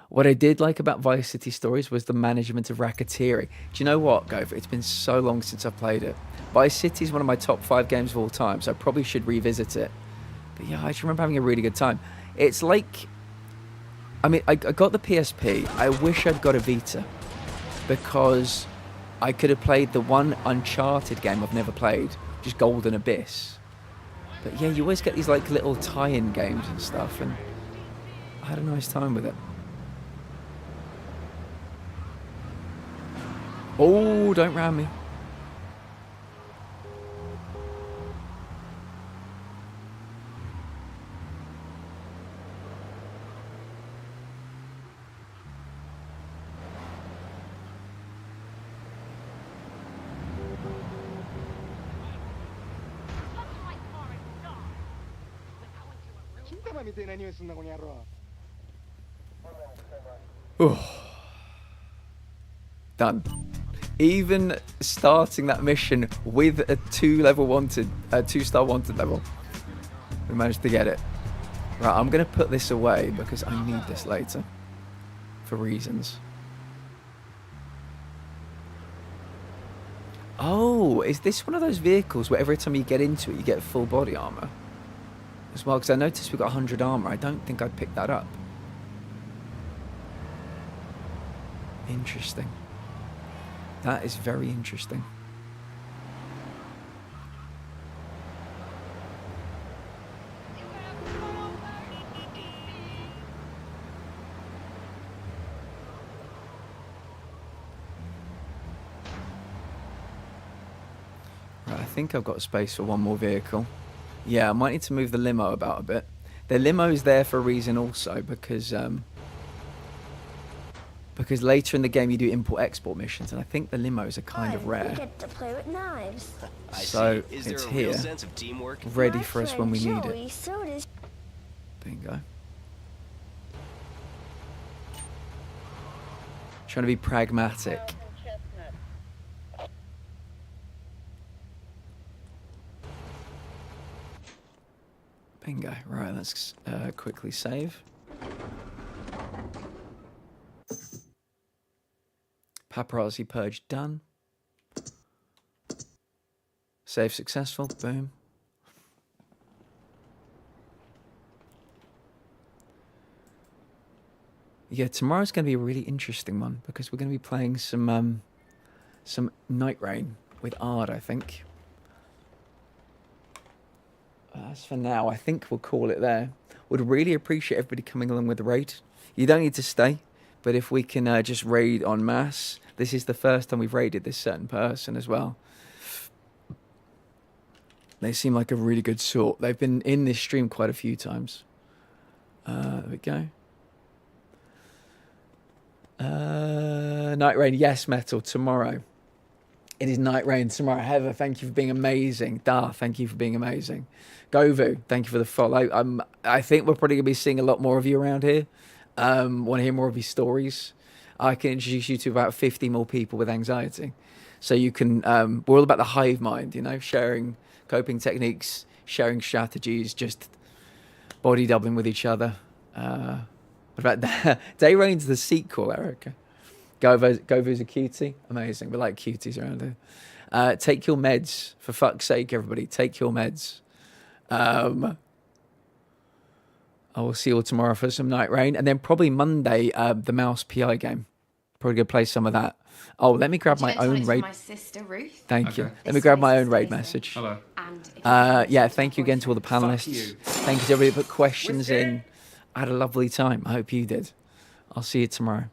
What I did like about Vice City Stories was the management of racketeering. Do you know what, Gopher? It's been so long since I've played it. Vice City is one of my top 5 games of all time, so I probably should revisit it. But yeah, I just remember having a really good time. It's like... I mean, I got the PSP. I wish I'd got a Vita. Because I could have played the one Uncharted game I've never played. Just Golden Abyss. But yeah, you always get these like little tie-in games and stuff. And I had a nice time with it. Oh, don't ram me. Done. Even starting that mission with a 2-star wanted level, we managed to get it. Right, I'm gonna put this away because I need this later for reasons. Oh, is this one of those vehicles where every time you get into it you get full body armor as well? Because I noticed we got 100 armor. I don't think I'd pick that up. Interesting. That is very interesting. Right, I think I've got space for one more vehicle. Yeah, I might need to move the limo about a bit. The limo is there for a reason also, because Because later in the game you do import-export missions, and I think the limos are kind of rare. We get to play with knives. So Is there it's a here, real sense of teamwork? ready My for us friend when we need Joey it. sewed his Bingo. Trying to be pragmatic. Bingo. Right, let's quickly save. Paparazzi purge done. Save successful. Boom. Yeah, tomorrow's going to be a really interesting one because we're going to be playing some Night Rain with Ard, I think. As for now, I think we'll call it there. Would really appreciate everybody coming along with the raid. You don't need to stay, but if we can just raid en masse. This is the first time we've raided this certain person as well. They seem like a really good sort. They've been in this stream quite a few times. There we go. Night Rain, yes, Metal, tomorrow. It is Night Rain tomorrow. Heather, thank you for being amazing. Da, thank you for being amazing. Govu, thank you for the follow. I think we're probably going to be seeing a lot more of you around here. Want to hear more of your stories? I can introduce you to about 50 more people with anxiety. So you can, we're all about the hive mind, you know, sharing coping techniques, sharing strategies, just body doubling with each other. What about that? Day Rain's the sequel, Erica. Govu's a cutie. Amazing. We like cuties around here. Take your meds. For fuck's sake, everybody. Take your meds. I will see you all tomorrow for some Night Rain. And then probably Monday, the Mouse PI game. Probably going to play some of that. Oh, let me grab my own raid. My sister Ruth. Thank you. Let me grab my own raid message. Hello. Yeah, thank you again to all the panelists. Thank you to everybody who put questions in. I had a lovely time. I hope you did. I'll see you tomorrow.